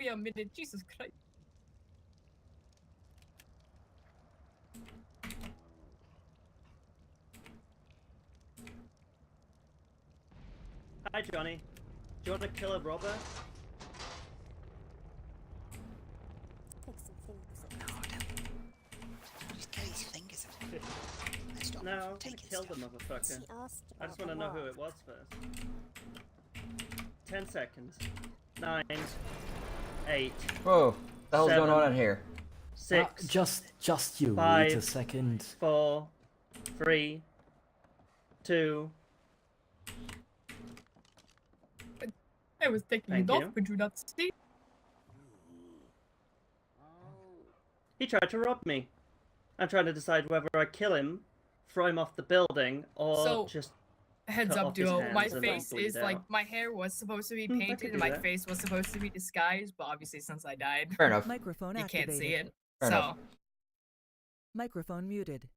me a minute. Jesus Christ. Hi, Johnny. Do you want to kill a robber? Take some fingers. Just get his fingers off. Let's not No, I'm gonna take his kill the stuff. motherfucker. She asked I just about want to know who the it was first. 10 seconds. 9. 8. Whoa, the hell's going 7, on in here? 6. Just you. 5, Wait a second. 4. 3. 2. I was taking Thank it off, you. but you not see? He tried to rob me. I'm trying to decide whether I kill him, throw him off the building, or So, just Heads cut up, off his duo. My hands and face bleed is like out. my hair was supposed to be I painted could and do my that. face was supposed to be disguised, but obviously since I died, Fair enough. Microphone you activated. can't see it. Fair so enough. Microphone muted.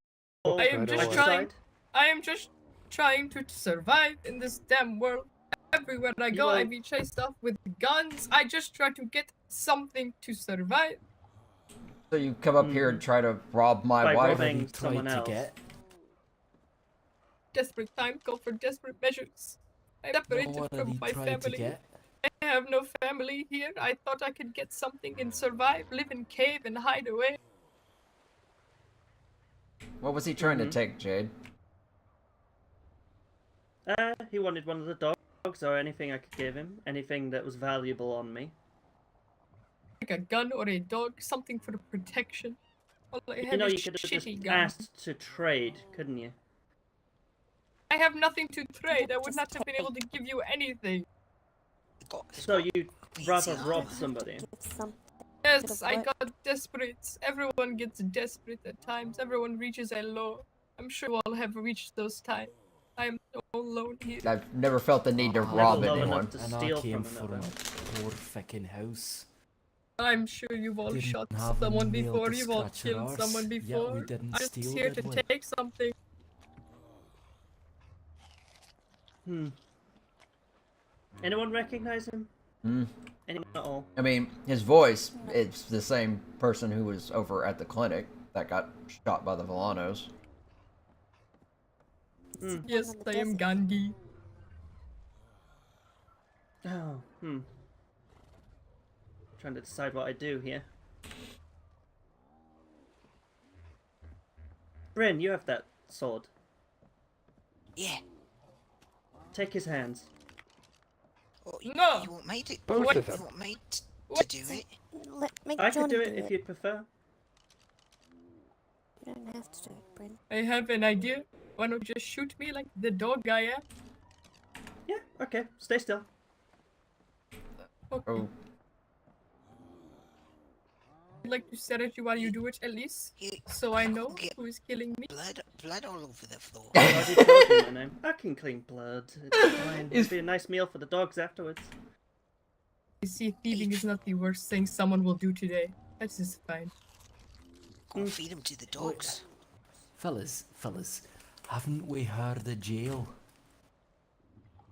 Oh, I am Right just away. trying. I am just trying to survive in this damn world. Everywhere I go, I won't- be chased off with guns. I just try to get something to survive. So you come up here and try to rob my By wife? robbing He tried someone to else. get. Desperate time call for desperate measures. I'm separated What did from he my try to family. get? I have no family here. I thought I could get something and survive, live in cave and hide away. What was he trying to take, Jade? He wanted one of the dogs or anything I could give him. Anything that was valuable on me. Like a gun or a dog, something for the protection. All I have You know, is you could have just shitty guns. asked to trade, couldn't you? I have nothing to trade. I would not have been able to give you anything. So you'd rather Queen's rob armor. somebody? Give something. Yes, I what? got desperate. Everyone gets desperate at times. Everyone reaches a low. I'm sure you all have reached those times. I am so alone here. I've never felt the need to I rob love anyone. enough to And I steal came from from another. a poor fucking house. I'm sure you've all Didn't shot have someone any nail before. to You've all scratch your killed arse. someone Yet before. we didn't I'm just steal, here to did we? take something. Anyone recognize him? Hmm. Anyone at all? I mean, his voice, it's the same person who was over at the clinic that got shot by the Villanos. Yes, in the I am desert. Gandhi. Oh, Trying to decide what I do here. Bryn, you have that sword. Yeah. Take his hands. Oh, No. You want me to? Both of You them. want me to What? do it? Make I could Johnny do it if you'd prefer. You don't have to do it, Bryn. I have an idea. Why don't you just shoot me like the dog I am? Yeah, okay. Stay still. Okay. Oh, I'd like to stare at you while you do it at least, You so I know get who is killing me. blood all over the floor. I already told you my name. I can clean blood. It's fine. Is- It'll be a nice meal for the dogs afterwards. You see, thieving is not the worst thing someone will do today. That is fine. Go and feed them to the dogs. Fellas, haven't we heard of jail?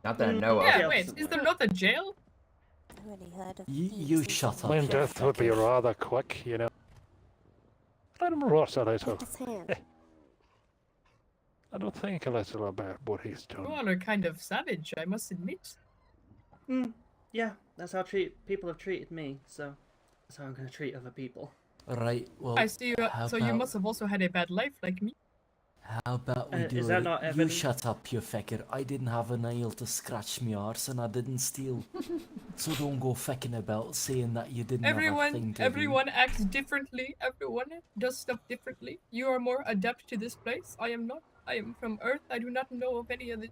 not that I know of. Yeah, else wait, somewhere. is there not a jail? I've only heard of You thieves shut up. Mine you death would be fucker. rather quick, you know. Let him rot a little. Take his hand. I don't think a little about what he's You done. all are kind of savage, I must admit. Yeah, that's how people have treated me, so that's how I'm gonna treat other people. Right, well, I see you. how So you about- must have also had a bad life like me. How about we do is that it? not You Evan? shut up, you fecker. I didn't have a nail to scratch me arse and I didn't steal. So don't go fecking about saying that you didn't have a thing Everyone, to everyone acts differently. Everyone does stuff differently. You are more adept to this place. I am not. I am from Earth. I do not know of any of this.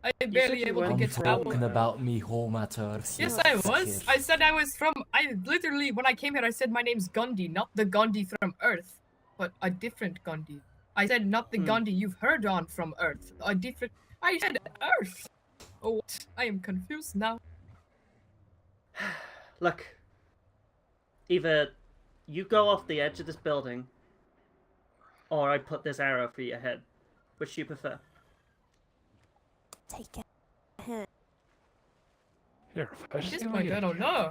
I am said barely you able to weren't do. I'm get talking power. about me home at Earth. Yes, you I was. fucker. I said I was from. I literally, when I came here, I said my name's Gandhi, not the Gandhi from Earth, but a different Gandhi. I said not the Gandhi you've heard on from Earth. A different. I said Earth. Oh, what? I am confused now. Look, either you go off the edge of this building, or I put this arrow through your head. Which do you prefer? Take a hand. You're At this officially point, I don't know.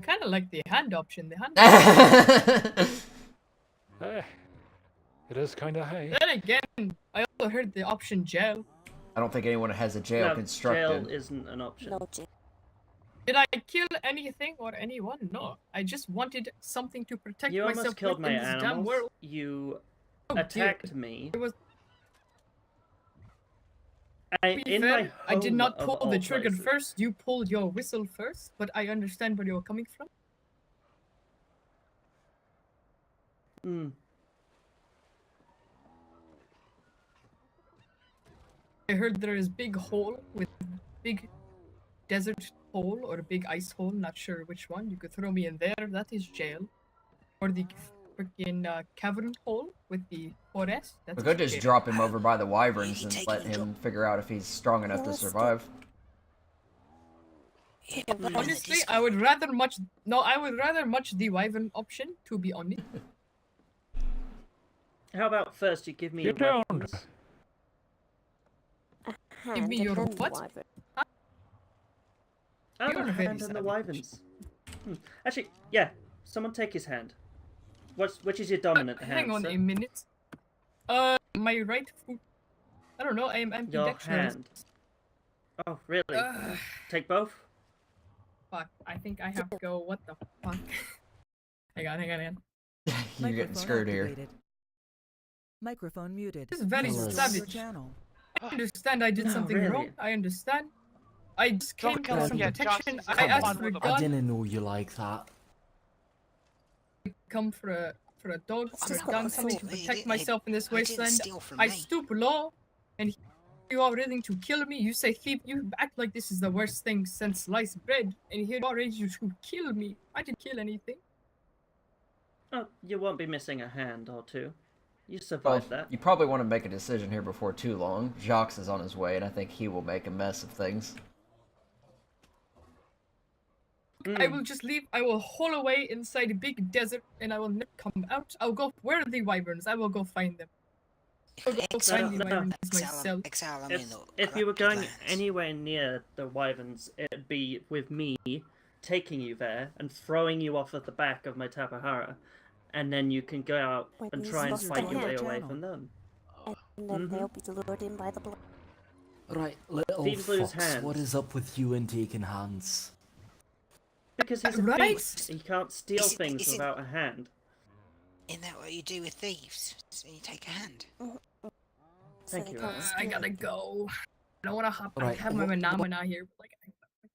kind of like the hand option. The hand. Eh, it is kind of hay. Then again, I also heard the option jail. I don't think anyone has a jail No, constructed. jail isn't an option. No, Jim. Did I kill anything or anyone? No. I just wanted something to protect You myself almost killed with my in this damn animals. world. You Oh, dear. attacked me. It was. I, To be in fair, my I did home not of pull all the trigger places. first. You pulled your whistle first, but I understand where you're coming from. Hmm. I heard there is big hole with big desert hole or a big ice hole. Not sure which one. You could throw me in there. That is jail. Or the freaking cavern hole with the forest. That's We could just jail. drop him over by the wyverns You and take let it and him figure out if he's strong enough to Let's do- survive. Yeah, put him in the Honestly, Discord. I would rather much the wyvern option. To be honest. How about first you give me You your don't. weapons? Hand me and your hand what? wyvern. Oh, You're the very hand and the savage. wyverns. Actually, yeah. Someone take his hand. Which is your dominant hand? Hang on sir? a minute. My right foot. I don't know. I am Your ambidextrous. hand. Oh, really? Ugh. Take both. Fuck. I think I have to go. What the fuck? hang on. You're getting Microphone screwed here. activated. Microphone muted. This is very User Fellas. joined your savage. channel. I understand I did No, something really. wrong. I understand. I just came Don't for kill some him yet, protection. Josh. I Come asked on, for a I gun. didn't know you like that. Come for a dog, for Just a got gun, the something to sword. Well, you protect didn't- myself in this I didn't wasteland. steal from I me. stoop low, and you are willing to kill me. You say thief. You act like this is the worst thing since sliced bread, and here you are ready to kill me. I didn't kill anything. Oh, you won't be missing a hand or two. You Well, survived that. you probably want to make a decision here before too long. Jacques is on his way, and I think he will make a mess of things. I will just leave. I will hole away inside a big desert, and I will never come out. I'll go. Where are the wyverns? I will go find them. I'll go find the no. wyverns Exile myself. Exile them in If, the if you were corrupted going lands. anywhere near the wyverns, it'd be with me taking you there and throwing you off at the back of my Tapahara, and then you can go out When and he's try and lost fight the your way hand. away from them. And then Mhm. they'll be lured in by the blood. Right, little Thieves lose fucks, what hands. is up with you and taking hands? Because he's a Right? thief. He can't steal Is it- things is it- without a hand. Isn't that what you do with thieves? So you take a hand. So Thank they you. can't I steal gotta anything. go. I don't want to hop. I Right, have my phenomena here. But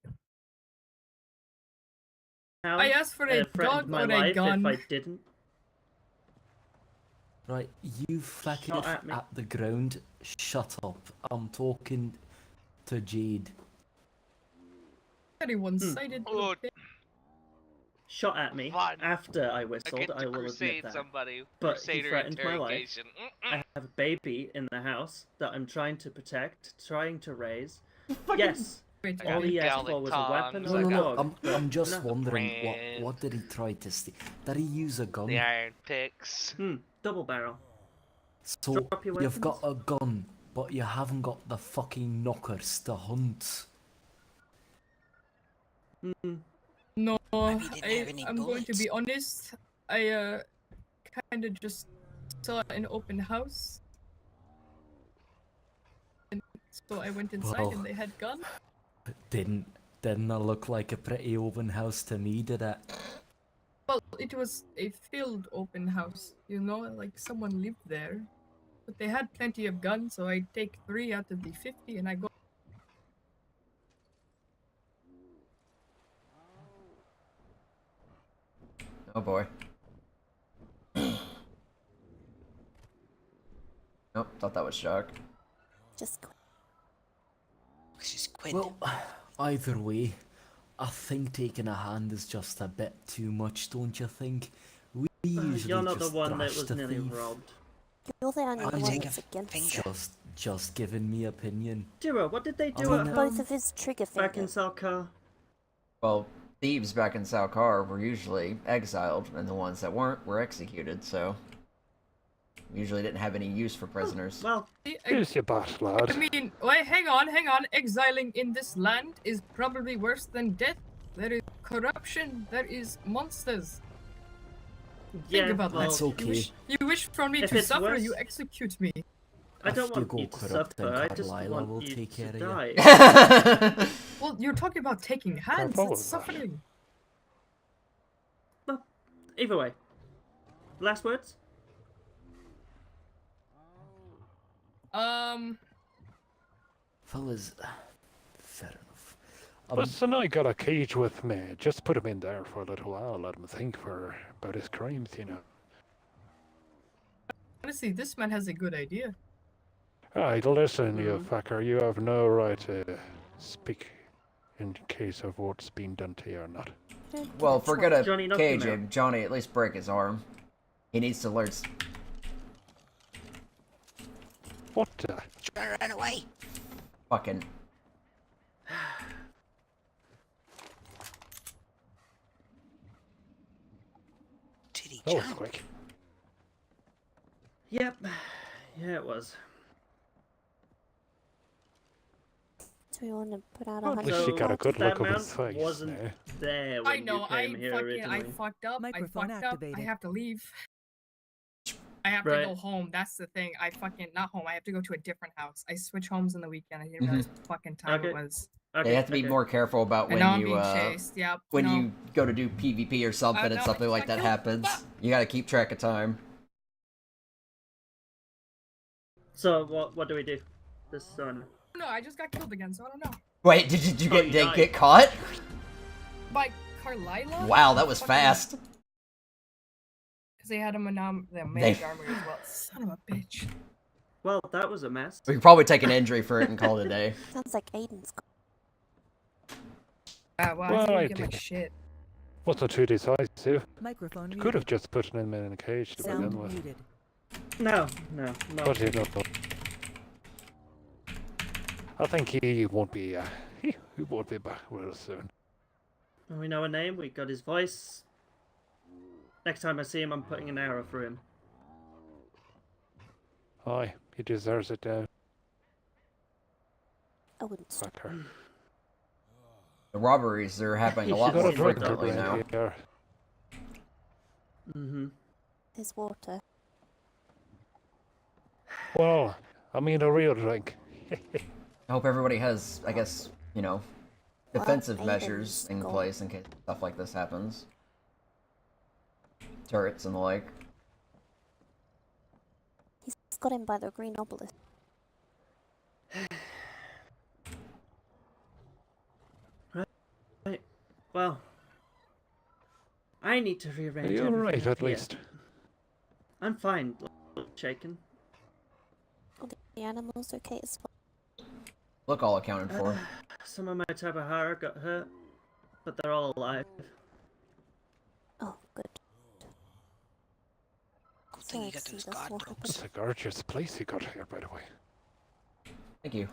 like, How I asked for a threatened dog my or a life gun. if I didn't. Right, you flick Shot it at me. at the ground. Shut up. I'm talking to Jade. very one-sided. little Oh, thing. Shot at me Fine. after I I whistled, get I to will crusade admit that. somebody. But he Crusader threatened my life. interrogation. I have a baby in the house that I'm trying to protect, trying to raise. Fucking- Yes, Wait, I all got he asked Gallic for was a weapon Toms, or I a got dog. I'm just No. wondering, Grand. what did he try to steal? Did he use a gun? The iron picks. Double barrel. So, Drop your you've got weapons. a gun, but you haven't got the fucking knockers to hunt. No, Maybe you didn't have any I'm going to bullets. be honest. I kind of just saw an open house, and so I went inside Well. and they had guns. Didn't it look like a pretty open house to me, did it? Well, it was a filled open house, you know, like someone lived there. But they had plenty of guns, so I take 3 out of the 50 and I go. Oh boy. Nope, thought that was Jacques. Just go. This is Quinn. Well, either way, I think taking a hand is just a bit too much, don't you think? We usually You're not the just one that thrash was the nearly thief. robbed. You're the only I one take that's a against. finger. Just giving me opinion. Duro, what did they do Oh, at no. Both home of his trigger back in fingers. Salkar? Well, thieves back in Salkar were usually exiled, and the ones that weren't were executed, so... we usually didn't have any use for prisoners. Well, Here's your bat, lad. I mean, wait, hang on. Exiling in this land is probably worse than death. There is corruption. There is monsters. Yeah, Think about well, That's okay. You wish for me If to it's suffer, worse- you execute me. I don't If you want go you to corrupt, suffer. then I just Carlisle want will you take to care of die. Well, Well, you're talking about taking hands. Careful That's with that. suffering. Well, either way. Last words? Fellas, fair enough. Listen, I got a cage with me. Just put him in there for a little while. Let him think about his crimes, you know. Honestly, this man has a good idea. Alright, listen, you Mhm. fucker. You have no right to speak in case of what's been done to you or not. You don't get well, a if we're choice. gonna Johnny, knock cage him out. him, Johnny at least break his arm. He needs to learn. What? Trying to run away. Fucking. Did he That was jump? quick. Yep. Yeah, it was. Do we want to put out Well, a at least hundred? you got a good that look of his mount face wasn't now. there I when know. you I came here I originally. fucked up. Microphone I fucked up. I activated. have to leave. I have to Right. go home. That's the thing. I fucking not home. I have to go to a different house. I switch homes in the weekend. I didn't realize what fucking time Okay. it was. Okay, They have to be okay. more careful about And now I'm when you being chased. Yep. when no. you go to do PvP or something and no, I something just like got that killed. happens. Ah. You gotta keep track of time. So what do we do? This son. No, I just got killed again, so I don't know. Wait, did you Oh, you get died. get caught? By Carlisle? Wow, that was Fucking- fast. Because they had him in the They- mage armor as well. Son of a bitch. Well, that was a mess. We could probably take an injury for it and call it a day. Sounds like Aiden's. Well, Well, I I didn't get my did. shit. Wasn't too decisive. Microphone You could have muted. just put him in a cage to Sound begin with. muted. No. But you know, I think he won't be back real soon. We know a name. We got his voice. Next time I see him, I'm putting an arrow through him. Aye, he deserves it now, I wouldn't stop. fucker. The robberies are happening a You lot You should more got a see my drink frequently dogs. now. around here. Mm-hmm. His water. Well, I mean a real drink. I hope everybody has, I guess, you know, Well, defensive Aiden's measures in gone. place in case stuff like this happens. Turrets and the like. He's got him by the green obelisk. Right. Well, I need to Are rearrange. you everything alright up at here. least? I'm fine. Shaken. Are the animals okay as well? Look all accounted for. Some of my Tabahara got hurt, but they're all alive. Oh, good. Good thing you Sorry got to those see this guard water, dogs. but It's a gorgeous place you got here, by the way. Thank you.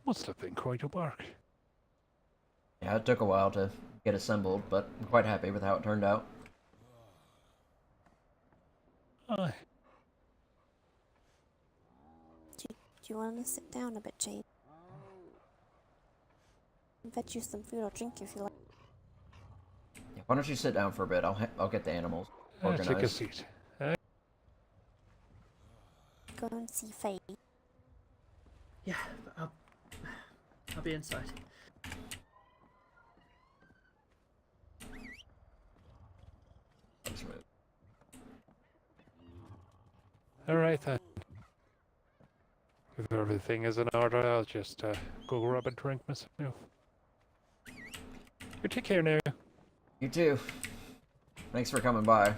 Must have been quite a work. Yeah, it took a while to get assembled, but I'm quite happy with how it turned out. Aye. do you want to sit down a bit, Jade? I'll fetch you some food or drink if you like. Yeah, why don't you sit down for a bit? I'll get the animals Take a organized. seat. Go and see Faye. Yeah, I'll be inside. Let's move. Alright then. If everything is in order, I'll just go grab a drink myself. You take care now. You too. Thanks for coming by.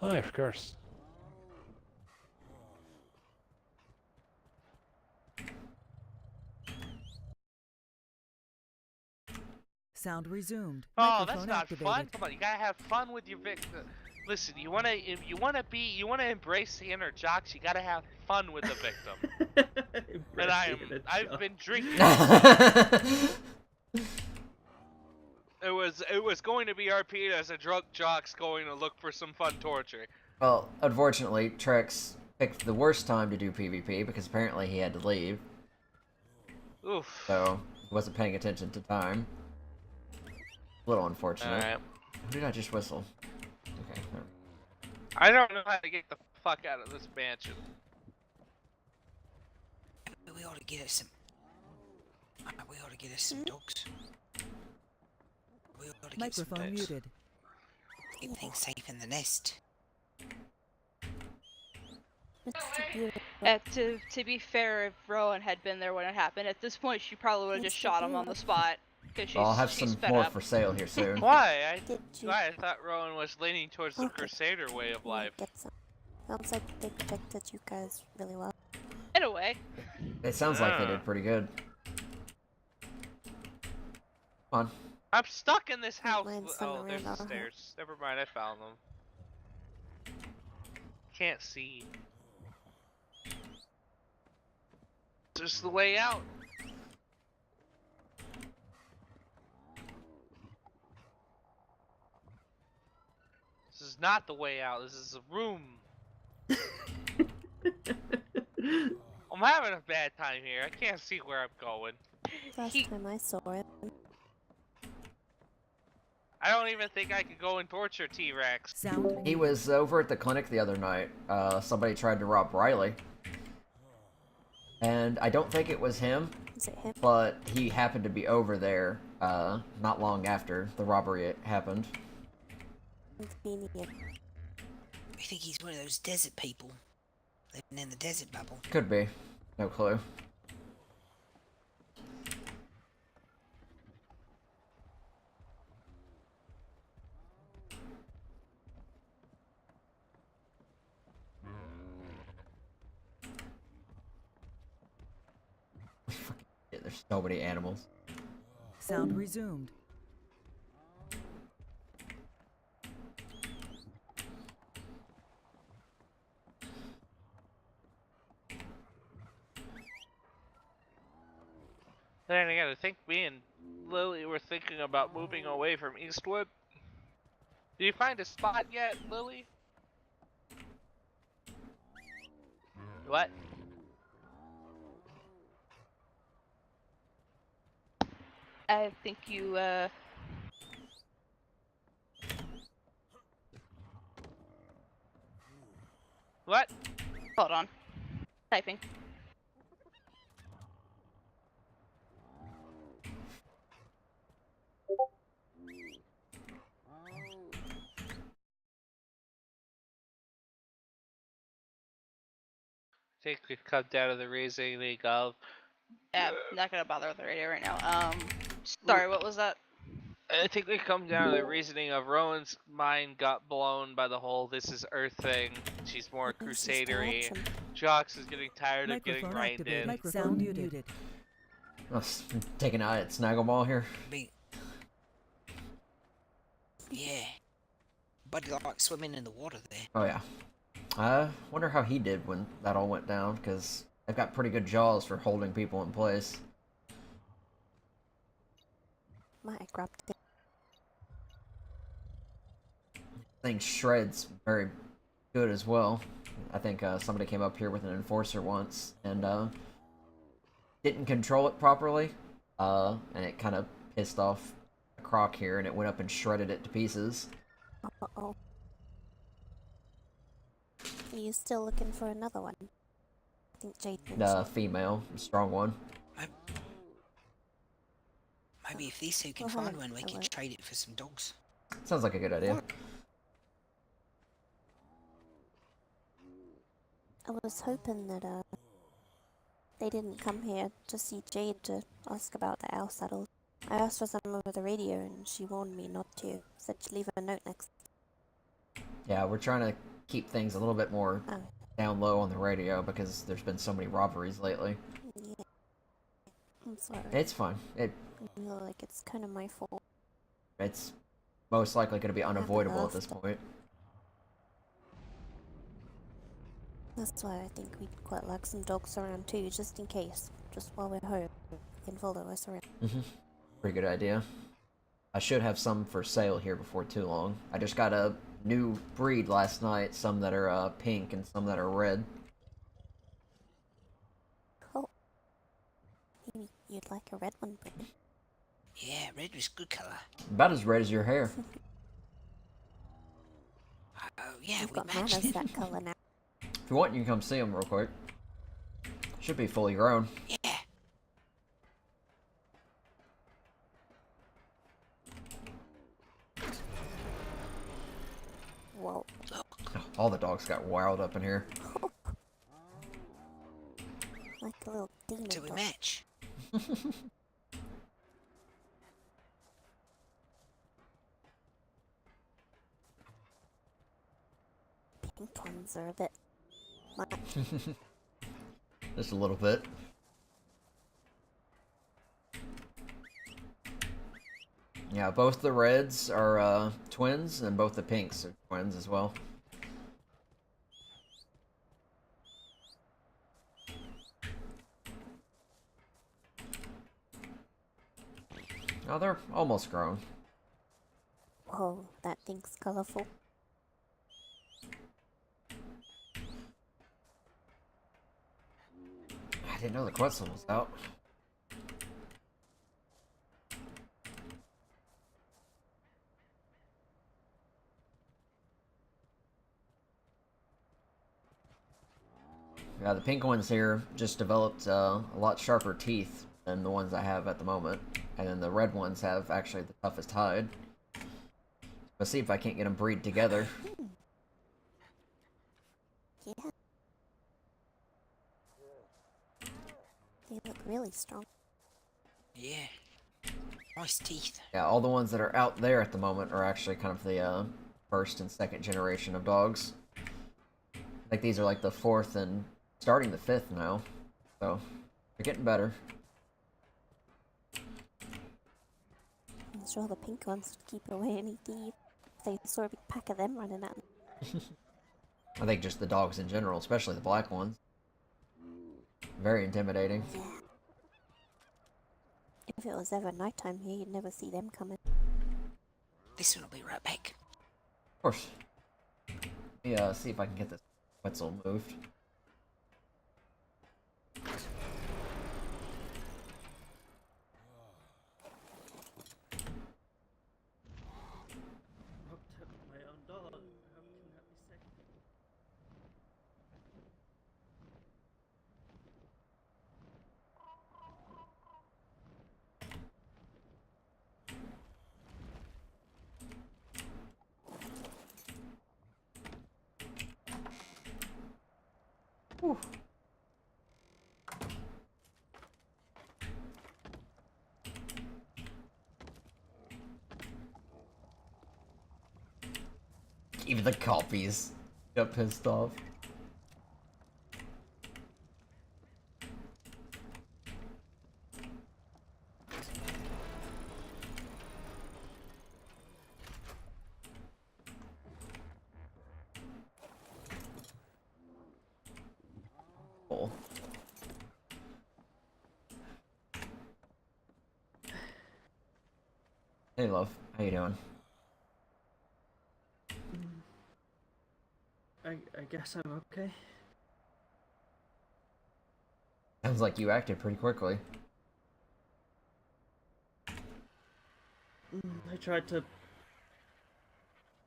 Aye, of course. Sound resumed. Oh, that's Microphone not activated. fun. Come on, you gotta have fun with your victim. Listen, you wanna embrace the inner jocks. You gotta have fun with the victim. And I've been drinking. It was going to be RP as a drunk jocks going to look for some fun torture. Well, unfortunately, Trex picked the worst time to do PvP because apparently he had to leave. Oof. So, he wasn't paying attention to time. A little unfortunate. Alright. Who did I just whistle? Okay. I don't know how to get the fuck out of this mansion. We ought to get us some. We ought to get us some dogs. We ought to get some Microphone dogs. muted. Keep things safe in the nest. Mr. Beautiful. To be fair, if Rowan had been there when it happened, at this point she probably would have just Mr. shot him on the spot. Cause Well, I'll have she's some fed more up. for sale here soon. Why? Did you I thought Rowan was leaning towards the Okay. Crusader way of life. get some? Sounds like they protected you guys really well. In a way. It sounds like they did pretty good. Come on. I'm stuck in this house. mine's Oh, somewhere there's the around our stairs. Never mind, I found them. Can't see. This is the way out. This is not the way out. This is a room. I'm having a bad time here. I can't see where I'm going. Last time I saw it, I don't even think I could go and torture T-Rex. Sound. He was over at the clinic the other night. Somebody tried to rob Riley. And I don't think it was him, is it him? but he happened to be over there not long after the robbery happened. Convenient. I think he's one of those desert people living in the desert bubble. Could be. No clue. Yeah, there's so many animals. Sound resumed. Then again, I think me and Lily were thinking about moving away from Eastwood. Did you find a spot yet, Lily? What? I think you, What? hold on. Typing. I think we've come down to the reasoning of. Yeah, not gonna bother with the radio right now. Sorry, what was that? I think we come down to the reasoning of Rowan's mind got blown by the whole "this is Earth" thing. She's more This is crusadery. awesome. Jox is getting tired of getting Microphone reined activated. in. Microphone muted. Oh, taking out at Snaggleball here. Be... Yeah. Buddy likes swimming in the water there. Oh yeah. I wonder how he did when that all went down, because they've got pretty good jaws for holding people in place. Might have grabbed it. Thing shreds very good as well. I think somebody came up here with an enforcer once and didn't control it properly, and it kind of pissed off a croc here, and it went up and shredded it to pieces. Uh-oh. Are you still looking for another one? I think Jade mentioned. Female, strong one. Maybe if these two can Oh, find hello, one, we can hello. trade it for some dogs. Sounds like a good idea. I was hoping that they didn't come here to see Jade to ask about the owl saddles. I asked for some over the radio and she warned me not to. Said she'd leave a note next. Yeah, we're trying to keep things a little bit more Oh, down low on the radio because there's been so many robberies lately. yeah. I'm sorry. It's fine. I feel like it's kind of my fault. It's most likely going to be unavoidable at this after. point. That's why I think we'd quite like some dogs around too, just in case. Just while we're home, you can follow us around. Pretty good idea. I should have some for sale here before too long. I just got a new breed last night, some that are pink and some that are red. you'd like a red one, but Yeah, red was good colour. About as red as your hair. Oh, yeah, you've we got matched. manners that colour now. If you want, you can come see them real quick. Should be fully grown. Yeah. Whoa. All the dogs got wild up in here. Like a little demon Do we dog. match? Pink ones are a bit much. Just a little bit. Yeah, both the reds are twins, and both the pinks are twins as well. Oh, they're almost grown. Whoa, that thing's colourful. I didn't know the Quetzal was out. Yeah, the pink ones here just developed a lot sharper teeth than the ones I have at the moment. And then the red ones have actually the toughest hide. Let's see if I can't get them breed together. Yeah. They look really strong. Yeah. Nice teeth. Yeah, all the ones that are out there at the moment are actually kind of the first and second generation of dogs. Like these are like the fourth and starting the fifth now. So, they're getting better. I'm sure the pink ones would keep away any thieves. They saw a big pack of them running at them. I think just the dogs in general, especially the black ones. Very intimidating. Yeah. If it was ever nighttime here, you'd never see them coming. This one will be right back. Of course. Let me see if I can get this Quetzal moved. My own dog. How can that be safe? Whew. Even the copies got pissed off. Oh. Hey, love. How you doing? I guess I'm okay. Sounds like you acted pretty quickly. I tried to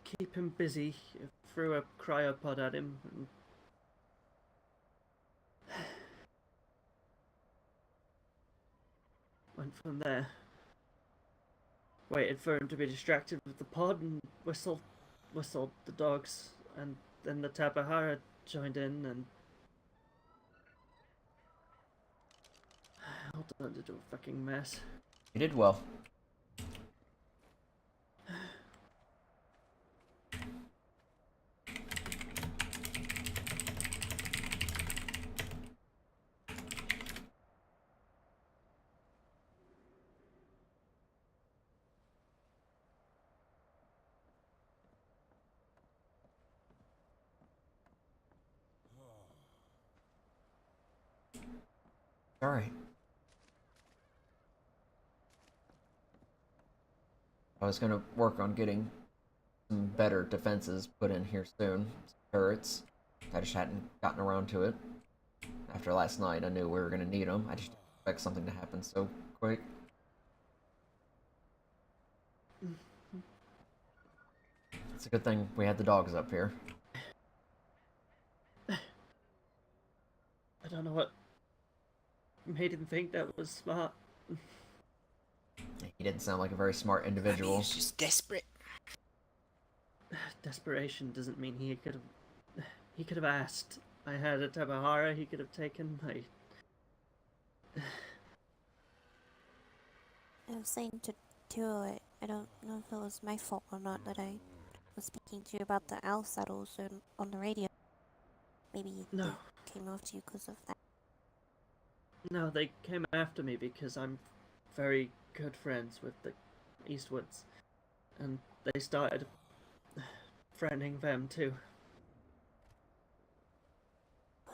keep him busy, threw a cryopod at him, and went from there. Waited for him to be distracted with the pod and whistled the dogs, and then the Tabahara joined in and all turned into a fucking mess. You did well. Alright. I was gonna work on getting some better defenses put in here soon. Some turrets. I just hadn't gotten around to it. After last night, I knew we were gonna need them. I just expect something to happen so quick. It's a good thing we had the dogs up here. I don't know what made him think that was smart. He didn't sound like a very smart Maybe individual. he's just desperate. Desperation doesn't mean he could have. He could have asked. I had a Tabahara. He could have taken my. I was saying to Tio, I don't know if it was my fault or not that I was speaking to you about the owl saddles on the radio. Maybe No. they came after you because of that. No, they came after me because I'm very good friends with the Eastwoods, and they started friending them too.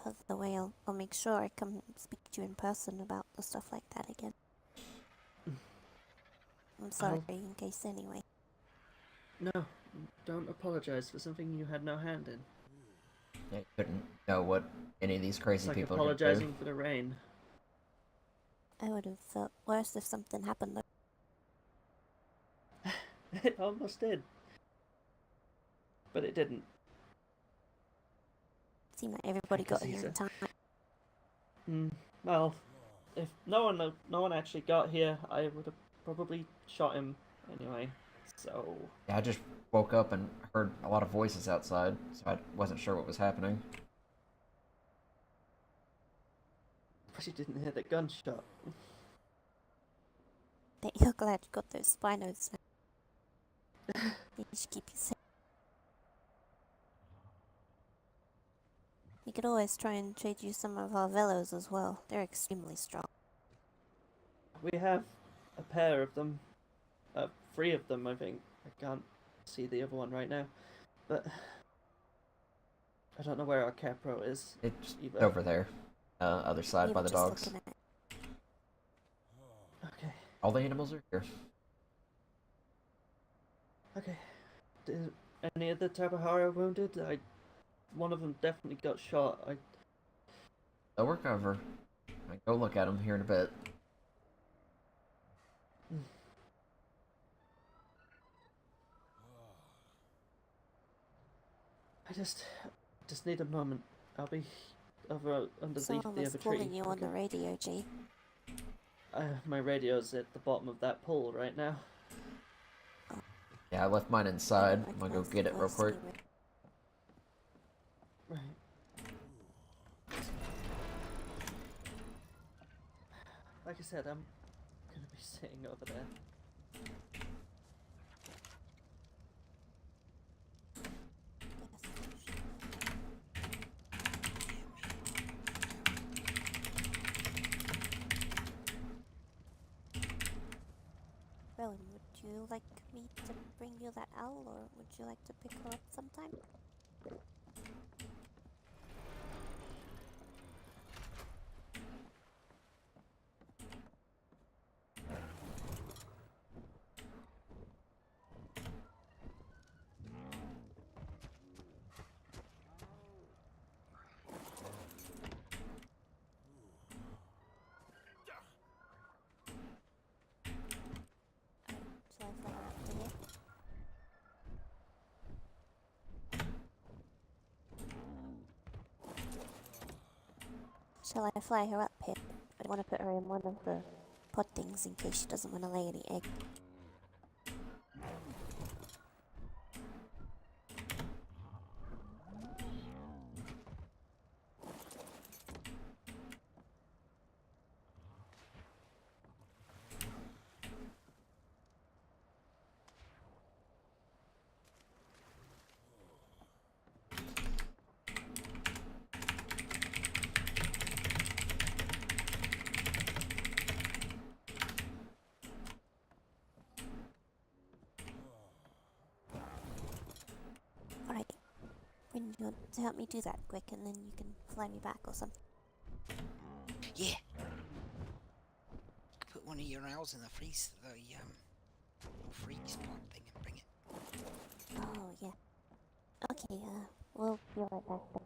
By the way, I'll make sure I come speak to you in person about the stuff like that again. I'm sorry in case anyway. No, don't apologize for something you had no hand in. Yeah, you couldn't know what any of these crazy It's like people are gonna do. apologizing for the rain. I would have felt worse if something happened though. It almost did. But it didn't. Seemed like everybody got Because here in time. Well, if no one actually got here, I would have probably shot him anyway. So Yeah, I just woke up and heard a lot of voices outside, so I wasn't sure what was happening. but you didn't hear the gunshot. Bet you're glad you got those spinos. They should keep you safe. We could always try and trade you some of our velos as well. They're extremely strong. We have a pair of them. 3 of them, I think. I can't see the other one right now. But I don't know where our Capro is. It's either. over there, other side We by were the just dogs. looking at it. Okay. All the animals are here. Okay. Did any of the Tabahara wounded? One of them definitely got shot. They'll recover. I go look at them here in a bit. I just need a moment. I'll be over underneath the Someone was other tree. calling you on the radio, G. My radio's at the bottom of that pole right now. Yeah, I left mine inside. I'm gonna go get it real quick. Right. Like I said, I'm gonna be sitting over there. Rowan, would you like me to bring you that owl, or would you like to pick her up sometime? Shall I fly her up here? I want to put her in one of the pod things in case she doesn't want to lay any egg. Alright. When you want to help me do that quick, and then you can fly me back or something. Yeah. Put one of your owls in the freeze pod thing and bring it. Oh, yeah. Okay, we'll be right back then.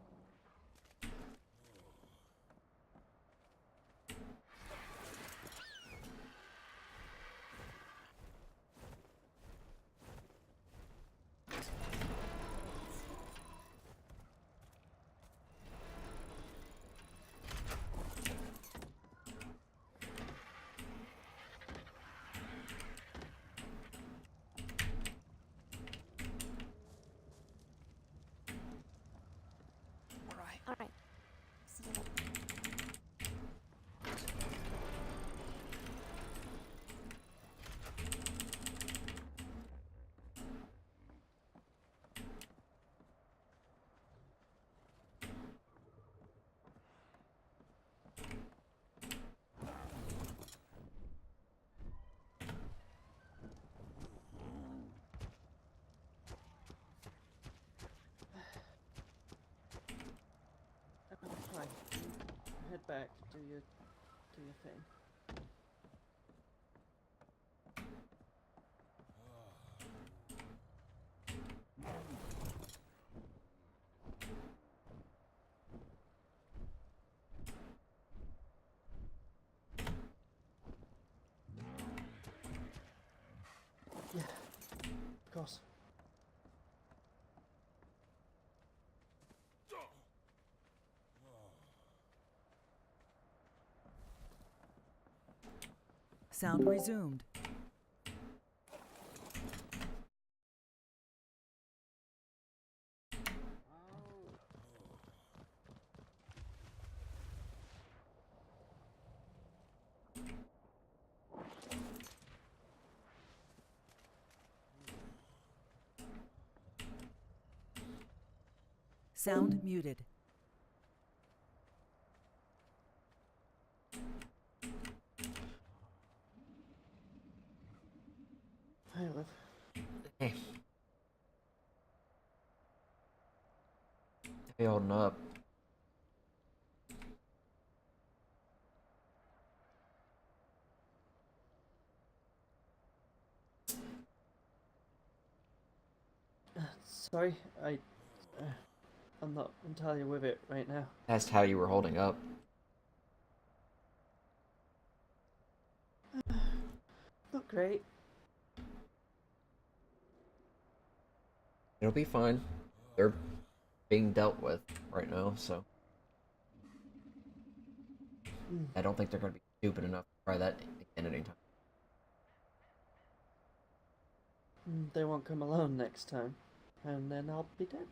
Alright. See you later. Fine. Head back. Do your thing. Yeah, of course. Sound resumed. Sound muted. Hey, Liv. Hey. Hey, holding up. Sorry, I'm not entirely with it right now. Asked how you were holding up. Not great. It'll be fine. They're being dealt with right now, so I don't think they're going to be stupid enough to try that again anytime. They won't come alone next time, and then I'll be dead.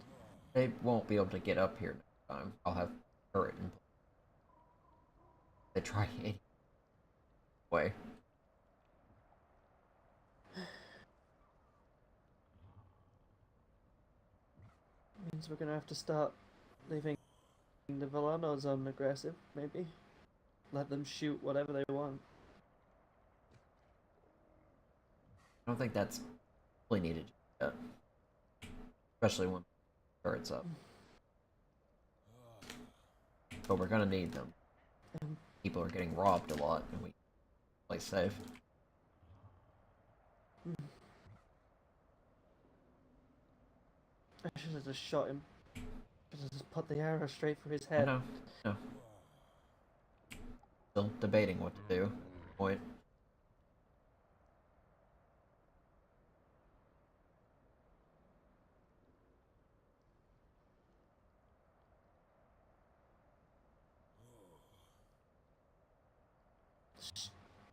They won't be able to get up here next time. I'll have turret in place. They try anyway. Means we're gonna have to start leaving the Villano zone aggressive, maybe. Let them shoot whatever they want. I don't think that's really needed yet. Especially when turret's up. But we're gonna need them. People are getting robbed a lot, and we play safe. I should have just shot him. Should have just put the arrow straight through his I head. know. No. Still debating what to do. Point.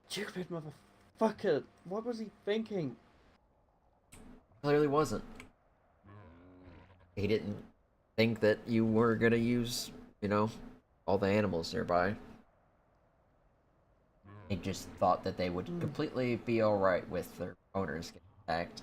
Stupid motherfucker! What was he thinking? Clearly wasn't. He didn't think that you were gonna use, you know, all the animals nearby. He just thought that they would completely be alright with their owners getting attacked.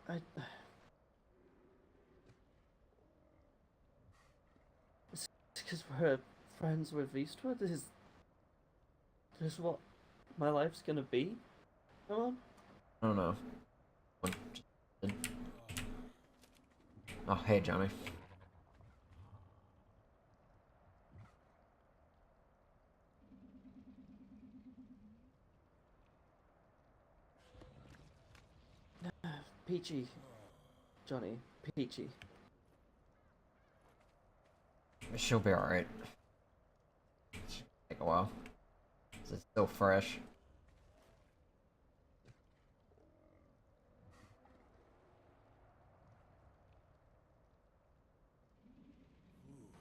I... It's because we're friends with Eastwood? Is this what my life's gonna be? Come on. I don't know. Oh, hey, Johnny. Peachy. Johnny. Peachy. She'll be alright. Take a while. It's still fresh.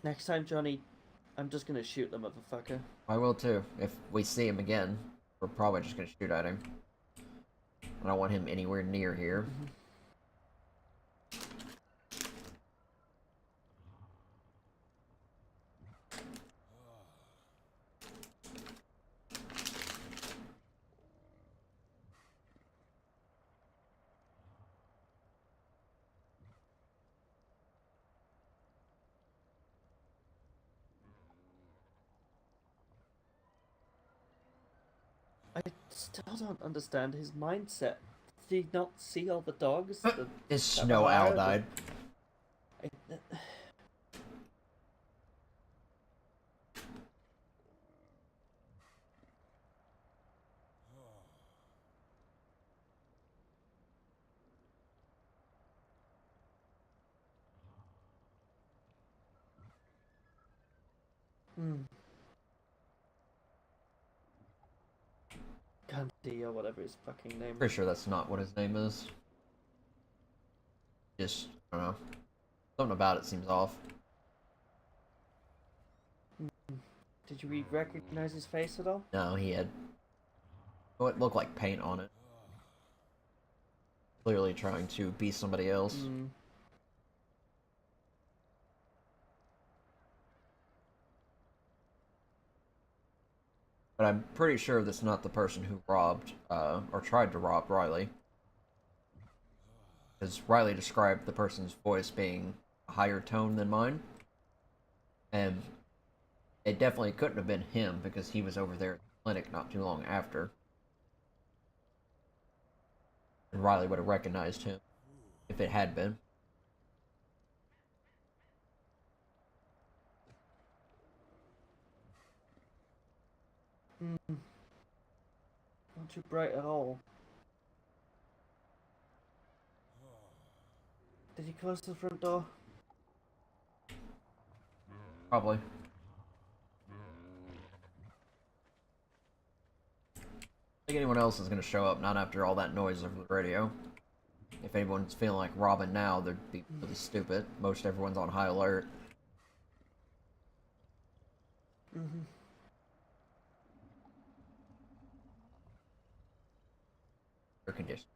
Next time, Johnny, I'm just gonna shoot the motherfucker. I will too. If we see him again, we're probably just gonna shoot at him. I don't want him anywhere near here. I still don't understand his mindset. Did he not see all the dogs? His snow owl died. Gandhi or whatever his fucking name. Pretty sure that's not what his name is. Just, I don't know. Something about it seems off. Did you recognize his face at all? No, he had what looked like paint on it. Clearly trying to be somebody else. But I'm pretty sure that's not the person who robbed, or tried to rob Riley. Because Riley described the person's voice being a higher tone than mine. And it definitely couldn't have been him, because he was over there at the clinic not too long after. And Riley would have recognized him, if it had been. Not too bright at all. Did he close the front door? Probably. I think anyone else is going to show up, not after all that noise over the radio. If anyone's feeling like robbing now, they'd be really stupid. Most everyone's on high alert. Air conditioning.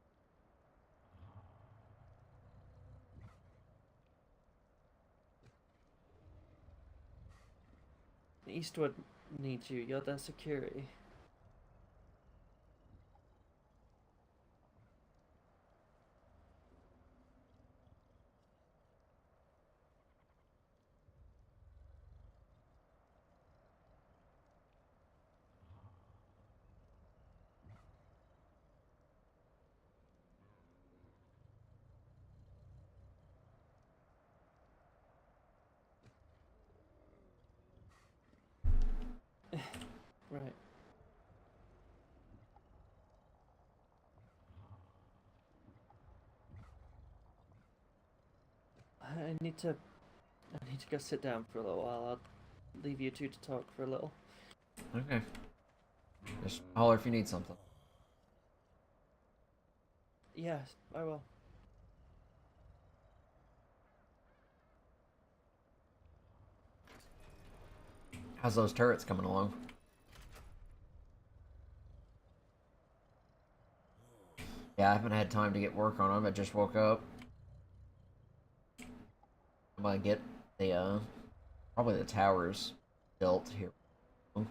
Eastwood needs you. You're their security. Right. I need to go sit down for a little while. I'll leave you two to talk for a little. Okay. Just holler if you need something. Yes, I will. How's those turrets coming along? Yeah, I haven't had time to get work on them. I just woke up. I'm gonna get the, probably the towers built here. Well,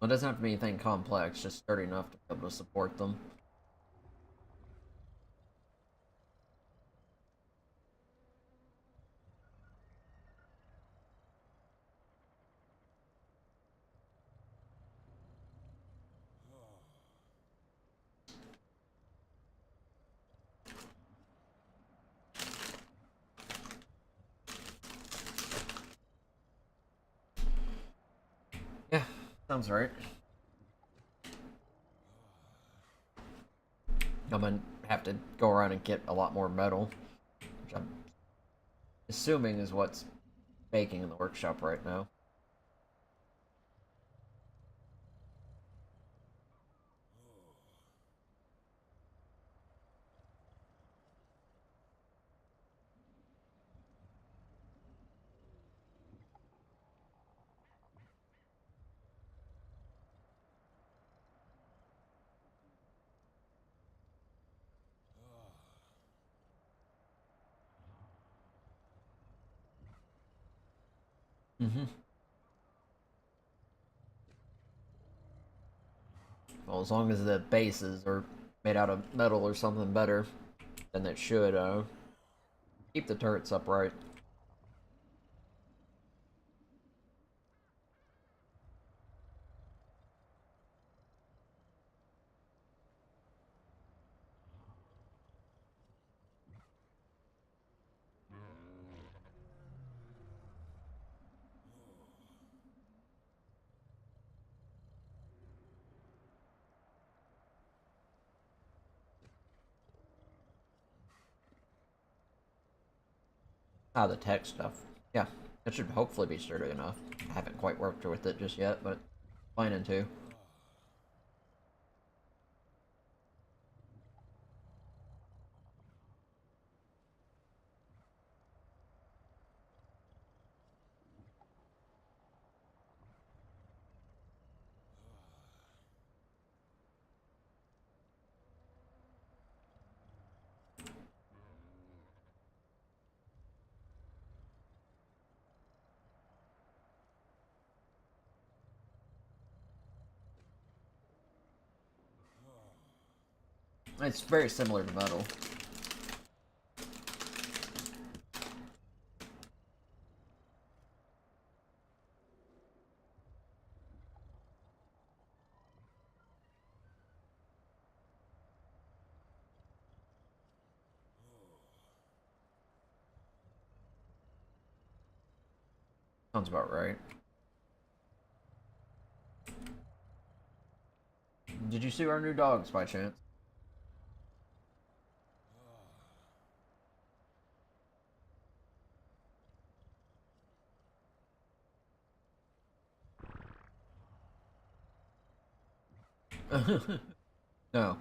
it doesn't have to be anything complex, just sturdy enough to be able to support them. Yeah, sounds right. I'm gonna have to go around and get a lot more metal, which I'm assuming is what's baking in the workshop right now. Mm-hmm. Well, as long as the bases are made out of metal or something better, then it should keep the turrets upright. Ah, the tech stuff. Yeah, it should hopefully be sturdy enough. I haven't quite worked with it just yet, but planning to. It's very similar to metal. Sounds about right. Did you see our new dogs by chance? No.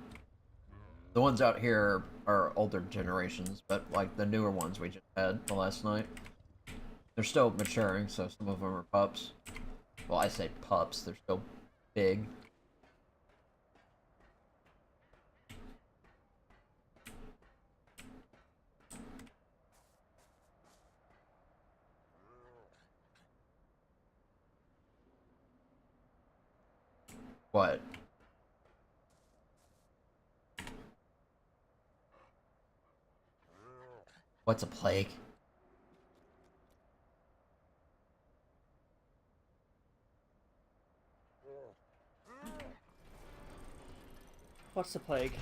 The ones out here are older generations, but like the newer ones we just had the last night. They're still maturing, so some of them are pups. Well, I say pups, they're still big. What? What's a plague? What's the plague?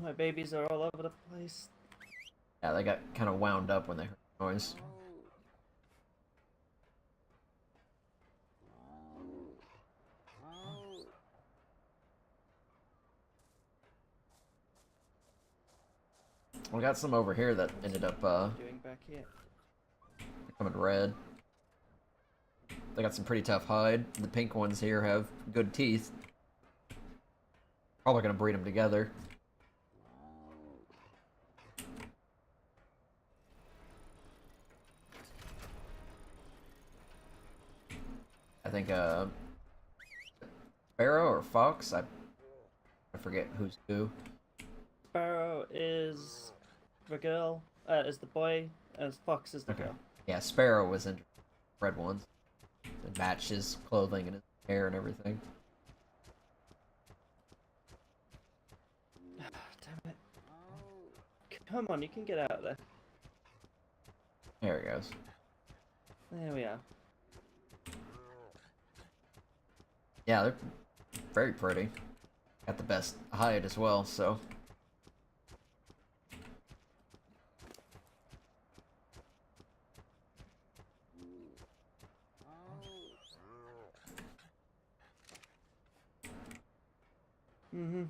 My babies are all over the place. Yeah, they got kind of wound up when they heard the noise. We got some over here that ended up Doing back here? becoming red. They got some pretty tough hide. The pink ones here have good teeth. Probably gonna breed them together. I think Sparrow or Fox? I forget who's who. Sparrow is the girl, is the boy, as Fox is the girl. Yeah, Sparrow was in red ones. It matched his clothing and his hair and everything. Damn it. Come on, you can get out of there. There he goes. There we are. Yeah, they're very pretty. Got the best hide as well, so. Mm-hmm.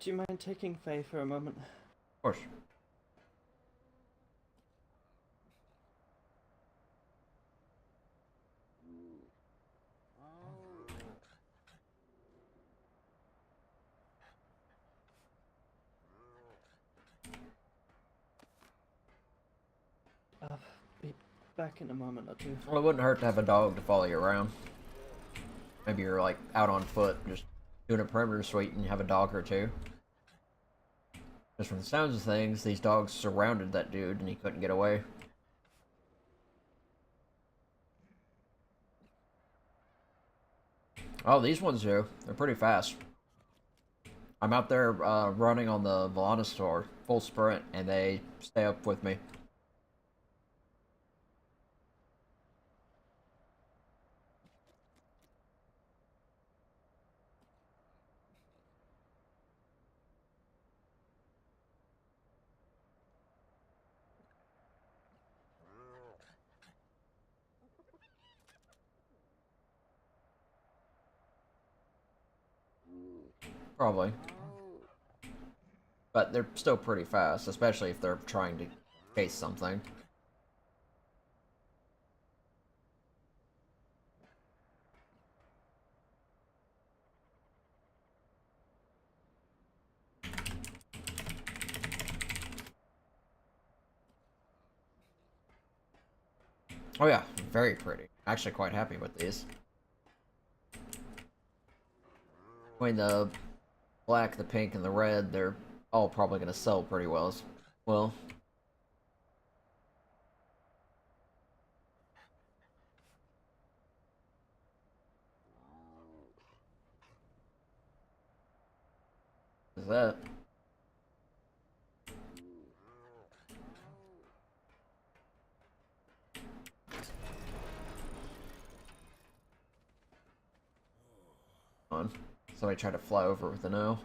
Do you mind taking Faye for a moment? Of course. I'll be back in a moment or two. Well, it wouldn't hurt to have a dog to follow you around. Maybe you're like out on foot, just doing a perimeter sweep, and you have a dog or two. Because from the sounds of things, these dogs surrounded that dude, and he couldn't get away. Oh, these ones do. They're pretty fast. I'm out there running on the Velonasaur, full sprint, and they stay up with me. Probably. But they're still pretty fast, especially if they're trying to chase something. Oh yeah, very pretty. Actually quite happy with these. Between the black, the pink, and the red, they're all probably going to sell pretty well as well. Is that? On. Somebody tried to fly over with an O.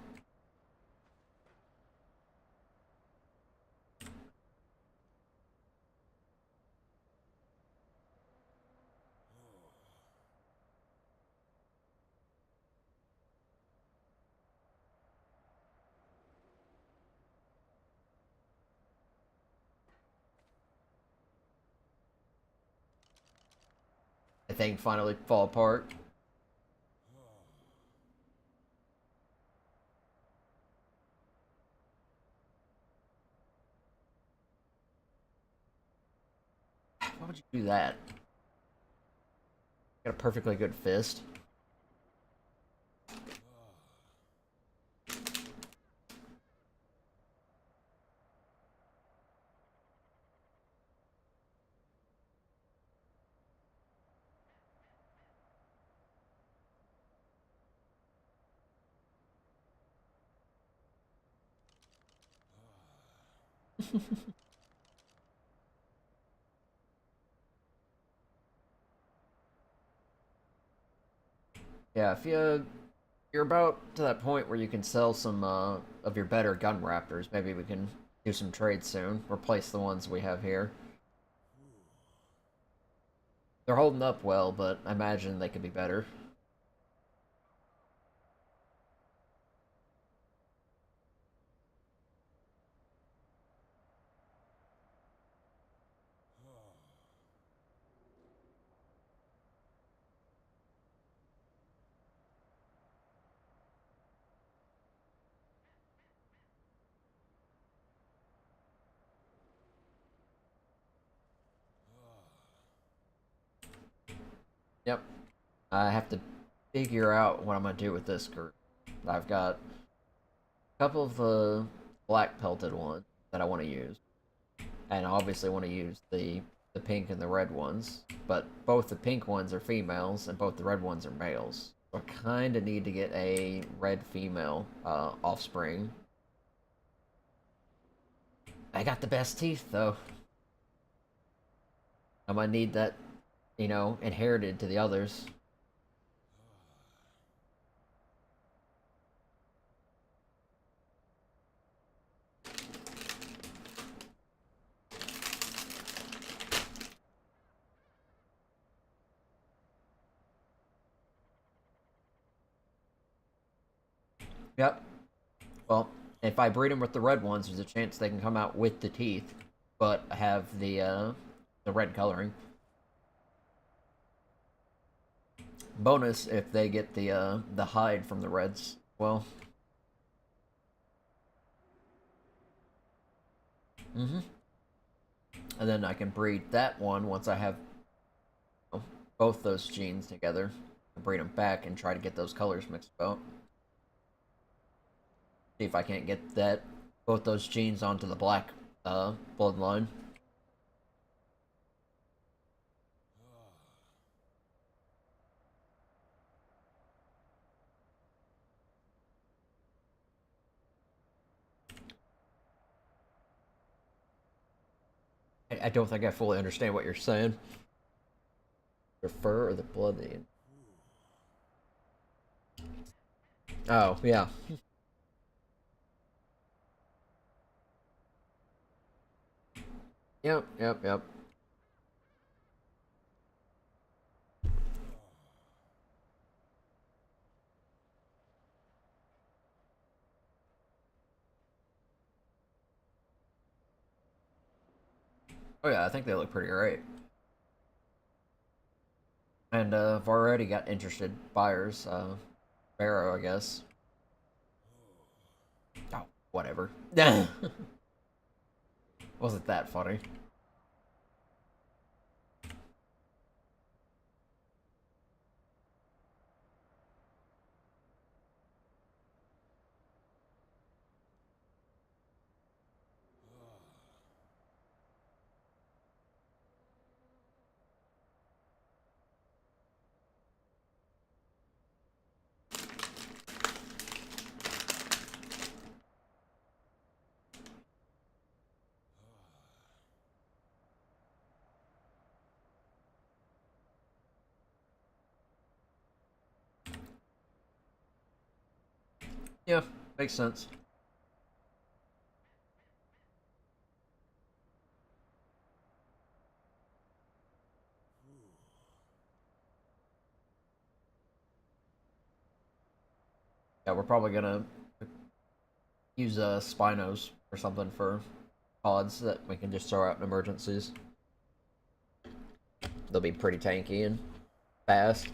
The thing finally fall apart. Why would you do that? Got a perfectly good fist. Yeah, if you're about to that point where you can sell some of your better gun raptors, maybe we can do some trades soon. Replace the ones we have here. They're holding up well, but I imagine they could be better. Yep. I have to figure out what I'm going to do with this group. I've got a couple of the black pelted ones that I want to use. And I obviously want to use the pink and the red ones. But both the pink ones are females and both the red ones are males. So I kind of need to get a red female offspring. I got the best teeth, though. I might need that, you know, inherited to the others. Yep. Well, if I breed them with the red ones, there's a chance they can come out with the teeth, but have the red coloring. Bonus if they get the hide from the reds. Well. And then I can breed that one once I have both those genes together. Breed them back and try to get those colors mixed up. See if I can't get both those genes onto the black bloodline. I don't think I fully understand what you're saying. The fur or the blood? Oh, yeah. Yep. Oh yeah, I think they look pretty great. And I've already got interested buyers. Barrow, I guess. Oh, whatever. Wasn't that funny? Yeah, makes sense. Yeah, we're probably gonna use Spinos or something for pods that we can just throw out in emergencies. They'll be pretty tanky and fast.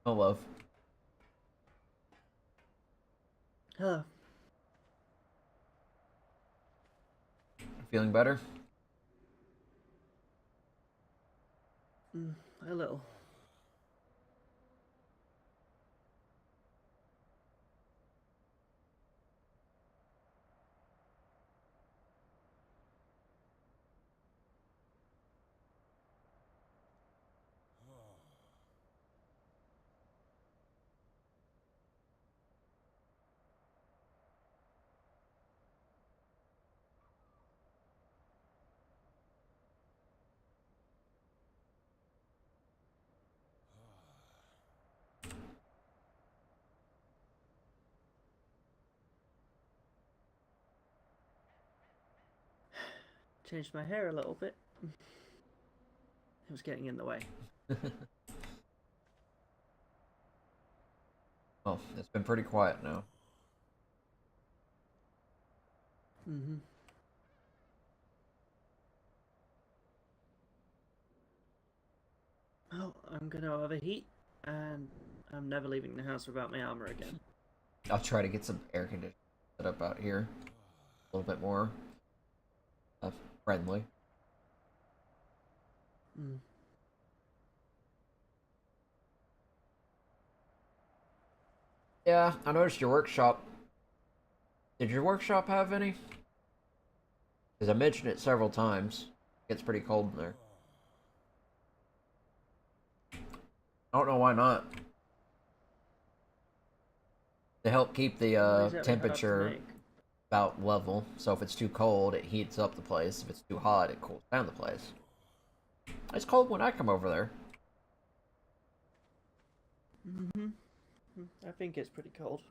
Oh, love. Hello. Feeling better? A little. Changed my hair a little bit. It was getting in the way. Well, it's been pretty quiet now. Oh, I'm gonna overheat, and I'm never leaving the house without my armor again. I'll try to get some air conditioning set up out here. A little bit more friendly. Yeah, I noticed your workshop. Did your workshop have any? Because I mentioned it several times. It gets pretty cold in there. I don't know why not. To help keep the temperature about level. So if it's too cold, it heats up the place. If it's too hot, it cools down the place. It's cold when I come over there. I think it's pretty cold.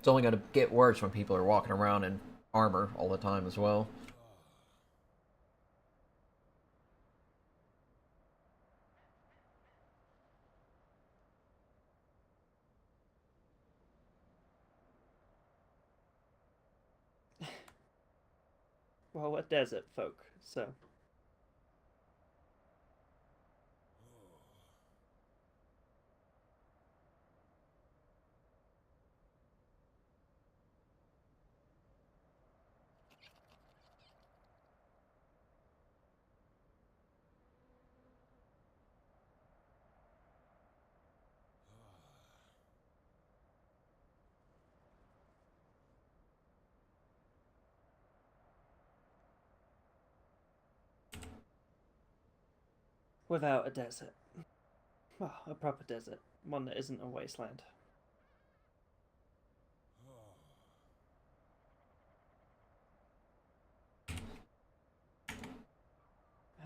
it's only going to get worse when people are walking around in armor all the time as well. Well, we're desert folk, so. Without a desert. Well, a proper desert. One that isn't a wasteland.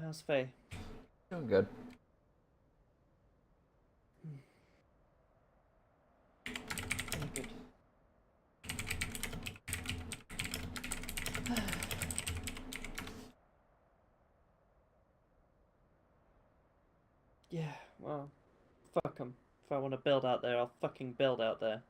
How's Faye? Doing good. Very good. Yeah, well, fuck 'em. If I want to build out there, I'll fucking build out there.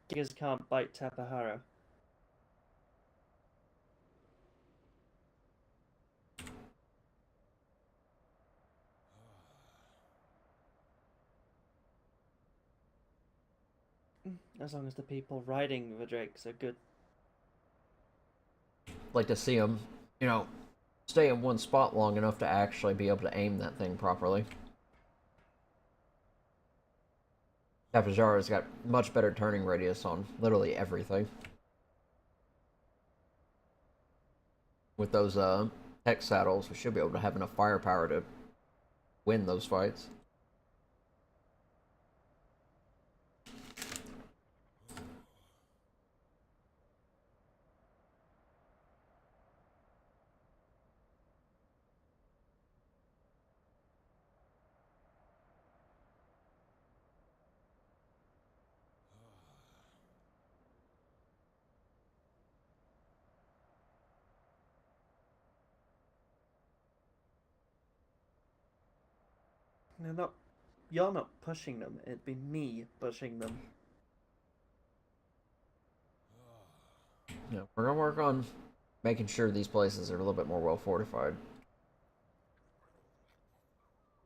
Gigas can't bite Tapahara. As long as the people riding the drakes are good. Like to see them, you know, stay in one spot long enough to actually be able to aim that thing properly. Tapajara's got much better turning radius on literally everything. With those tech saddles, we should be able to have enough firepower to win those fights. You're not pushing them, it'd be me pushing them. Yeah, we're gonna work on making sure these places are a little bit more well fortified.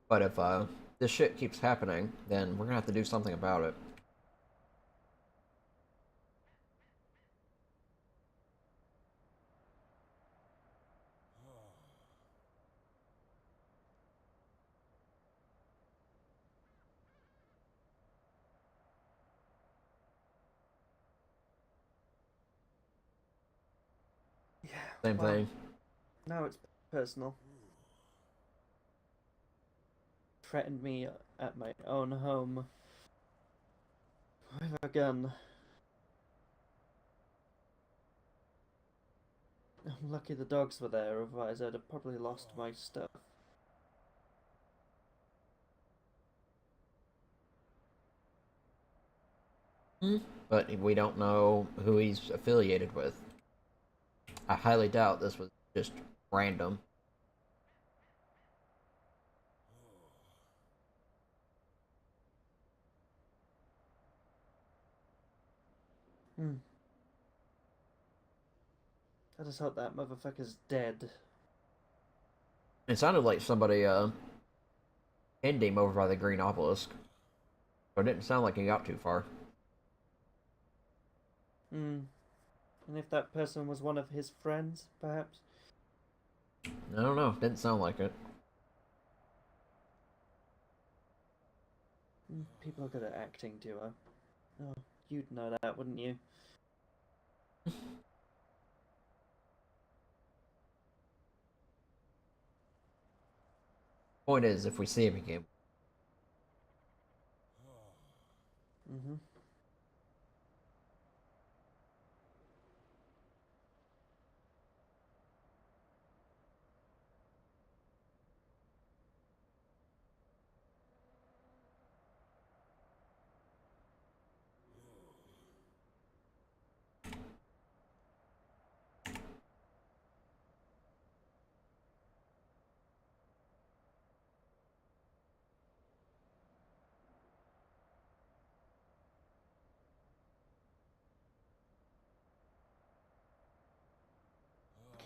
But if this shit keeps happening, then we're gonna have to do something about it. Yeah. Same thing. Now it's personal. Threatened me at my own home with a gun. I'm lucky the dogs were there, otherwise I'd have probably lost my stuff. But we don't know who he's affiliated with. I highly doubt this was just random. I just hope that motherfucker's dead. It sounded like somebody pinned him over by the green obelisk. But it didn't sound like he got too far. And if that person was one of his friends, perhaps? I don't know. Didn't sound like it. People are good at acting, duo. Oh, you'd know that, wouldn't you? Point is, if we see him again.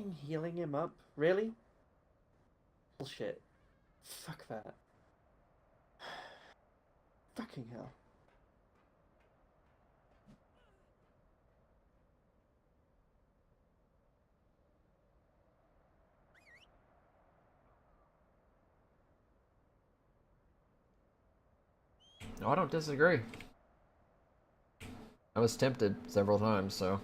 fucking healing him up? Really? Bullshit. Fuck that. Fucking hell. No, I don't disagree. I was tempted several times, so...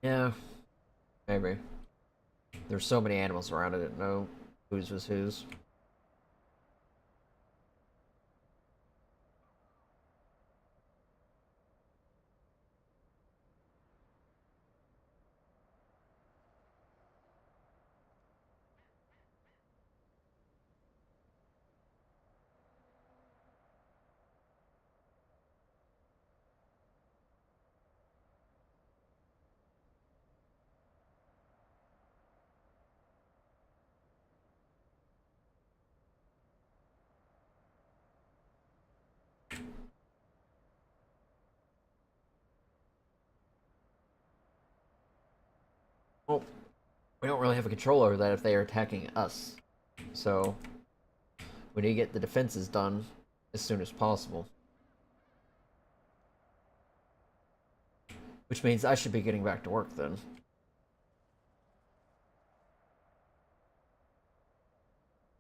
Yeah, maybe. There's so many animals around, I didn't know whose was whose. Well, we don't really have a control over that if they are attacking us. So, we need to get the defenses done as soon as possible. Which means I should be getting back to work then.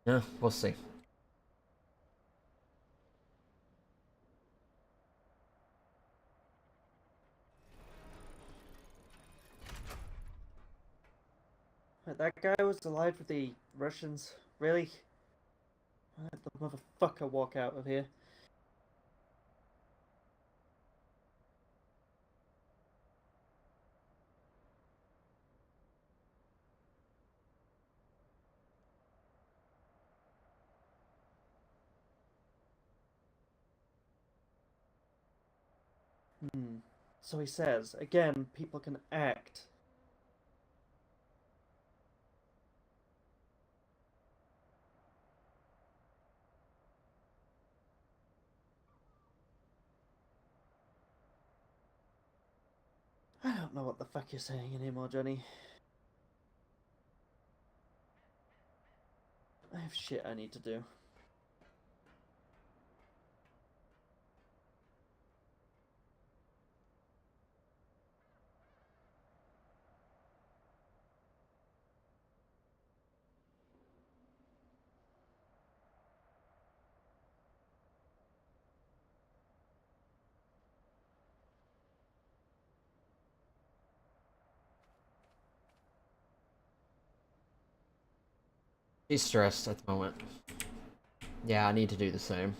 Yeah, we'll see. That guy was allied with the Russians. Really? Let the motherfucker walk out of here. So he says, again, people can act. I don't know what the fuck you're saying anymore, Johnny. I have shit I need to do. He's stressed at the moment. Yeah, I need to do the same.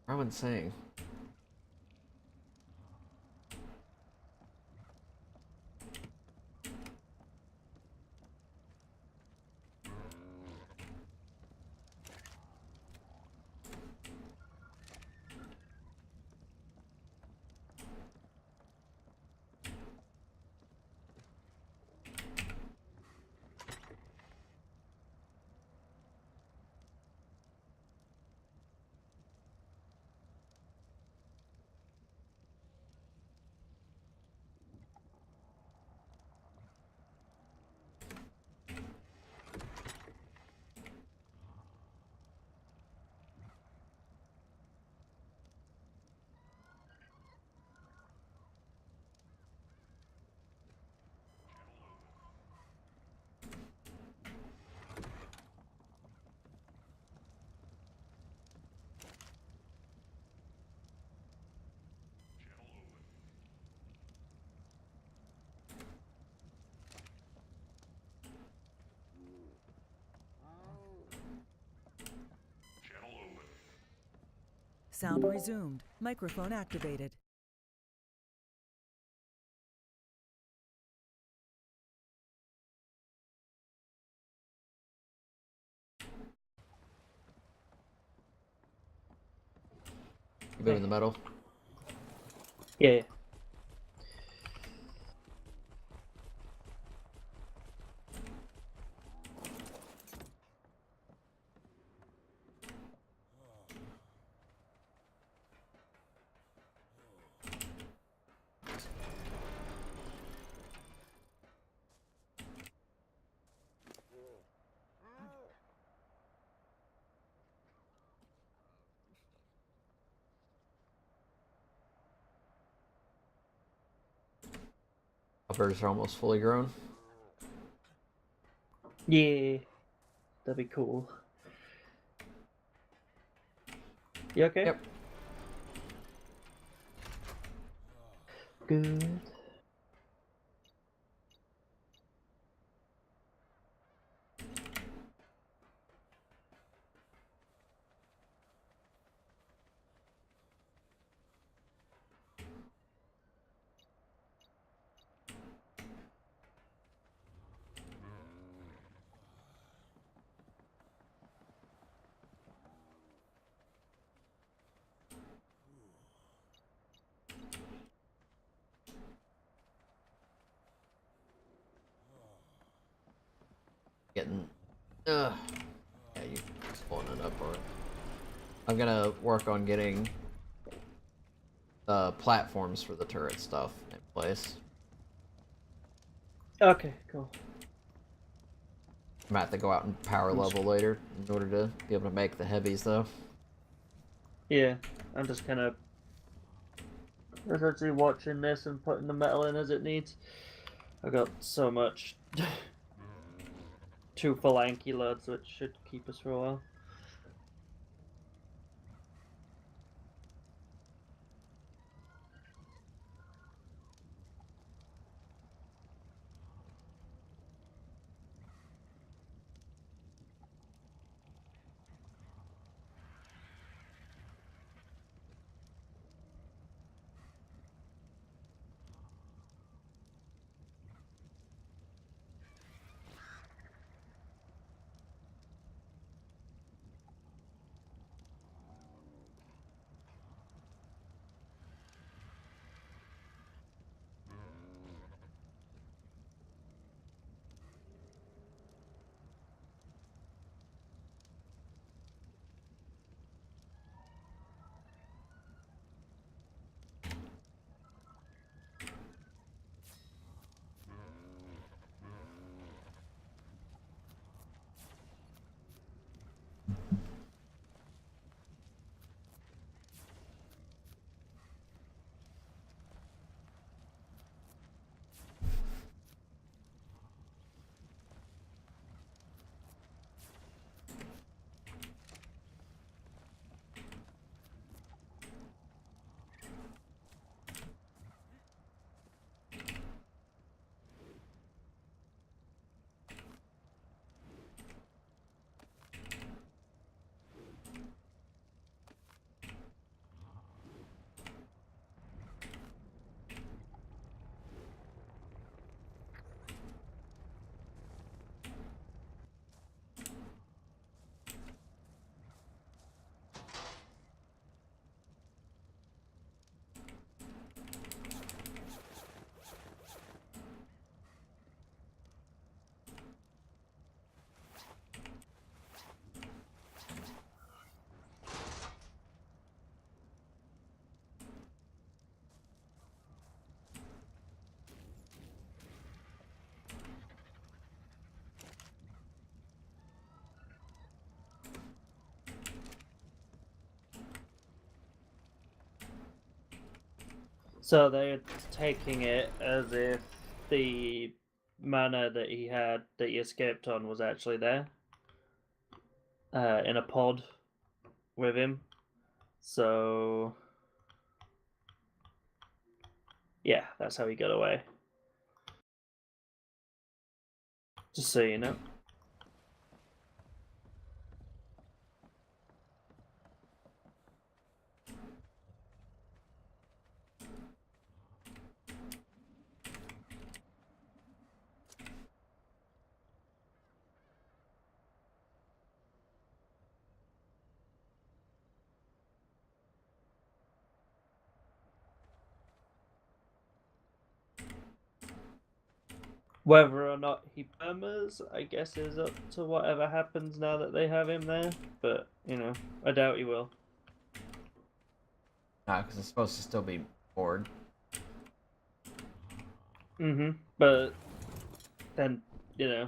Roman saying? Sound resumed. Microphone activated. You moving the metal? Yeah. Uppers are almost fully grown. Yeah. That'd be cool. You okay? Yep. Good. Getting. Yeah, you pulling it up, or I'm gonna work on getting the platforms for the turret stuff in place. Okay, cool. I'm gonna have to go out and power level later in order to be able to make the heavies, though. Yeah, I'm just kind of essentially watching this and putting the metal in as it needs. I got so much. 2 Phalanky loads, which should keep us for a while. So they're taking it as if the manor that he had that he escaped on was actually there, in a pod with him. So yeah, that's how he got away. Just so you know. Whether or not he permas, I guess, is up to whatever happens now that they have him there. But, you know, I doubt he will. Nah, because it's supposed to still be bored. But then, you know,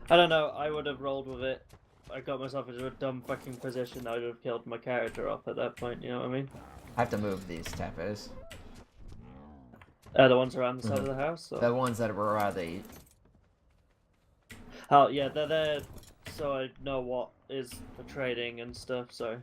I don't know. I would have rolled with it. I got myself into a dumb fucking position. I would have killed my character off at that point. You know what I mean? I have to move these tapes. The ones around the side of the house. Or... The ones that were around the. Oh yeah, they're there, so I know what is for trading and stuff. So.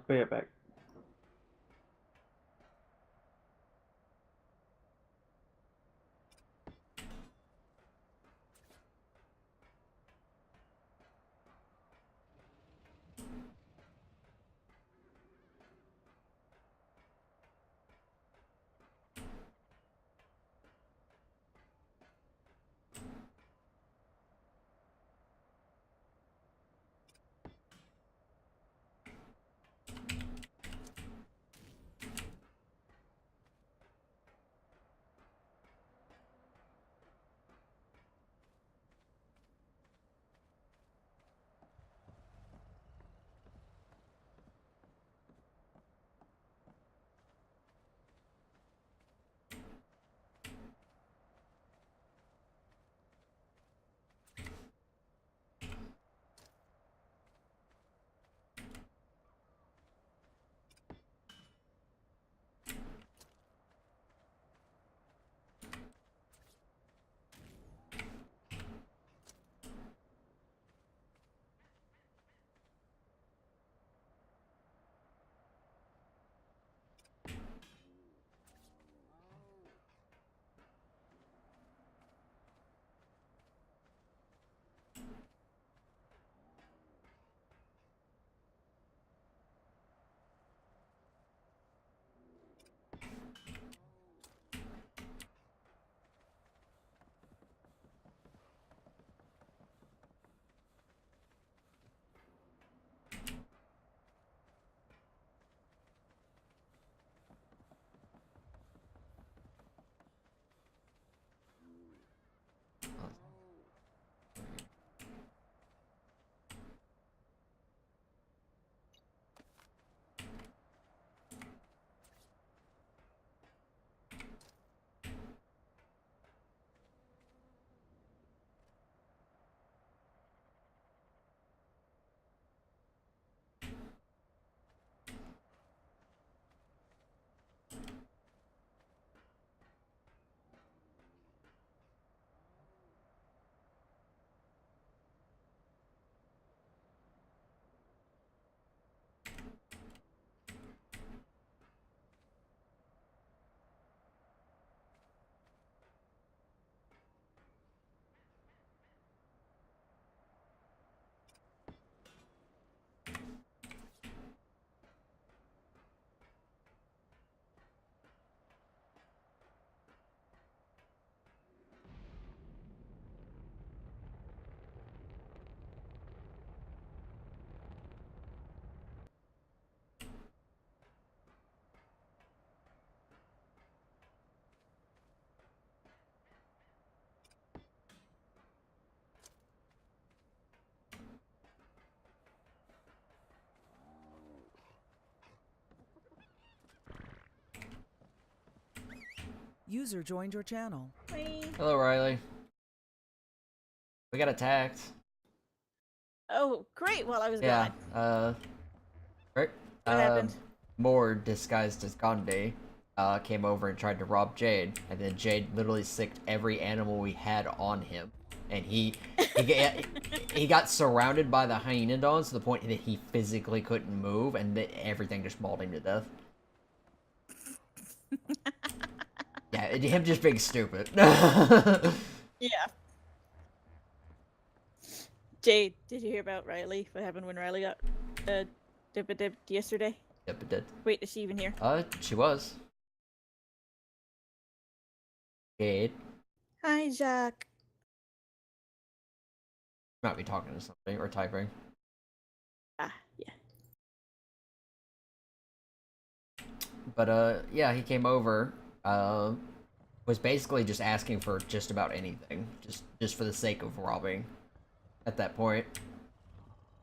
Be right back. User joined your channel. Hello, Riley. We got attacked. Oh, great! While I was Yeah. gone. Right. What happened? Moore, disguised as Gandhi, came over and tried to rob Jade, and then Jade literally sicked every animal we had on him, and he got surrounded by the hyenodons to the point that he physically couldn't move, and that everything just mauled him to death. Yeah, him just being stupid. Yeah. Jade, did you hear about Riley? What happened when Riley got dipped yesterday? Yep, it did. Wait, is she even here? She was. Jade. Hi, Jacques. Might be talking to somebody or typing. Ah, yeah. But yeah, he came over. Was basically just asking for just about anything, just for the sake of robbing. At that point,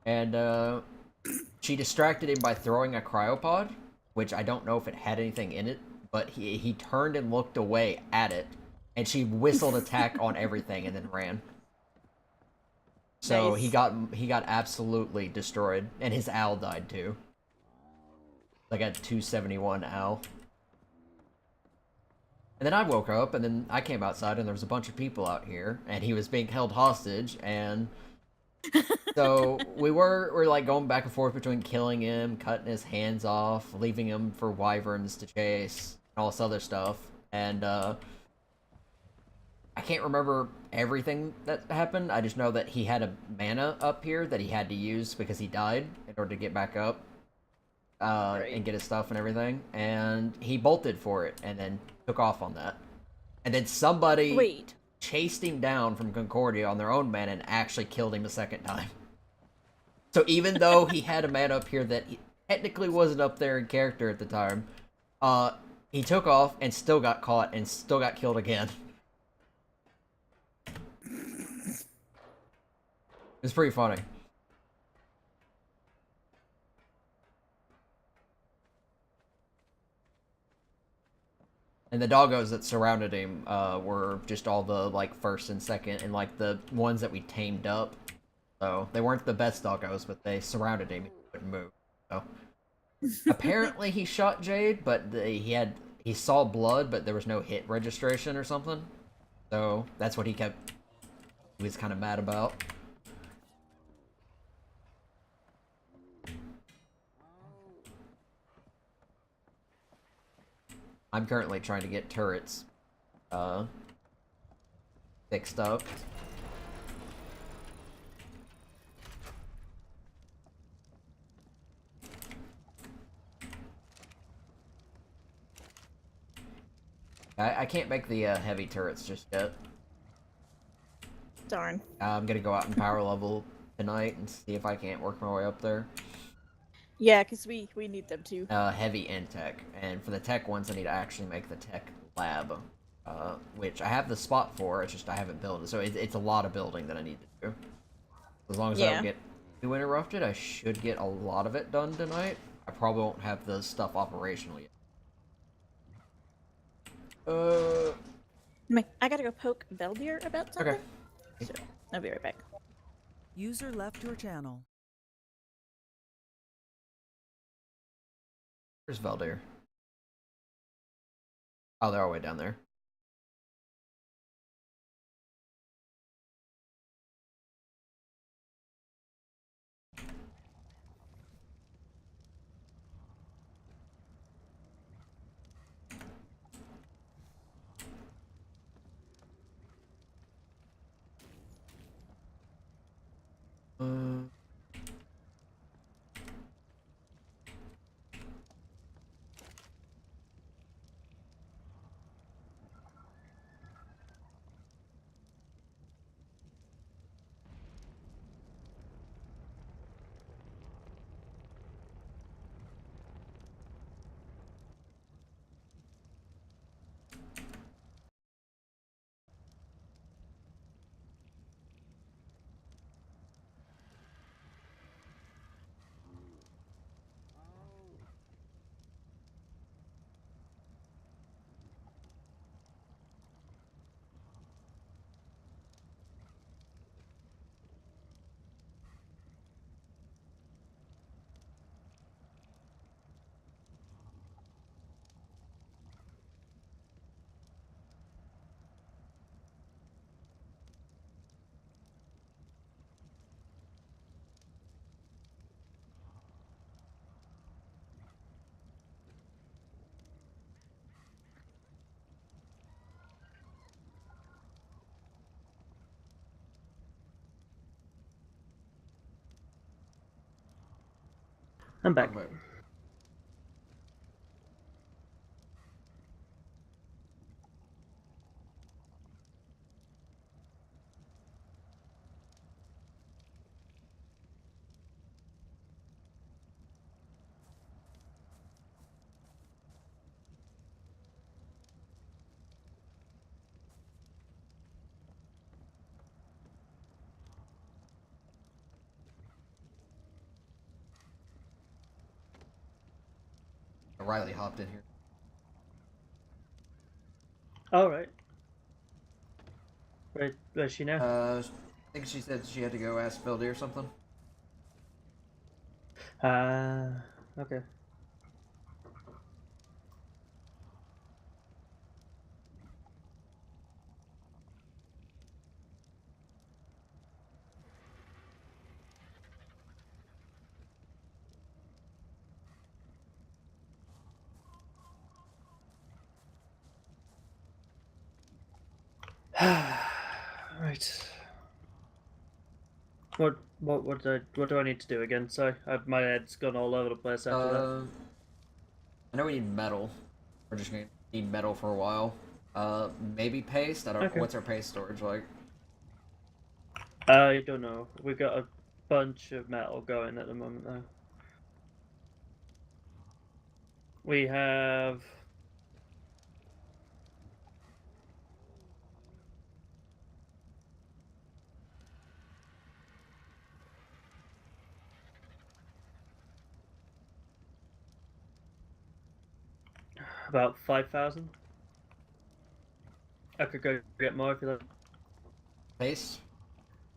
and she distracted him by throwing a cryopod, which I don't know if it had anything in it, but he turned and looked away at it, and she whistled attack on everything and then ran. So Nice. he got absolutely destroyed, and his owl died too. Like at 271 owl. And then I woke up, and then I came outside, and there was a bunch of people out here, and he was being held hostage, and so we're like going back and forth between killing him, cutting his hands off, leaving him for wyverns to chase, and all this other stuff. And I can't remember everything that happened. I just know that he had a mana up here that he had to use because he died in order to get back up and get his stuff and everything. And he bolted for it and then took off on that. And then somebody chased him down from Concordia on their own mana and actually killed him a second time. So even though he had a mana up here that technically wasn't up there in character at the time, he took off and still got caught and still got killed again. It's pretty funny. And the doggos that surrounded him were just all the like first and second and like the ones that we tamed up. So they weren't the best doggos, but they surrounded him and he couldn't move. So apparently he shot Jade, but he saw blood, but there was no hit registration or something. So that's what he was kind of mad about. I'm currently trying to get turrets fixed up. I can't make the heavy turrets just yet. Darn. I'm gonna go out and power level tonight and see if I can't work my way up there. Yeah, because we need them too. Heavy and tech. And for the tech ones, I need to actually make the tech lab. Which I have the spot for, it's just I haven't built it. So it's a lot of building that I need to do. As long as I don't get too interrupted, I should get a lot of it done tonight. I probably won't have the stuff operational yet. I gotta go poke Veldir about something. Okay. So, I'll be right back. User left your channel. Where's Veldir? Oh, they're all the way down there. I'm back. Welcome back. Riley hopped in here. All right. Where's she now? I think she said she had to go ask Phil D or something. Okay. Right. What do I need to do again? Sorry, my head's gone all over the place after that. I know we need metal. We're just gonna need metal for a while. Maybe paste. I don't. Okay. What's our paste storage like? I don't know. We got a bunch of metal going at the moment though. We have about 5,000. I could go get more if you like. Paste?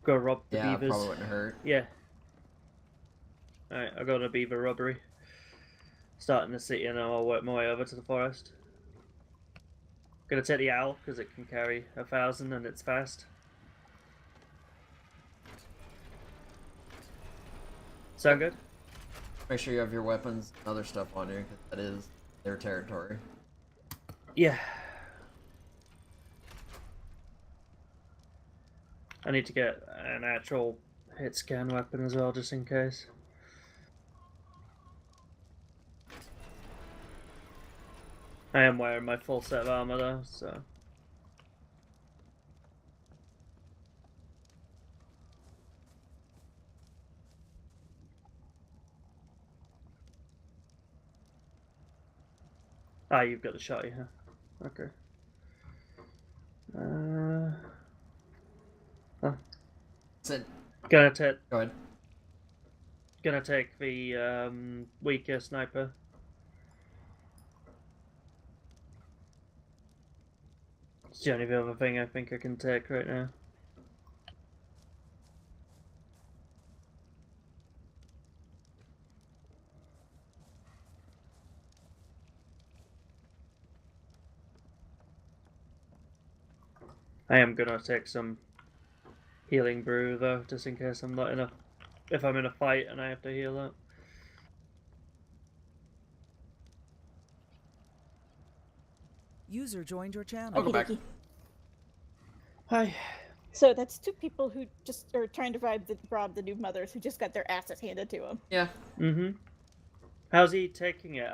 Go rob the Yeah, beavers. probably wouldn't hurt. Yeah. Alright, I got a beaver robbery. Starting the city and I'll work my way over to the forest. Gonna take the owl because it can carry 1,000 and it's fast. Sound good? Make sure you have your weapons and other stuff on you, because that is their territory. Yeah. I need to get an actual hit scan weapon as well, just in case. I am wearing my full set of armor though, so. Ah, you've got the shotty, huh? Okay. Oh. Sit. Gonna take. Go ahead. Gonna take the weaker sniper. It's the only other thing I think I can take right now. I am gonna take some healing brew though, just in case I'm not in a. If I'm in a fight and I have to heal up. User joined your channel. Welcome back. Hi. So that's two people who just are trying to rob the new mothers who just got their asses handed to them. Yeah. Mm-hmm. How's he taking it?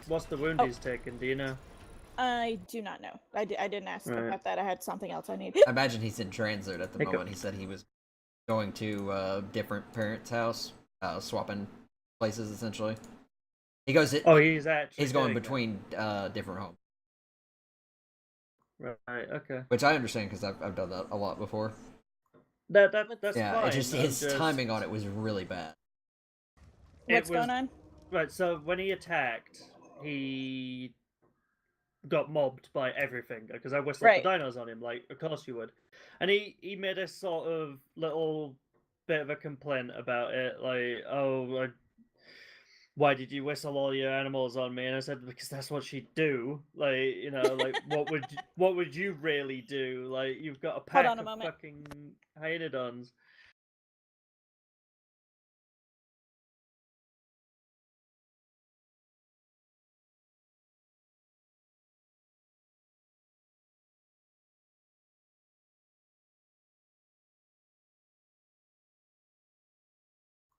What's the wound Oh. he's taken? Do you know? I do not know. I didn't ask Right. about that. I had something else I needed. I imagine he's in transit at the Hiccup. moment. He said he was going to a different parent's house, swapping places essentially. He goes. Oh, he's actually. He's going doing between different homes, that. Right. Okay. which I understand because I've done that a lot before. That's Yeah, fine. it just his timing on it was really bad. What's going on? Right. So when he attacked, he got mobbed by everything because I whistled Right. the dinos on him. Like, of course you would. And he made a sort of little bit of a complaint about it, like, oh, why did you whistle all your animals on me? And I said, because that's what she'd do. Like, you know, like what would you really do? Like, you've got a pack on a of moment. fucking hyenodons.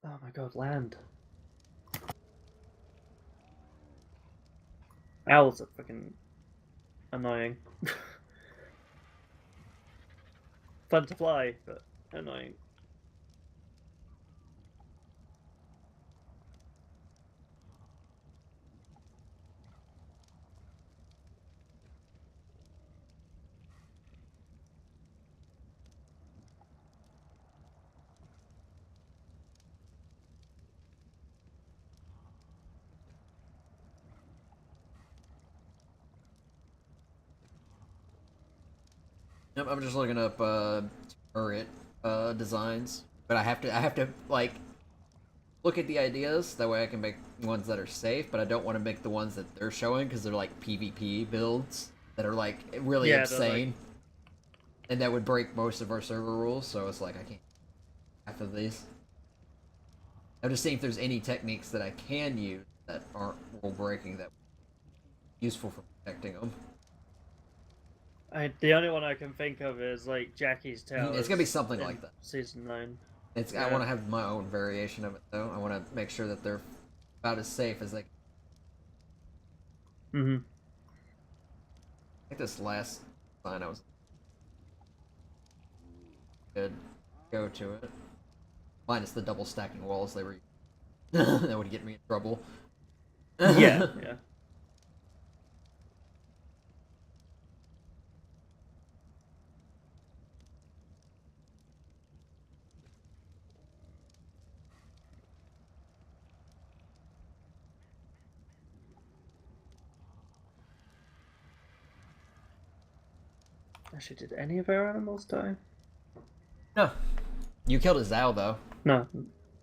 Oh my god, land. Owls are fucking annoying. Fun to fly, but annoying. Yep, I'm just looking up turret designs, but I have to like look at the ideas. That way I can make ones that are safe, but I don't want to make the ones that they're showing because they're like PvP builds that are like really insane, like... and that would break most of our server rules. So it's like I can't half of these. I'm just seeing if there's any techniques that I can use that aren't rule breaking that useful for protecting them. The only one I can think of is like Jackie's Towers. It's gonna be something like that. Season 9. I want to have my own variation of it though. I want to make sure that they're about as safe as they can. I think this last line I was good. Go to it. Minus the double stacking walls they were that would get me in trouble. Yeah. Actually, did any of our animals die? No. You killed a Zao, though. No.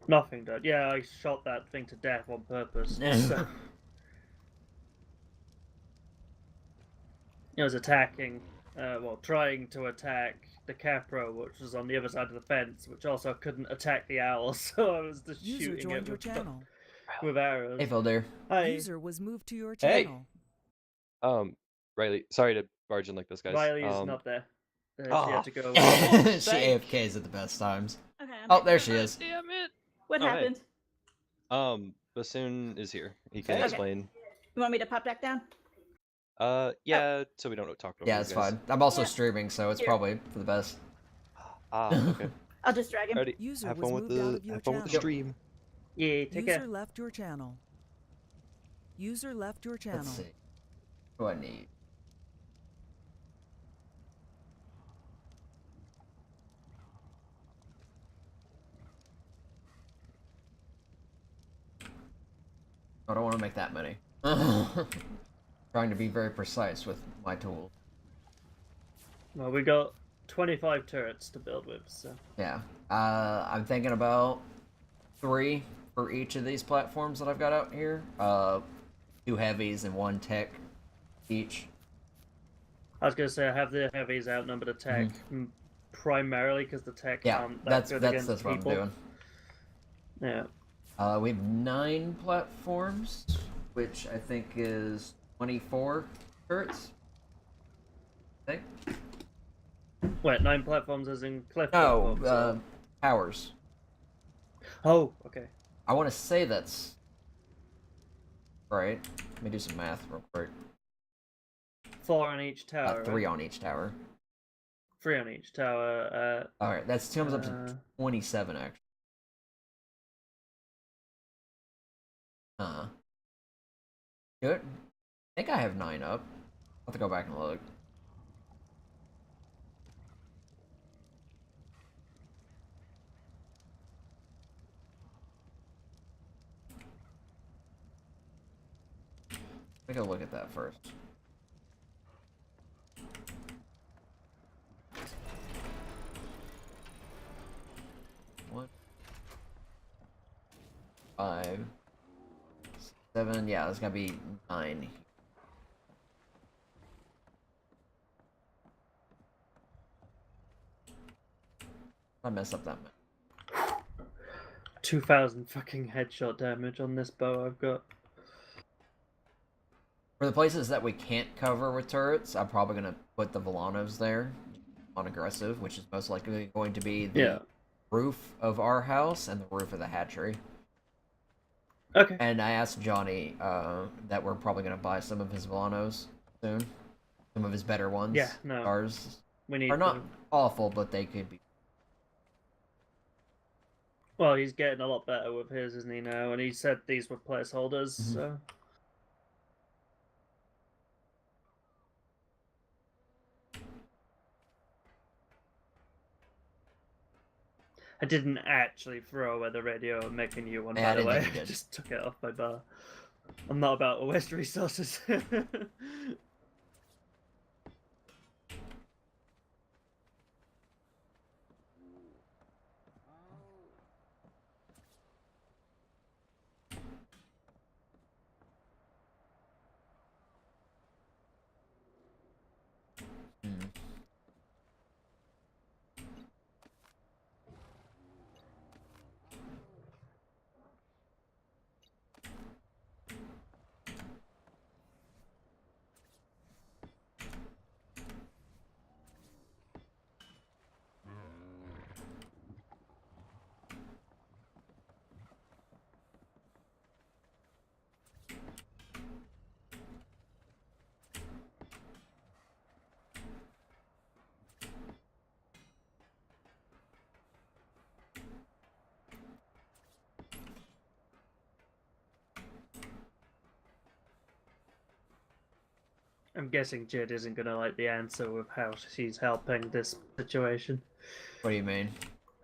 Nothing died. Yeah, I shot that thing to death on purpose. So. It was attacking, trying to attack the Capro, which was on the other side of the fence, which also couldn't attack the owl, so I was just shooting it with arrows. Hey, Phil, Hi. User was moved to your channel. Hey. Riley, sorry to barge in like this, guys. Riley is not there. She had to go. She AFKs at the best times. Okay. Oh, there she is. Damn it! What happened? Hey. Bassoon is here. He can explain. You want me to pop back down? Yeah, so we don't talk about. Yeah, it's fine. I'm also streaming, so it's probably for the best. Okay. I'll just drag him. Alrighty. User Have was fun with moved out the of your have fun with the channel. stream. Yeah, take User care. left your channel. User left your channel. Let's see. What do I need? I don't want to make that many. Trying to be very precise with my tool. Well, we got 25 turrets to build with, so... Yeah. I'm thinking about 3 for each of these platforms that I've got out here. 2 heavies and 1 tech each. I was gonna say I have the heavies outnumber the tech primarily because the tech aren't that good against that's people. what I'm Yeah. doing. We have 9 platforms, which I think is 24 turrets. I think. Wait, 9 platforms as in cliff No, platforms? towers. Oh, okay. I want to say that's right. Let me do some math real quick. 4 on each tower. 3 on each tower. 3 on each tower. Alright, that comes up to 27 actually. Good. I think I have 9 up. I'll have to go back and look. Let me go look at that first. One, 5, 7. Yeah, there's gonna be 9. I mess up that much. 2,000 fucking headshot damage on this bow I've got. For the places that we can't cover with turrets, I'm probably gonna put the Volanos there on aggressive, which is most likely going to be the roof of our house and the roof of the hatchery. Okay. And I asked Johnny that we're probably gonna buy some of his Velanos soon. Some of his better ones. Yeah, no. Ours We need are not them. awful, but they could be. Well, he's getting a lot better with his, isn't he, now? And he said these were placeholders, so... I didn't actually throw away the radio and make a new one, Yeah, by the way. you I did. just took it off my bar. I'm not about to waste resources. I'm guessing Jid isn't gonna like the answer with how she's helping this situation. What do you mean?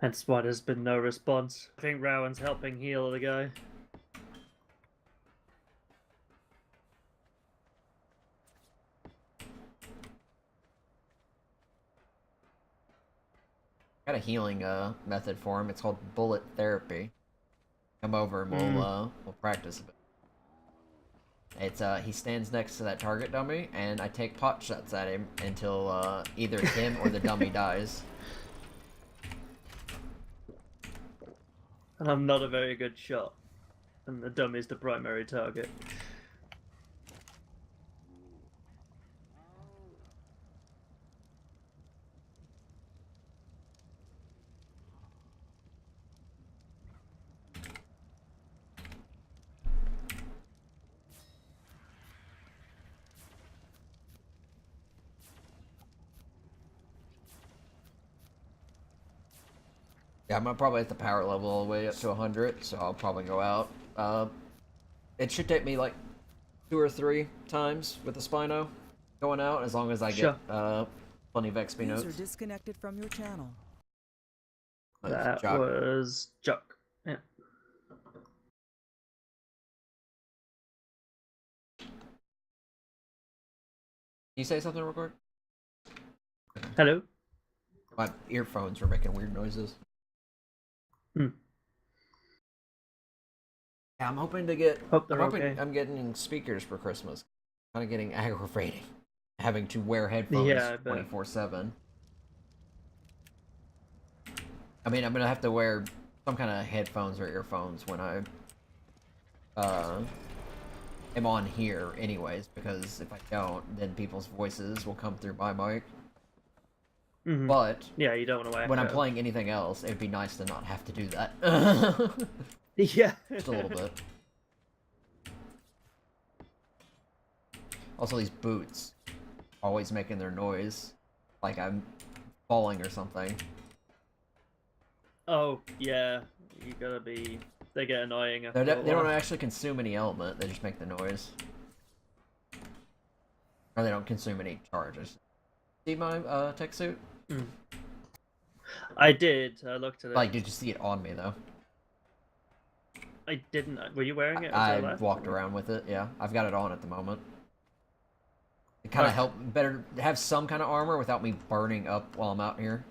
Hence why there's been no response. I think Rowan's helping heal the guy. Got a healing method for him. It's called bullet therapy. Come over and we'll practice a bit. It's he stands next to that target dummy, and I take pot shots at him until either him or the dummy dies. And I'm not a very good shot, and the dummy's the primary target. Yeah, I'm gonna probably hit the power level all the way up to 100, so I'll probably go out. It should take me like 2 or 3 times with the Spino going out, as long as I get plenty of XP notes. User disconnected from your channel. That was Chuck. Yeah. Can you say something real quick? Hello? My earphones were making weird noises. Hmm. Yeah, I'm hoping to get. Hope they're okay. I'm getting speakers for Christmas. Kind of getting aggravating, having to wear headphones 24/7. I mean, I'm gonna have to wear some kind of headphones or earphones when I am on here, anyways. Because if I don't, then people's voices will come through my mic. Mm-hmm. But yeah, you don't want to when I'm playing anything else, it'd be nice to not have to do that. Yeah, just a little bit. Also, these boots always making their noise, like I'm falling or something. Oh yeah, you gotta be. They get annoying. They don't actually consume any element; they just make the noise, or they don't consume any charges. See my tech suit? Mm. I did. I looked at it. Like, did you see it on me though? I didn't. Were you wearing it? I walked around with it. Yeah, I've got it on at the moment. It kind of better have some kind of armor without me burning up while I'm out here.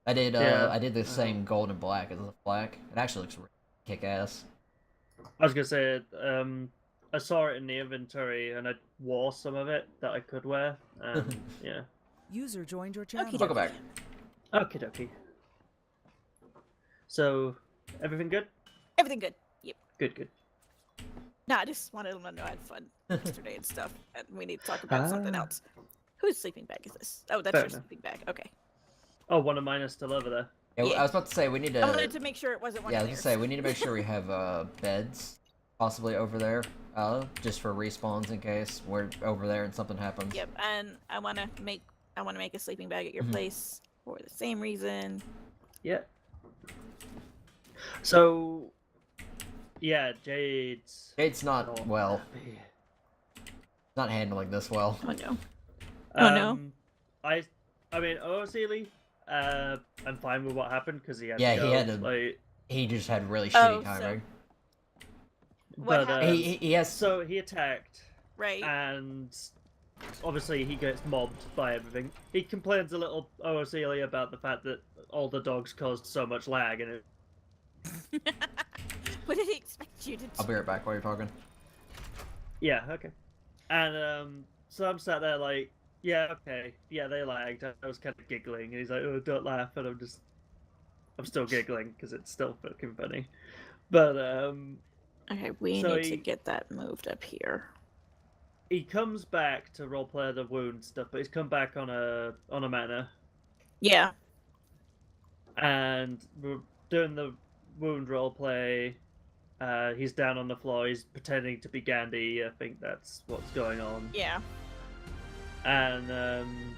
I did. I did the same gold and black as the black. It actually looks kick ass. I was gonna say, I saw it in the inventory and I wore some of it that I could wear. And yeah. User joined your channel. Welcome back. Okie dokie. So, everything good? Everything good. Yep. Good. Nah, I just wanted them to know I had fun yesterday and stuff, and we need to talk about something else. Whose sleeping bag is this? Oh, that's your sleeping bag. Okay. Oh, one of mine is still over there. I Yeah. was about to say we need to. I wanted to make sure it wasn't one Yeah, I of was gonna theirs. say we need to make sure we have beds possibly over there, just for respawns in case we're over there and something happens. Yep, and I want to make a sleeping bag at your place for the same reason. Yeah. So, yeah, Jade's not well. happy. Not handling this well. Oh no. Oh no. I mean, honestly, I'm fine with what happened because he had Yeah, to go. he had to. Like, He just had really shitty Oh, so- timing. What but happened? He has. so he attacked, Right. and obviously he gets mobbed by everything. He complains a little OOCly about the fact that all the dogs caused so much lag, and What did he expect you to do? I'll be right back while you're talking. yeah, okay. And so I'm sat there like, yeah, okay, yeah, they lagged. I was kind of giggling, and he's like, oh, don't laugh, and I'm still giggling because it's still fucking funny. But Okay, we so need to he- get that moved up here. he comes back to roleplay the wound stuff, but he's come back on a manor, Yeah. and we're doing the wound roleplay. He's down on the floor. He's pretending to be Gandhi. I think that's what's going on. Yeah. And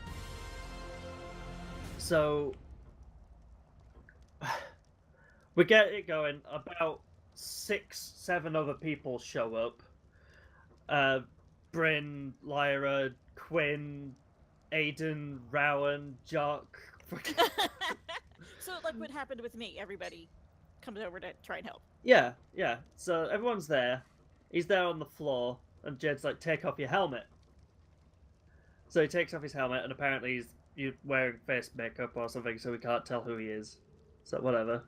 so we get it going. About 6-7 other people show up. Bryn, Lyra, Quinn, Aiden, Rowan, Jock. So, like what happened with me, everybody comes over to try and help. Yeah. So everyone's there. He's there on the floor, and Jed's like, "Take off your helmet." So he takes off his helmet, and apparently he's wearing face makeup or something, so we can't tell who he is. So whatever.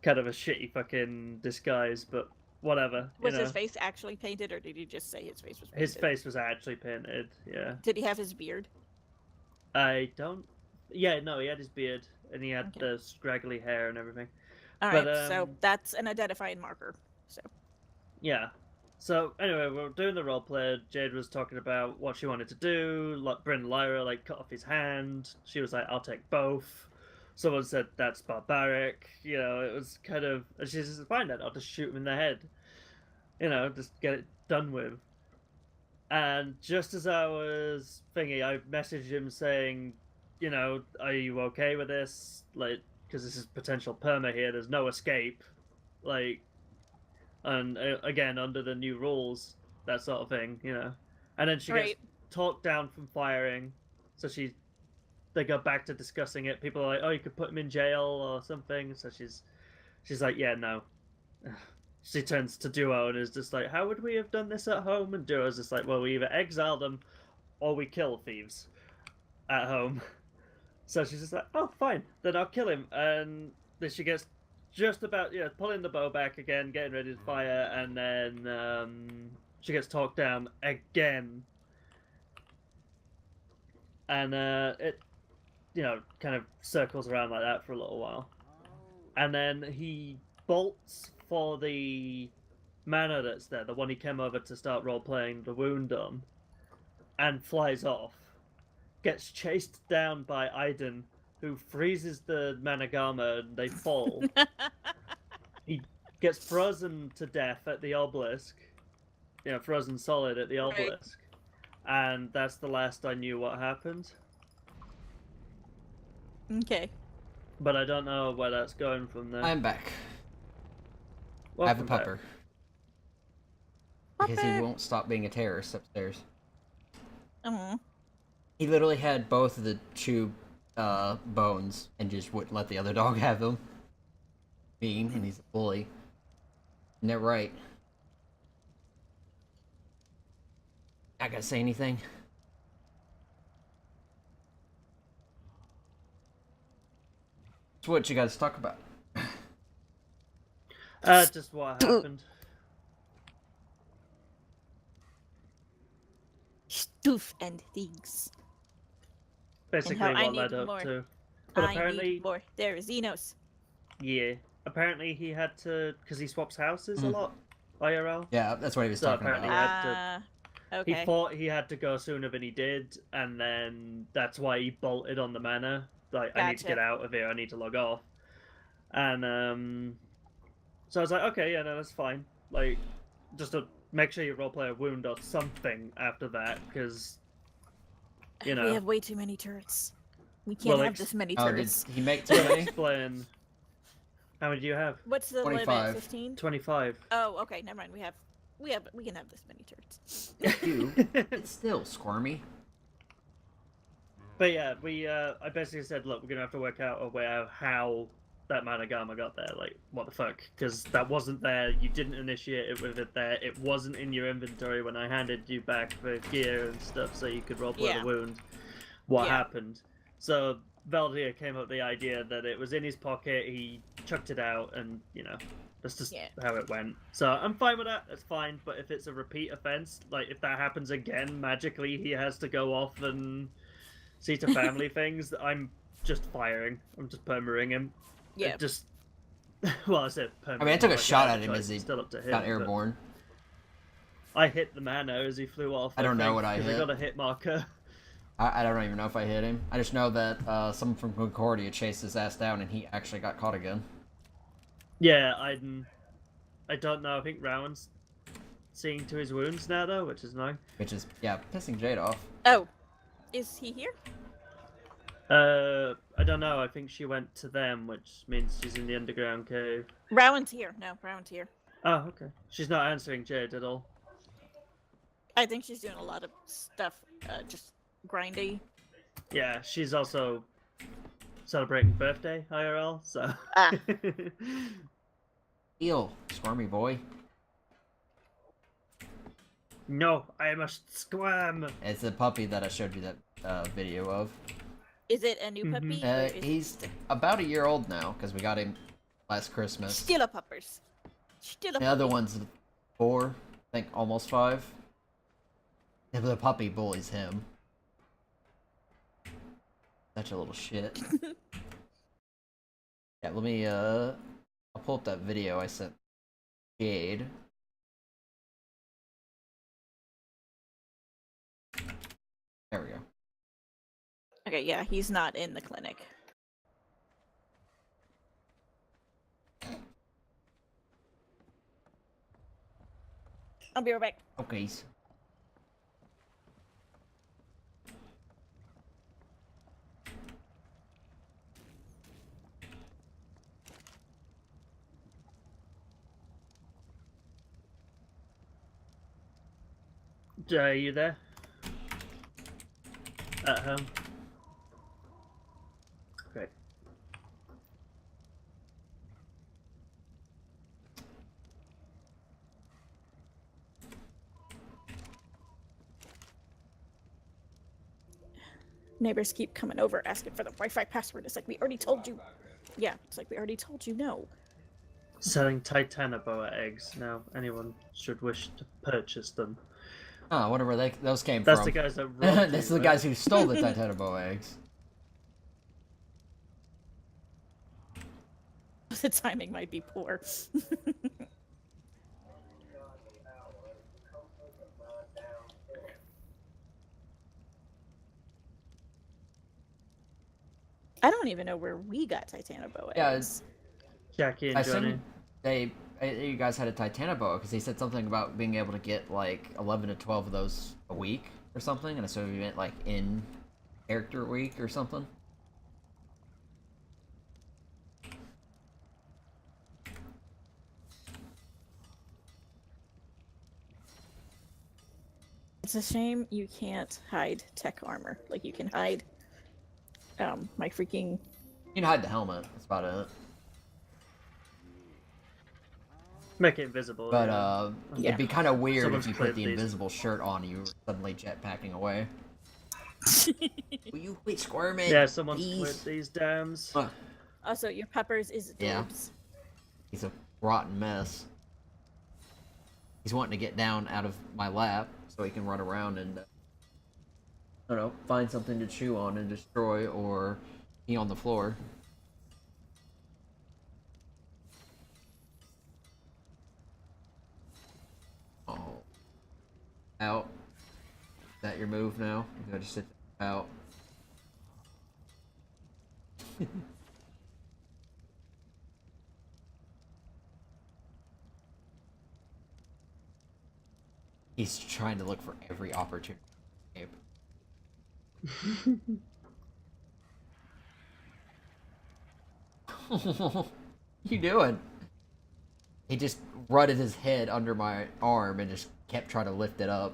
Kind of a shitty fucking disguise, but whatever. Was his face actually painted, or did he just say his face was painted? His face was actually painted. Yeah. Did he have his beard? I don't. Yeah, no, he had his beard, and he had Okay. the scraggly hair and everything. All But, right, so that's an identifying marker. So Yeah. So anyway, we're doing the roleplay. Jade was talking about what she wanted to do. Like Bryn and Lyra cut off his hand. She was like, "I'll take both." Someone said that's barbaric. It was kind of. And she says, "Fine then, I'll just shoot him in the head. Just get it done with." And just as I was thinking, I messaged him saying, "Are you okay with this? Like, because this is potential perma here. There's no escape. Like." And again, under the new rules, that sort of thing, And then she gets talked down from firing, so they go back to discussing it. People are like, "Oh, you could put him in jail or something." So she's like, "Yeah, no." She turns to Duo and is just like, "How would we have done this at home?" And Duo's just like, "Well, we either exile them, or we kill thieves at home." So she's just like, "Oh, fine, then I'll kill him." And then she gets just about pulling the bow back again, getting ready to fire, and then she gets talked down again, and it kind of circles around like that for a little while, and then he bolts for the manor that's there, the one he came over to start role playing the wound on, and flies off, gets chased down by Aiden, who freezes the Managama and they fall. He gets frozen to death at the obelisk. Frozen solid at the obelisk. And that's the last I knew what happened. okay. But I don't know where that's going from there. I'm back. I have a pupper. Because he won't stop being a terrorist upstairs. He literally had both of the chew bones and just wouldn't let the other dog have them. Mean, and he's a bully. Isn't that right? Not gonna say anything. So what you guys talk about? Just what happened. Stuff and things. Basically and how what I led need up more. to. But I apparently, need more. There is Xenos. yeah. Apparently he had to, because he swaps houses a lot, IRL. Yeah, that's what he was So talking apparently about. he had to. Okay. He thought he had to go sooner than he did, and then that's why he bolted on the manor. Like, I need to Gotcha. get out of here. I need to log off. And so I was like, okay, yeah, no, that's fine. Like, just to make sure you roleplay a wound or something after that, because you know. We have way too many turrets. We can't Well, have this many Oh, did turrets. he make too many? Explain. How many do you have? What's the 25. limit? 15? 25. Oh, okay, never mind. We can have this many turrets. You. It's still squirmy. But yeah, I basically said, look, we're gonna have to work out a way out how that Managama got there. Like, what the fuck? Because that wasn't there. You didn't initiate it with it there. It wasn't in your inventory when I handed you back the gear and stuff, so you could roleplay the wound. What happened? So Valdir came up with the idea that it was in his pocket. He chucked it out, and that's just how it went. So I'm fine with that. That's fine. But if it's a repeat offense, like if that happens again, magically he has to go off and see to family things. I'm just firing. I'm just permering him. Yeah. Just well, I said permering. I mean, I took a shot at him as he still up to him, got airborne. I hit the man as he flew off. I don't know what I hit. I got a hit marker. I don't even know if I hit him. I just know that someone from Concordia chased his ass down and he actually got caught again. Yeah, I don't know. I think Rowan's seeing to his wounds now, though, which is nice. Which is, yeah, pissing Jade off. Oh, is he here? I don't know. I think she went to them, which means she's in the underground cave. Rowan's here. No, Rowan's here. Oh, okay. She's not answering Jade at all. I think she's doing a lot of stuff, just grindy. Yeah, she's also celebrating birthday IRL, so. Eel, squirmy boy. No, I must squirm. It's the puppy that I showed you that video of. Is it a new puppy? He's about a year old now because we got him last Christmas. Still a puppers. Still a The other one's 4, I think almost 5. Yeah, but the puppy bullies him. Such a little shit. Yeah, let me I'll pull up that video I sent Jade. There we go. Okay, yeah, he's not in the clinic. I'll be right back. Okay. Jay, are you there? At home? Okay. Neighbors keep coming over asking for the Wi-Fi password. It's like, we already told you. Yeah, it's like, we already told you no. Selling Titanoboa eggs. Now, anyone should wish to purchase them. Oh, I wonder where those came That's from. the guys that robbed That's you, the guys who stole the Titanoboa eggs. The timing might be poor. I don't even know where we got Titanoboa eggs. Jackie and Johnny. You guys had a Titanoboa because he said something about being able to get like 11 to 12 of those a week or something, and so you meant like in character week or something. It's a shame you can't hide tech armor. Like, you can hide my freaking... You can hide the helmet, that's about it. Make it invisible. But it'd be kind of weird Someone's if you put the these. invisible shirt on and you were suddenly jetpacking away. Will you quit squirming? Yeah, someone's please? split these dams. Also, your peppers is Yeah. dibs. He's a rotten mess. He's wanting to get down out of my lap so he can run around and, I don't know, find something to chew on and destroy or pee on the floor. Oh. Out. Is that your move now? You gotta just sit out. He's trying to look for every opportunity. You doing? He just rutted his head under my arm and just kept trying to lift it up.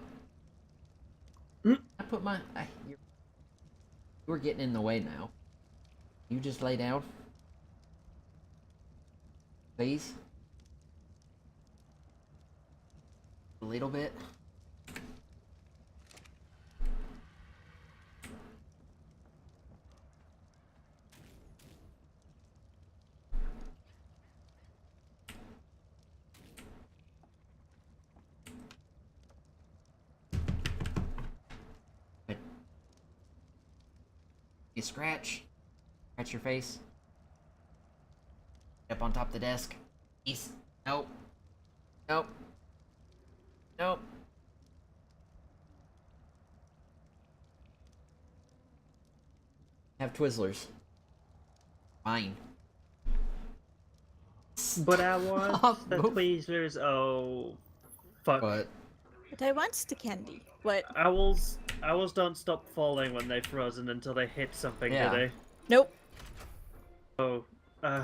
I put my... you were getting in the way now. You just lay down? Please? A little bit? You scratch your face. Up on top of the desk. East. Nope. Nope. Nope. Have Twizzlers. Fine. But I want the Twizzlers. Oh, fuck. But I want the candy. What? Owls don't stop falling when they're frozen until they hit something, Yeah. do they? Nope. Oh, I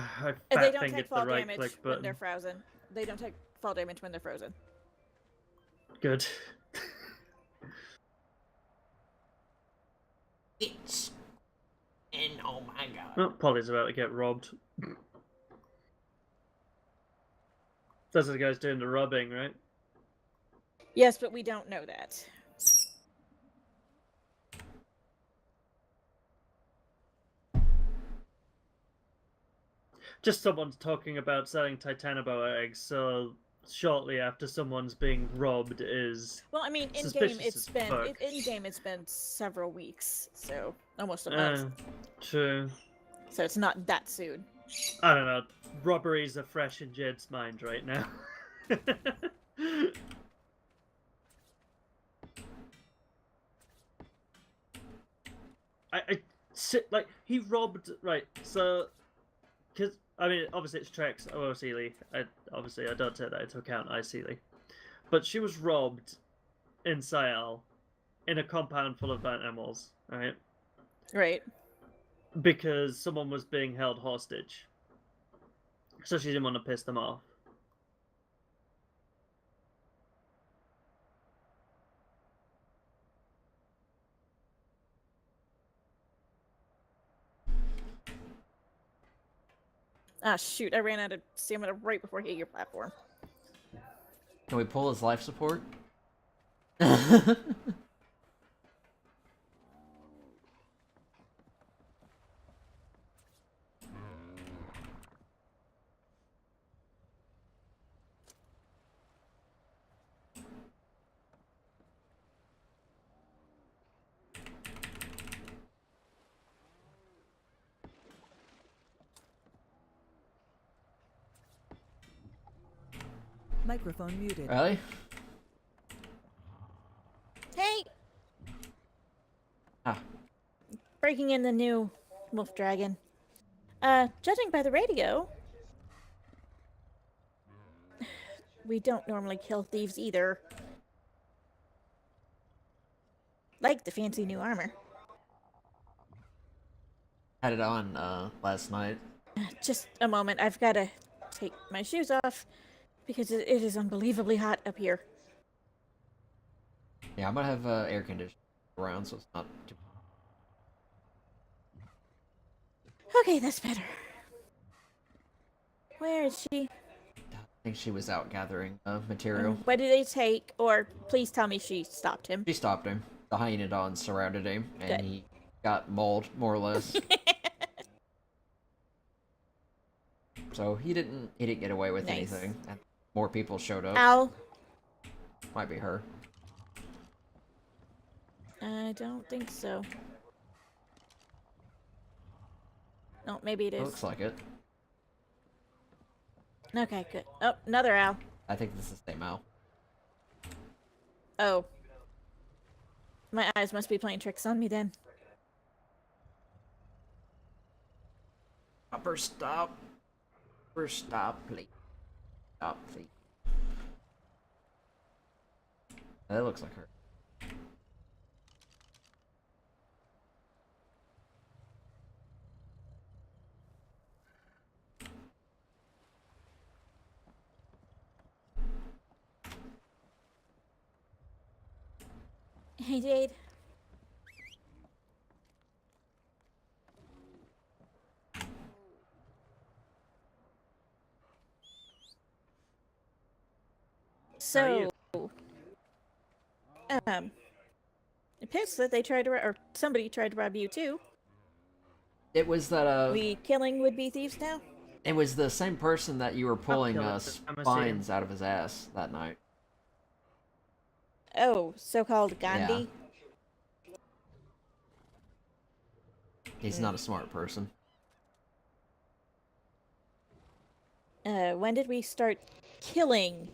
They fat don't fingered take the fall right damage click when button. they're frozen. They don't take fall damage when they're frozen. Good. it's... And oh my god. Oh, Polly's about to get robbed. Those are the guys doing the robbing, right? Yes, but we don't know that. Just someone's talking about selling Titanoboa eggs, so shortly after someone's being robbed is... Well, I mean, in game suspicious it's as been fuck. in game it's been several weeks, so almost a month. True. So it's not that soon. I don't know. Robberies are fresh in Jed's mind right now. I sit like he robbed, right? So, because I mean, obviously it's Trex. Oh, Sealy. I don't take that into account. I Sealy, but she was robbed in Sayal in a compound full of animals, right? Right. Because someone was being held hostage, so she didn't want to piss them off. Ah, shoot! I ran out of stamina right before I hit your platform. Can we pull his life support? Microphone muted. Really? Hey! Ah. Breaking in the new wolf dragon. Judging by the radio, we don't normally kill thieves either. Like the fancy new armor. Had it on last night. Just a moment, I've got to take my shoes off because it is unbelievably hot up here. Yeah, I'm gonna have air conditioning around, so it's not too... Okay, that's better. Where is she? I think she was out gathering material. What did they take? Or please tell me she stopped him. She stopped him. The Hyenodon surrounded him, and Good. he got mauled, more or less. So he didn't get away with Nice. anything. And more people showed up. Ow. Might be her. I don't think so. No, maybe it is. Looks like it. Okay, good. Oh, another owl. I think this is the same owl. Oh. My eyes must be playing tricks on me then. Upper stop. Upper stop, please. Stop, please. That looks like her. Hey, Jade. So, it appears that they tried to, or somebody tried to rob you too. It was that We killing would-be thieves now? it was the same person that you were pulling kill it. I'm gonna see spines out of his ass that night. Oh, so-called Gandhi? He's not a smart person. When did we start killing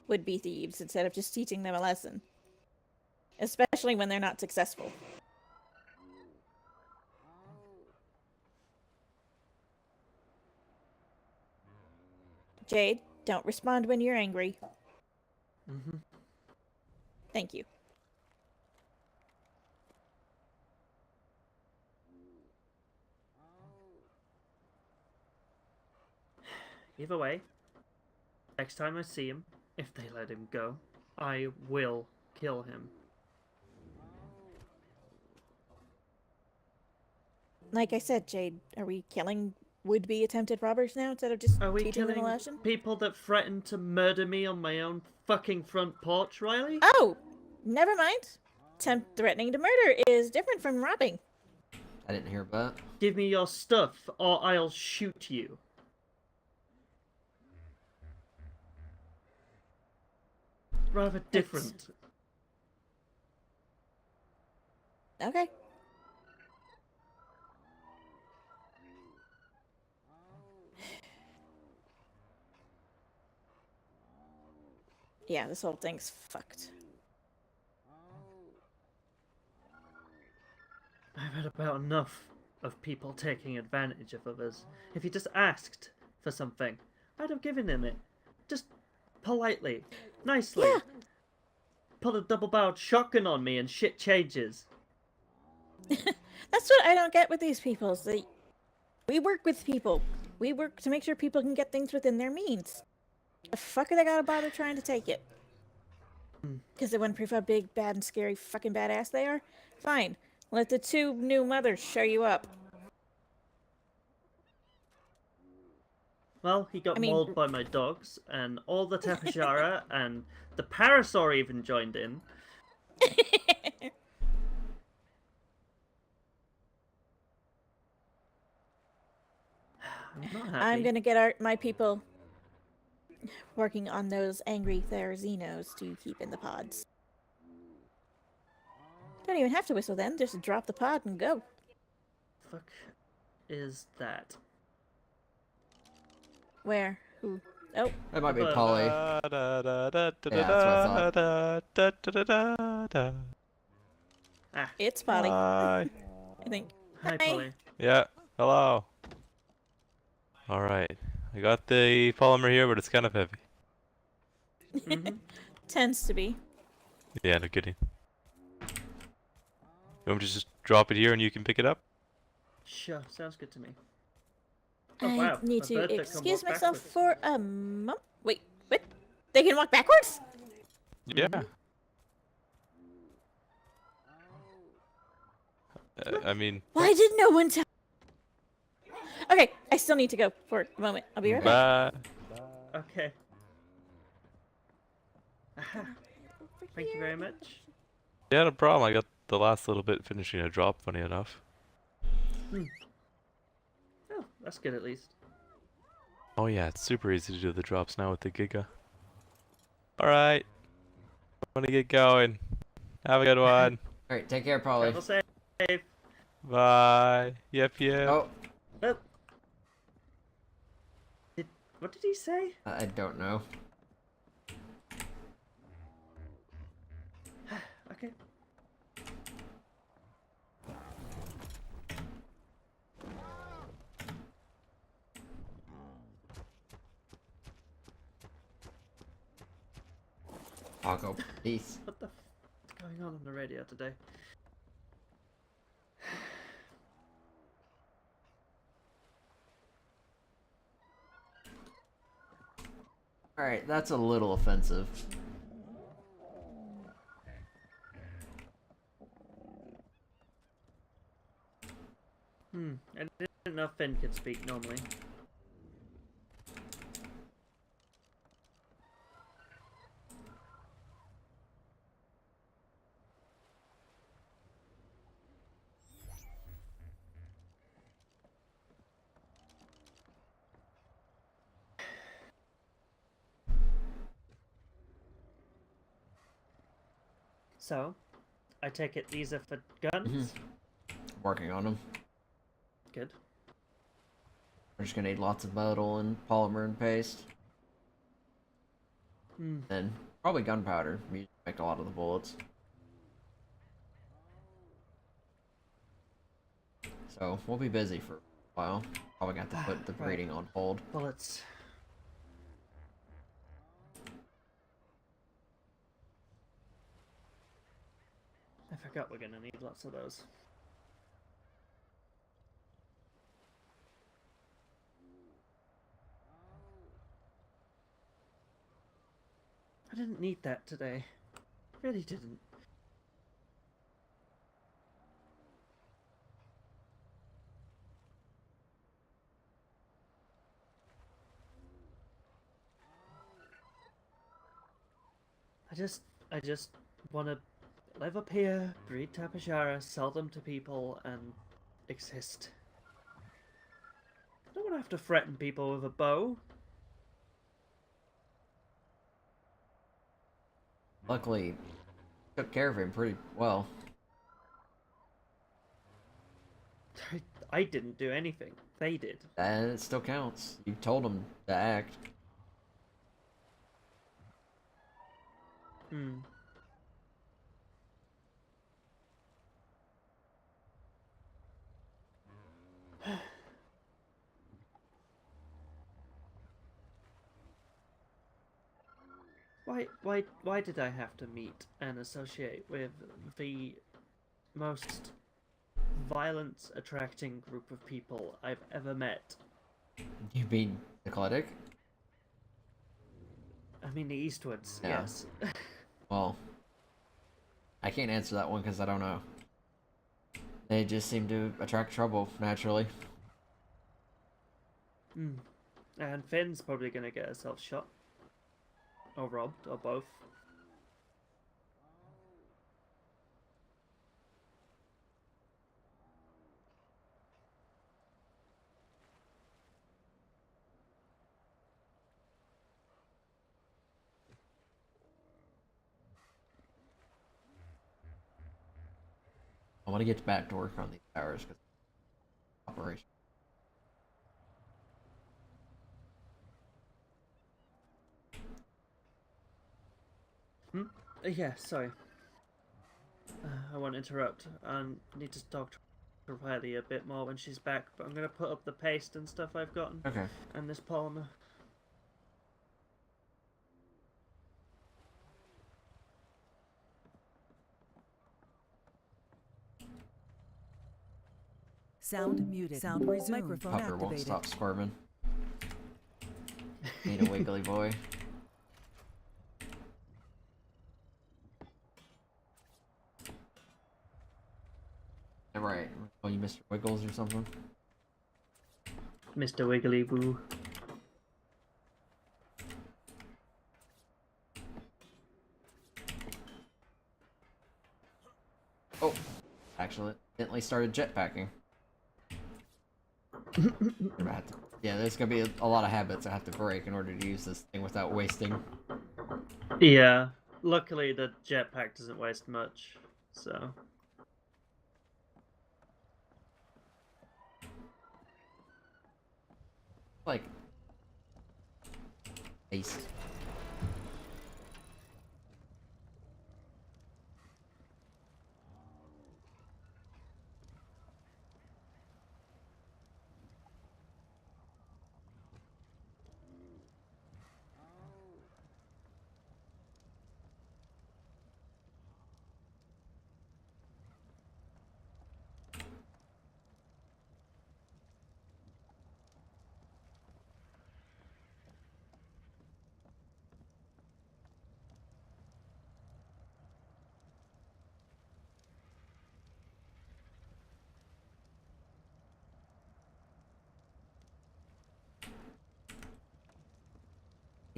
would-be thieves instead of just teaching them a lesson? Especially when they're not successful. Jade, don't respond when you're angry. Thank you. Either way, next time I see him, if they let him go, I will kill him. Like I said, Jade, are we killing would-be attempted robbers now instead of just Are we teaching them a killing lesson? people that threatened to murder me on my own fucking front porch, Riley? Oh, never mind. Threatening to murder is different from robbing. I didn't hear that. Give me your stuff, or I'll shoot you. Rather different. Okay. Yeah, this whole thing's fucked. I've had about enough of people taking advantage of others. If he just asked for something, I'd have given him it. Just politely, nicely. Yeah. Put a double-barreled shotgun on me and shit changes. That's what I don't get with these people. Is that we work with people. We work to make sure people can get things within their means. The fuck are they gotta bother trying to take it? Because they want to prove how big, bad, and scary fucking badass they are? Fine. Let the two new mothers show you up. Well, he got mauled by my dogs, and all the Tapashara, and the Parasaur even joined in. I'm not happy. I'm gonna get my people working on those angry Therazinos to keep in the pods. Don't even have to whistle then, just drop the pod and go. Fuck is that? Where? Who? Oh. That might be Polly. Yeah, that's what I thought. It's Polly. Hi. I think. Hi, Polly. Yeah, hello. Alright. I got the polymer here, but it's kind of heavy. Tends to be. Yeah, no kidding. You want me to just drop it here and you can pick it up? Sure, sounds good to me. I need a to bird that can excuse walk myself backwards. for a moment. Wait, what? They can walk backwards? Yeah. I mean... Why did no one tell? Okay, I still need to go for a moment. I'll be right back. Bye. Okay. Aha. Thank you very much. Yeah, no problem. I got the last little bit finishing a drop, funny enough. Oh, that's good at least. Oh yeah, it's super easy to do the drops now with the Giga. Alright. I'm gonna get going. Have a good one. Alright, take care, Polly. Travel safe. Bye. Yep. Oh, What did he say? I don't know. Okay. I'll go. Peace. What the going on the radio today? Alright, that's a little offensive. I didn't know Finn could speak normally. So, I take it these are for guns? Working on them. Good. We're just gonna need lots of metal and polymer and paste. And probably gunpowder. We make a lot of the bullets. So we'll be busy for a while. Probably got to put the breeding on hold. Bullets. I forgot we're gonna need lots of those. I didn't need that today. Really didn't. I just want to live up here, breed Tapashara, sell them to people, and exist. I don't want to have to threaten people with a bow. Luckily, took care of him pretty well. I didn't do anything. They did. And it still counts. You told him to act. Why did I have to meet and associate with the most violence attracting group of people I've ever met? You mean eclectic? I mean the Eastwards, Yeah. yes. Well, I can't answer that one because I don't know. They just seem to attract trouble naturally. And Finn's probably gonna get herself shot. Or robbed, or both. I want to get back to work on these towers because operation. Yeah, sorry. I won't interrupt. I need to talk to Riley a bit more when she's back, but I'm gonna put up the paste and stuff I've gotten. Okay. And this polymer. Sound muted. Sound resumed. Microphone Tucker won't activated. stop squirming. Need a wiggly boy. Right. Oh, you Mr. Wiggles or something? Mr. Wiggly Boo. Oh, actually, instantly started jetpacking. Yeah, there's gonna be a lot of habits I have to break in order to use this thing without wasting. Yeah. Luckily, the jetpack doesn't waste much, so. Like, ace.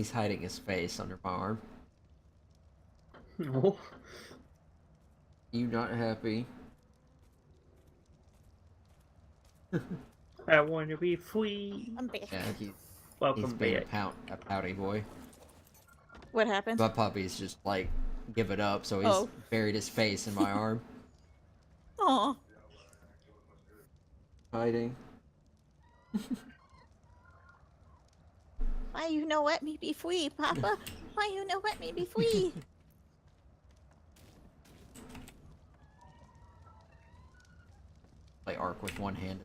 He's hiding his face under my arm. No. You not happy? I want to be free. I'm back. Yeah, Welcome he's being back. a pouty boy. What happened? My puppy's just like give it up, so he's buried his face in my arm. Aw. Hiding. Why you no let me be free, Papa? Why you no let me be free? Play ARK with one hand.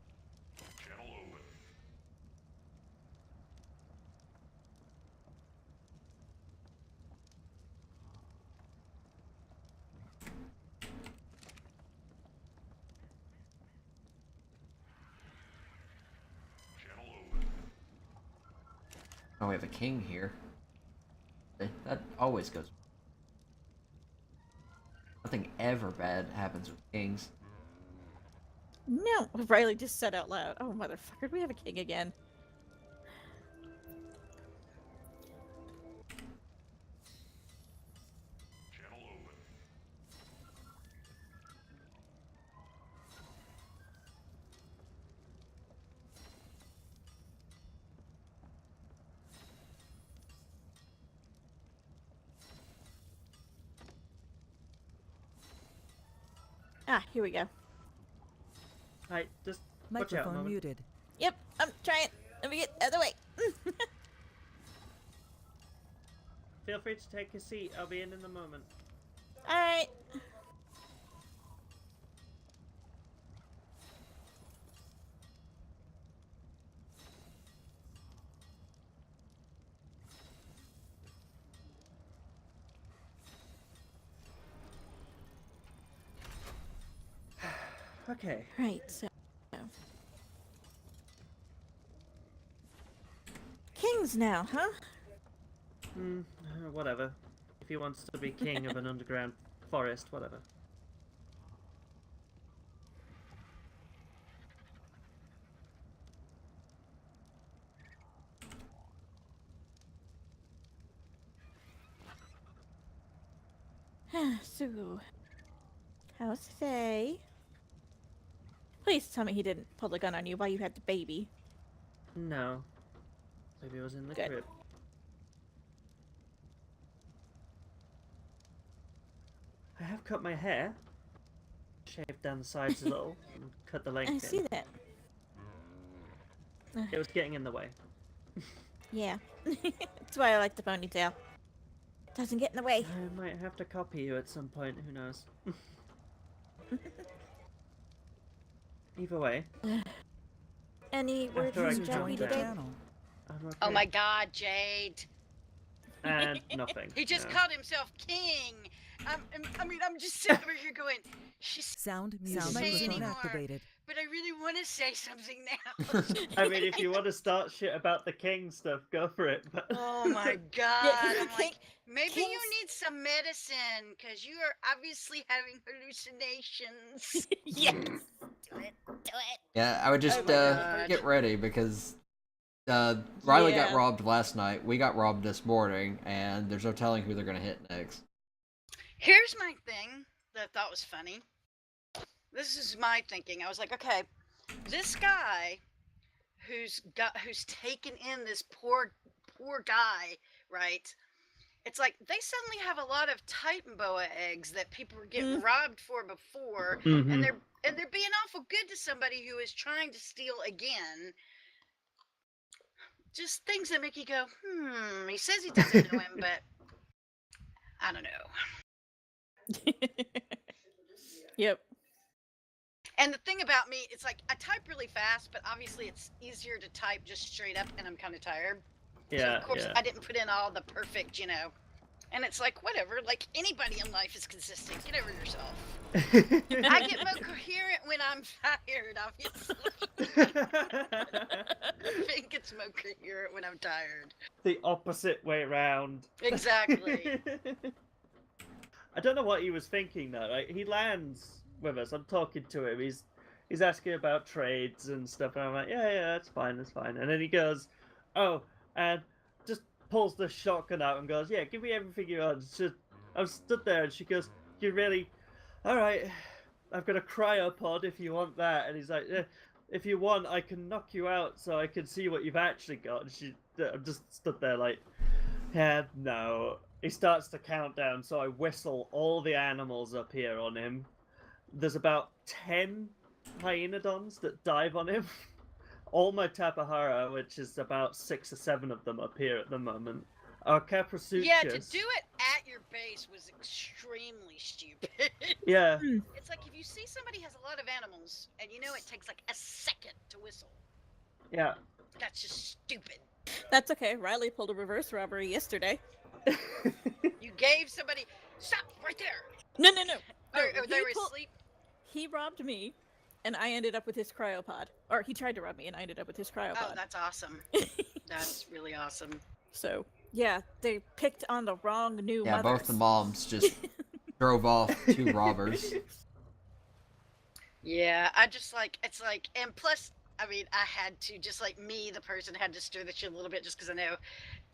Oh, we have a king here. That always goes. Nothing ever bad happens with kings. No, Riley just said out loud. Oh, motherfucker, we have a king again. Ah, here we go. Hi, just watch out a Microphone moment. muted. Yep, I'm trying. Let me get out of the way. Feel free to take a seat. I'll be in a moment. Alright. Okay. Right, so. Kings now, huh? Whatever. If he wants to be king of an underground forest, whatever. So, how's Faye? Please tell me he didn't pull the gun on you while you had the baby. No. Maybe it was in the Good. crib. I have cut my hair. Shaved down the sides a little and cut the length I in. see that. It was getting in the way. Yeah. That's why I like the ponytail. Doesn't get in the way. I might have to copy you at some point, who knows. Either way. Any words After I from calm Johnny down, today? I'm okay. Oh my god, Jade. And nothing. He just no. called himself king. I'm just sitting over here going, she's Sound muted. muted. Say Microphone anymore. activated. But I really want to say something now. I mean, if you want to start shit about the king stuff, go for it. But... Oh my god. Yeah, I'm like, maybe Kings- you need some medicine because you are obviously having hallucinations. Yes. Do it. Do it. Yeah, I would just my God. get ready because Riley got Yeah. robbed last night. We got robbed this morning, and there's no telling who they're gonna hit next. Here's my thing that I thought was funny. This is my thinking. I was like, okay, this guy who's taken in this poor guy, right? It's like they suddenly have a lot of Titan boa eggs that people were getting robbed for before, and they're being awful good to somebody who is trying to steal again. Just things that make you go, he says he doesn't know him, but I don't know. Yep. And the thing about me, it's like I type really fast, but obviously it's easier to type just straight up, and I'm kind of tired. So Yeah, of course yeah. I didn't put in all the perfect, And it's like, whatever, like anybody in life is consistent. Get over yourself. I get more coherent when I'm tired, obviously. I think it's more coherent when I'm tired. The opposite way round. Exactly. I don't know what he was thinking though. Like, he lands with us. I'm talking to him. He's asking about trades and stuff, and I'm like, yeah, that's fine. And then he goes, oh, and pulls the shotgun out and goes, "Yeah, give me everything you want." I'm stood there, and she goes, "You really? All right, I've got a cryopod if you want that." And he's like, "If you want, I can knock you out so I can see what you've actually got." And I'm just stood there like, "Yeah, no." He starts to count down, so I whistle all the animals up here on him. There's about 10 hyenodons that dive on him. All my Tapahara, which is about 6 or 7 of them up here at the moment. Our Caprasuchus. Yeah, to do it at your base was extremely stupid. Yeah. It's like if you see somebody has a lot of animals, and you know it takes like a second to whistle. Yeah. That's just stupid. That's okay. Riley pulled a reverse robbery yesterday. You gave somebody... Stop! Right there! No. Oh, they were asleep? He robbed me, and I ended up with his cryopod. Or he tried to rob me, and I ended up with his cryopod. Oh, that's awesome. That's really awesome. So, yeah, they picked on the wrong new mothers. Yeah, both the moms just drove off 2 robbers. Yeah, I just like, it's like, and plus, I mean, I had to, just like me, the person, had to stir the shit a little bit just because I know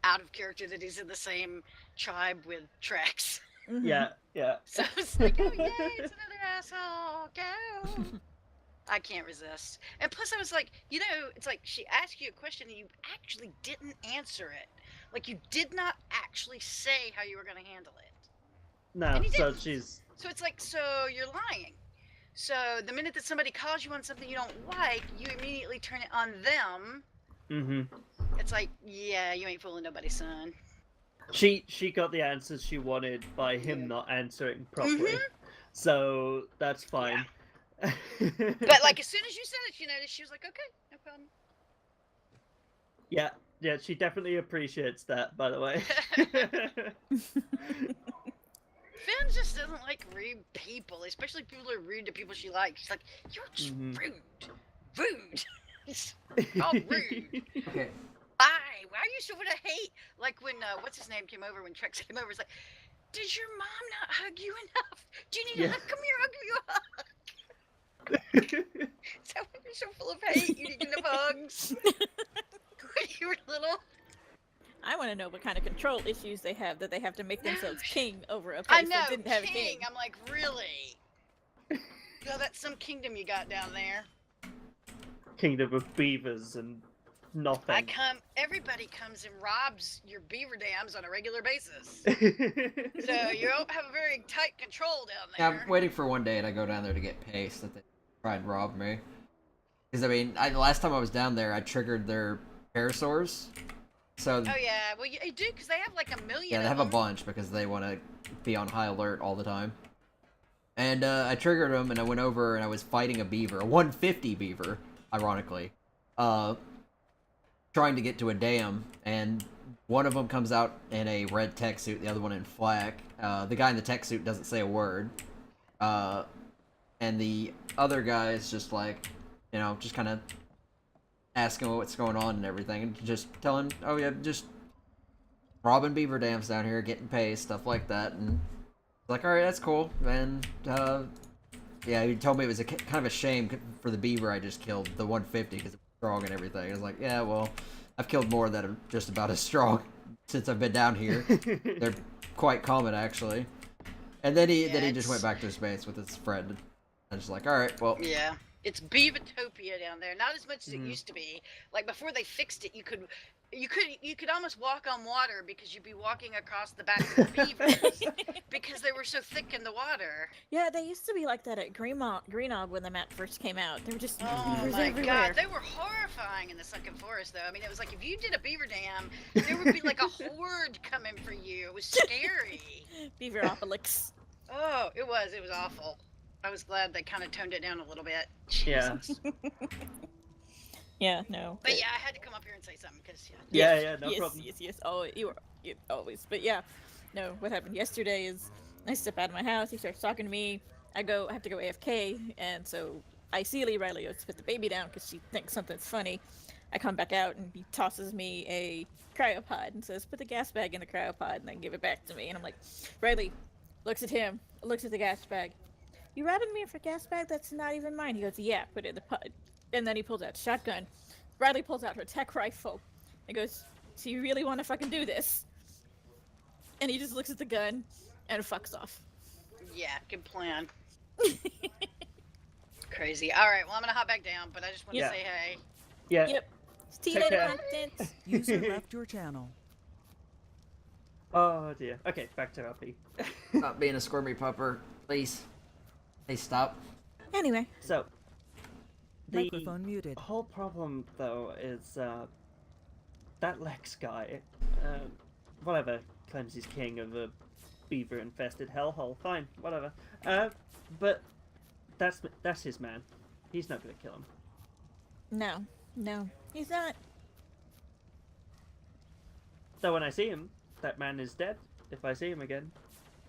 out of character that he's in the same tribe with Trex. Mm-hmm. Yeah. So it's like, oh yay, it's another asshole, go! I can't resist. And plus I was like, you know, it's like she asked you a question and you actually didn't answer it. Like you did not actually say how you were going to handle it. No, so she's... So it's like, so you're lying. So the minute that somebody calls you on something you don't like, you immediately turn it on them. Mm-hmm. It's like, yeah, you ain't fooling nobody, son. She got the answers she wanted by him not answering properly. So that's fine. Yeah. But like as soon as you said it, she noticed, she was like, okay, no problem. Yeah, she definitely appreciates that, by the way. Finn just doesn't like rude people, especially people who are rude to people she likes. She's like, you're just rude. All rude. Okay. Why are you so full of hate? Like when, what's his name came over, when Trex came over, it's like, did your mom not hug you enough? Do you need a hug? Come here, I'll give you a hug. So you're so full of hate, you need enough hugs. When you were little. I want to know what kind of control issues they have that they have to make themselves king over a I place know, that didn't have a king. I'm like, really? No, that's some kingdom you got down there. Kingdom of beavers and nothing. Everybody comes and robs your beaver dams on a regular basis. So you don't have a very tight control down there. Yeah, I'm waiting for one day to go down there to get paste that they try and rob me. Because, I mean, the last time I was down there, I triggered their parasaurs. So, oh yeah, well you do, because they have like a million. Yeah, they have a bunch because they want to be on high alert all the time. And I triggered them, and I went over and I was fighting a beaver, a 150 beaver, ironically, trying to get to a dam, and one of them comes out in a red tech suit, the other one in flak. The guy in the tech suit doesn't say a word, and the other guy is just like, you know, just kind of asking what's going on and everything, and just telling, oh yeah, just robbing beaver dams down here, getting paid, stuff like that, and like, alright, that's cool, and yeah, he told me it was kind of a shame for the beaver I just killed, the 150, because it was strong and everything. I was like, yeah, well, I've killed more that are just about as strong since I've been down here. They're quite common, actually. And then he just went back to his base with his friend. I was just like, alright, well. Yeah, it's Beavatopia down there. Not as much as it used to be. Like, before they fixed it, you could almost walk on water because you'd be walking across the back of the beavers because they were so thick in the water. Yeah, they used to be like that at Greenog when the map first came out. They were just oh my god, they were horrifying in the Sunken Forest though. I mean, it was like if you did a beaver dam, there would be like a horde coming for you. It was scary. Beaveropolis. Oh, it was awful. I was glad they kind of toned it down a little bit. Jesus. Yeah. Yeah, no. But yeah, I had to come up here and say something because yeah, no problem. Yes. Oh, you always. But yeah, no. What happened yesterday is I step out of my house. He starts talking to me. I have to go AFK, and so I see Riley goes to put the baby down because she thinks something's funny. I come back out and he tosses me a cryopod and says, "Put the gas bag in the cryopod and then give it back to me." And I'm like, Riley looks at him, looks at the gas bag. You robbing me for a gas bag that's not even mine? He goes, "Yeah, put it in the pod." And then he pulls out a shotgun. Riley pulls out her tech rifle and goes, So you really want to fucking do this? And he just looks at the gun and fucks off. Yeah, good plan. Crazy. All right, well, I'm gonna hop back down, but I just want to Yeah. say hey. Yeah. Yep. See you Take later, care. Constance. User left your channel. Oh dear. Okay, back to RP. Stop being a squirmy pupper, please. Please stop. Anyway. So, the Microphone muted. whole problem though is that Lex guy, whatever, claims he's king of a beaver-infested hellhole. Fine, whatever. But that's his man. He's not gonna kill him. No, he's not. So when I see him, that man is dead. If I see him again,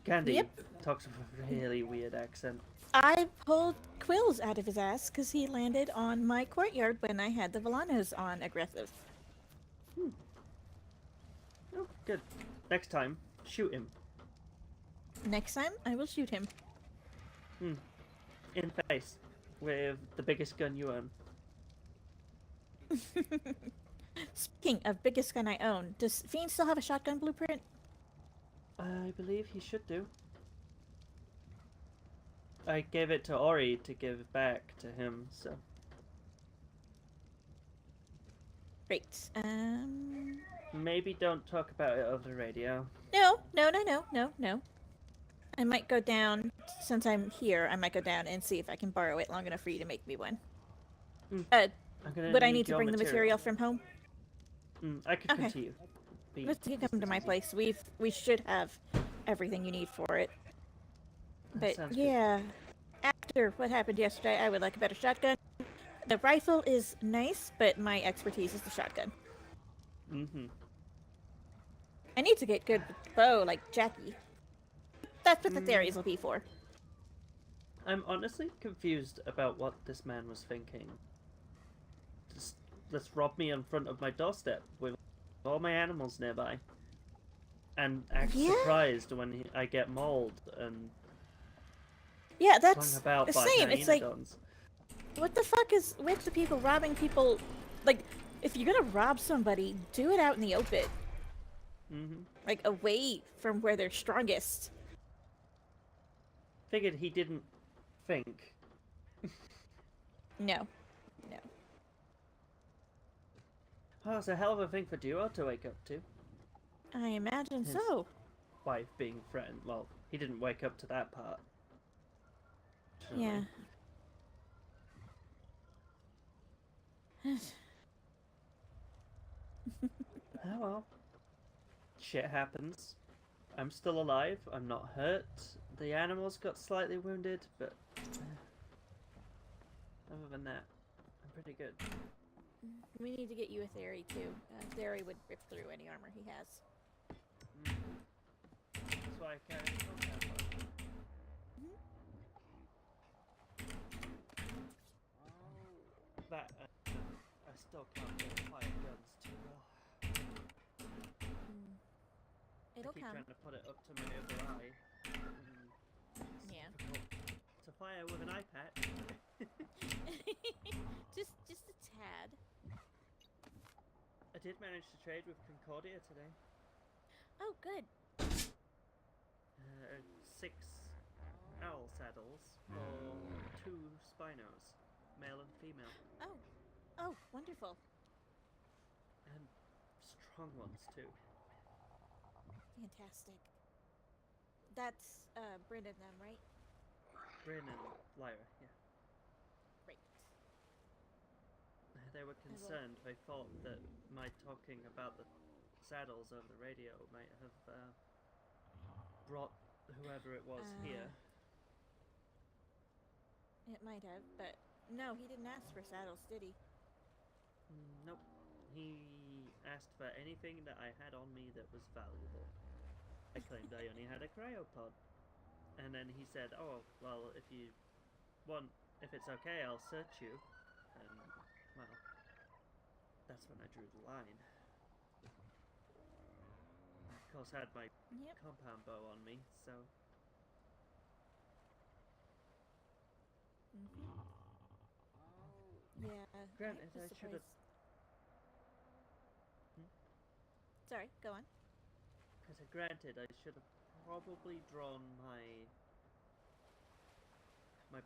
Candy talks with a really weird accent. I pulled quills out of his ass because he landed on my courtyard when I had the Volanos on aggressive. Oh, good. Next time, shoot him. Next time, I will shoot him. In the face. With the biggest gun you own. Speaking of biggest gun I own, does Fiend still have a shotgun blueprint? I believe he should do. I gave it to Ori to give back to him, so. Great. Maybe don't talk about it over the radio. No. I might go down, since I'm here, I might go down and see if I can borrow it long enough for you to make me one. Would I need to bring the material from home? I could come to you. Let's come to my place. We should have everything you need for it. But yeah, after what happened yesterday, I would like a better shotgun. The rifle is nice, but my expertise is the shotgun. I need to get good with the bow, like Jackie. That's what the theories will be for. I'm honestly confused about what this man was thinking. Just let's rob me in front of my doorstep with all my animals nearby, and act surprised when I get mauled and that's about by same. It's like, hyenas. what the fuck is with the people robbing people? Like, if you're gonna rob somebody, do it out in the open. Like, away from where they're strongest. Figured he didn't think. No. Oh, it's a hell of a thing for Duo to wake up to. I imagine His so. wife being friend. Well, he didn't wake up to that part. Yeah. Oh well. Shit happens. I'm still alive. I'm not hurt. The animals got slightly wounded, but other than that, I'm pretty good. We need to get you a Theory too. Theory would rip through any armor he has. That's why I carry a compound bow. That I still can't get fire guns too well. It'll I keep come. trying to put it up to my other eye. Yeah. To fire with an iPad. just a tad. I did manage to trade with Concordia today. Oh, good. 6 owl saddles for 2 spinos, male and female. Oh, wonderful. And strong ones too. Fantastic. That's Bryn and them, right? Bryn and Lyra, yeah. Great. They were concerned. They thought that my talking about the saddles over the radio might have brought whoever it was here. It might have, but no, he didn't ask for saddles, did he? Nope. He asked for anything that I had on me that was valuable. I claimed I only had a cryopod. And then he said, oh, well, if it's okay, I'll search you. And, well, that's when I drew the line. I, of course, had my compound bow on me, so... Yeah. Granted, I should have... Sorry, go on. Because granted, I should have probably drawn my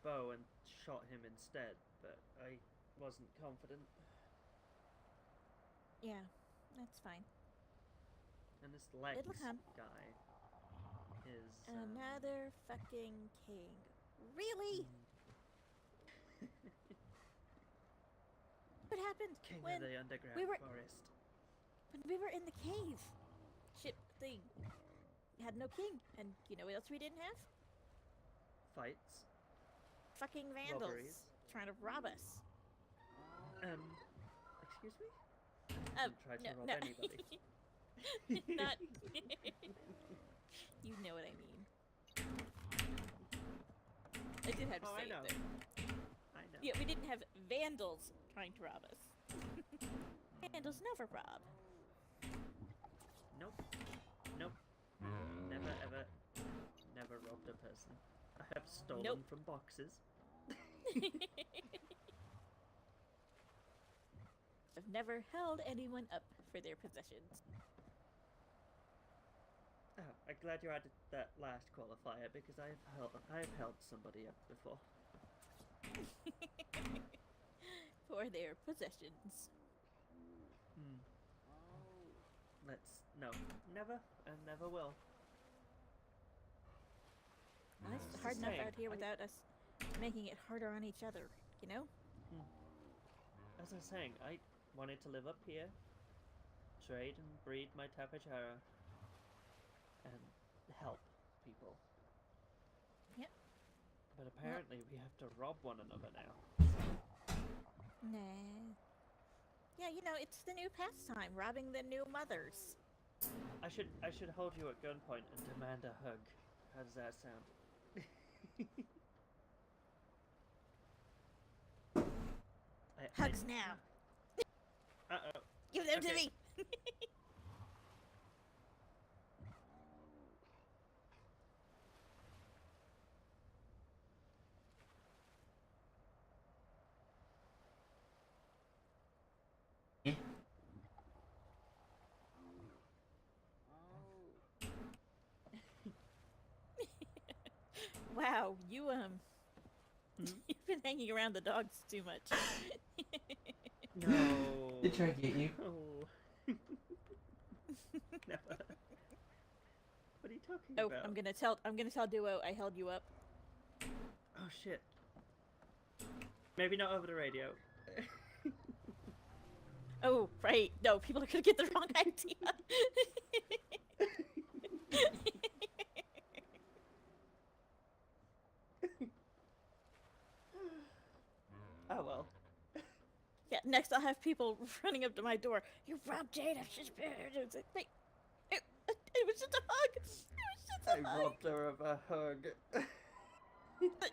bow and shot him instead, but I wasn't confident. Yeah, that's fine. And this Lex It'll come. guy is Another fucking king. Really? What happened King when of the underground we were forest. when we were in the cave? Shit thing. We had no king, and you know what else we didn't have? Fights. Fucking vandals Robberies. trying to rob us. Excuse me? Oh, Didn't try to rob anybody. Not. You know what I mean. I did have to say I know. it though. I know. Yeah, we didn't have vandals trying to rob us. Vandals never rob. Nope. Nope. Never ever, never robbed a person. I have stolen from boxes. I've never held anyone up for their possessions. Oh, I'm glad you added that last qualifier because I've held somebody up before. For their possessions. No, never and never will. Life's hard enough out here without us making it harder on each other, you know? As I was saying, I wanted to live up here, trade and breed my Tapachara, and help people. Yep. But apparently we have to rob one another now. Nah. Yeah, you know, it's the new pastime, robbing the new mothers. I should hold you at gunpoint and demand a hug. How does that sound? Hugs now. Uh-oh. Give them to me. Wow, you you've been hanging around the dogs too much. No. They try to get you. No. Never. What are you talking Oh, about? I'm gonna tell Duo I held you up. Oh shit. Maybe not over the radio. Oh, right. No, people are gonna get the wrong idea. Oh well. Yeah, next I'll have people running up to my door. You robbed Jada. She's bad. It's like, wait, it was just a hug. It was just a I hug. robbed her of a hug.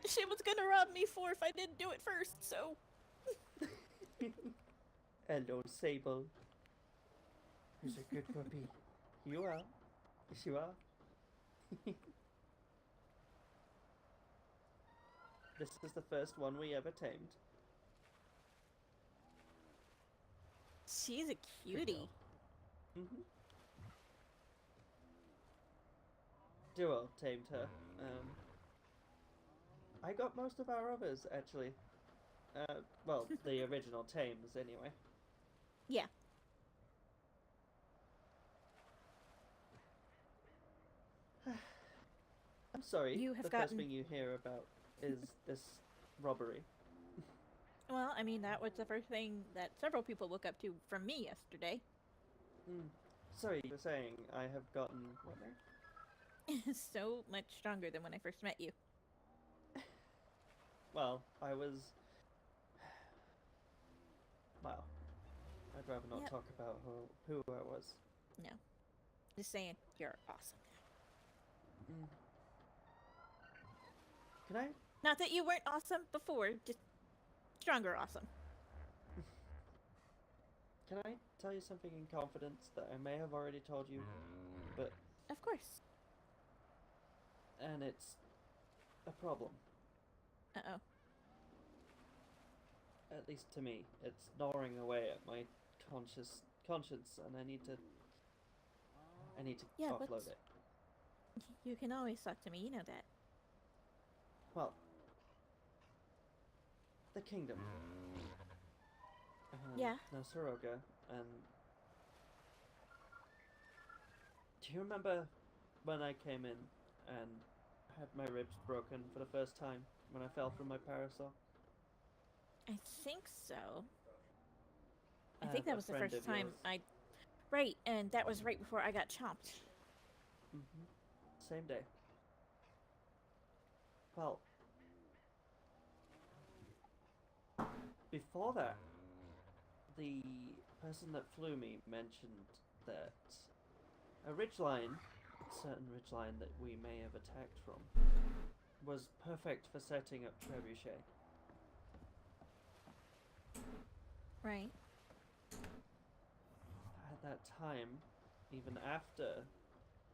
She was gonna rob me for if I didn't do it first. So. Hello, Sable. Who's a good puppy? You are. Yes, you are. This is the first one we ever tamed. She's a cutie. Duo tamed her. I got most of our others, actually. Well, the original tames, anyway. Yeah. I'm sorry. You have the first thing you hear about is this robbery. Well, I mean, that was the first thing that several people woke up to from me yesterday. Sorry, you were saying I have gotten what now? So much stronger than when I first met you. Well, I was. Well, I'd rather not talk about who I was. No. Just saying, you're awesome. Can I? Not that you weren't awesome before, just stronger awesome. Can I tell you something in confidence that I may have already told you, but... Of course. And it's a problem. Uh-oh. At least to me. It's gnawing away at my conscience, and I need to I need to Yeah, but offload it. you can always talk to me. You know that. Well, the kingdom. Yeah. Nasoroga, and do you remember when I came in and had my ribs broken for the first time when I fell from my parasol? I think so. I I think have that a was the friend first of time yours. I. Right, and that was right before I got chomped. Same day. Well, before that, the person that flew me mentioned that a ridgeline, a certain ridgeline that we may have attacked from, was perfect for setting up trebuchet. Right. At that time, even after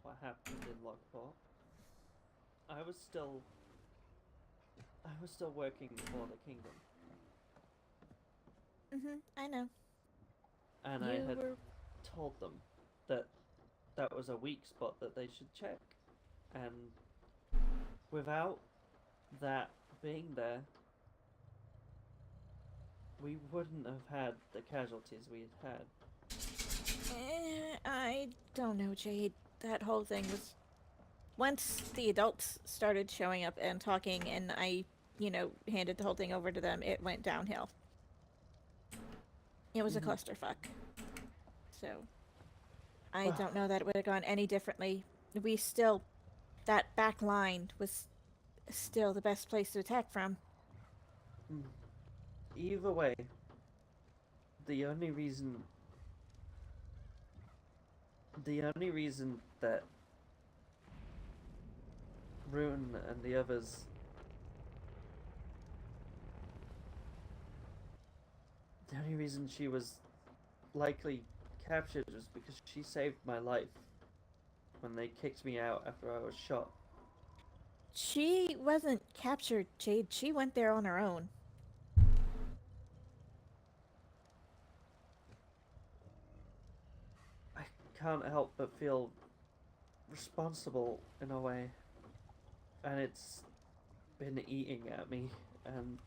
what happened in Lockport, I was still working for the kingdom. I know. And You I had were... told them that that was a weak spot that they should check. And without that being there, we wouldn't have had the casualties we had had. I don't know, Jade. That whole thing was... Once the adults started showing up and talking and I, handed the whole thing over to them, it went downhill. It was a clusterfuck. So, I don't know that it would have gone any differently. That back line was still the best place to attack from. Either way, the only reason that Rune and the others the only reason she was likely captured was because she saved my life when they kicked me out after I was shot. She wasn't captured, Jade. She went there on her own. I can't help but feel responsible in a way, and it's been eating at me, and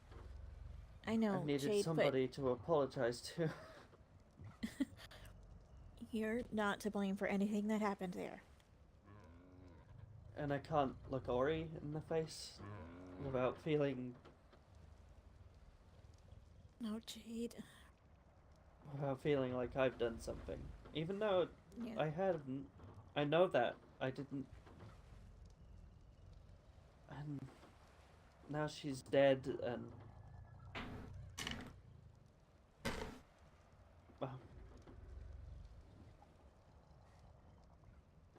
I know, I needed Jade, somebody to apologize to. You're not to blame for anything that happened there. And I can't look Ori in the face without feeling... No, Jade. Without feeling like I've done something. Even though Yeah. I hadn't. I know that. I didn't. And now she's dead, and... Well...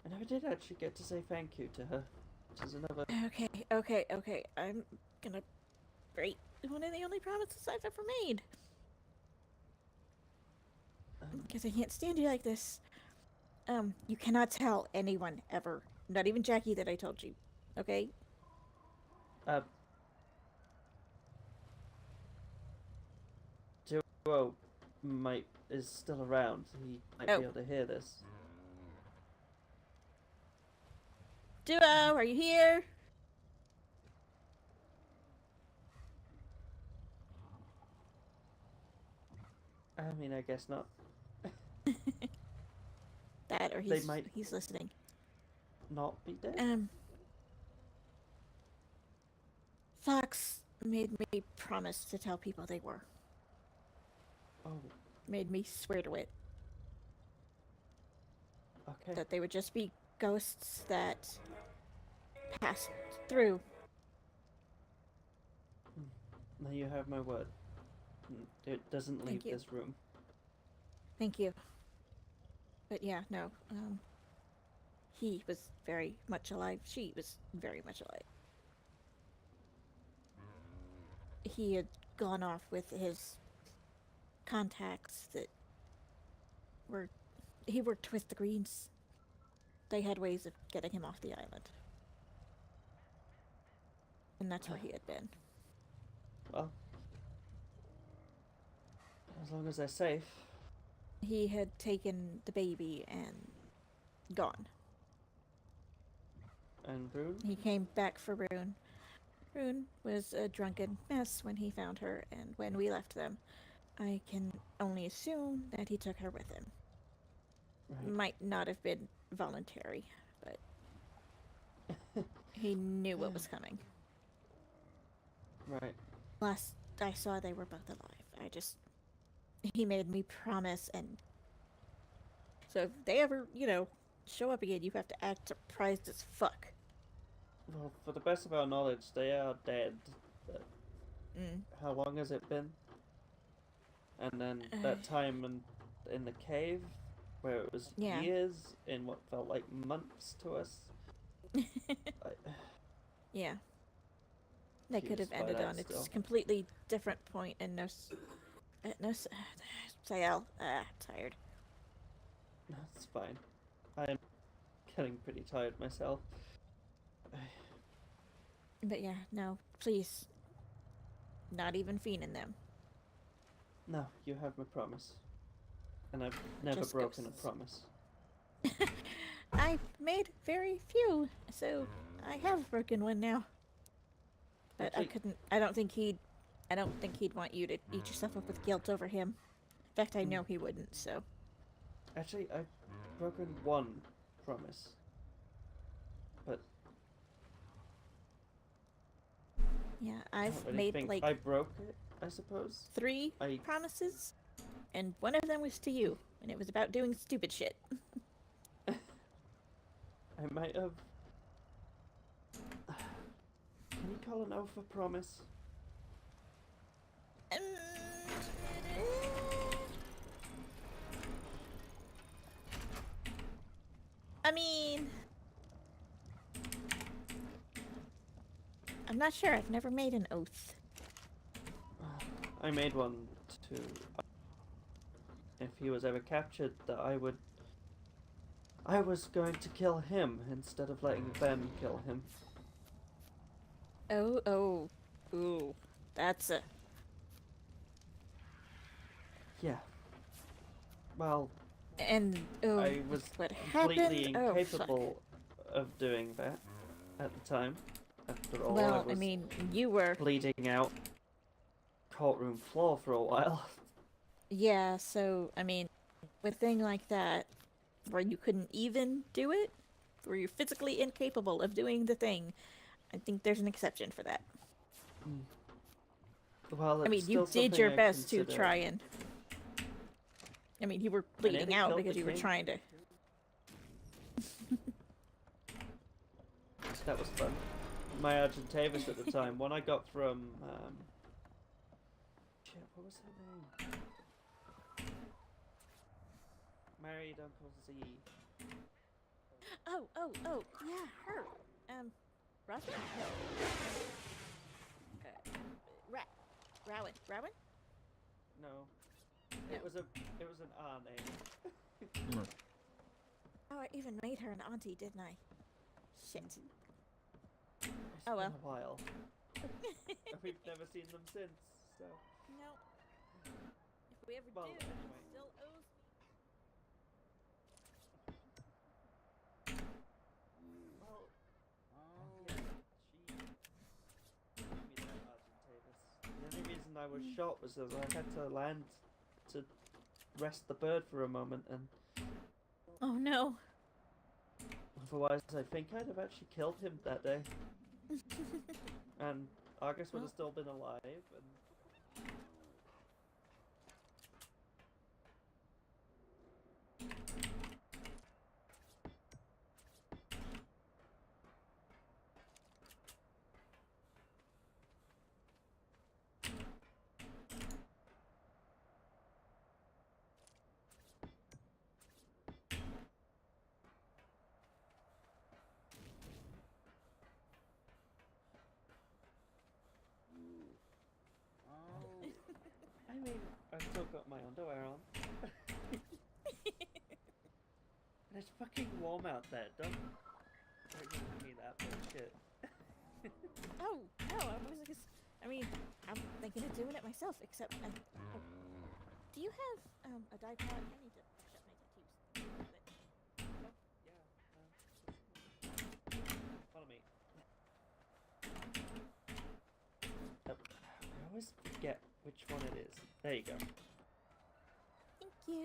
I never did actually get to say thank you to her, which is another... Okay. I'm gonna break one of the only promises I've ever made. Because I can't stand you like this. You cannot tell anyone ever. Not even Jackie that I told you. Okay? Duo is still around. He might be able to hear this. Duo, are you here? I mean, I guess not. That or he's listening. Not be dead. Fox made me promise to tell people they were. Oh. Made me swear to it. Okay. That they would just be ghosts that passed through. Now you have my word. It doesn't leave this room. Thank you. But yeah, no. He was very much alive. She was very much alive. He had gone off with his contacts that were... He worked with the Greens. They had ways of getting him off the island. And that's where he had been. Well, as long as they're safe. He had taken the baby and gone. And Rune? He came back for Rune. Rune was a drunken mess when he found her, and when we left them, I can only assume that he took her with him. Right. Might not have been voluntary, but he knew what was coming. Right. Last I saw, they were both alive. He made me promise, and so if they ever, show up again, you have to act surprised as fuck. Well, for the best of our knowledge, they are dead. But how long has it been? And then that time in the cave, where it was years in what felt like months to us. Yeah. They could have ended on still. its completely different point and Sayel, tired. That's fine. I am getting pretty tired myself. But yeah, no, please. Not even fiending them. No, you have my promise. And I've never Just broken ghosts. a promise. I've made very few, so I have broken one now. But Actually, I don't think he'd want you to eat yourself up with guilt over him. In fact, I know he wouldn't, so. Actually, I've broken one promise. But Yeah, I I've don't really made think like I broke it, I suppose. 3 promises, and one of them was to you, and it was about doing stupid shit. I might have. Can you call an oath a promise? I mean, I'm not sure. I've never made an oath. I made one to. If he was ever captured, that I was going to kill him instead of letting them kill him. Ooh, that's a. Yeah. Well. And I was what completely happened? incapable of doing that at the time. After all, Well, I was mean, you were bleeding out courtroom floor for a while. Yeah, so I mean, with a thing like that, where you couldn't even do it, where you're physically incapable of doing the thing, I think there's an exception for that. Well, I mean, you did your best to try and. I mean, you were bleeding out because you were trying to. That was fun. My Argentavis at the time, one I got from shit, what was her name? Married Uncle Z. Oh, yeah, her. Roswell? No. Rowan? No. It was an R name. Oh, I even made her an auntie, didn't I? Shit. It's Oh well. been a while. We've never seen them since, so. No. If we ever Well, do, anyway. she still owes me. Well, yeah, she gave me that Argentavis. The only reason I was shot was that I had to land to rest the bird for a moment, and Oh no. otherwise I think I'd have actually killed him that day. And Argus would have still been alive, and I mean, I've still got my underwear on. And it's fucking warm out there, don't give me that bullshit. Oh, no, I mean, I'm thinking of doing it myself, except, do you have, a dye pot? I need to brush up my tattoos. There you go. Thank you.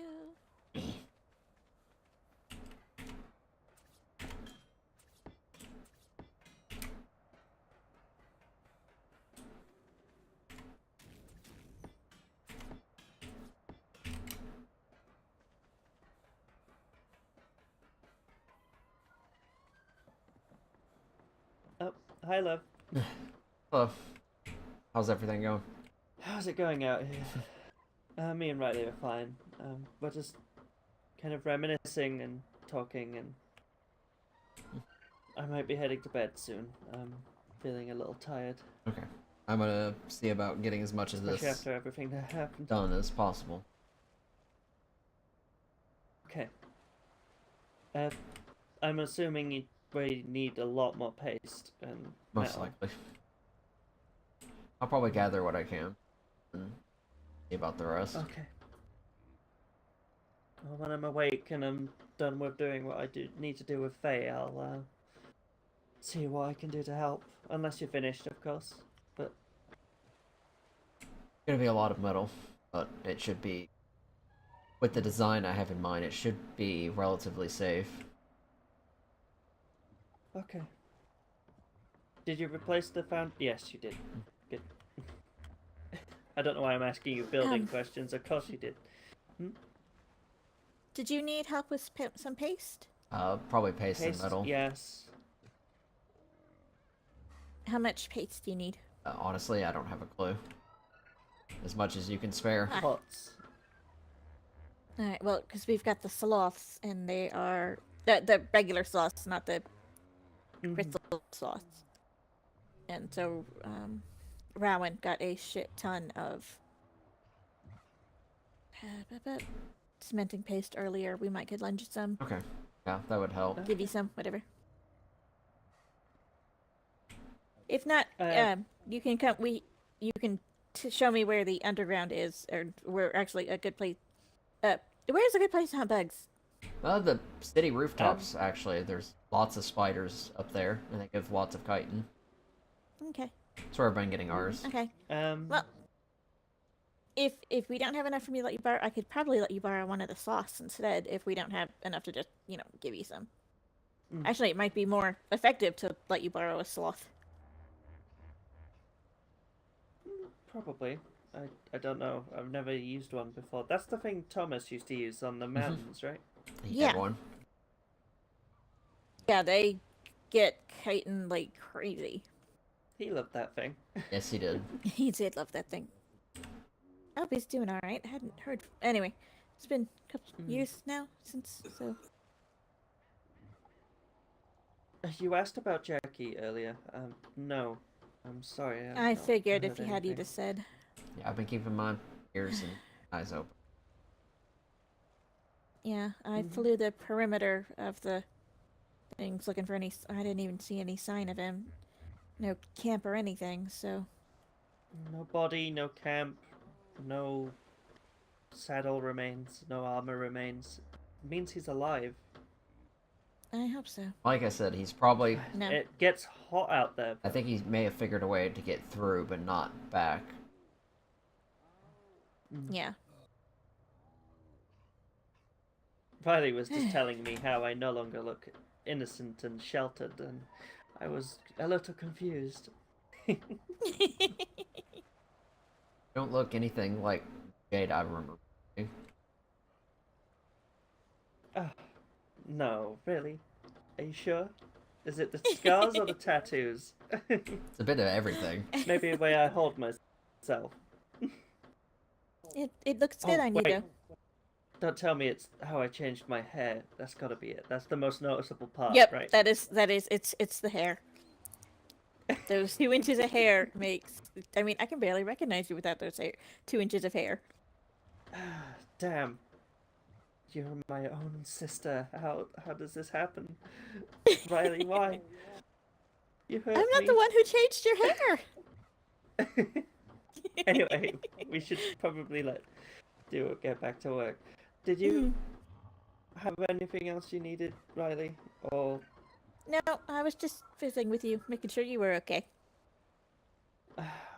Oh, hi, love. Hello. How's everything going? How's it going out here? Me and Riley are fine. We're just kind of reminiscing and talking, and I might be heading to bed soon. I'm feeling a little tired. Okay. I'm gonna see about getting as much of Especially this after everything that happened. done as possible. Okay. I'm assuming we need a lot more paste and Most metal. likely. I'll probably gather what I can and see about the rest. Okay. Well, when I'm awake and I'm done with doing what I need to do with Faye, I'll see what I can do to help. Unless you're finished, of course. But It's gonna be a lot of metal, but it should be, with the design I have in mind, it should be relatively safe. okay. Did you replace the found? Yes, you did. Good. I don't know why I'm asking you building questions. Of course you did. Did you need help with some paste? Probably paste and metal. Yes. How much paste do you need? Honestly, I don't have a clue. As much as you can spare. Pots. Alright, well, because we've got the sloths, and they are... The regular sloths, not the crystal sloths. And so, Rowan got a shit ton of cementing paste earlier. We might could lend you some. Okay. Yeah, that would help. Give you some, whatever. If not, you can come. You can show me where the underground is, or where actually a good place. Where's a good place to hunt bugs? The city rooftops, actually. There's lots of spiders up there, and they give lots of chitin. Okay. That's where I've been getting ours. Okay. Well, if we don't have enough for me to let you borrow, I could probably let you borrow one of the sloths instead. If we don't have enough to just, give you some. Actually, it might be more effective to let you borrow a sloth. Probably. I don't know. I've never used one before. That's the thing Thomas used to use on the mountains, right? He had one. Yeah, they get chitin like crazy. He loved that thing. Yes, he did. He did love that thing. I hope he's doing alright. I hadn't heard. Anyway, it's been a couple years now since, so. You asked about Jackie earlier. No. I'm sorry. I figured heard if you had, you'd anything. have said. Yeah, I've been keeping my ears and eyes open. Yeah, I flew the perimeter of the things looking for any. I didn't even see any sign of him. No camp or anything, so. No body, no camp, no saddle remains, no armor remains. It means he's alive. I hope so. Like I said, he's probably... No. It gets hot out there. I think he may have figured a way to get through, but not back. Yeah. Riley was just telling me how I no longer look innocent and sheltered, and I was a little confused. Don't look anything like Jade I remember. No, really? Are you sure? Is it the scars or the tattoos? It's a bit of everything. Maybe the way I hold myself. It looks good on you, though. Don't tell me it's how I changed my hair. That's gotta be it. That's the most noticeable part, Yep, right? that is. It's the hair. Those 2 inches of hair makes. I mean, I can barely recognize you without those 2 inches of hair. Damn. You're my own sister. How does this happen? Riley, why? You hurt I'm not me. the one who changed your hair. Anyway, we should probably get back to work. Did you have anything else you needed, Riley? Or No, I was just visiting with you, making sure you were okay.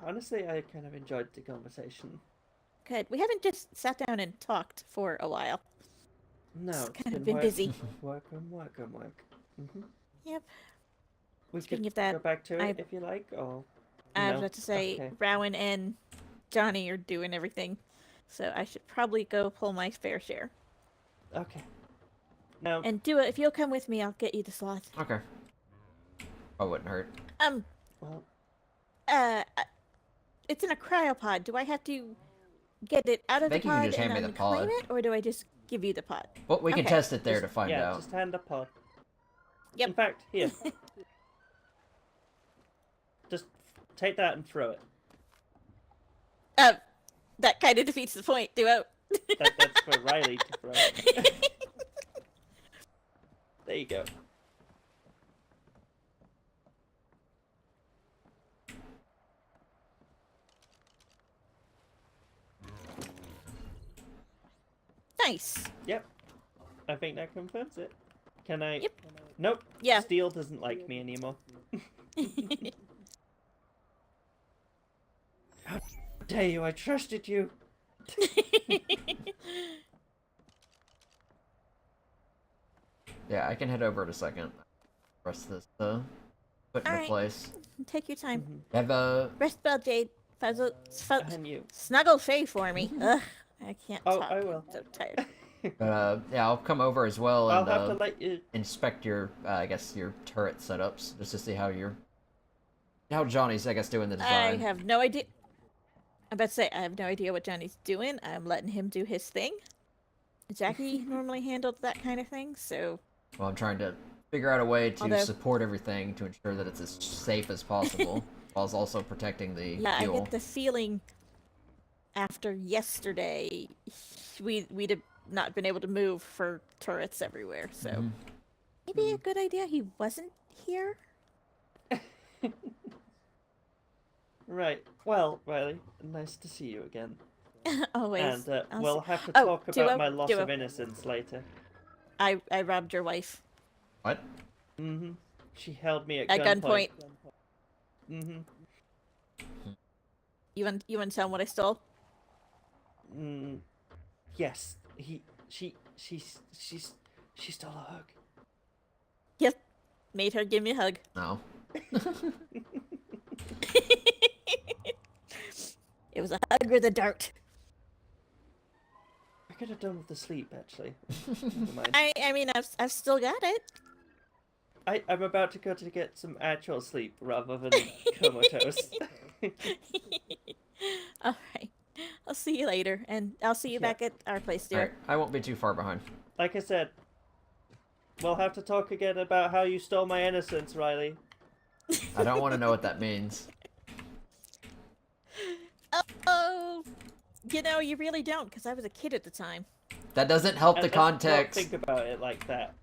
honestly, I kind of enjoyed the conversation. good. We haven't just sat down and talked for a while. No, It's it's kind of been been busy. Work and work and work. Yep. We Speaking could of that, go back to it I- if you like, or... I was No? about to say, Okay. Rowan and Johnny are doing everything, so I should probably go pull my fair share. Okay. Now... And do it. If you'll come with me, I'll get you the sloth. Okay. Oh, wouldn't hurt. Well... It's in a cryopod. Do I have to get it out of the think you can pod just hand and me the unclaim pod. it, or do I just give you the pod? Well, we can Okay. test it there to find out. just hand the pod. Yep. In fact, here. Just take that and throw it. That kind of defeats the point, duo. That's for Riley to throw it. There you go. Nice. Yep. I think that confirms it. Can I... Yep. Nope. Yeah. Steel doesn't like me anymore. How dare you? I trusted you. Yeah, I can head over in a second. Rest this put into Alright. place. Take your time. Have Rest well, Jade. And you. Snuggle Faye for me. Ugh, I can't Oh, talk. I will. I'm so tired. yeah, I'll come over as well I'll and have to let you... inspect your I guess your turret setups just to see how how Johnny's I guess doing the I design. have no idea. I'm about to say, I have no idea what Johnny's doing. I'm letting him do his thing. Jackie normally handled that kind of thing, so... Well, I'm trying to figure out a way to Although- support everything to ensure that it's as safe as possible, while also protecting the Yeah, I fuel. get the feeling after yesterday, we'd have not been able to move for turrets everywhere, so... Mhm. Maybe a good idea he wasn't here? Right. Well, Riley, nice to see you again. Always. And I'll we'll s- have to Oh, talk Duo, about my loss Duo. of innocence later. I robbed your wife. What? Mm-hmm. She held me at Gunpoint. Mm-hmm. You want to tell him what I stole? Yes. She stole a hug. Yep. Made her give me a hug. No. It was a hug with a dart. I could have done with the sleep, actually. Never mind. I mean, I've still got it. I'm about to go to get some actual sleep rather than comatose. All right. I'll see you later, and I'll see you Yeah. back at our place, dear. Alright, I won't be too far behind. Like I said, we'll have to talk again about how you stole my innocence, Riley. I don't want to know what that means. Oh, you know, you really don't, because I was a kid at the time. That doesn't help the And let's not context. think about it like that.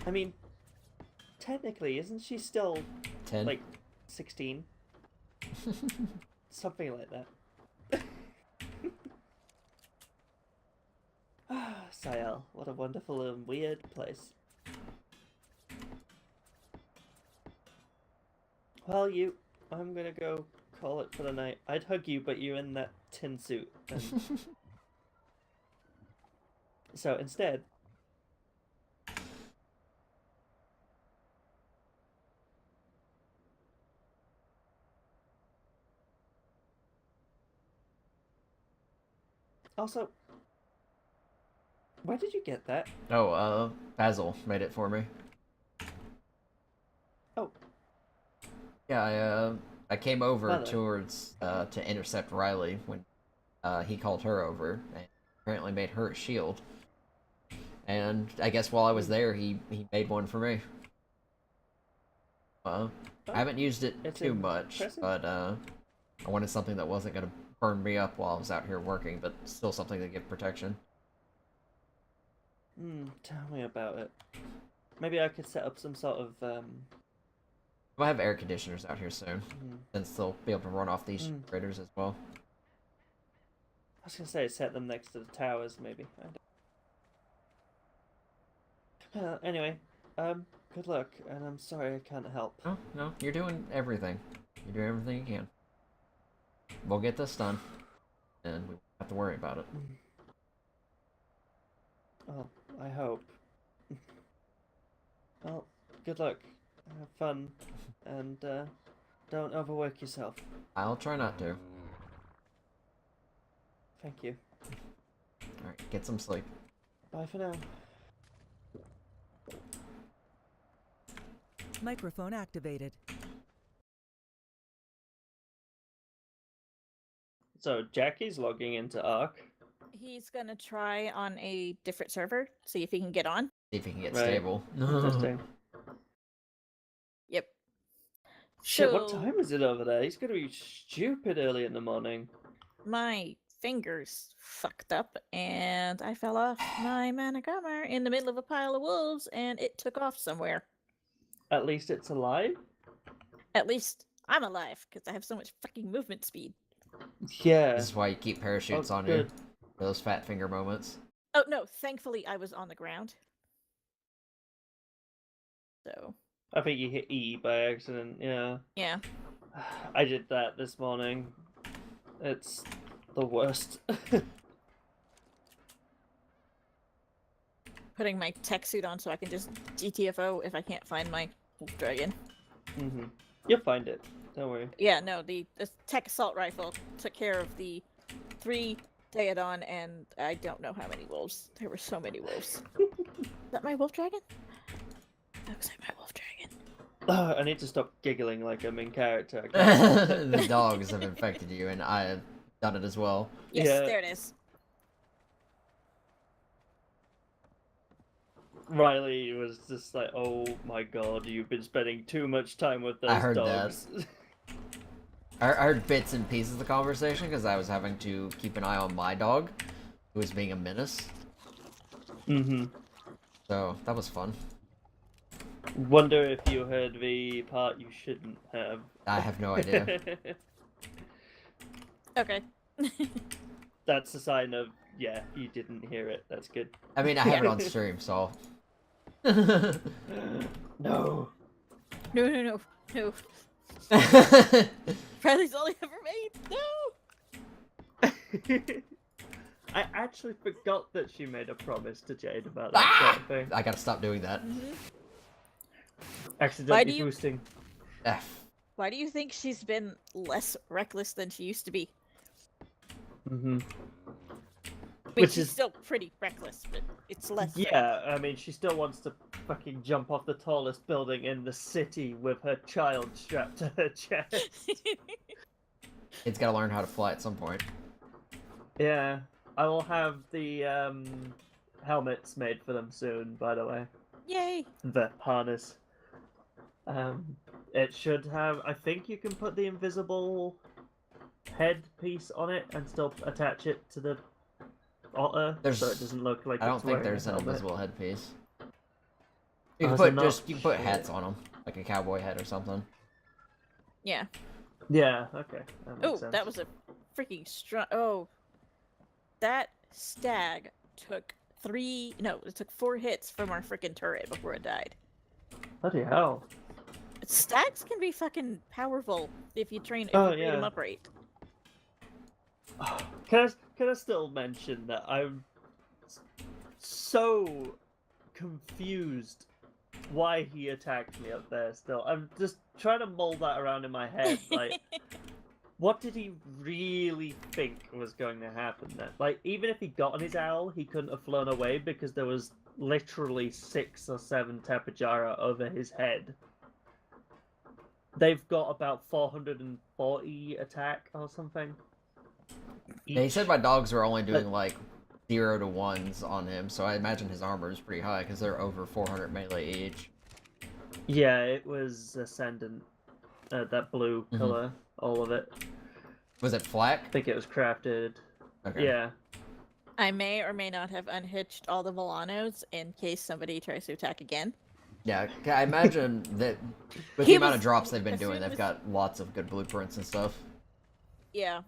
I mean, technically, isn't she still 10. like 16? Something like that. Ah, Sayal, what a wonderful and weird place. Well, I'm gonna go call it for the night. I'd hug you, but you're in that tin suit. And... so instead... Also, where did you get that? Oh, Basil made it for me. Oh. Yeah, I came over Hello. towards, to intercept Riley when, he called her over, and apparently made her a shield. And I guess while I was there, he made one for me. I haven't used it It's too much, impressive. but, I wanted something that wasn't gonna burn me up while I was out here working, but still something to give protection. Tell me about it. Maybe I could set up some sort of, We'll have air conditioners out here soon, Mhm. since they'll be able to run off these critters as well. I was gonna say set them next to the towers, maybe. I don't... Anyway, good luck, and I'm sorry I can't help. No, you're doing everything. You're doing everything you can. We'll get this done, and we won't have to worry about it. Well, I hope. Well, good luck. Have fun, and don't overwork yourself. I'll try not to. Thank you. Alright, get some sleep. Bye for now. Microphone activated. So Jackie's logging into ARK. He's gonna try on a different server, see if he can get on. See if he can get Right. stable. Interesting. Yep. Shit, what So- time is it over there? He's gonna be stupid early in the morning. My fingers fucked up, and I fell off my managrammer in the middle of a pile of wolves, and it took off somewhere. At least it's alive? At least I'm alive, because I have so much fucking movement speed. Yeah. This is why you keep parachutes Oh, on good. you. For those fat finger moments. Oh, no, thankfully I was on the ground. So, I think you hit E by accident, yeah. yeah. I did that this morning. It's the worst. Putting my tech suit on so I can just GTFO if I can't find my wolf dragon. You'll find it. Don't worry. Yeah, no, the tech assault rifle took care of the 3 Daedon and I don't know how many wolves. There were so many wolves. Is that my wolf dragon? Looks like my wolf dragon. I need to stop giggling like I'm in character. I can't. The dogs have infected you, and I have done it as well. Yes, Yeah. there it is. Riley was just like, "Oh my god, you've been spending too much time with those I heard dogs." I heard bits and pieces of the conversation because I was having to keep an eye on my dog, who was being a menace. So that was fun. Wonder if you heard the part you shouldn't have. I have no idea. Okay. That's a sign of, yeah, you didn't hear it. That's good. I mean, I have it on stream, so. No. No. No. Riley's all he ever made. No. I actually forgot that she made a promise to Jade about that sort of thing. I gotta stop doing that. Accidentally boosting. F. Why do you think she's been less reckless than she used to be? I I mean, Which she's is- still pretty reckless, but it's less. Yeah, I mean, she still wants to fucking jump off the tallest building in the city with her child strapped to her chest. It's gotta learn how to fly at some point. Yeah, I will have the helmets made for them soon, by the way. Yay! The harness. It should have. I think you can put the invisible head piece on it and still attach it to the otter, so it doesn't look like. I don't it's think wearing a there's an helmet. invisible headpiece. You Oh, can is put there not? you can put Shit. hats on them, like a cowboy hat or something. Yeah. Yeah. Okay. That makes Oh, sense. that was a freaking strong. Oh, that stag took 4 hits from our freaking turret before it died. Bloody hell. Stags can be fucking powerful if you train Oh, them yeah. up right. Can I still mention that I'm so confused why he attacked me up there still. I'm just trying to mull that around in my head. Like, what did he really think was going to happen then? Like, even if he got on his owl, he couldn't have flown away because there was literally 6 or 7 Tapajara over his head. They've got about 440 attack or something. Yeah, he said my dogs were only doing But- like 0 to 1s on him, so I imagine his armor is pretty high because they're over 400 melee each. Yeah, it was Ascendant. That blue Mhm. color, all of it. Was it flak? I think it was crafted. Okay. Yeah. I may or may not have unhitched all the Volanos in case somebody tries to attack again. Yeah, I imagine that with He the amount was- of drops they've been as doing, soon they've as- got lots of good blueprints and stuff. Yeah.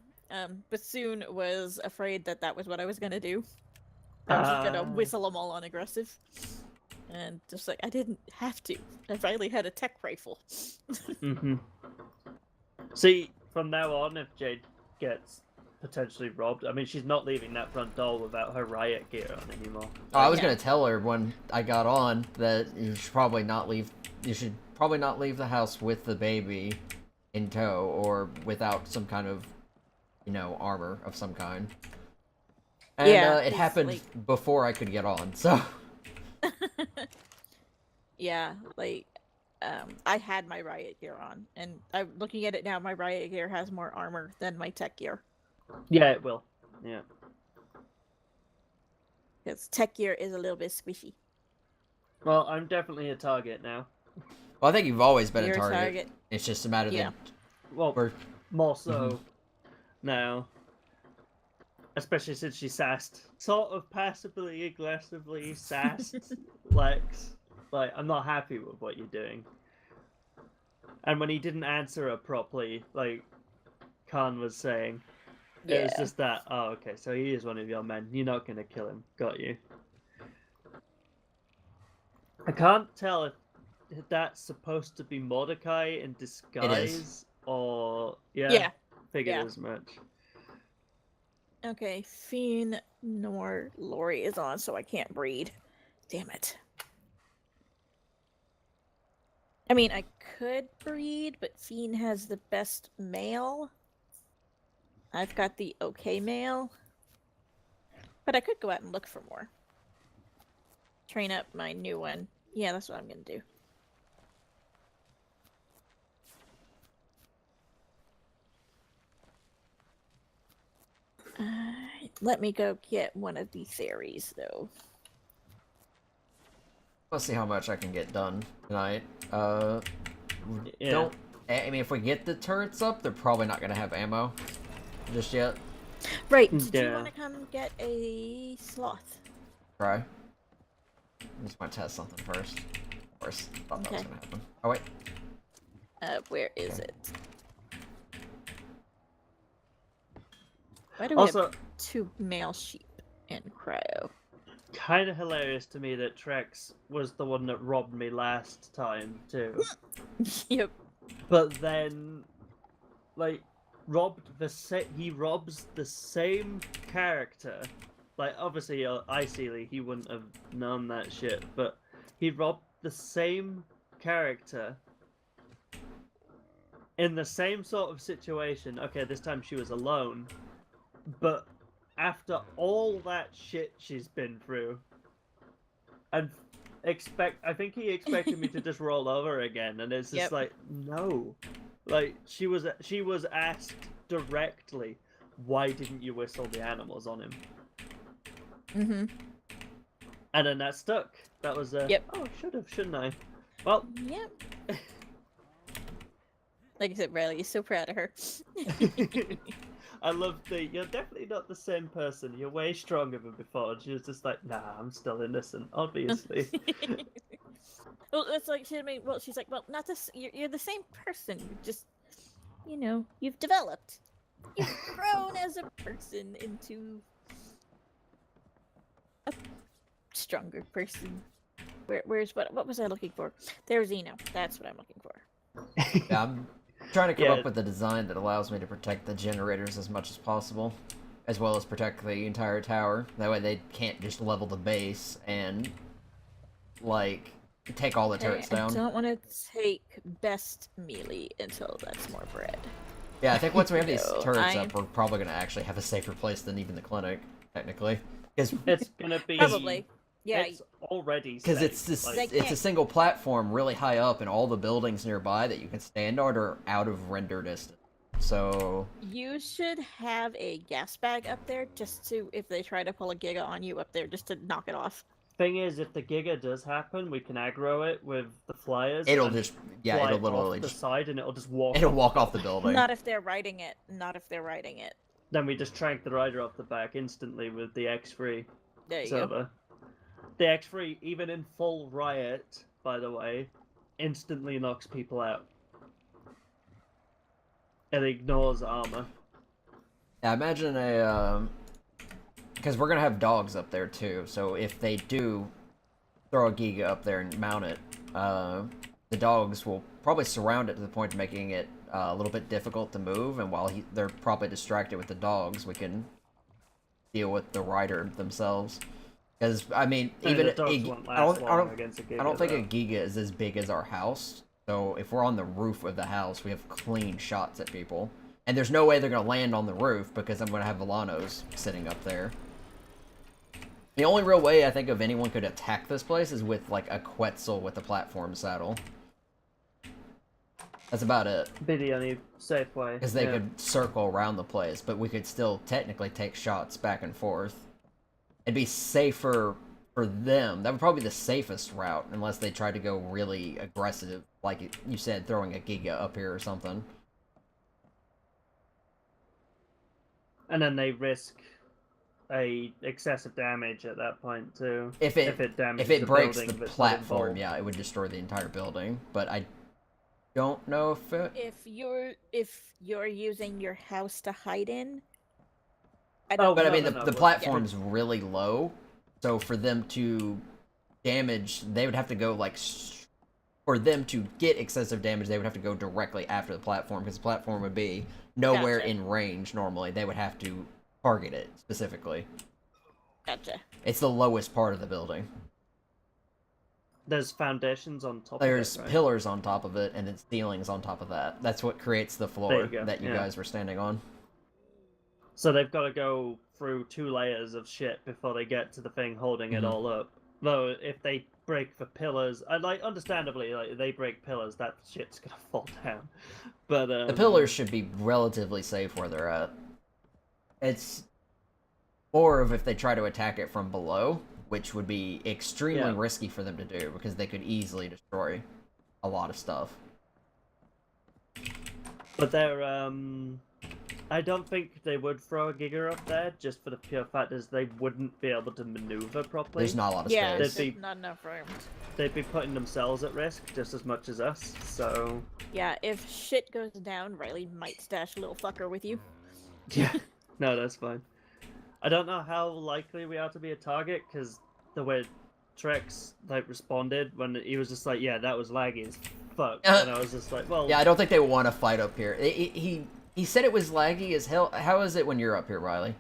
Bassoon was afraid that that was what I was gonna do. I was just gonna Ah. whistle them all on aggressive. And just like, I didn't have to. I finally had a tech rifle. See, from now on, if Jade gets potentially robbed, I mean, she's not leaving that front door without her riot gear on anymore. Oh, I was gonna tell her when I got on that you should probably not leave. You should probably not leave the house with the baby in tow or without some kind of, armor of some kind. And it happened before I could get on, so. Yeah, I had my riot gear on, and I'm looking at it now. My riot gear has more armor than my tech gear. Yeah, it will. Yeah. Because tech gear is a little bit squishy. Well, I'm definitely a target now. Well, I think you've always been You're a target. It's just a matter that. Well, more so now. Especially since she sassed. Sort of passively, aggressively sassed Lex. Like, I'm not happy with what you're doing. And when he didn't answer her properly, like Khan was saying, it was just that, oh, okay, so he is one of your men. You're not going to kill him. Got you. I can't tell if that's supposed to be Mordecai in disguise or... Yeah. Figured as much. Okay, Fiend nor Lori is on, so I can't breed. Damn it. I mean, I could breed, but Fiend has the best male. I've got the okay male. But I could go out and look for more. Train up my new one. Yeah, that's what I'm gonna do. Let me go get one of these fairies, though. Let's see how much I can get done tonight. I mean, if we get the turrets up, they're probably not gonna have ammo just yet. Right. Did you want to come get a sloth? Try. I just want to test something first. Of course, thought that was gonna happen. Oh wait. Where is it? Why do we have 2 male sheep in cryo? Kind of hilarious to me that Trex was the one that robbed me last time, too. Yep. But then, like, he robs the same character. Like, obviously, Iceely, he wouldn't have known that shit, but he robbed the same character in the same sort of situation. Okay, this time she was alone, but after all that shit she's been through, and I think he expected me to just roll over again, and it's just like, no. Like, she was asked directly, why didn't you whistle the animals on him? Mm-hmm. And then that stuck. That was oh, should've, shouldn't I? Well, yep. Like I said, Riley, you're so proud of her. I love you're definitely not the same person. You're way stronger than before. And she was just like, nah, I'm still innocent, obviously. Well, it's like, she's like, well, not this, you're the same person. You just, you've developed. You've grown as a person into a stronger person. Where's what was I looking for? There's Zeno. That's what I'm looking for. Yeah, I'm trying to come up with a design that allows me to protect the generators as much as possible, as well as protect the entire tower. That way they can't just level the base and, like, take all the turrets down. I don't want to take best melee until that's more bread. Yeah, I think once we have these turrets up, we're probably going to actually have a safer place than even the clinic, technically. It's going to be... Probably. Yeah. It's already because it's a single platform really high up, and all the buildings nearby that you can stand on are out of render distance. So you should have a gas bag up there just to, if they try to pull a Giga on you up there, just to knock it off. Thing is, if the Giga does happen, we can aggro it with the flyers. It'll just it'll literally off the side, and it'll just walk. It'll walk off the building. Not if they're riding it. Then we just trank the rider off the back instantly with the X3 there you server. Go. The X3, even in full riot, by the way, instantly knocks people out. It ignores armor. Yeah, imagine because we're gonna have dogs up there too. So if they do throw a Giga up there and mount it, the dogs will probably surround it to the point of making it a little bit difficult to move, and while they're probably distracted with the dogs, we can deal with the rider themselves. Because, I mean, even the dogs won't last long against a Giga, I don't think though. a Giga is as big as our house, so if we're on the roof of the house, we have clean shots at people. And there's no way they're going to land on the roof, because I'm going to have Volanos sitting up there. The only real way I think of anyone could attack this place is with, like, a Quetzal with a platform saddle. That's about it. Be the only safe way. Because they could circle around the place, but we could still technically take shots back and forth. It'd be safer for them. That would probably be the safest route, unless they tried to go really aggressive, like you said, throwing a Giga up here or something. And then they risk a excessive damage at that point too. If it damages breaks building the that's not platform, involved. yeah, it would destroy the entire building. But I don't know if it... If you're using your house to hide in, But I mean, the platform's really low, so for them to damage, they would have to go, like, for them to get excessive damage, they would have to go directly after the platform, because the platform would be nowhere Gotcha. in range normally. They would have to target it, specifically. Gotcha. It's the lowest part of the building. There's foundations on top There's of it, right? pillars on top of it, and then ceilings on top of that. That's what creates the floor you go, that you yeah. guys were standing on. So they've got to go through 2 layers of shit before they get to the thing holding it Mhm. all up. Though if they break the pillars, understandably, like they break pillars, that shit's gonna fall down. But The pillars should be relatively safe where they're at. It's more of if they try to attack it from below, which would be extremely risky for them to do, because they could easily destroy a lot of stuff. But they're I don't think they would throw a Giga up there, just for the pure fact is they wouldn't be able to maneuver properly. There's not a lot of Yeah, space. there's not enough room. They'd be putting themselves at risk just as much as us, so... Yeah, if shit goes down, Riley might stash a little fucker with you. Yeah, no, that's fine. I don't know how likely we are to be a target, because the way Trex, like, responded when he was just like, yeah, that was laggy as fuck, and I was just like, well... Yeah, I don't think they want to fight up here. He said it was laggy as hell. How is it when you're up here, Riley?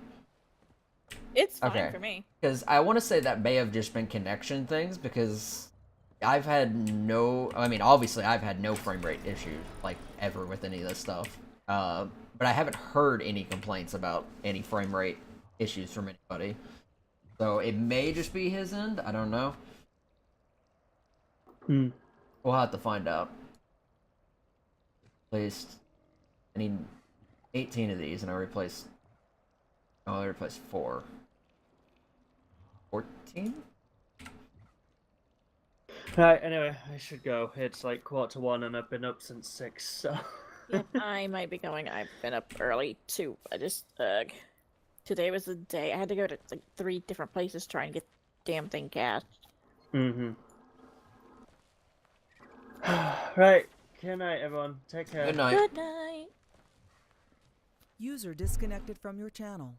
It's fine for me. Because I want to say that may have just been connection things, because I've had no... I mean, obviously, I've had no frame rate issues, like, ever with any of this stuff. But I haven't heard any complaints about any frame rate issues from anybody. So it may just be his end. I don't know. We'll have to find out. Placed... I need 18 of these, and I replaced... Oh, I replaced 4. 14? Right, anyway, I should go. It's like 1:15 and I've been up since 6, so... Yep, I might be going. I've been up early too. I just today was the day I had to go to like 3 different places to try and get the damn thing cast. Mm-hmm. Right. Good night, everyone. Take care. Good night. Good night. User disconnected from your channel.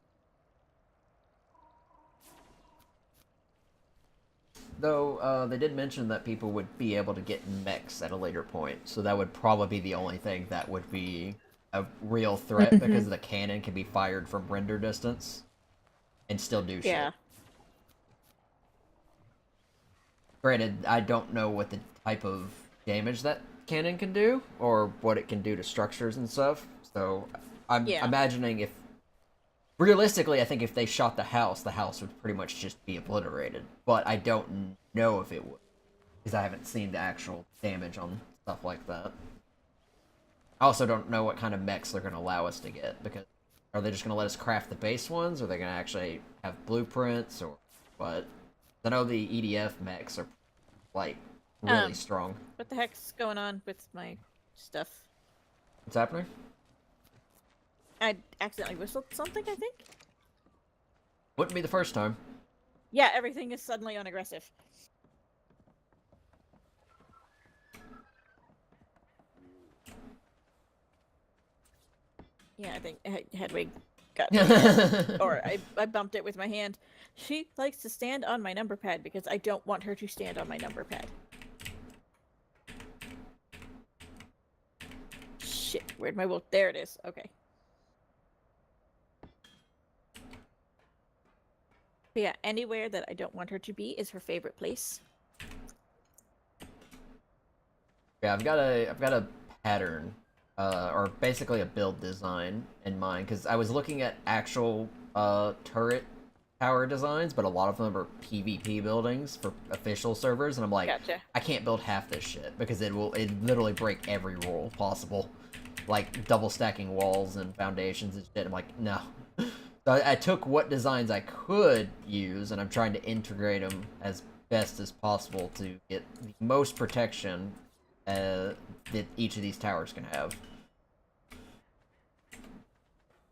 Though, they did mention that people would be able to get mechs at a later point, so that would probably be the only thing that would be a real threat, because the cannon can be fired from render distance and still do shit. Yeah. Granted, I don't know what the type of damage that cannon can do, or what it can do to structures and stuff, so I'm imagining if... Realistically, I think if they shot the house would pretty much just be obliterated. But I don't know if it would, because I haven't seen the actual damage on stuff like that. I also don't know what kind of mechs they're going to allow us to get, because are they just going to let us craft the base ones, or are they going to actually have blueprints, or what? I know the EDF mechs are, like, really strong. What the heck's going on with my stuff? What's happening? I accidentally whistled something, I think? Wouldn't be the first time. Yeah, everything is suddenly unaggressive. Yeah, I think Hedwig got me. Or I bumped it with my hand. She likes to stand on my number pad because I don't want her to stand on my number pad. Shit, where'd my wolf? There it is. Okay. But yeah, anywhere that I don't want her to be is her favorite place. Yeah, I've got a pattern, or basically a build design in mind, because I was looking at actual turret tower designs, but a lot of them are PvP buildings for official servers, and I'm like, Gotcha. I can't build half this shit because it literally break every rule possible, like double stacking walls and foundations and shit. I'm like, no. So I took what designs I could use, and I'm trying to integrate them as best as possible to get the most protection that each of these towers can have.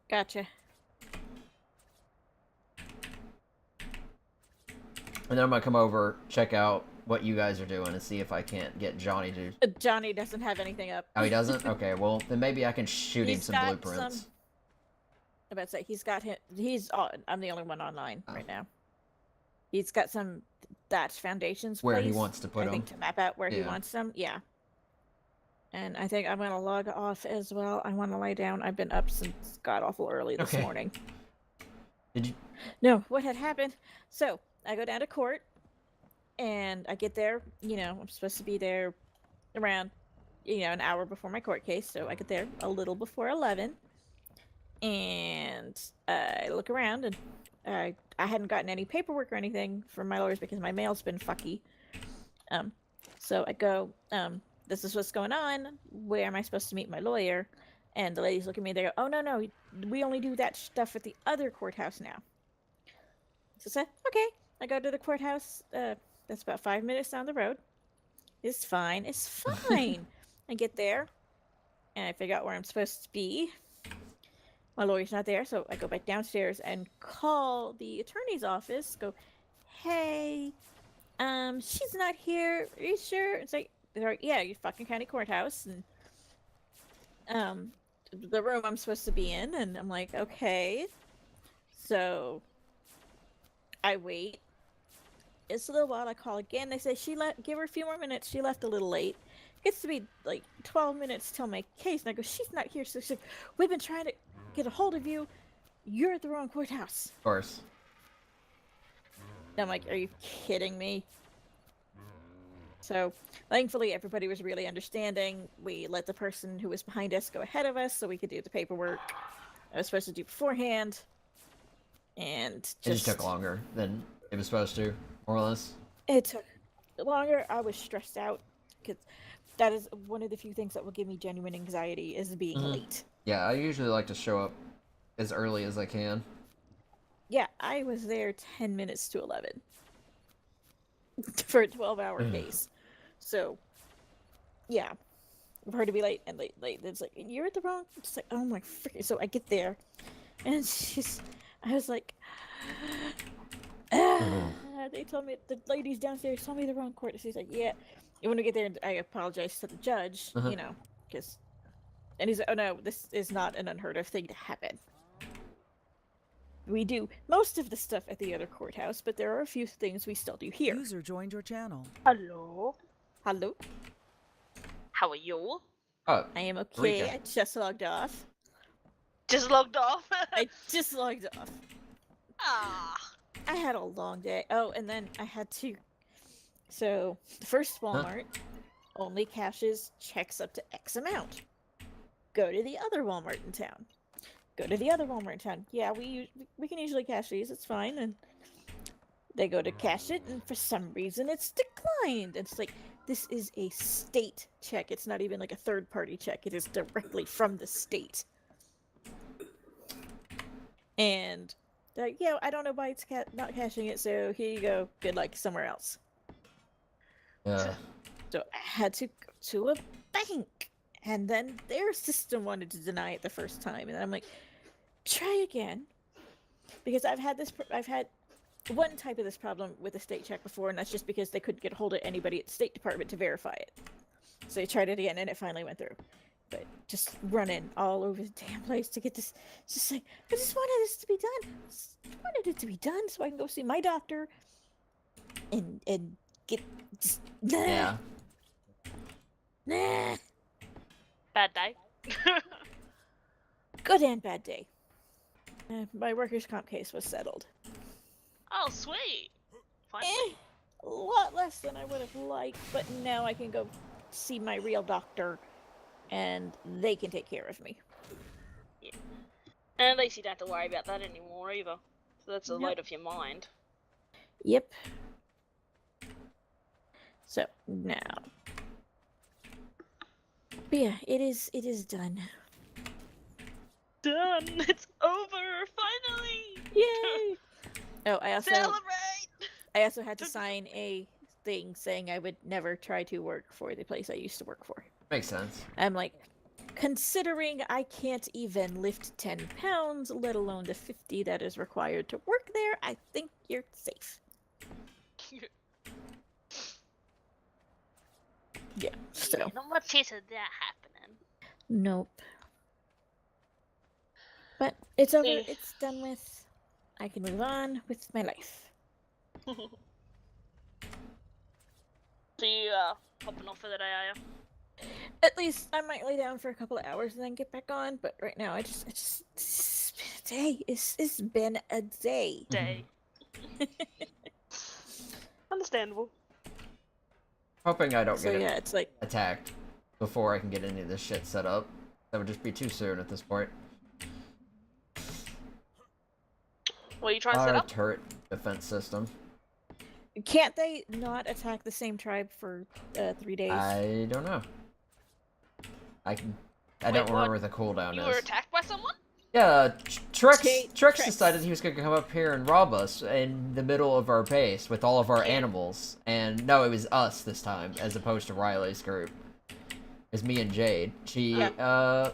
Gotcha. And then I'm gonna come over, check out what you guys are doing, and see if I can't get Johnny to... Johnny doesn't have anything up. Oh, he doesn't? Okay, well, then maybe I can shoot him some blueprints. I'm about to say, he's got him... I'm the only one online right now. He's got some thatch foundations where he placed, wants to put I them. think to map out where he wants them. Yeah. And I think I'm going to log off as well. I want to lie down. I've been up since god-awful early this morning. Did you... No, what had happened... So, I go down to court, and I get there, you know, I'm supposed to be there around, you know, an hour before my court case, so I get there a little before 11, and I look around, and I hadn't gotten any paperwork or anything from my lawyers because my mail's been fucky. So I go, this is what's going on, where am I supposed to meet my lawyer? And the ladies look at me, they go, oh, no, we only do that stuff at the other courthouse now. So I said, okay. I go to the courthouse, that's about 5 minutes down the road. It's fine, it's fine. I get there, and I figure out where I'm supposed to be. My lawyer's not there, so I go back downstairs and call the attorney's office, go, hey, she's not here, are you sure? It's like, they're like, yeah, you fucking county courthouse, and, the room I'm supposed to be in, and I'm like, okay. So, I wait. It's a little while. I call again. They say give her a few more minutes. She left a little late. Gets to be like 12 minutes till my case, and I go, she's not here. So she's like, we've been trying to get a hold of you. You're at the wrong courthouse. Of course. And I'm like, are you kidding me? So thankfully, everybody was really understanding. We let the person who was behind us go ahead of us, so we could do the paperwork I was supposed to do beforehand. And it just took longer than it was supposed to. More or less. It took longer. I was stressed out because that is one of the few things that will give me genuine anxiety is being late. Yeah, I usually like to show up as early as I can. Yeah, I was there 10 minutes to 11 for a 12-hour case. So, yeah, for her to be late and late. It's like, you're at the wrong. It's like, oh my freaking. So I get there, and I was like. They told me, the ladies downstairs told me the wrong court. She's like, yeah. And when we get there, I apologize to the judge, you know, because... And he's like, oh no, this is not an unheard of thing to happen. We do most of the stuff at the other courthouse, but there are a few things we still do here. User joined your channel. Hello. Hello. How are you? I am okay. I just logged off. Just logged off? I just logged off. Ah. I had a long day. Oh, and then I had to... So, the first Walmart only cashes checks up to X amount. Go to the other Walmart in town. Go to the other Walmart in town. Yeah, we can usually cash these. It's fine. And they go to cash it, and for some reason it's declined. It's like, this is a state check. It's not even like a third-party check. It is directly from the state. And... Like, yeah, I don't know why it's not cashing it, so here you go. Good luck somewhere else. Yeah. So I had to go to a bank, and then their system wanted to deny it the first time, and I'm like, try again, because I've had one type of this problem with a state check before, and that's just because they couldn't get a hold of anybody at the State Department to verify it. So they tried it again, and it finally went through. But just running all over the damn place to get this. It's just like, I just wanted this to be done. Just wanted it to be done so I can go see my doctor and get just Yeah. nah. Bad day. Good and bad day. My workers' comp case was settled. Oh, sweet. Finally. A lot less than I would have liked, but now I can go see my real doctor, and they can take care of me. Yeah. And at least you don't have to worry about that anymore either. So that's a Yep. load off your mind. Yep. So now, but yeah, it is done. Done. It's over. Finally. Yay! Oh, I also had to Celebrate. sign a thing saying I would never try to work for the place I used to work for. Makes sense. I'm like, considering I can't even lift 10 pounds, let alone the 50 that is required to work there, I think you're safe. Yeah, so. Yeah, not much chance of that happening. Nope. But it's over, Yeah. it's done with. I can move on with my life. So you hopping off for the day, are you? At least I might lay down for a couple of hours and then get back on, but right now it's been a day. It's been a day. Day. Understandable. Hoping I don't So get yeah, it's like attacked before I can get any of this shit set up. That would just be too soon at this point. What are you trying to set Our up? turret defense system. can't they not attack the same tribe for 3 days? I don't know. I Wait, don't what? remember the cooldown You is. were attacked by someone? Yeah, Trex Trex. decided he was gonna come up here and rob us in the middle of our base with all of our Yeah. animals. And no, it was us this time, as opposed to Riley's group. It's me and Jade.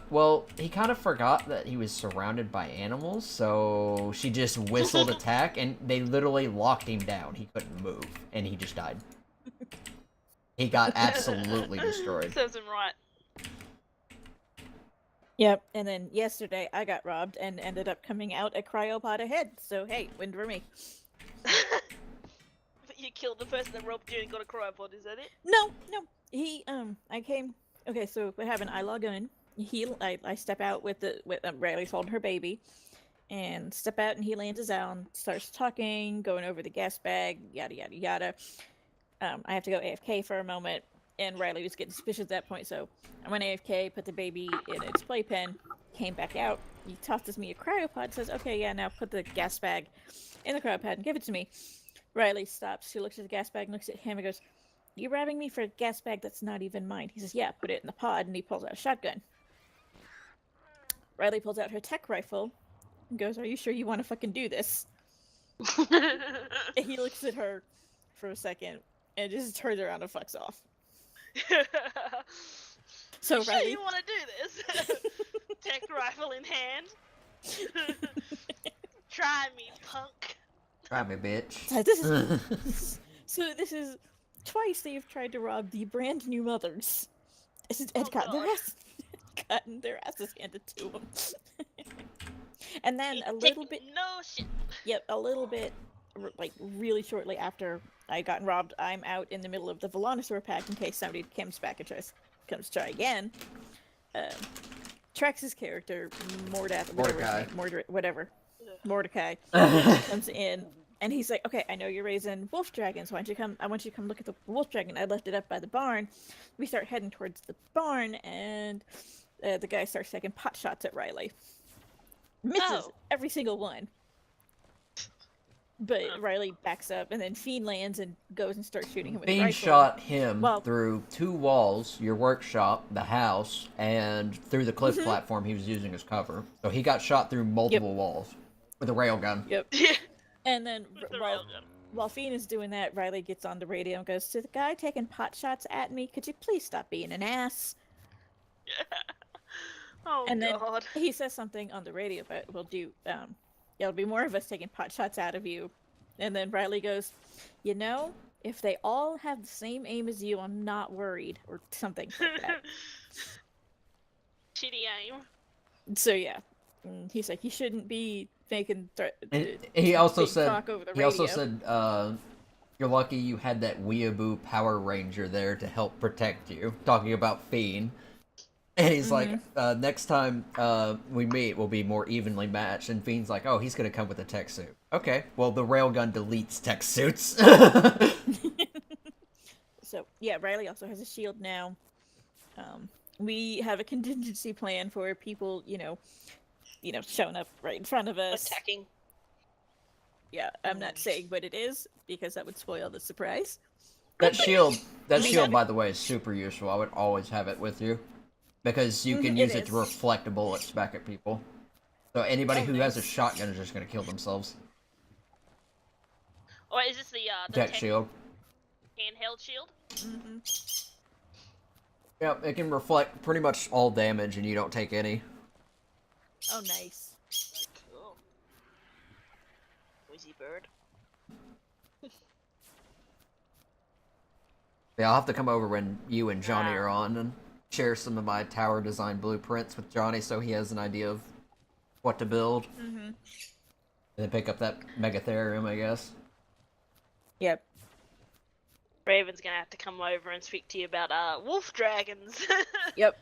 Well, he kind of forgot that he was surrounded by animals, so she just whistled attack, and they literally locked him down. He couldn't move, and he just died. He got absolutely destroyed. Serves him right. Yep, and then yesterday I got robbed and ended up coming out a cryopod ahead, so hey, win for me. But you killed the person that robbed you and got a cryopod, is that it? No, I came. Okay, so what happened? I log in. I step out with Riley's holding her baby, and step out, and he lands his down, starts talking, going over the gas bag, yada yada yada. I have to go AFK for a moment, and Riley was getting suspicious at that point, so I went AFK, put the baby in its playpen, came back out. He tosses me a cryopod, says, "Okay, yeah, now put the gas bag in the cryopod and give it to me." Riley stops. She looks at the gas bag and looks at him and goes, "You robbing me for a gas bag that's not even mine?" He says, "Yeah, put it in the pod," and he pulls out a shotgun. Riley pulls out her tech rifle and goes, "Are you sure you want to fucking do this?" And he looks at her for a second and just turns around and fucks off. So You sure Riley, you want to do this? Tech rifle in hand. Try me, punk. Try me, bitch. so this is twice they've tried to rob the brand new mothers. And Oh, gotten their asses handed to them. And then Ain't a little taking bit, No shit. yep, a little bit, like really shortly after I got robbed, I'm out in the middle of the Velonosaur pack in case somebody comes back and comes to try again. Trex's character, Mordecai, comes in, and he's like, "Okay, I know you're raising wolf dragons. Why don't you come? I want you to come look at the wolf dragon. I left it up by the barn." We start heading towards the barn, and the guy starts taking pot shots at Riley. Misses every single one. But Riley backs up, and then Fiend lands and goes and starts shooting him with a Fiend rifle. shot him through 2 walls, your workshop, the house, and through the cliff platform he was using as cover. So he got shot through multiple walls with a railgun. Yep. And then while Fiend is doing that, Riley gets on the radio and goes, "To the guy taking pot shots at me, could you please stop being an ass?" Oh, and then God. he says something on the radio, but it'll be more of us taking pot shots out of you. And then Riley goes, "You know, if they all have the same aim as you, I'm not worried," or something like that. shitty aim. So yeah, he's like, you shouldn't be making And he also said, talk over the he also radio." said, you're lucky you had that weeaboo Power Ranger there to help protect you. Talking about Fiend. And he's like, next time we meet, we'll be more evenly matched. And Fiend's like, oh, he's gonna come with a tech suit. Okay, well, the railgun deletes tech suits. So yeah, Riley also has a shield now. We have a contingency plan for people, showing up right in front of us. Attacking. Yeah, I'm not saying what it is because that would spoil the surprise. That shield, by the way, is super useful. I would always have it with you. Because you can use it to reflect bullets back at people. So anybody who has a shotgun is just going to kill themselves. Or is this the tech shield? Handheld shield? Mm-hmm. Yep, it can reflect pretty much all damage and you don't take any. Oh, nice. Cool. Noisy bird. Yeah, I'll have to come over when you and Johnny are on and share some of my tower design blueprints with Johnny so he has an idea of what to build. Mm-hmm. And then pick up that Megatherium, I guess. Yep. Raven's gonna have to come over and speak to you about wolf dragons. Yep.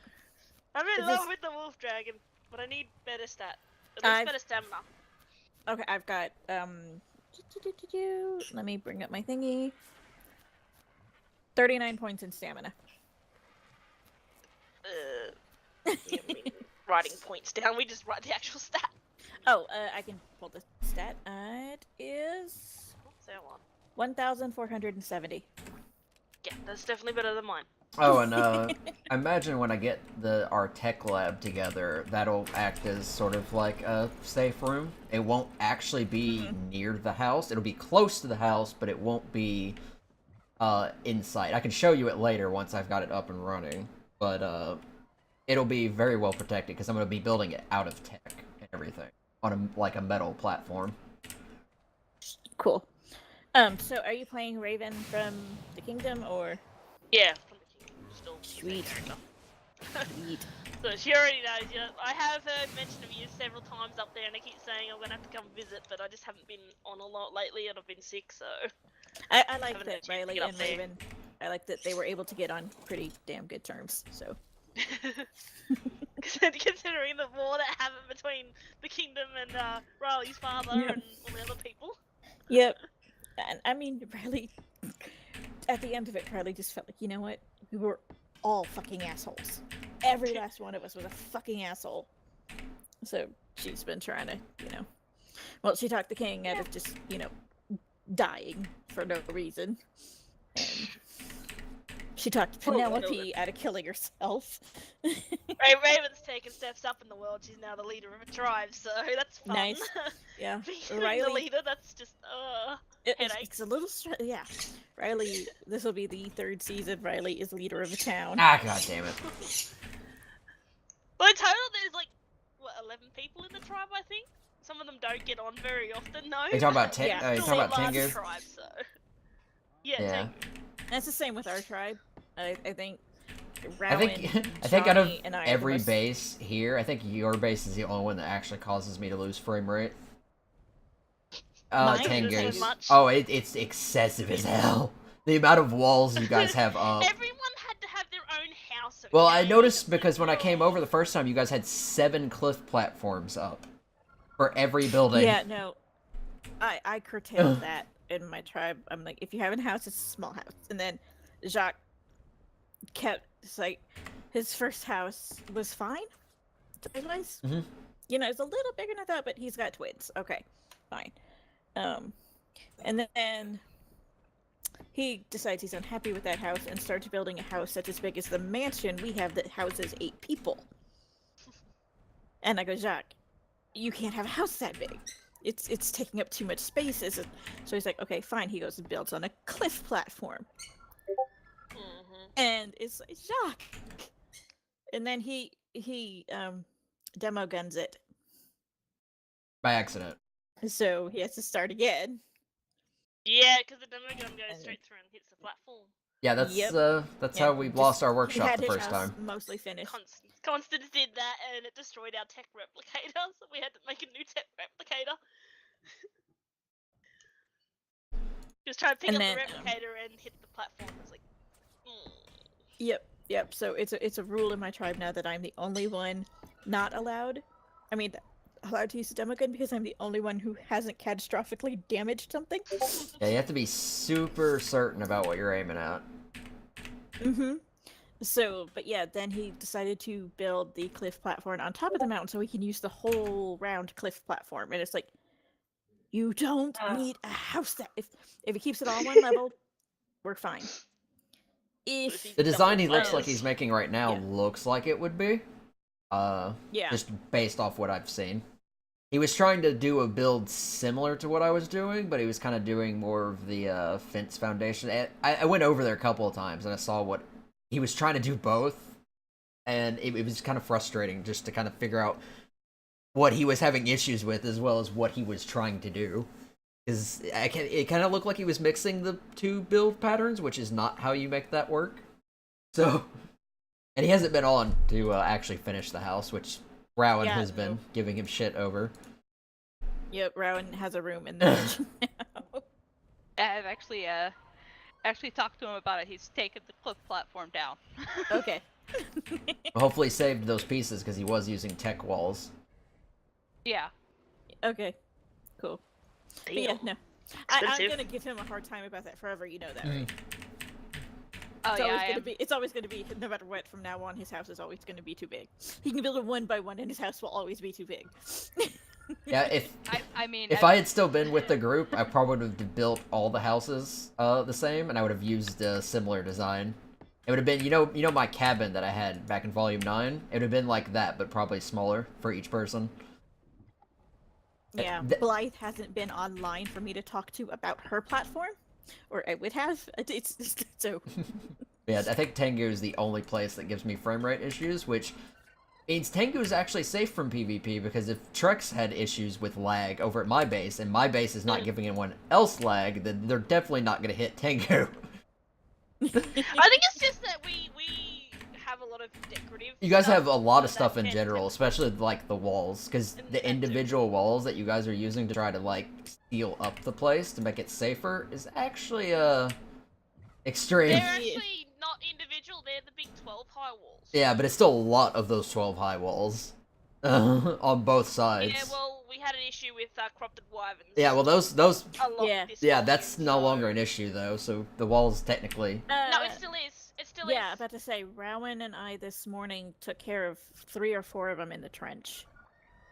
I'm in love with the wolf dragon, but I need better better stamina. Okay, I've got let me bring up my thingy. 39 points in stamina. Writing points down. We just write the actual stat. Oh, I can pull the stat. It is 1,470. Yeah, that's definitely better than mine. Oh, and I imagine when I get our tech lab together, that'll act as sort of like a safe room. It won't actually be near the house. It'll be close to the house, but it won't be inside. I can show you it later once I've got it up and running, but it'll be very well protected because I'm going to be building it out of tech and everything on a metal platform. Cool. So are you playing Raven from the Kingdom or? Yeah, from the Kingdom. Still Sweet. Sweet. So she already knows. I have heard mention of you several times up there, and I keep saying I'm gonna have to come visit, but I just haven't been on a lot lately, and I've been sick, so. I like that Riley and Raven. I like that they were able to get on pretty damn good terms. So. Considering the war that happened between the Kingdom and Riley's father and all the other people. Yep. And I mean, Riley, at the end of it, Riley just felt like, you know what? We were all fucking assholes. Every last one of us was a fucking asshole. So she's been trying to, well, she talked the king out of just, dying for no reason. And she talked Penelope out of killing herself. Raven's taken steps up in the world. She's now the leader of a tribe, so that's fun. Nice. Yeah. Being Riley, the leader, that's just it's a little yeah. Riley, this will be the 3rd season. Riley is leader of a town. Ah, god damn it. Well, in total, there's 11 people in the tribe, I think. Some of them don't get on very often, though. Are you talking about Tengu? Tribe, so. Yeah. Tengu. That's the same with our tribe. I think. I think out of every base here, I think your base is the only one that actually causes me to lose frame rate. Tengu's. Oh, it's excessive as hell. The amount of walls you guys have up. Everyone had to have their own house. Well, I noticed because when I came over the first time, you guys had 7 cliff platforms up for every building. Yeah, no. I curtailed that in my tribe. I'm like, if you have a house, it's a small house. And then Jacques kept, his first house was fine. Size-wise. Mm-hmm. It's a little bigger than I thought, but he's got twins. Okay, fine. And then he decides he's unhappy with that house and starts building a house that's as big as the mansion we have that houses 8 people. And I go, Jacques, you can't have a house that big. It's taking up too much space. So he's like, okay, fine. He goes and builds on a cliff platform. And it's like, Jacques. And then he demo guns it. By accident. So he has to start again. Yeah, because the demo gun goes straight through and hits the platform. Yeah, that's Yep. that's Yeah, how we lost our he workshop had the his first house time. mostly finished. Constance did that, and it destroyed our tech replicator, so we had to make a new tech replicator. Just trying to pick And up then, the replicator and hit the platform. I was like, Yep. So it's a rule in my tribe now that I'm the only one not allowed. I mean, allowed to use the demo gun because I'm the only one who hasn't catastrophically damaged something. Yeah, you have to be super certain about what you're aiming at. Mm-hmm. So, but yeah, then he decided to build the cliff platform on top of the mountain so he can use the whole round cliff platform. And it's like, you don't need a house that if he keeps it all one level, we're fine. If The design he looks double like he's making right now looks like it would be. Yeah. Just based off what I've seen. He was trying to do a build similar to what I was doing, but he was kind of doing more of the fence foundation. I went over there a couple of times and I saw what he was trying to do both, and it was kind of frustrating just to kind of figure out what he was having issues with as well as what he was trying to do. Because it kind of looked like he was mixing the two build patterns, which is not how you make that work. So, and he hasn't been on to actually finish the house, which Rowan has been giving him shit over. Yep, Rowan has a room in the mansion now. I've actually talked to him about it. He's taken the cliff platform down. Okay. Hopefully saved those pieces because he was using tech walls. Yeah. Okay. Cool. But yeah, no. I'm gonna give him a hard time about that forever, you know that, right? Oh, It's always gonna be, no matter what, from now on, his house is always gonna be too big. He can build it one by one, and his house will always be too big. Yeah, if I had still been with the group, I probably would have built all the houses the same, and I would have used a similar design. It would have been, you know my cabin that I had back in Volume 9? It would have been like that, but probably smaller for each person. Yeah, Blythe hasn't been online for me to talk to about her platform, or I would have. It's so. Yeah, I think Tengu is the only place that gives me frame rate issues, which means Tengu is actually safe from PvP, because if Trex had issues with lag over at my base, and my base is not giving anyone else lag, then they're definitely not going to hit Tengu. I think it's just that we have a lot of decorative. You guys have a lot of stuff in general, especially like the walls, because the individual walls that you guys are using to try to like seal up the place to make it safer is actually extreme. They're actually not individual. They're the big 12 high walls. Yeah, but it's still a lot of those 12 high walls on both sides. Yeah, well, we had an issue with corrupted wyverns. Yeah, well, those A lot yeah, that's no longer an issue though. So the walls technically. No, it still is. It still is. Yeah, about to say, Rowan and I this morning took care of 3 or 4 of them in the trench.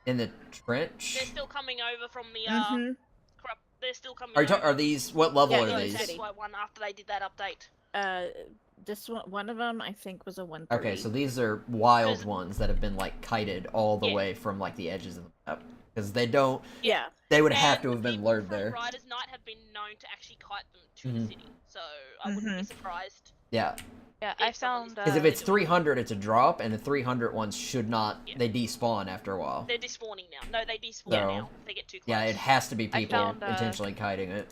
In the trench? They're still coming over from the they're still coming. Are these what level are these? That's why one after they did that update. This one of them I think was a 130. Okay, so these are wild ones that have been like kited all the way from like the edges of the map, because they don't. Yeah. They would have to have been lured there. Riders Night have been known to actually kite them to the city, so I wouldn't be surprised. Yeah. Yeah, I found. Because if it's 300, it's a drop, and the 300 ones should not. Yeah. They despawn after a while. They're despawning now. No, they despawn So, now. If they get too close. Yeah, it has to be people intentionally kiting it.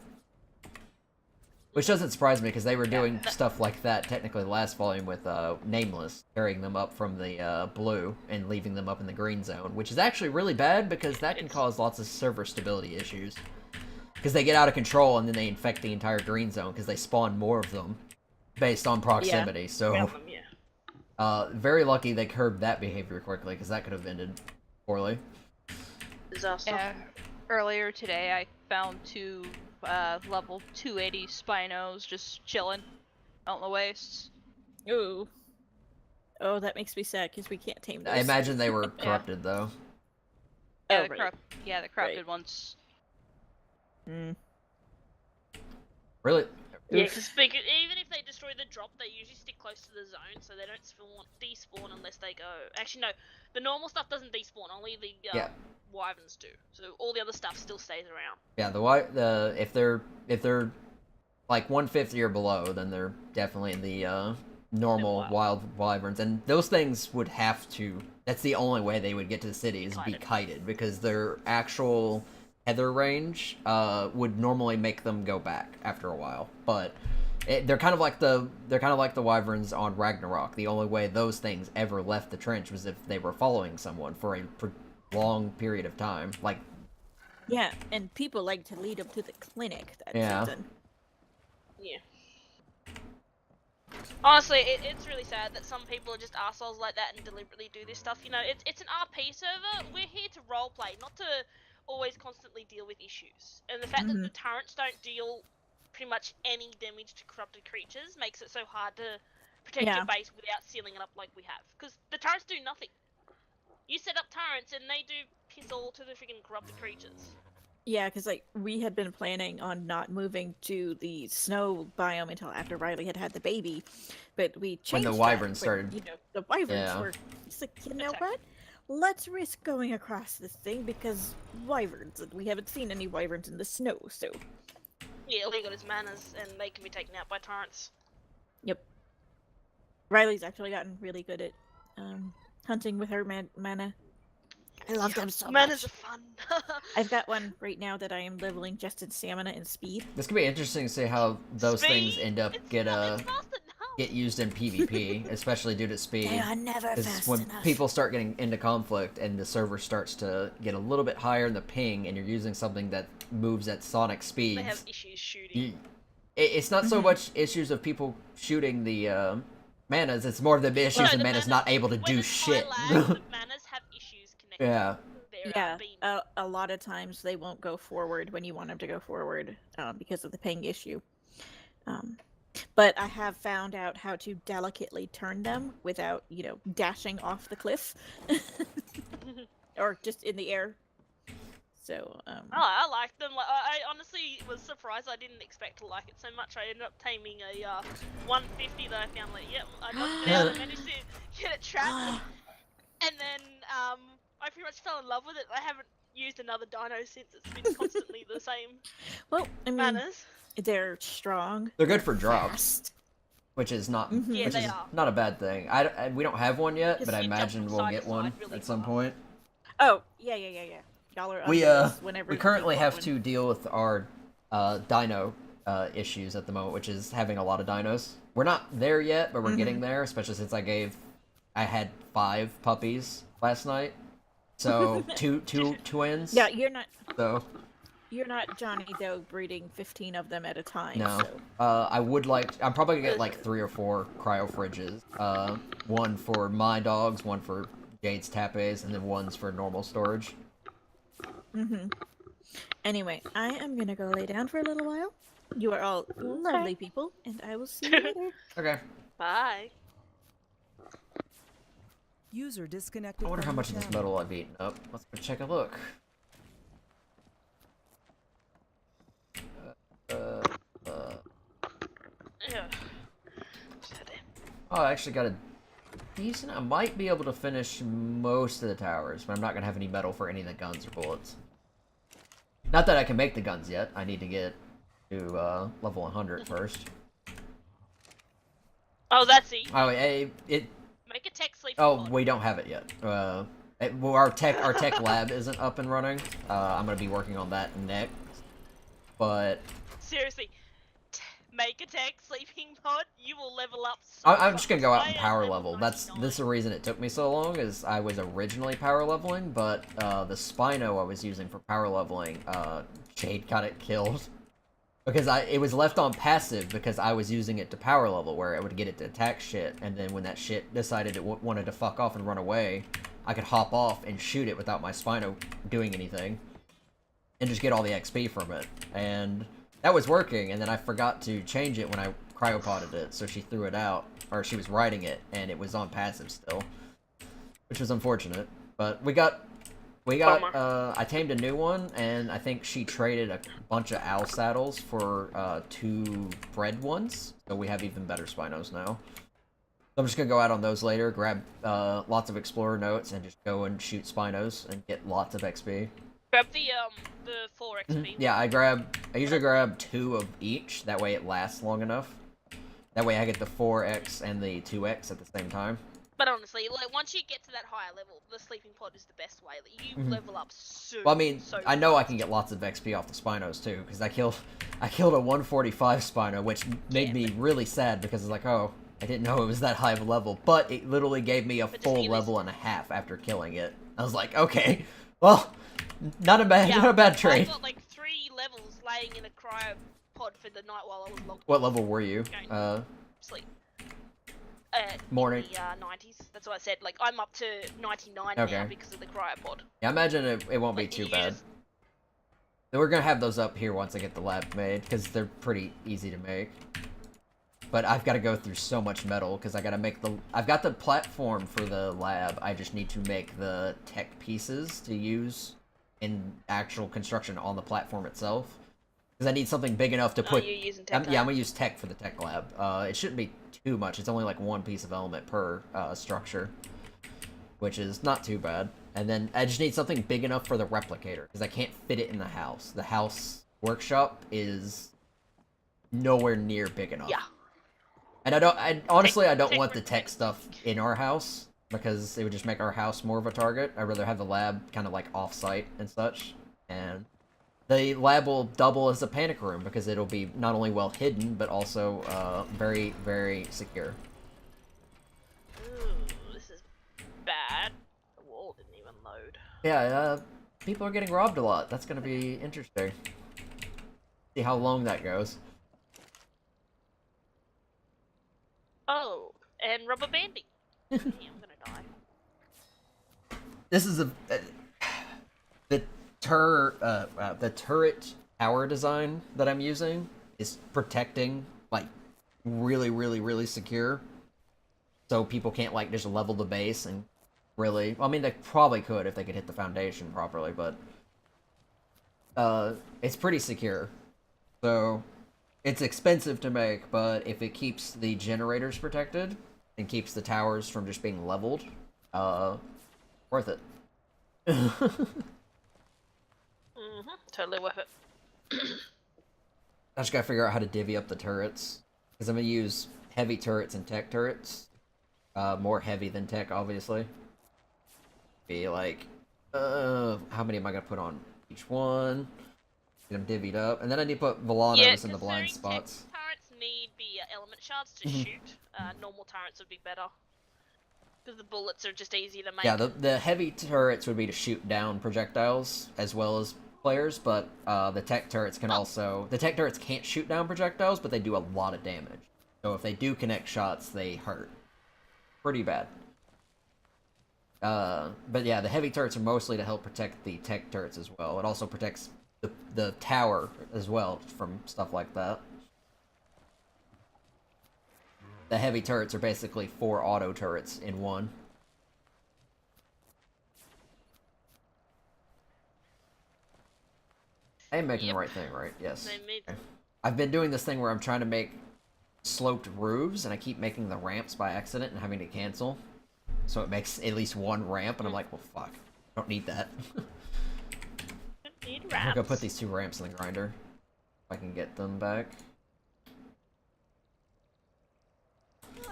Which doesn't surprise me, because they were doing stuff like that technically last volume with Nameless, carrying them up from the blue and leaving them up in the green zone, which is actually really bad, because that can cause lots of server stability issues. Because they get out of control and then they infect the entire green zone, because they spawn more of them based on proximity. Yeah. So, very lucky they curbed that behavior quickly, because that could have ended poorly. Disaster. Yeah, earlier today I found 2 level 280 Spinos just chilling out in the wastes. Ooh. Oh, that makes me sad because we can't tame those. I imagine they were corrupted, though. Yeah, Oh, right. the corrupted ones. Really? Yeah, because even if they destroy the drop, they usually stick close to the zone, so they don't despawn unless they go. Actually, no, the normal stuff doesn't despawn. Only the wyverns do. So all the other stuff still stays around. Yeah, if they're like 150 or below, then they're definitely in the normal wild wyverns, and those things would have to. That's the only way they would get to the city is be kited, because their actual tether range would normally make them go back after a while, but They're kind of like the wyverns on Ragnarok. The only way those things ever left the trench was if they were following someone for a long period of time. Like, yeah, and people like to lead them to the clinic. That's Yeah. something. Yeah. Honestly, it's really sad that some people are just assholes like that and deliberately do this stuff. You know, it's an RP server. We're here to roleplay, not to always constantly deal with issues. And the fact that the turrets don't deal pretty much any damage to corrupted creatures makes it so hard to protect Yeah. your base without sealing it up like we have. Because the turrets do nothing. You set up turrets and they do piss all to the freaking corrupted creatures. Yeah, because like we had been planning on not moving to the snow biome until after Riley had had the baby, but we When changed the that wyverns when, started. You know, the wyverns Yeah. were. It's like, you know what? Let's risk going across this thing because wyverns, and we haven't seen any wyverns in the snow, so. Yeah, all they got is manners, and they can be taken out by turrets. Yep. Riley's actually gotten really good at hunting with her mana. I love them so Manners much. are fun. I've got one right now that I am leveling just in stamina and speed. This could be interesting to see how those things Speed? end up get used in PvP, especially due to speed. They are never 'Cause fast when enough. people start getting into conflict and the server starts to get a little bit higher in the ping, and you're using something that moves at sonic speeds, They have issues shooting. it's not so much issues of people shooting the manas. It's more of the issues of manas not able to do shit. The manners have issues connected. Yeah. Yeah, a lot of times they won't go forward when you want them to go forward because of the ping issue. But I have found out how to delicately turn them without, you know, dashing off the cliff or just in the air. So, I like them. Like, I honestly was surprised. I didn't expect to like it so much. I ended up taming a 150 that I found. Like, yep, I knocked it out and managed to get it trapped. And then I pretty much fell in love with it. I haven't used another dino since. It's been constantly the same. Well, I mean, manners. They're strong. They're good for drops, fast. which is not Yeah, which they is are. not a bad thing. We don't have one yet, Just but I you jump imagine from we'll side get to one side really at some point. Oh, yeah. Y'all are on We this whenever we you currently want have one. to deal with our dino issues at the moment, which is having a lot of dinos. We're not there yet, but we're getting there, especially since I had 5 puppies last night. So two twins. Yeah, you're not. So You're not Johnny Doe breeding 15 of them at a time. no. So. I'm probably gonna get like 3 or 4 cryo fridges. One for my dogs, one for Jade's Tapes, and then one's for normal storage. Anyway, I am gonna go lay down for a little while. You are all lovely people, and I will see you later. Okay. Bye. User disconnected. I wonder how from much the of this channel. metal I've eaten up. Let's go check a look. Yeah. Oh, I actually got a decent. I might be able to finish most of the towers, but I'm not gonna have any metal for any of the guns or bullets. Not that I can make the guns yet. I need to get to level 100 first. Oh, that's it. Oh, it. Make a tech sleep. Oh, we don't have it yet. Well, our tech lab isn't up and running. I'm gonna be working on that next. But Seriously, make a tech sleeping pod. You will level up. So I'm just gonna go out and I am power level level. This is the reason it took me so long. Is I was originally power leveling, but the Spino I was using for power leveling, Jade got it killed. Because it was left on passive because I was using it to power level, where it would get it to attack shit, and then when that shit decided it wanted to fuck off and run away, I could hop off and shoot it without my Spino doing anything, and just get all the XP from it. And that was working, and then I forgot to change it when I cryopotted it, so she threw it out, or she was riding it, and it was on passive still, which was unfortunate. But we got, I tamed a new one, and I think she traded a bunch of owl saddles for 2 bred ones, so we have even better Spinos now. So I'm just gonna go out on those later, grab lots of Explorer notes, and just go and shoot Spinos and get lots of XP. Grab the 4 XP. Yeah, I usually grab 2 of each, that way it lasts long enough. That way I get the 4x and the 2x at the same time. But honestly, like once you get to that higher level, the sleeping pod is the best way. Like, you level up so. Well, I mean, so I know I fast. can get lots of XP off the Spinos too, because I killed a 145 Spino, which made me really sad because it's like, oh, I didn't know it was that high of a level, but it literally gave me a full level and a half after killing it. I was like, okay, well, not a bad trade. I got like 3 levels laying in a cryopod for the night while I was locked. What level were you? Sleep. Morning. In the 90s. That's what I said. Like, I'm up to 99 Okay. now because of the cryopod. Yeah, I imagine it won't be too bad. We're gonna have those up here once I get the lab made, because they're pretty easy to make. But I've got to go through so much metal, because I gotta make I've got the platform for the lab, I just need to make the tech pieces to use in actual construction on the platform itself. Because I need something big enough to put... You're using tech yeah, I'm gonna use tech for the tech lab. It shouldn't be too much, it's only like 1 piece of element per structure. Which is not too bad. And then I just need something big enough for the replicator, because I can't fit it in the house. The house workshop is nowhere near big enough. Yeah. And honestly, I don't want the tech stuff in our house, because it would just make our house more of a target. I'd rather have the lab kind of like off-site and such. And the lab will double as a panic room, because it'll be not only well hidden, but also very, very secure. Ooh, this is bad. The wall didn't even load. Yeah, people are getting robbed a lot. That's gonna be interesting. See how long that goes. Oh, and rubber banding. Yeah, I'm gonna die. This is the turret tower design that I'm using is protecting, like, really, really, really secure. So people can't, like, just level the base and really... Well, I mean, they probably could if they could hit the foundation properly, but... it's pretty secure. So, it's expensive to make, but if it keeps the generators protected, and keeps the towers from just being leveled, worth it. Totally worth it. I just gotta figure out how to divvy up the turrets. Because I'm gonna use heavy turrets and tech turrets. More heavy than tech, obviously. Be like, how many am I gonna put on each one? Get them divvied up. And then I need to put Volanos in the blind spots. Turrets need the element shards to shoot. Normal turrets would be better. Because the bullets are just easy to make. Yeah, the heavy turrets would be to shoot down projectiles as well as players, but the tech turrets can also... The tech turrets can't shoot down projectiles, but they do a lot of damage. So if they do connect shots, they hurt. Pretty bad. But yeah, the heavy turrets are mostly to help protect the tech turrets as well. It also protects the tower as well from stuff like that. The heavy turrets are basically 4 auto turrets in one. I am making the right thing, right? Yes. Okay. I've been doing this thing where I'm trying to make sloped roofs, and I keep making the ramps by accident and having to cancel. So it makes at least 1 ramp, and I'm like, well, fuck. I don't need that. Need I'm ramps. gonna put these 2 ramps in the grinder. If I can get them back.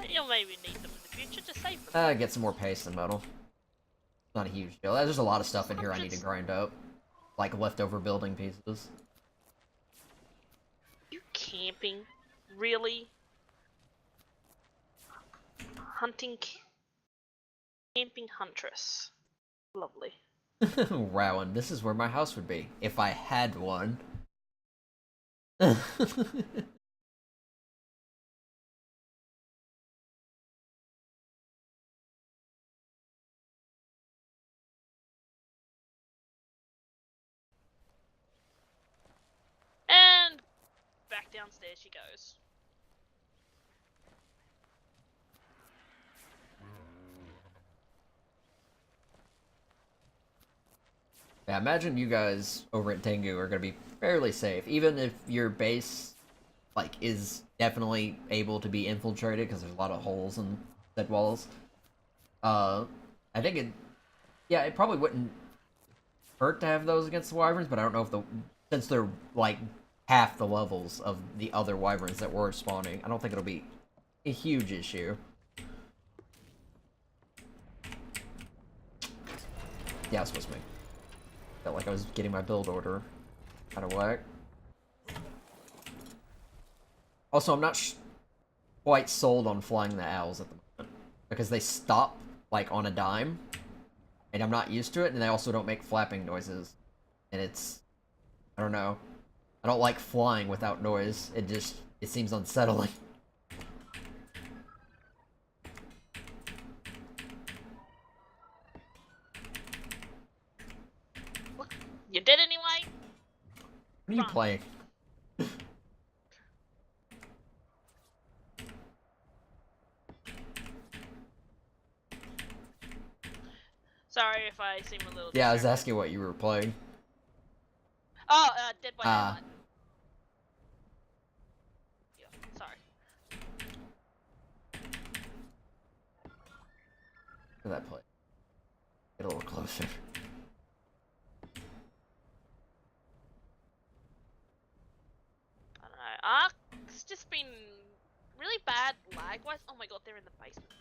You'll maybe need them in the future to save them. Get some more paste and metal. Not a huge deal. There's a lot of stuff in here I need to grind up. Like leftover building pieces. You camping? Really? Hunting... Camping huntress. Lovely. Rowan, this is where my house would be. If I had one. And back downstairs she goes. Yeah, imagine you guys over at Tengu are gonna be fairly safe, even if your base, like, is definitely able to be infiltrated because there's a lot of holes in said walls. I think it probably wouldn't hurt to have those against the wyverns, but I don't know if since they're like half the levels of the other wyverns that were spawning, I don't think it'll be a huge issue. Yeah, it's supposed to be. Felt like I was getting my build order out of whack. Also, I'm not quite sold on flying the owls at the moment. Because they stop, like, on a dime. And I'm not used to it, and they also don't make flapping noises. And it's... I don't know. I don't like flying without noise. It seems unsettling. You did anyway? What are you playing? Sorry if I seem a little. Yeah, I was asking what you were playing. Oh, Dead by Daylight. Yeah, sorry. Look at that play. Get a little closer. I don't know. ARK's just been really bad lag-wise. Oh my god, they're in the basement.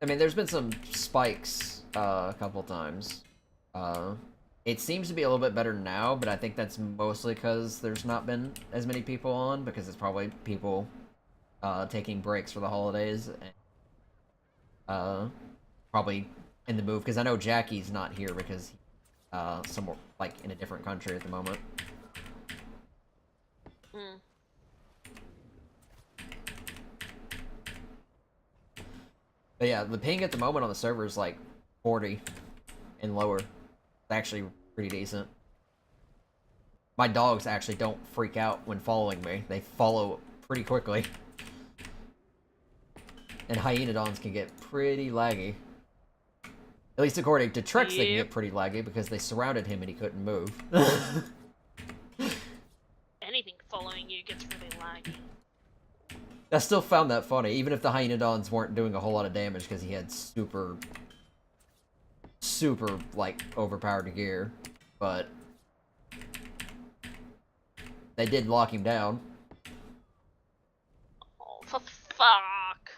I mean, there's been some spikes a couple times. It seems to be a little bit better now, but I think that's mostly because there's not been as many people on, because it's probably people taking breaks for the holidays. And, probably in the move, because I know Jackie's not here because he's somewhere, like, in a different country at the moment. Mm. But yeah, the ping at the moment on the server is like 40 and lower. It's actually pretty decent. My dogs actually don't freak out when following me. They follow pretty quickly. And hyenodons can get pretty laggy. At least according to Trex, they can get pretty laggy because they surrounded him and he couldn't move. Anything following you gets really laggy. I still found that funny, even if the hyenodons weren't doing a whole lot of damage because he had super, like, overpowered gear. But they did lock him down. Oh, for fuck.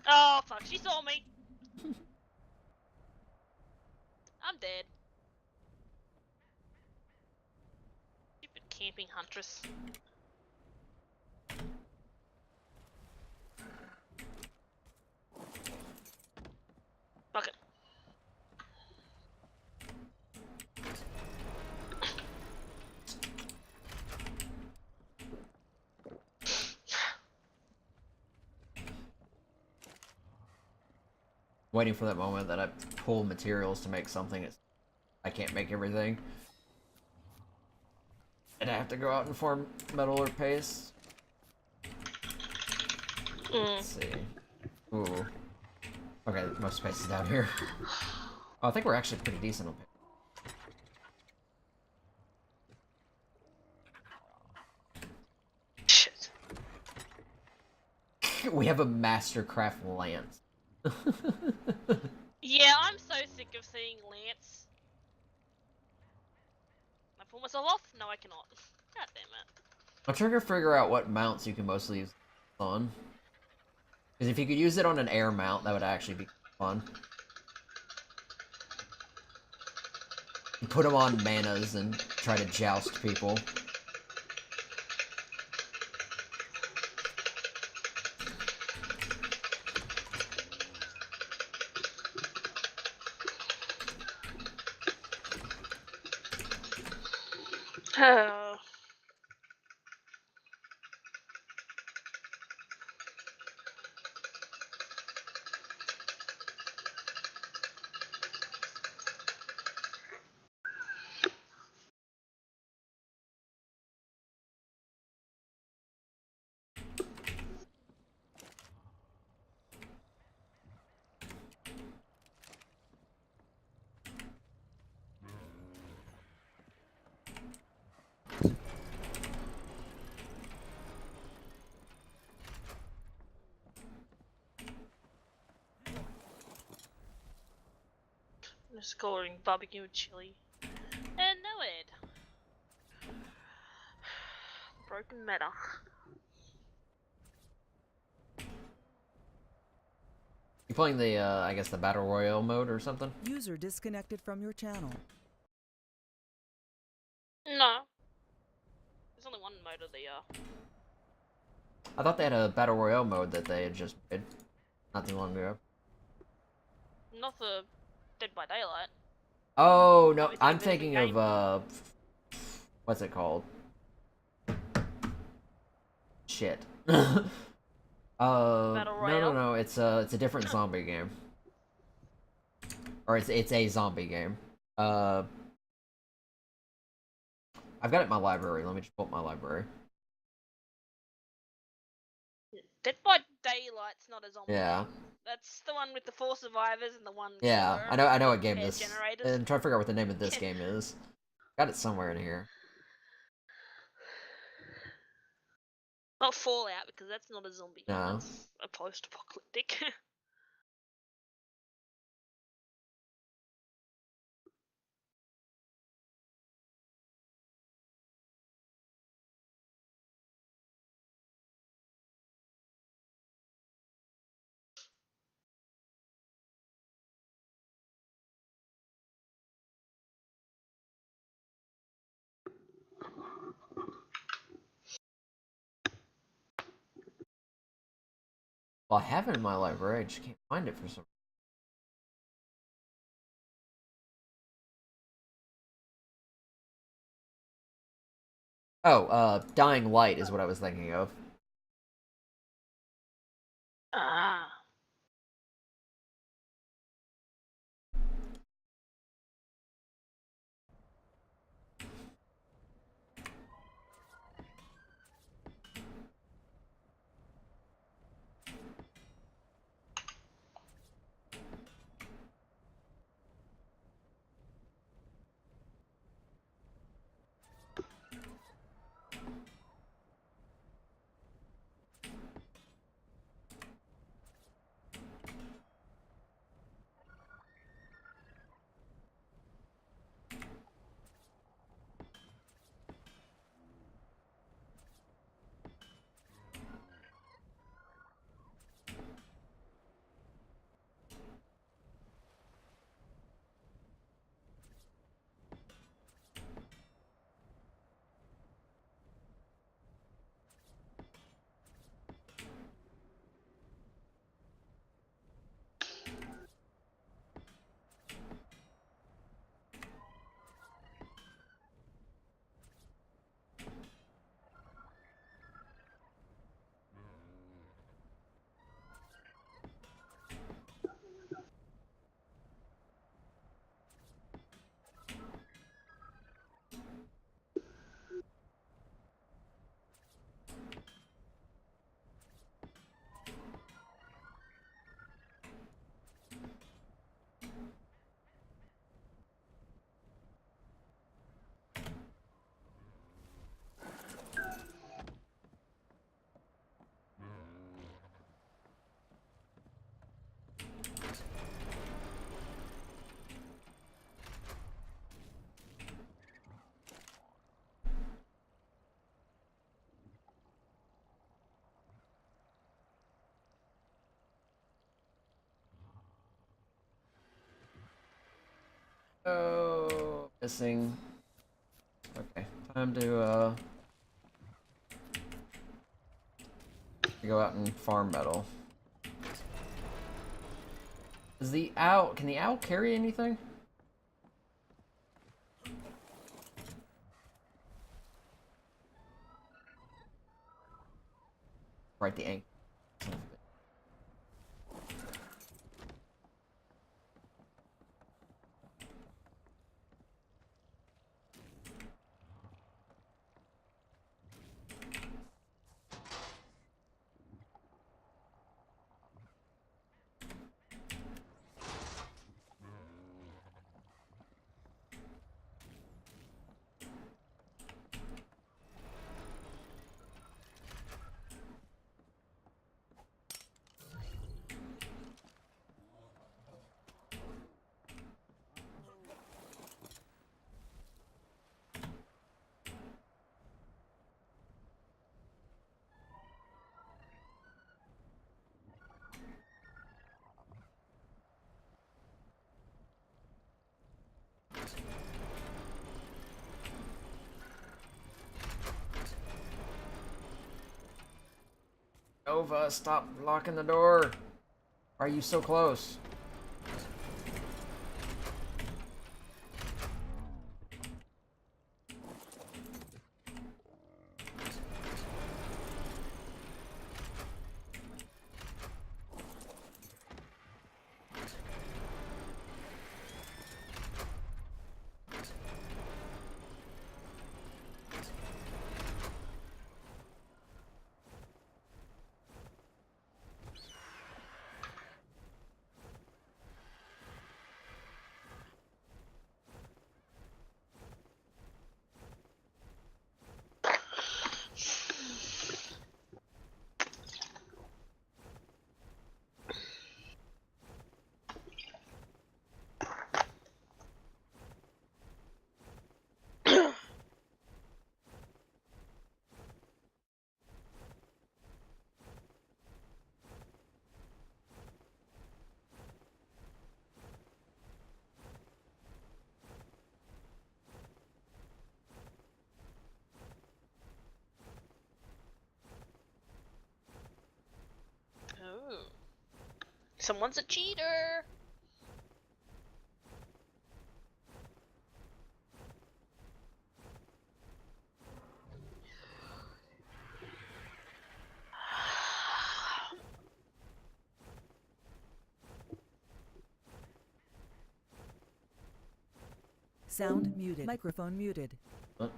Oh, fuck, she saw me. I'm dead. Stupid camping huntress. Fuck it. Waiting for that moment that I pull materials to make something. I can't make everything. And I have to go out and form metal or paste. Let's see. Ooh. Okay, most space is down here. Oh, I think we're actually pretty decent on paper. Shit. We have a Mastercraft lance. Yeah, I'm so sick of seeing Lance. Can I pull myself off? No, I cannot. God damn it. I'm trying to figure out what mounts you can mostly use on. Because if you could use it on an air mount, that would actually be fun. You put them on manas and try to joust people. Oh. Just scoring barbecue chili. And no Ed. broken matter. You playing the, I guess the Battle Royale mode or something? User disconnected from your channel. No. There's only one mode of the, I thought they had a Battle Royale mode that they had just made not too long ago. not the Dead by Daylight. Oh, no, Obviously, I'm there's a thinking game. of, what's it called? Shit. Battle no, Royale? it's a different zombie game. Or it's a zombie game. I've got it in my library. Let me just pull up my library. Dead by Daylight's not a zombie Yeah. game. That's the one with the 4 survivors and the one Yeah, killer. I know what game air this. generators. I'm trying to figure out what the name of this game is. Got it somewhere in here. Not Fallout, because that's not a zombie game. No. That's a post-apocalyptic. Well, I have it in my library. I just can't find it for some. Oh, Dying Light is what I was thinking of. Ah. Oh, missing. Okay, time to go out and farm metal. Is the owl? Can the owl carry anything? Right, the ankle. Nova, stop locking the door. Why are you so close? Oh. Someone's a cheater! Sound muted. Microphone muted. What?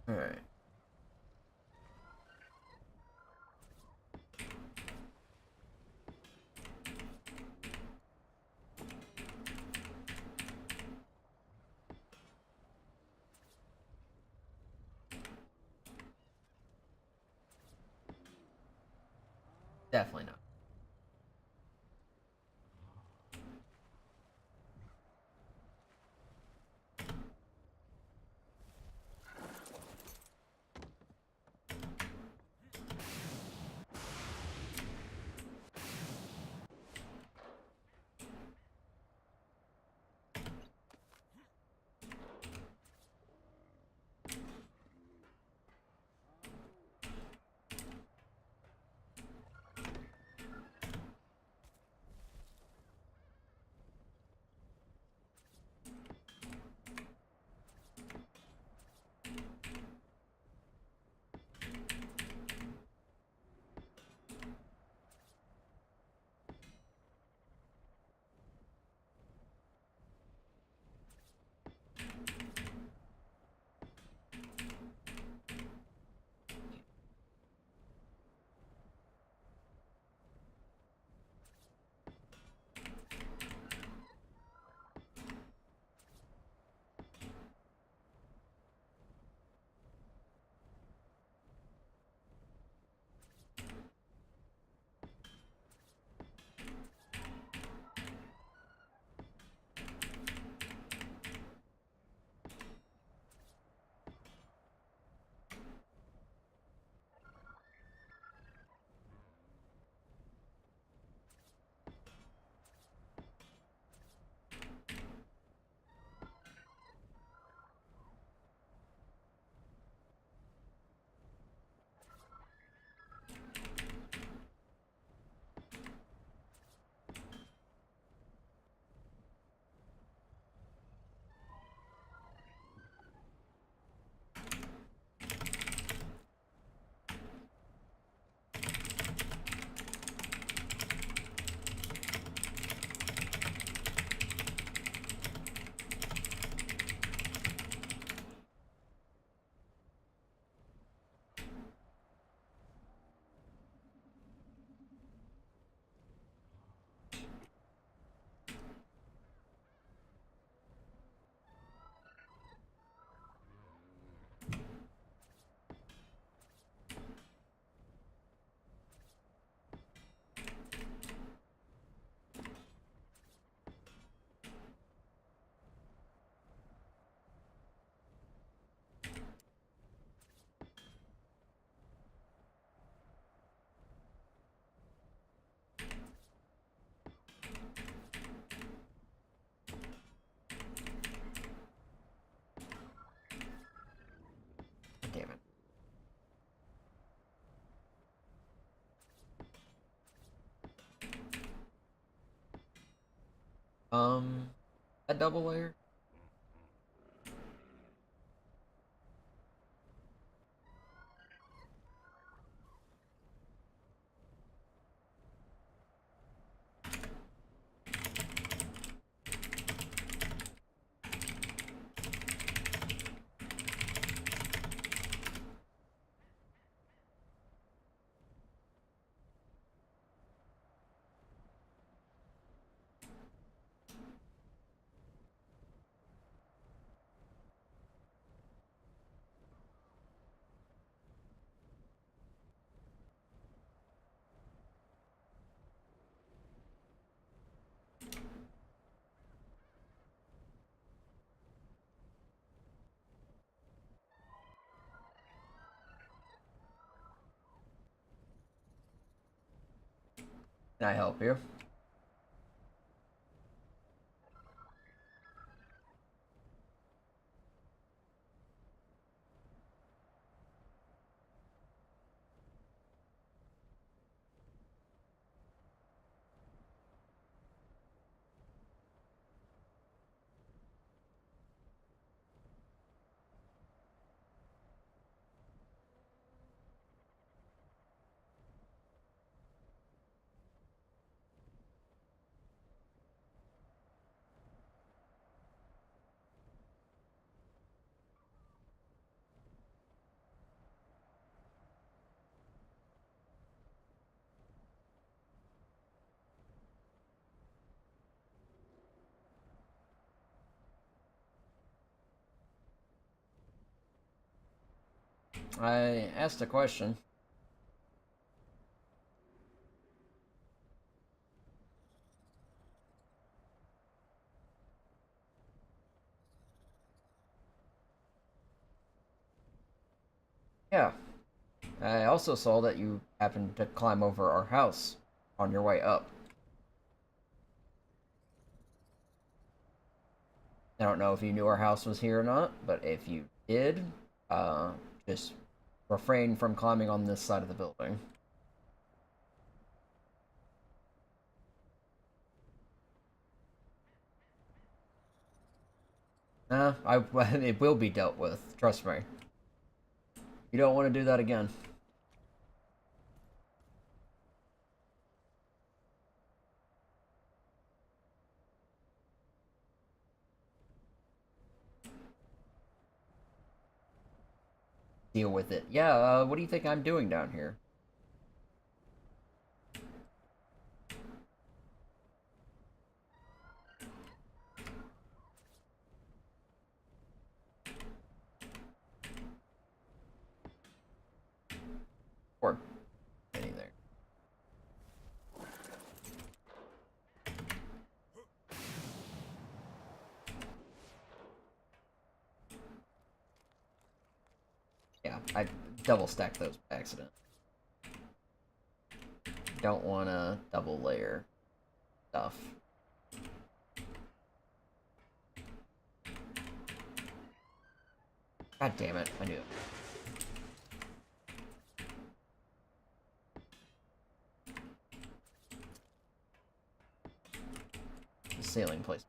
Alright. Definitely not. Damn it. A double layer? Can I help you? I asked a question. Yeah. I also saw that you happened to climb over our house on your way up. I don't know if you knew our house was here or not, but if you did, just refrain from climbing on this side of the building. It will be dealt with, trust me. You don't want to do that again. Deal with it. Yeah, what do you think I'm doing down here? Or anything there. Yeah, I double stacked those by accident. Don't want to double layer stuff. God damn it, I knew it. The ceiling place.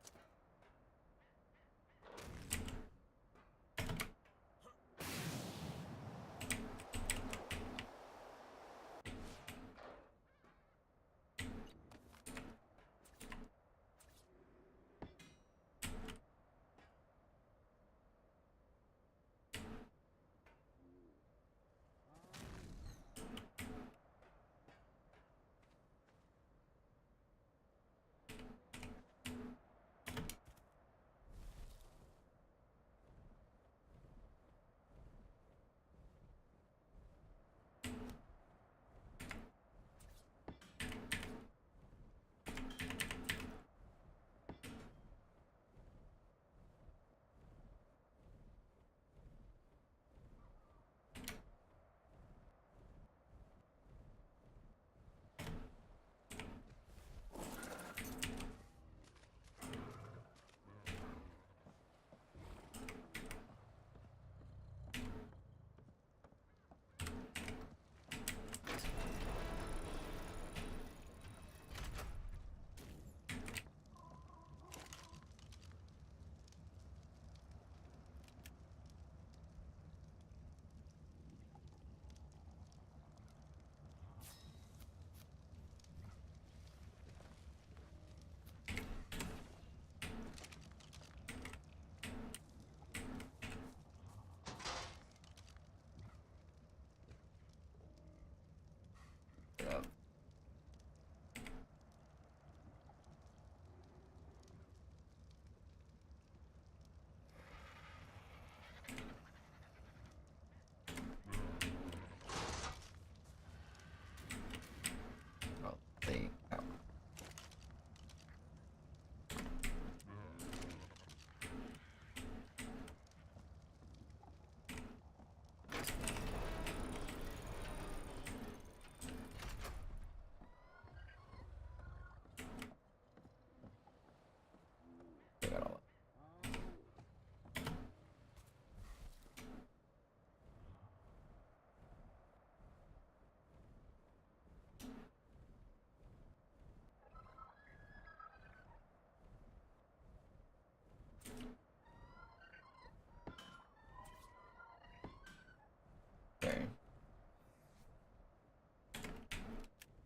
Okay.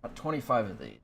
About 25 of these.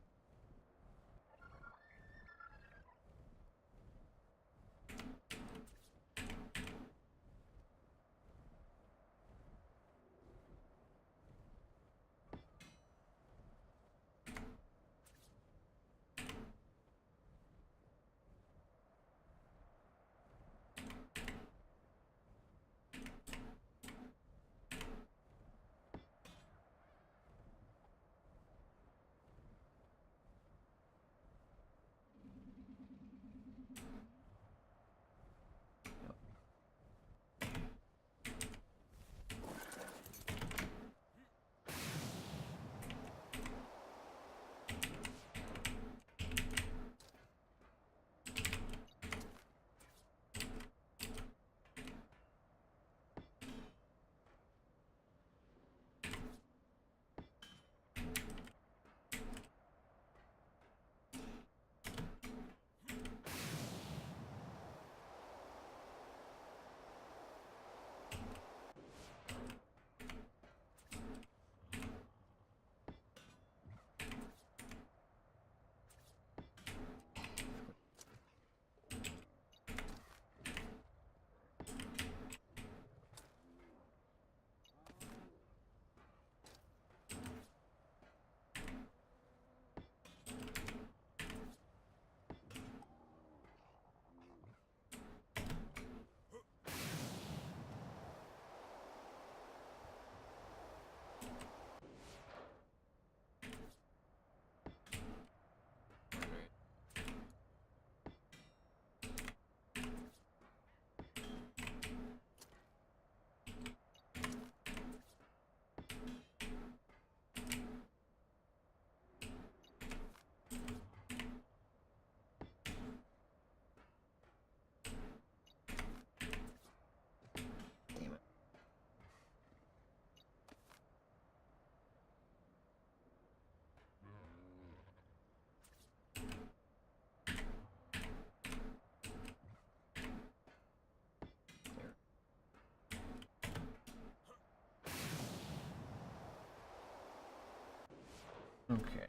Okay.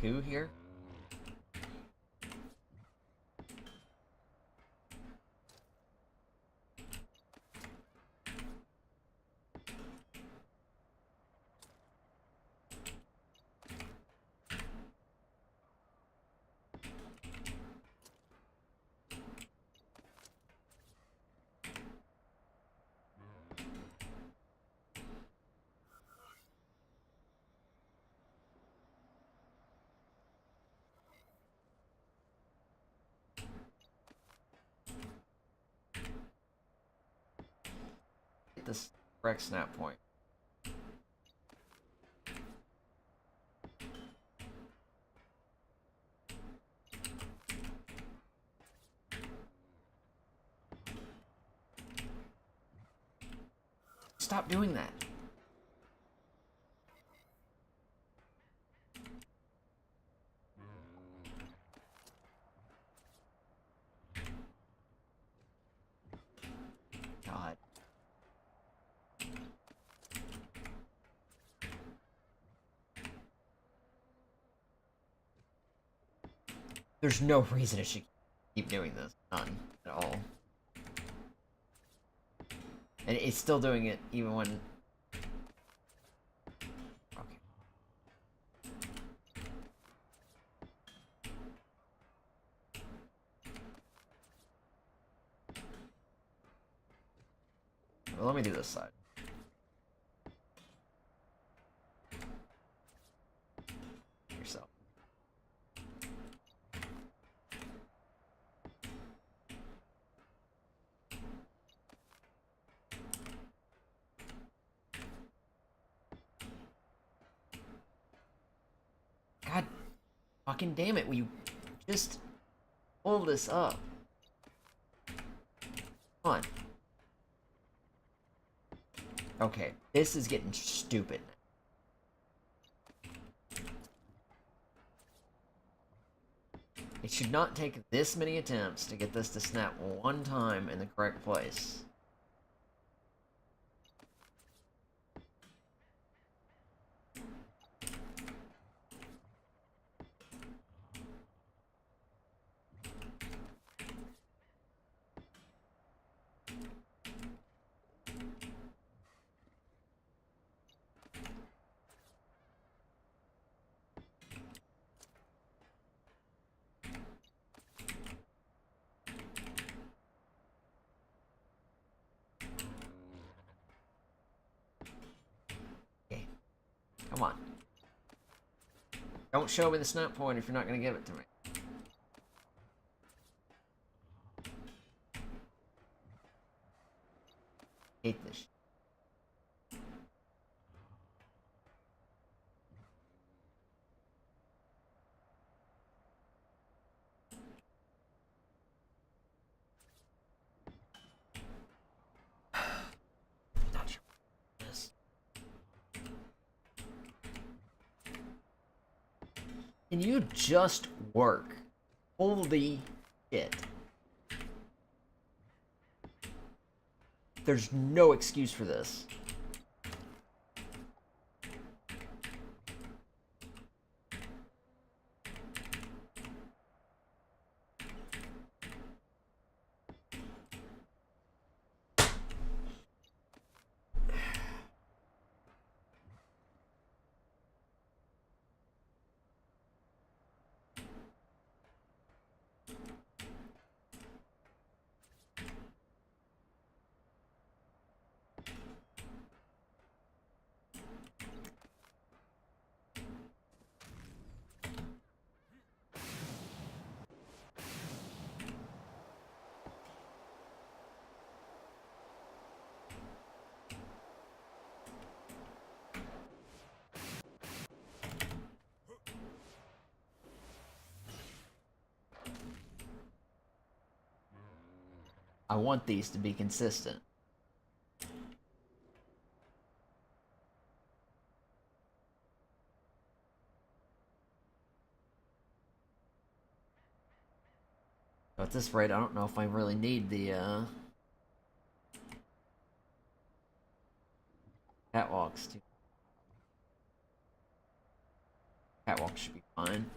Two here? Get this correct snap point. Stop doing that. God. There's no reason it should keep doing this. None at all. And it's still doing it even when... Okay. Well, let me do this side. Yourself. God fucking damn it, will you just pull this up? Come on. Okay, this is getting stupid. It should not take this many attempts to get this to snap one time in the correct place. Come on. Don't show me the snap point if you're not going to give it to me. Hate this shit. Not sure what it is. Can you just work? Holy shit. There's no excuse for this. I want these to be consistent. At this rate, I don't know if I really need the, Catwalks too. Catwalk should be fine.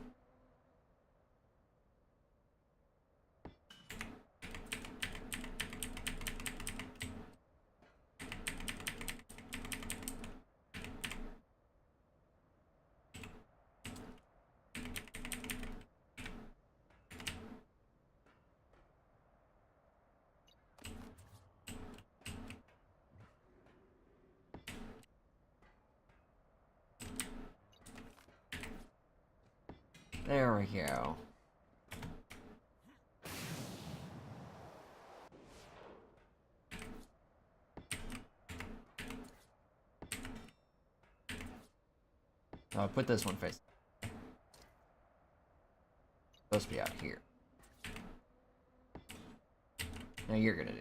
There we go. I'll put this one face. Supposed to be out here. Now you're gonna do.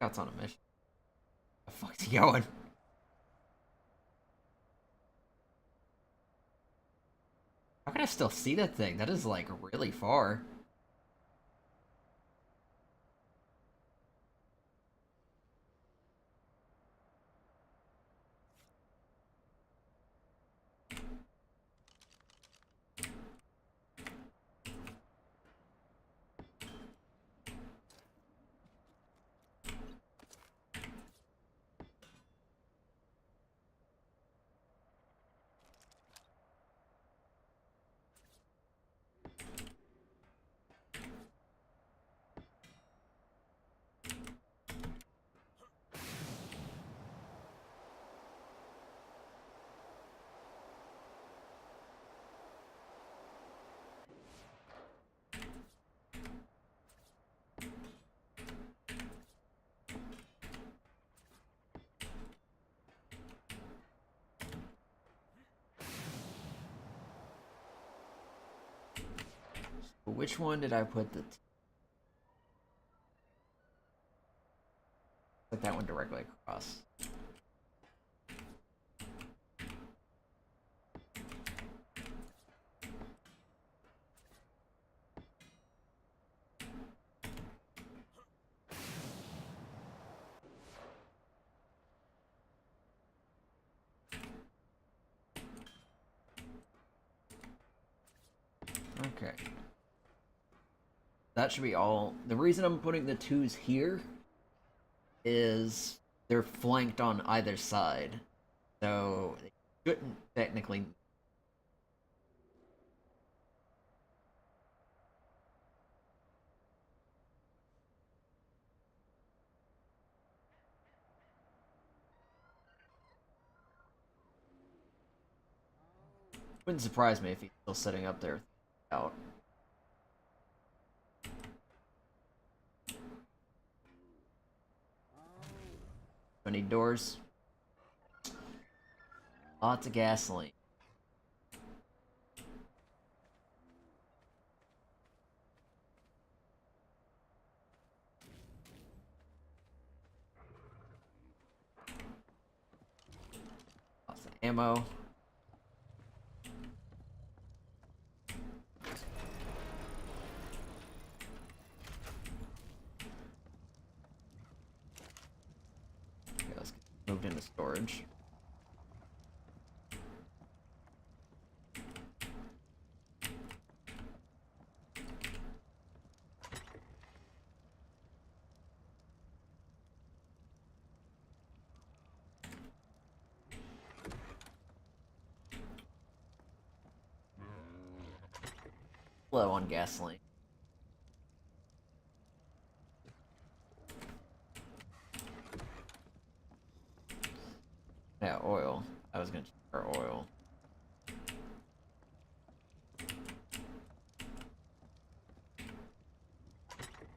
Scout's on a mission. The fuck's he going? How can I still see that thing? That is like really far. Which one did I put the... Put that one directly across. Okay. That should be all. The reason I'm putting the 2s here is they're flanked on either side. So they shouldn't technically... Wouldn't surprise me if he's still sitting up there out. I need doors. Lots of gasoline. Lots of ammo. Okay, let's get moved into storage. Low on gasoline. Yeah, oil. I was gonna check for oil.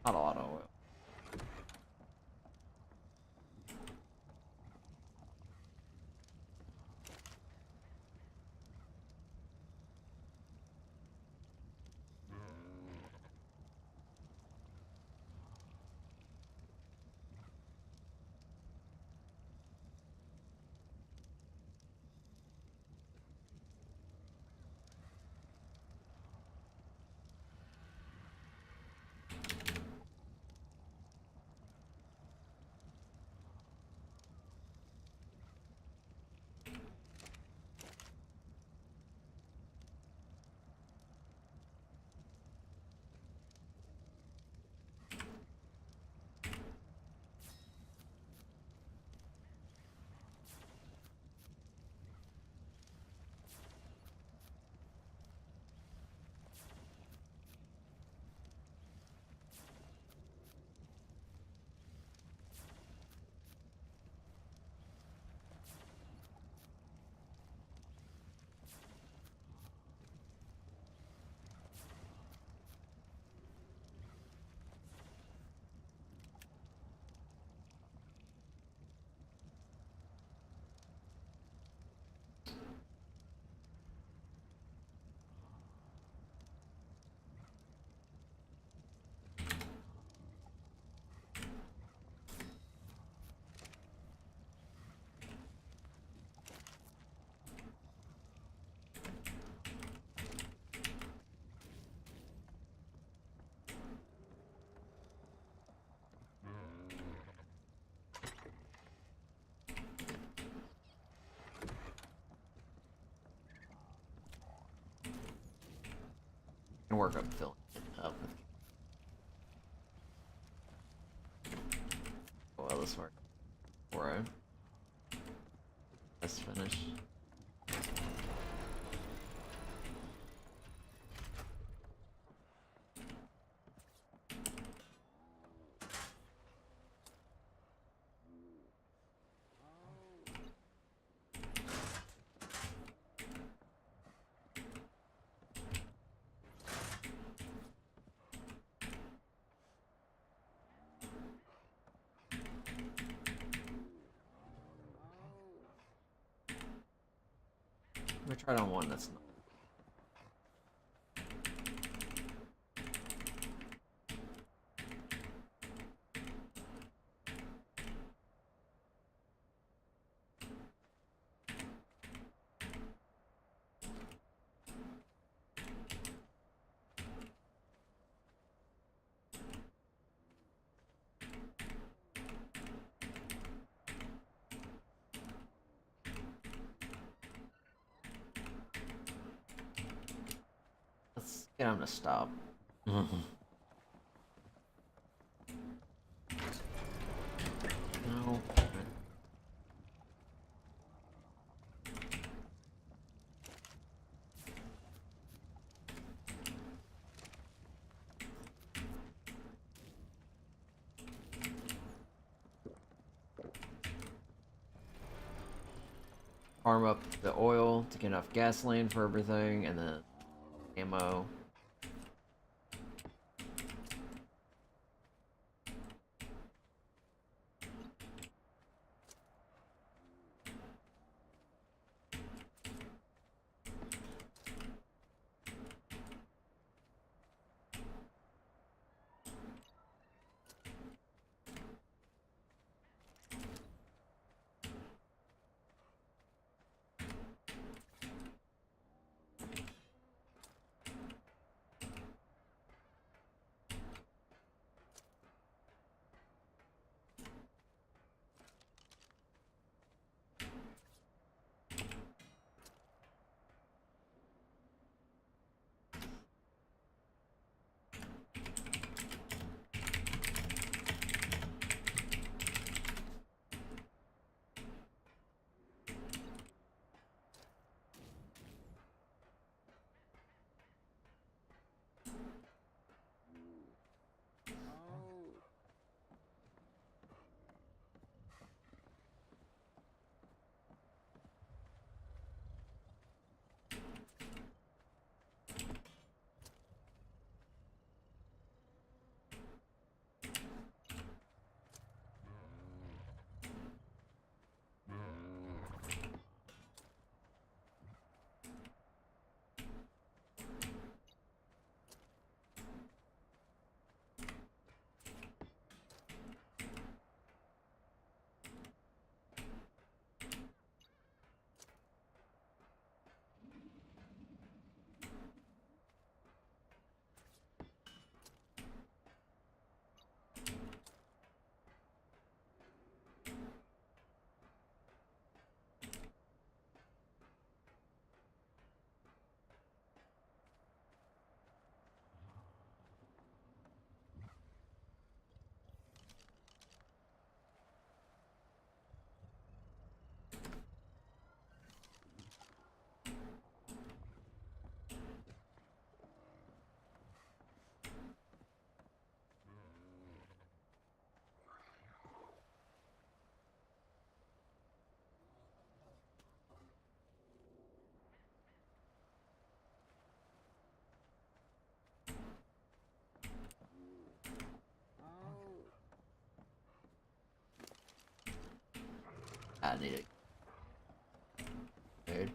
Not a lot of oil. can work up filling it up with. Well, this work before let's finish. We tried on one that's not. Let's get him to stop. No. Farm up the oil to get enough gasoline for everything, and then ammo. I need it. Dude.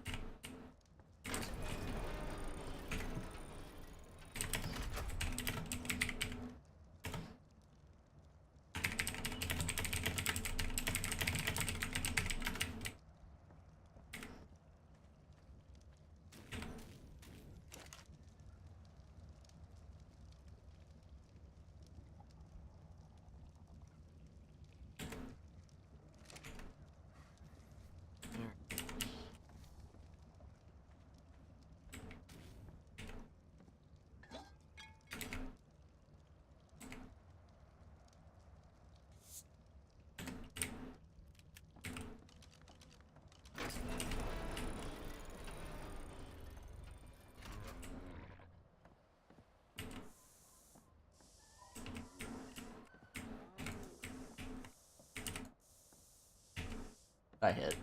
I hit.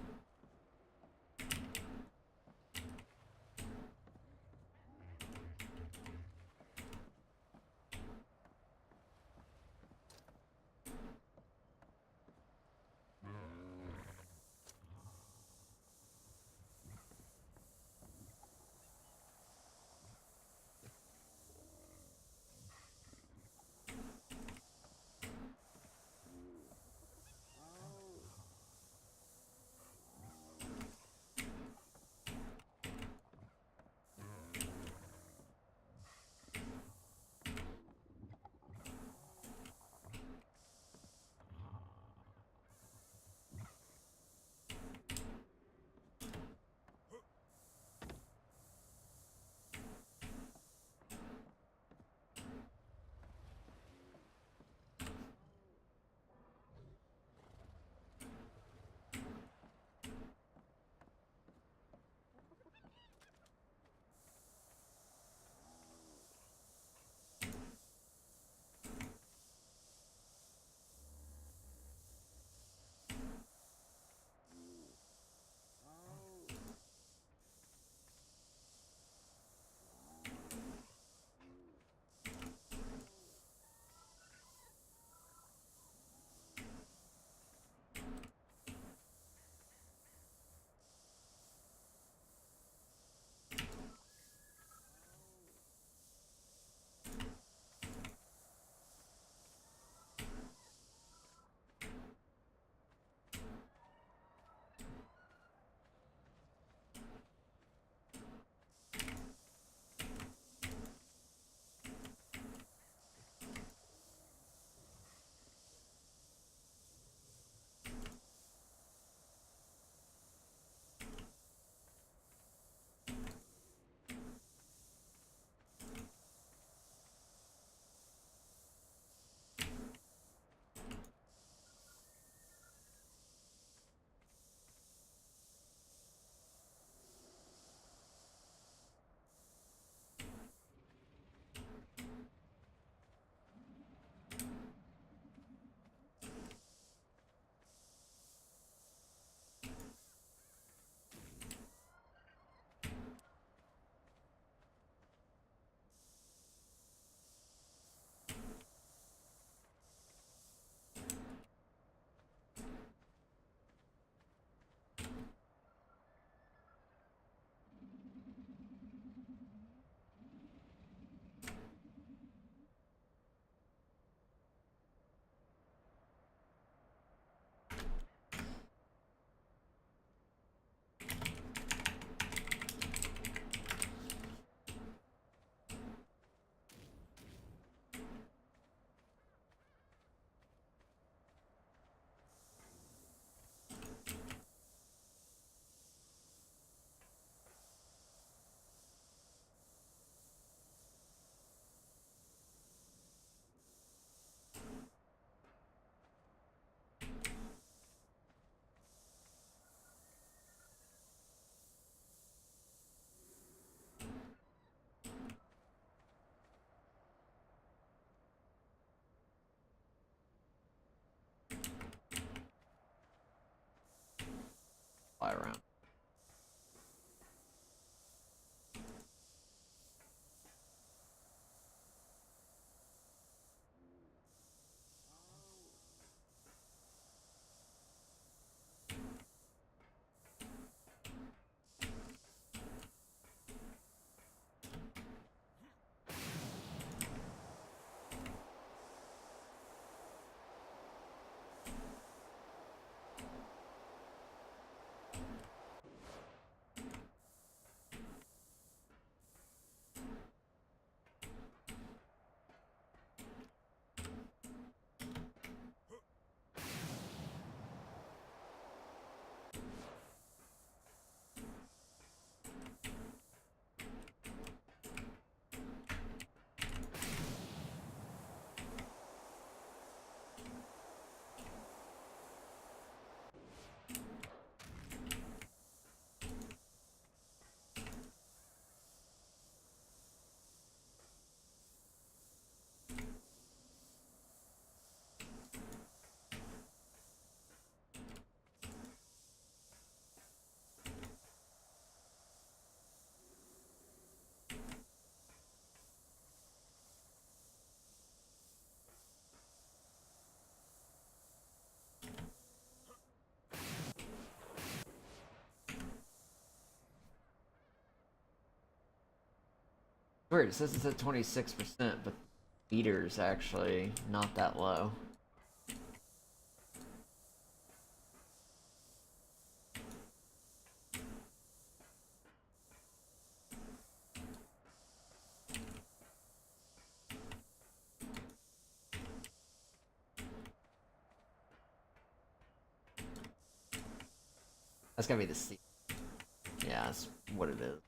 Fly around. weird. It says it's at 26%, but the meter's actually not that low. That's gotta be the C. Yeah, that's what it is.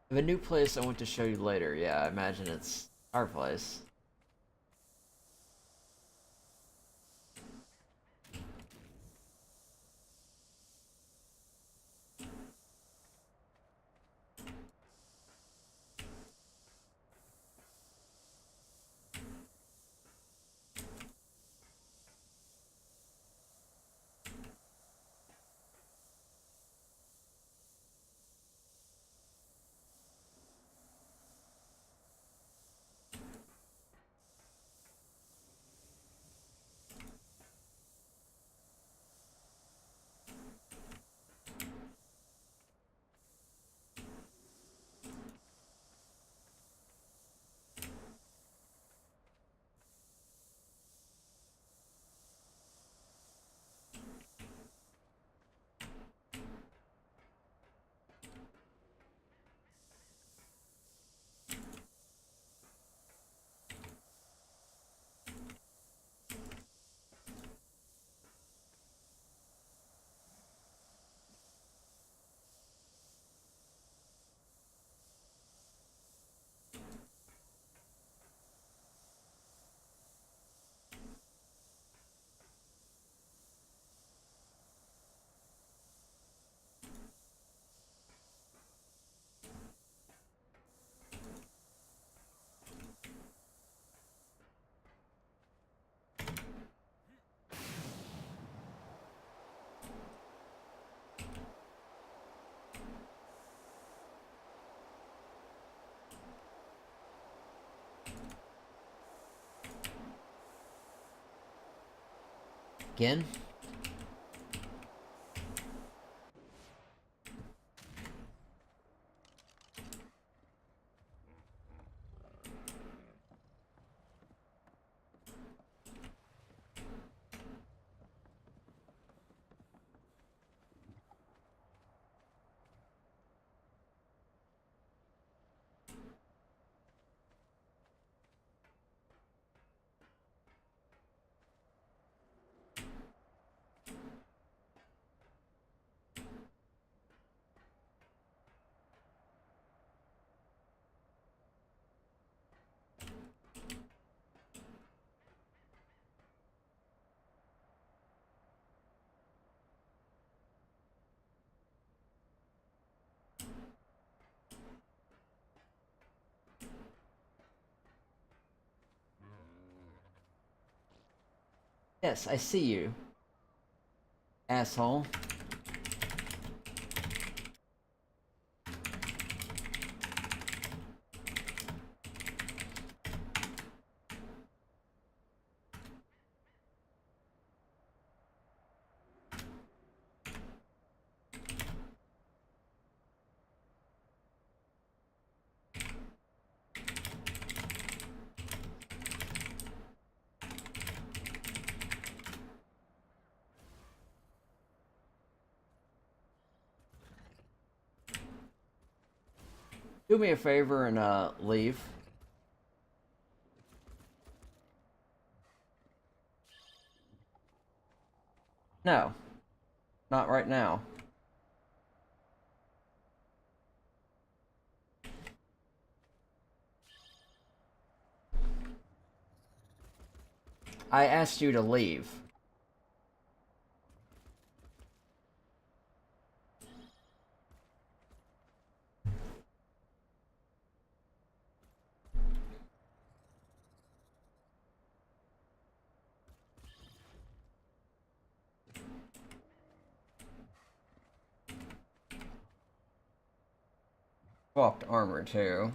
I have a new place I want to show you later. Yeah, I imagine it's our place. Again? Yes, I see you, asshole. Do me a favor and leave. No. Not right now. I asked you to leave. Swapped armor too.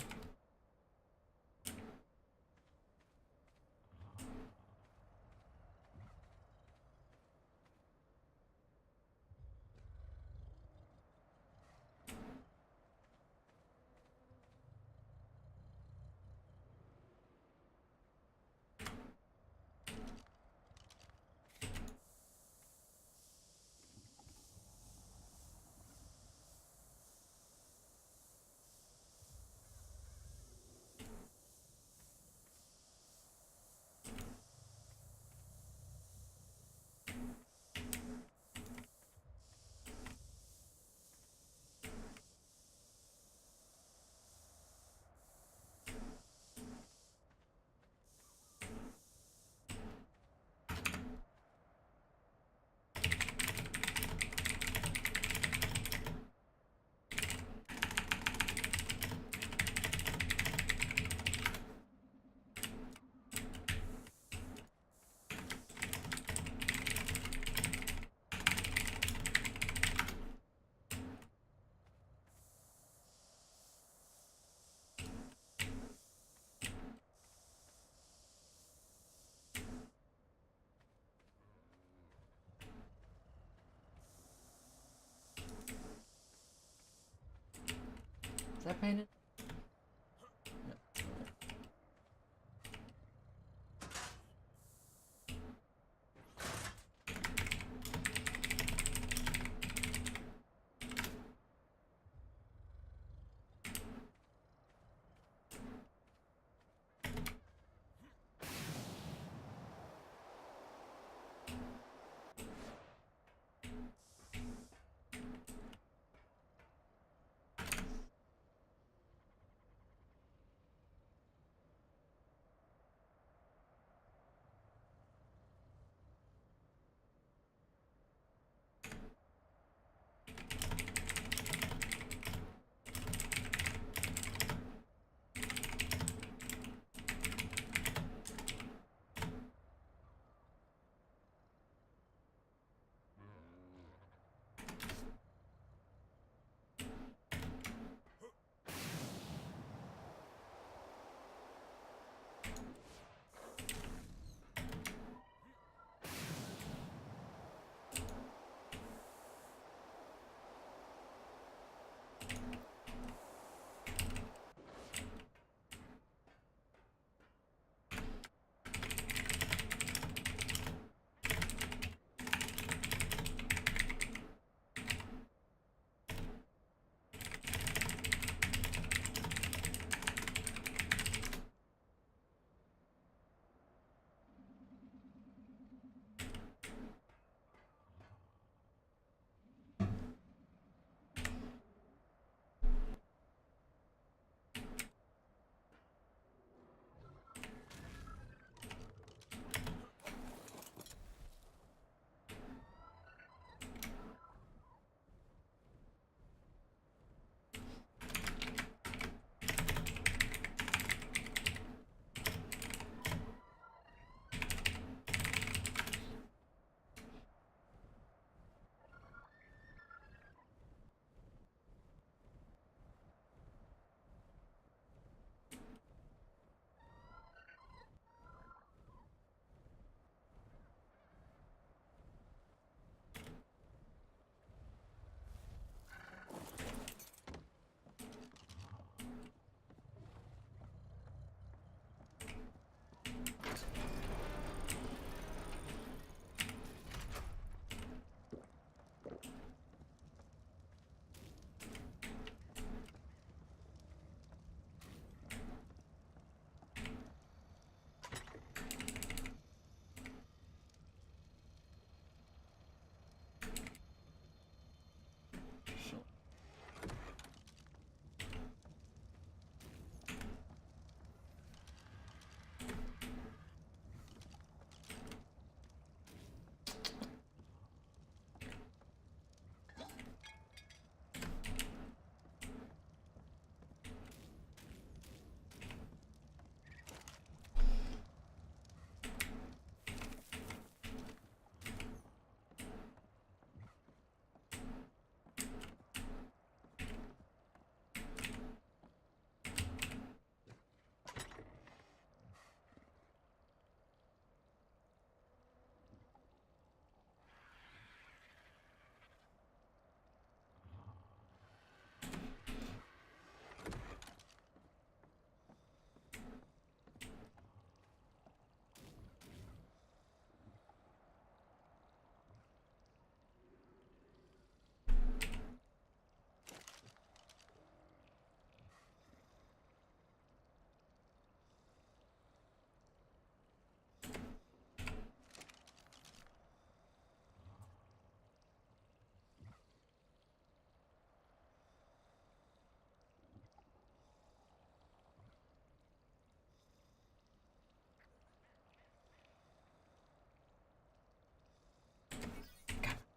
Is that painted?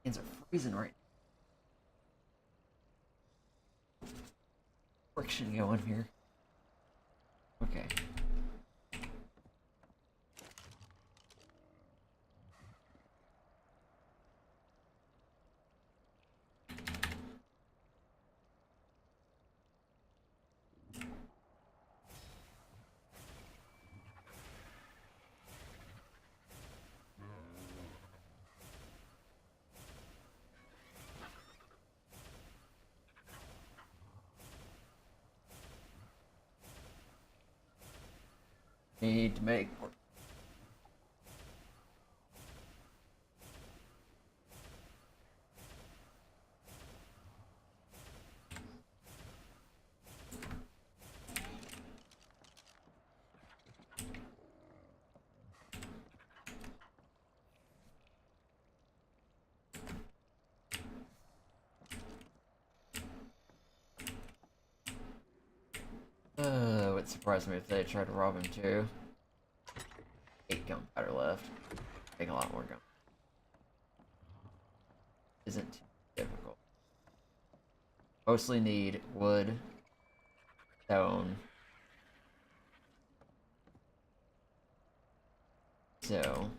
Hands are freezing right now. Friction going here. Okay. Need to make more. It would surprise me if they tried to rob him too. 8 gunpowder left. Take a lot more gun. Isn't too difficult. Mostly need wood, stone. So.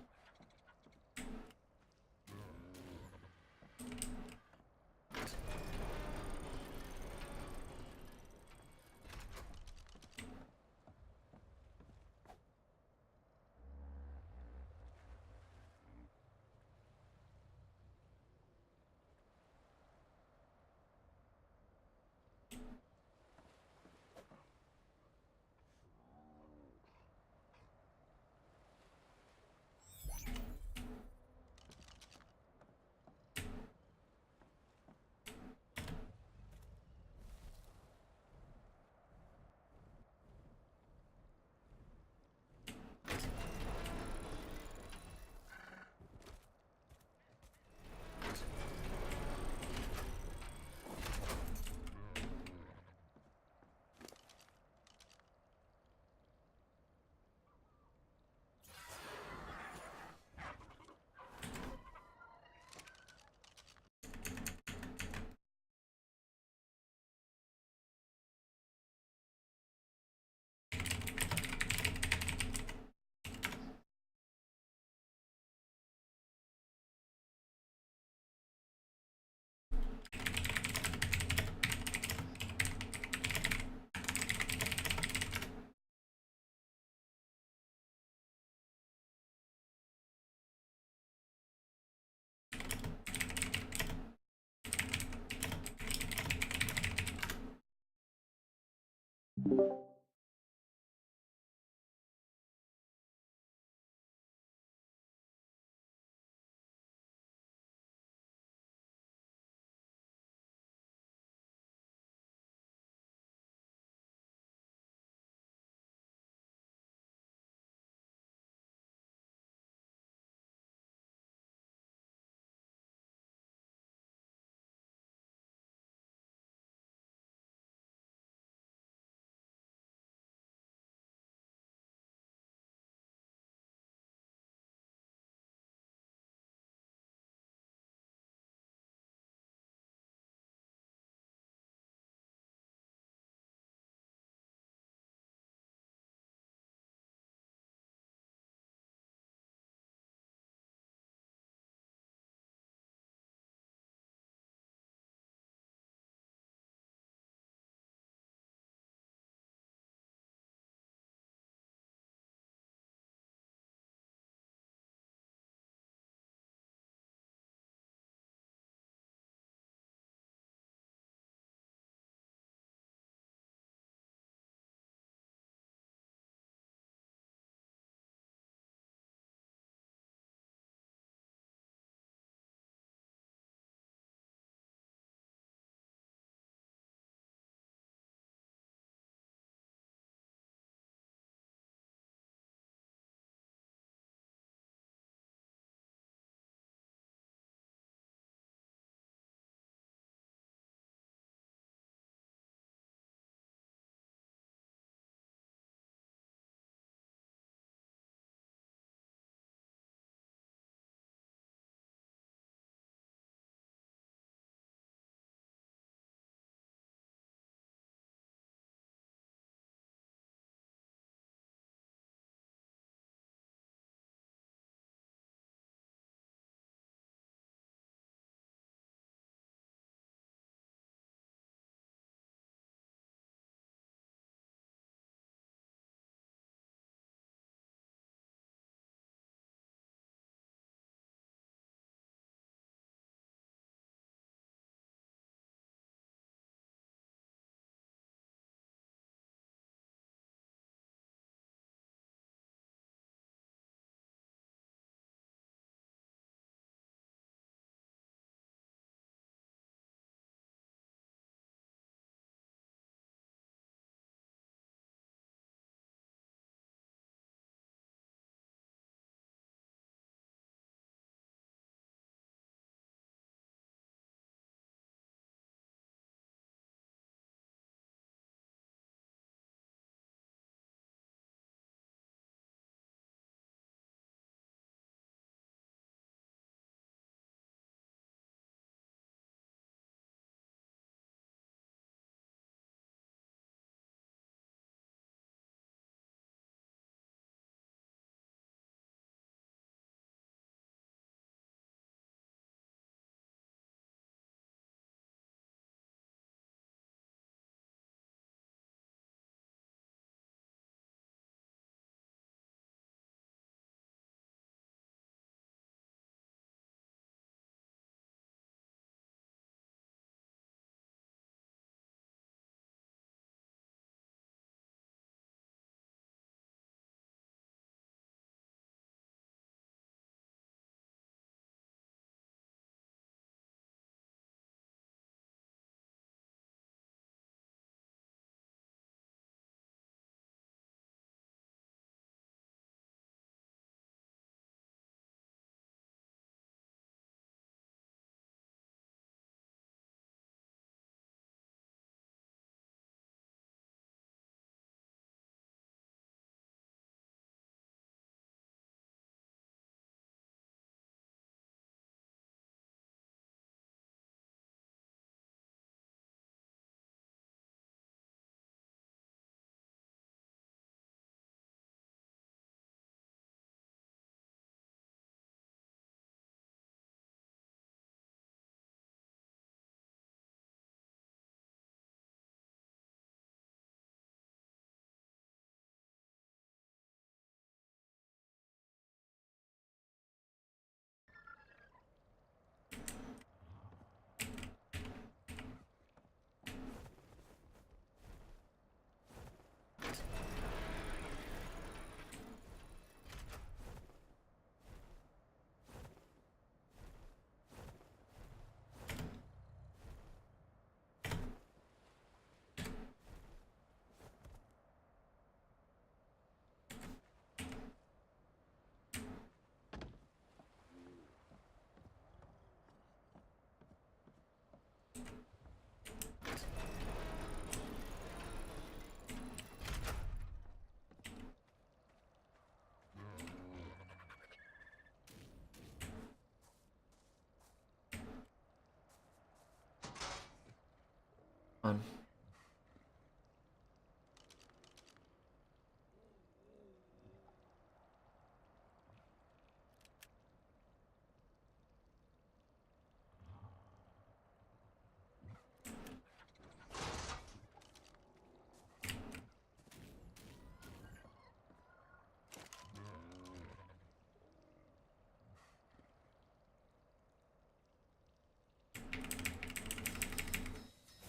on.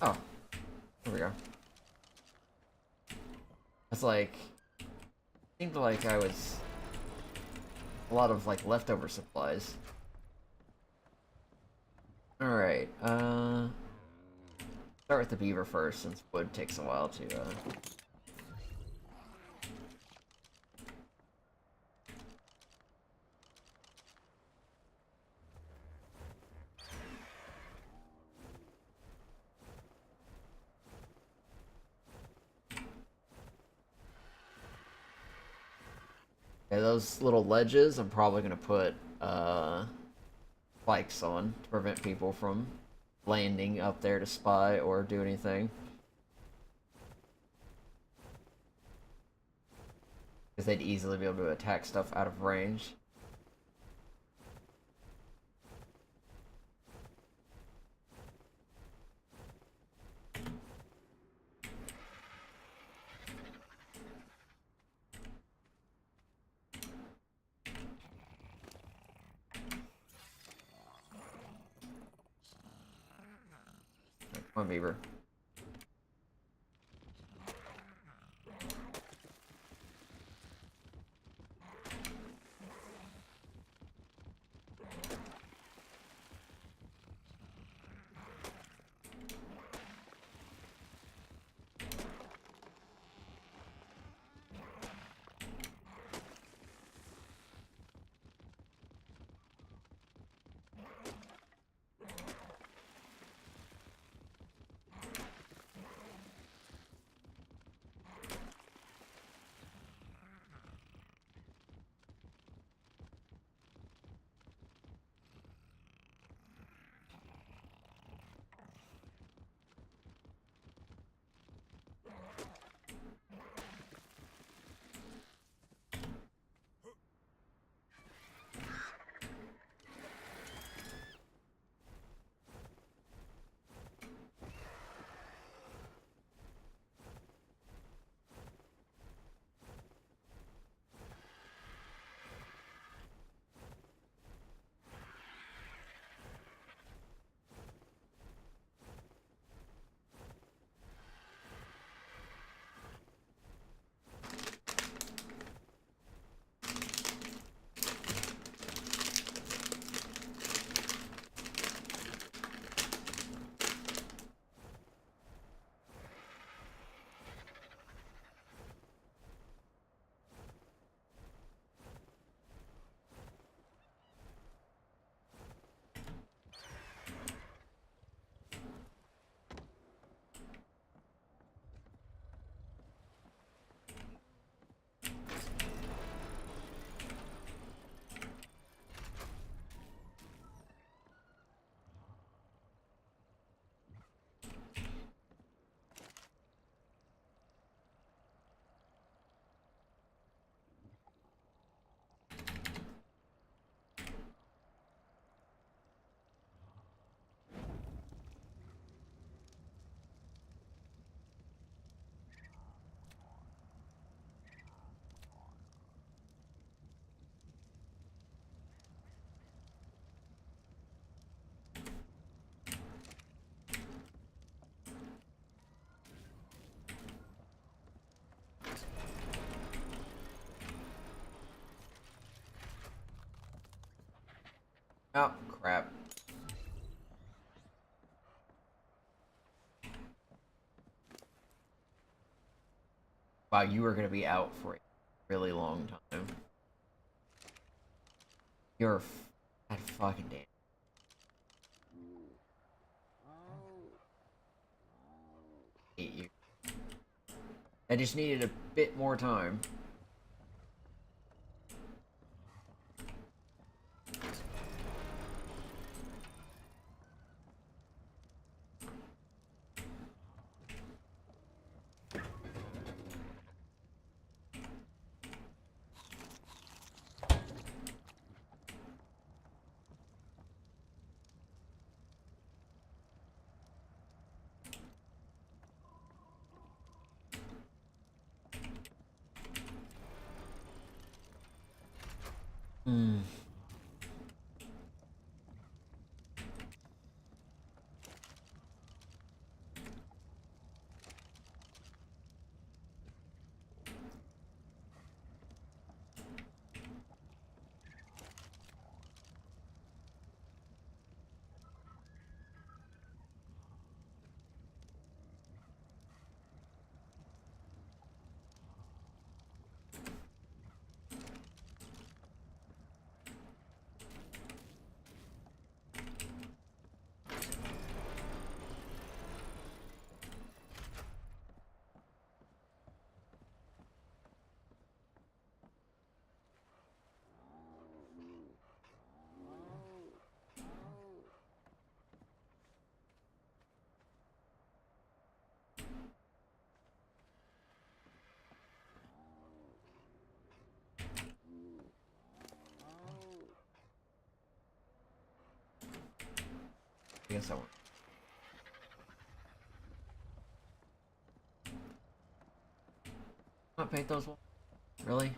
Oh, there we go. It's like, seemed like I was a lot of like leftover supplies. All right, start with the beaver first, since wood takes a while to Okay, those little ledges, I'm probably gonna put spikes on to prevent people from landing up there to spy or do anything. Because they'd easily be able to attack stuff out of range. Come on, beaver. Oh, crap. Wow, you are going to be out for a really long time. You're God fucking damn. Hate you. I just needed a bit more time. guess I won't. Not paint those walls? Really?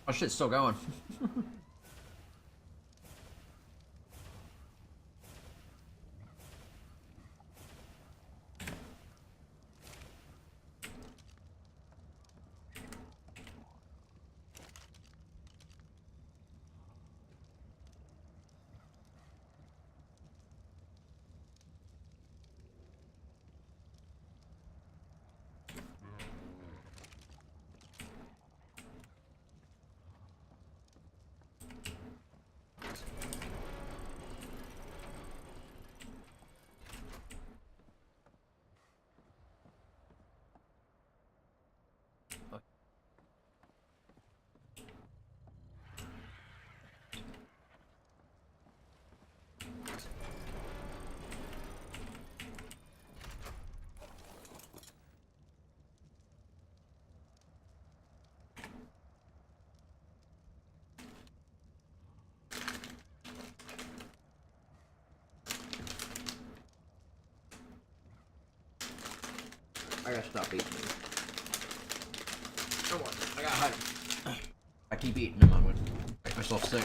Oh, shit's still going. I gotta stop eating these. Come on, I got hype. I keep eating them, I'm gonna make myself sick.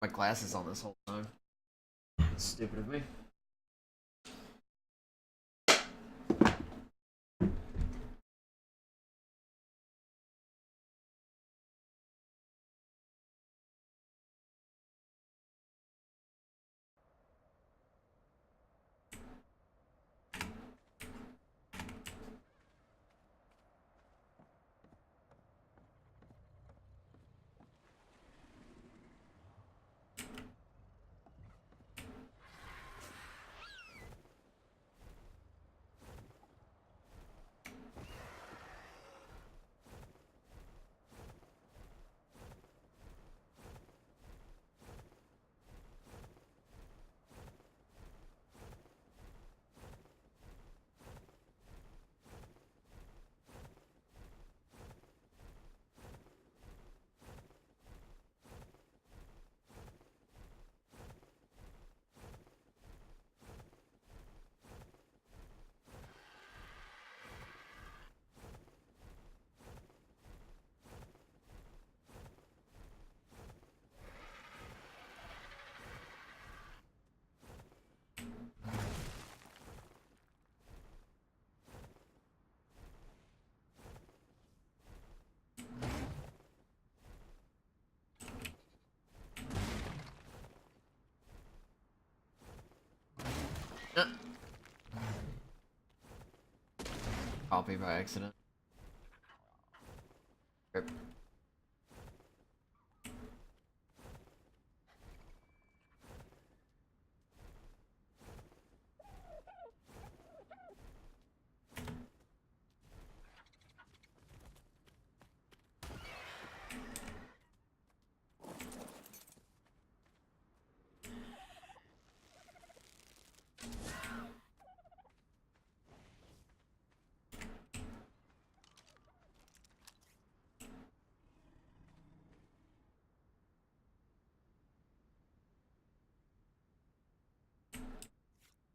My glasses on this whole time. Stupid of me. Copy by accident. Rip.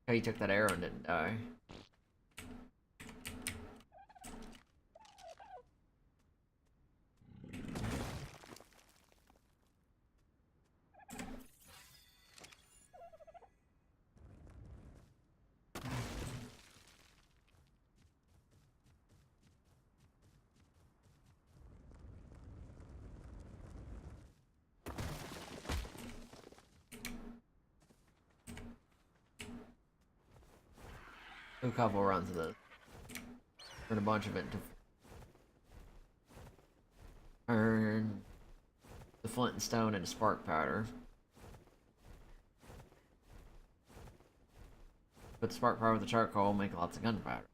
Oh, he took that arrow and didn't die. Do a couple runs of this. Turn a bunch of it to turn the flint and stone into spark powder. Put spark powder with the charcoal, make lots of gunpowder.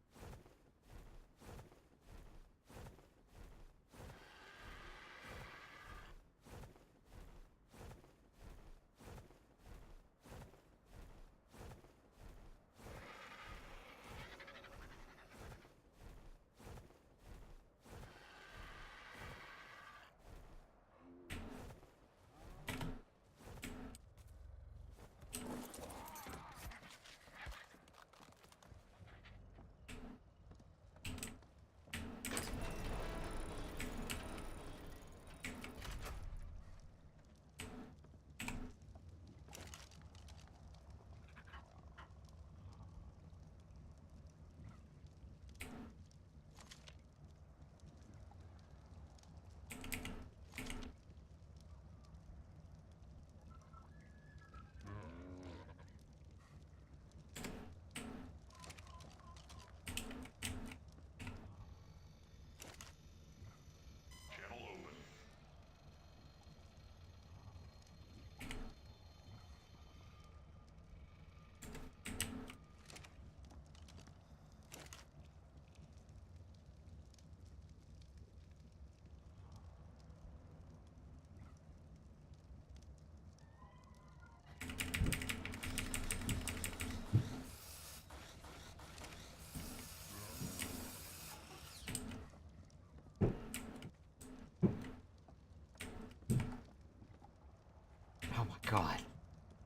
Oh my god.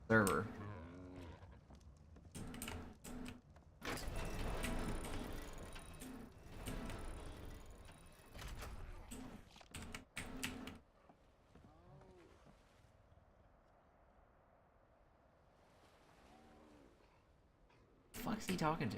Server. fuck's he talking to?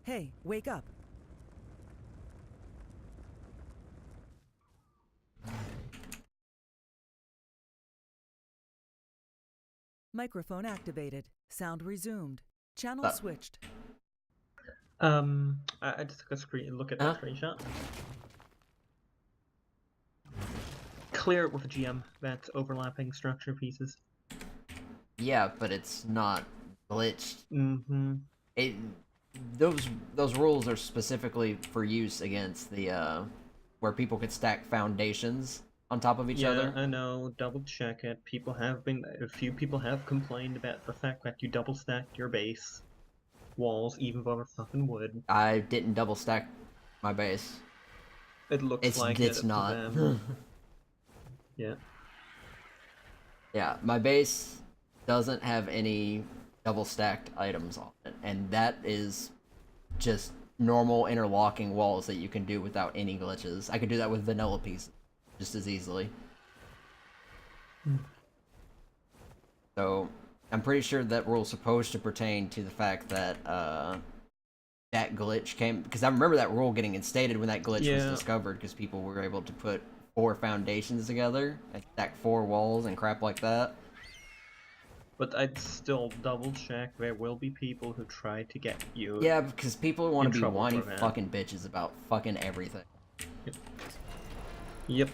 Hey, wake up. Microphone activated. Sound resumed. Channel switched. I just took a look at that screenshot. Clear it with a GM. That's overlapping structure pieces. Yeah, but it's not glitched. Mm-hmm. Those rules are specifically for use against the where people could stack foundations on top of each other. Yeah, I know. Double check it. A few people have complained about the fact that you double stacked your base walls even over fucking wood. I didn't double stack my base. It looks like it's it not. to them. Yeah. Yeah, my base doesn't have any double stacked items on it, and that is just normal interlocking walls that you can do without any glitches. I could do that with vanilla pieces just as easily. So I'm pretty sure that rule's supposed to pertain to the fact that that glitch came, because I remember that rule getting instated when that glitch was discovered, because people were able to put 4 foundations together and stack 4 walls and crap like that. But I'd still double check. There will be people who try to get you. Yeah, because people want to be trouble whiny for that. fucking bitches about fucking everything. Yep.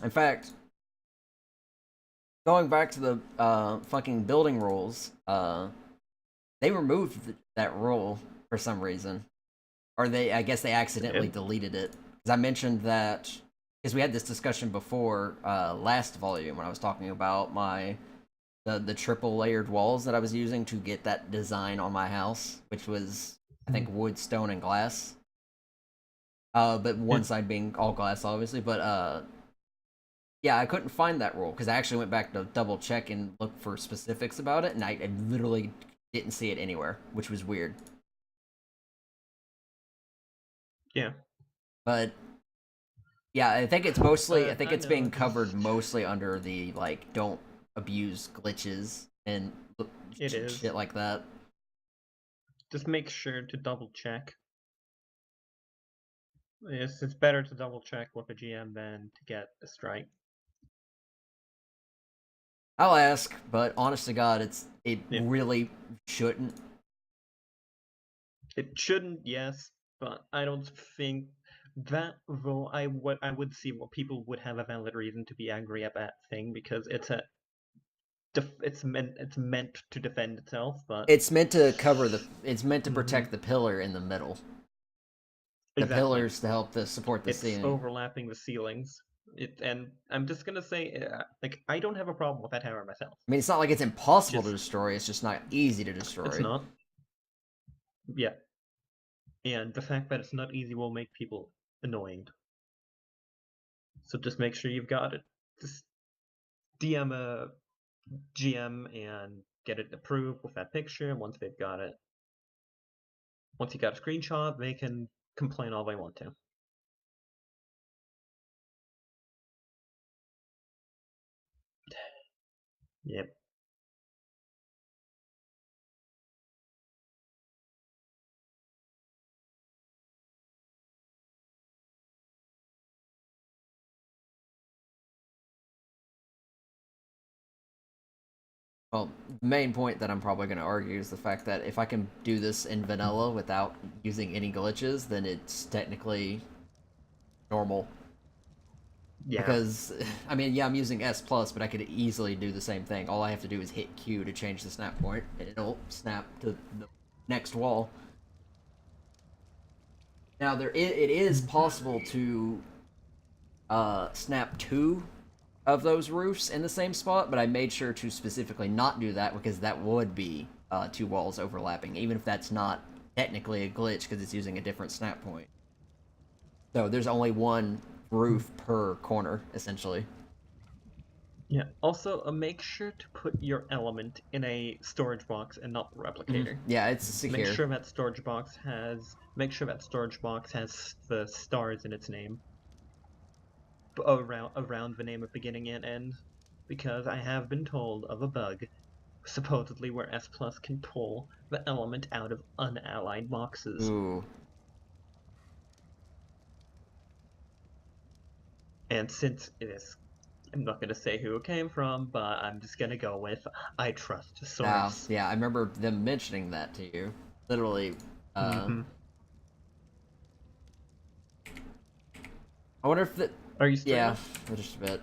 In fact, going back to the fucking building rules, they removed that rule for some reason, or I guess they accidentally deleted it. Because I mentioned that because we had this discussion before last volume when I was talking about the triple layered walls that I was using to get that design on my house, which was I think wood, stone, and glass. But one side being all glass, obviously. But yeah, I couldn't find that rule because I actually went back to double check and look for specifics about it, and I literally didn't see it anywhere, which was weird. Yeah. But yeah, I think it's mostly I think it's being know, covered mostly under the like don't abuse glitches and shit like that. Just make sure to double check. Yes, it's better to double check with a GM than to get a strike. I'll ask, but honest to God, it really shouldn't. It shouldn't, yes, but I don't think that though I would see what people would have a valid reason to be angry at that thing because it's meant to defend itself, but It's meant to protect the pillar in the middle. The pillars to help support the ceiling. It's overlapping the ceilings. And I'm just gonna say, like, I don't have a problem with that hammer myself. I mean, it's not like it's impossible to destroy. It's just not easy to destroy. It's not. Yeah. And the fact that it's not easy will make people annoying. So just make sure you've got it. Just DM a GM and get it approved with that picture. Once they've got it, once you got a screenshot, they can complain all they want to. Yep. Well, the main point that I'm probably going to argue is the fact that if I can do this in vanilla without using any glitches, then it's technically normal. Yeah. Because, I mean, yeah, I'm using S+, but I could easily do the same thing. All I have to do is hit Q to change the snap point, and it'll snap to the next wall. Now, it is possible to snap 2 of those roofs in the same spot, but I made sure to specifically not do that because that would be 2 walls overlapping, even if that's not technically a glitch because it's using a different snap point. So there's only one roof per corner, essentially. Yeah. Also, make sure to put your element in a storage box and not the replicator. Yeah, it's secure. Make sure that storage box has the stars in its name around the name of beginning and end, because I have been told of a bug, supposedly where S+ can pull the element out of unallied boxes. Ooh. And since it is, I'm not going to say who it came from, but I'm just going to go with I trust the source. Yeah, I remember them mentioning that to you. Literally, I wonder if that... Are you streaming? Yeah, just a bit.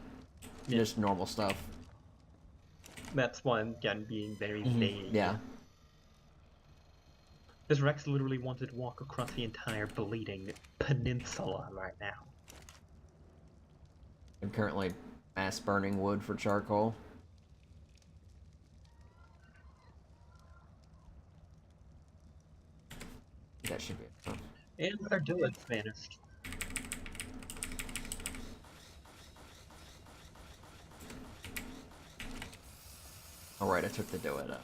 Yeah. Just normal stuff. That's why I'm again being very vague. Yeah. This Rex literally wanted to walk across the entire bleeding peninsula right now. I'm currently mass burning wood for charcoal. That should be it. And our duets vanished. Alright, I took the duet up.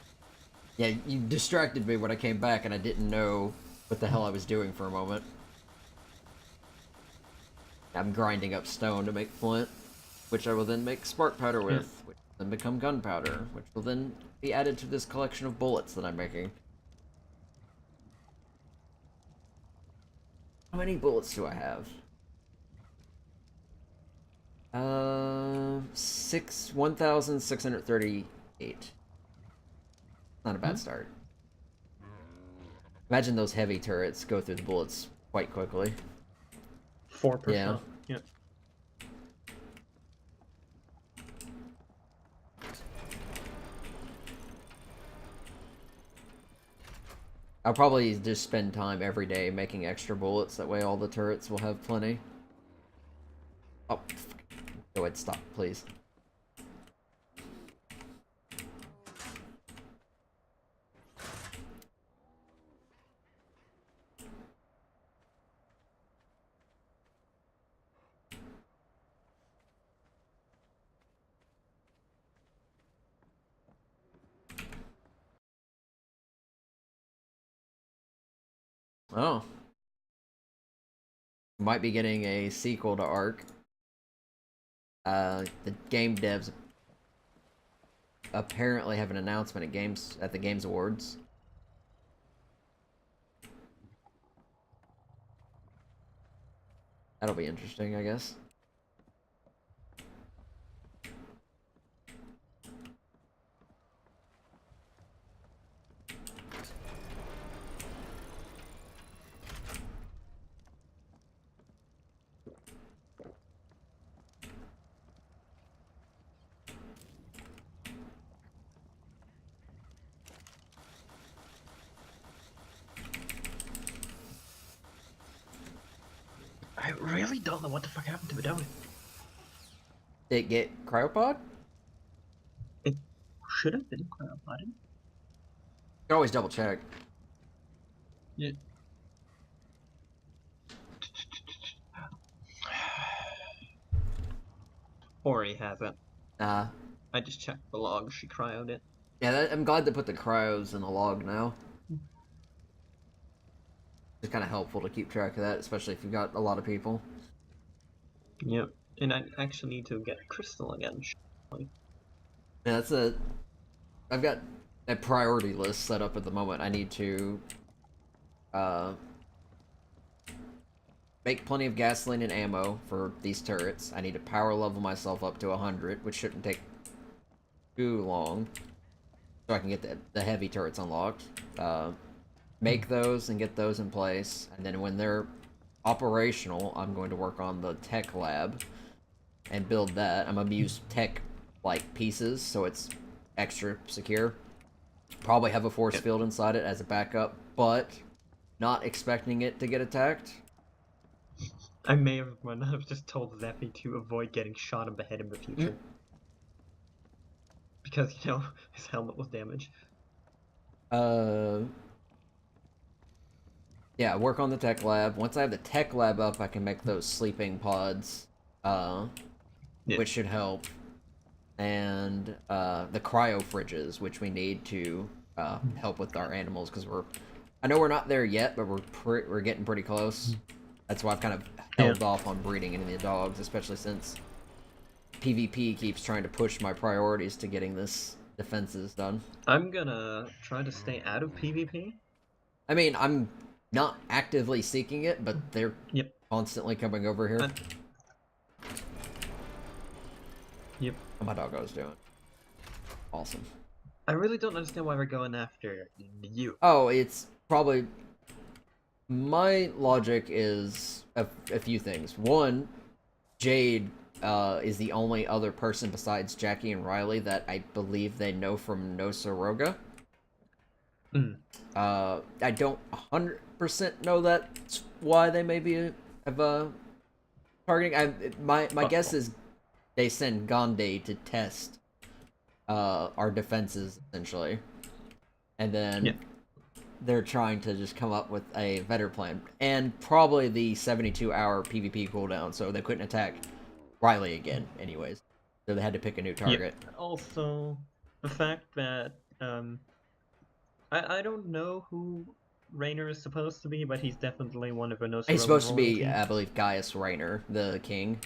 Yeah, you distracted me when I came back and I didn't know what the hell I was doing for a moment. I'm grinding up stone to make flint, which I will then make spark powder with, which will then become gunpowder, which will then be added to this collection of bullets that I'm making. How many bullets do I have? 1,638. Not a bad start. Imagine those heavy turrets go through the bullets quite quickly. 4%. Yeah. Yeah. I'll probably just spend time every day making extra bullets. That way all the turrets will have plenty. Oh, go ahead, stop, please. Oh. Might be getting a sequel to ARK. The game devs apparently have an announcement at the Games Awards. That'll be interesting, I guess. I really don't know what the fuck happened to Vidali. Did it get cryopod? It should have been cryopod. You can always double check. Yeah. Ori hasn't. I just checked the log. She cryoed it. Yeah, I'm glad they put the cryos in the log now. It's kind of helpful to keep track of that, especially if you've got a lot of people. Yep. And I actually need to get crystal again. Yeah, I've got a priority list set up at the moment. I need to make plenty of gasoline and ammo for these turrets. I need to power level myself up to 100, which shouldn't take too long, so I can get the heavy turrets unlocked. Make those and get those in place, and then when they're operational, I'm going to work on the tech lab and build that. I'm going to use tech-like pieces, so it's extra secure. Probably have a force field inside it as a backup, but not expecting it to get attacked. I may have just told Zeffy to avoid getting shot in the head in the future. Because, you know, his helmet was damaged. Yeah, work on the tech lab. Once I have the tech lab up, I can make those sleeping pods, which should help. And the cryo fridges, which we need to help with our animals, because I know we're not there yet, but we're getting pretty close. That's why I've kind of held off on breeding any of the dogs, especially since PvP keeps trying to push my priorities to getting this defenses done. I'm gonna try to stay out of PvP. I mean, I'm not actively seeking it, but they're constantly coming over here. Yep. How my doggo's doing. Awesome. I really don't understand why we're going after you. Oh, it's probably... My logic is a few things. One, Jade is the only other person besides Jackie and Riley that I believe they know from Nosoroga. I don't 100% know that's why they maybe have targeting. My guess is they send Gandhi to test our defenses, essentially. And then they're trying to just come up with a better plan. And probably the 72-hour PvP cooldown, so they couldn't attack Riley again, anyways. So they had to pick a new target. Also, the fact that, I don't know who Raynor is supposed to be, but he's definitely one of the Nosorogan He's supposed to be, royalty. I believe, Gaius Raynor, the king.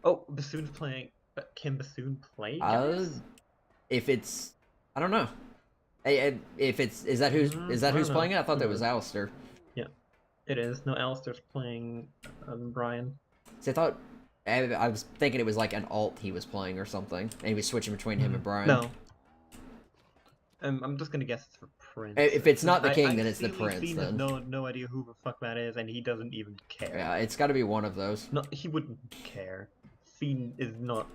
Oh, Bassoon's playing... But can Bassoon play Gaius? If it's... I don't know. If it's... Is that who's playing it? I thought that was Alistair. Yeah, it is. No, Alistair's playing Brian. See, I thought I was thinking it was like an alt he was playing or something, and he was switching between him and Brian. No. I'm just gonna guess it's for Prince. If it's not the king, I then it's the see Prince. Fiend Then has no idea who the fuck that is, and he doesn't even care. yeah, it's got to be one of those. No, he wouldn't care. Fiend is not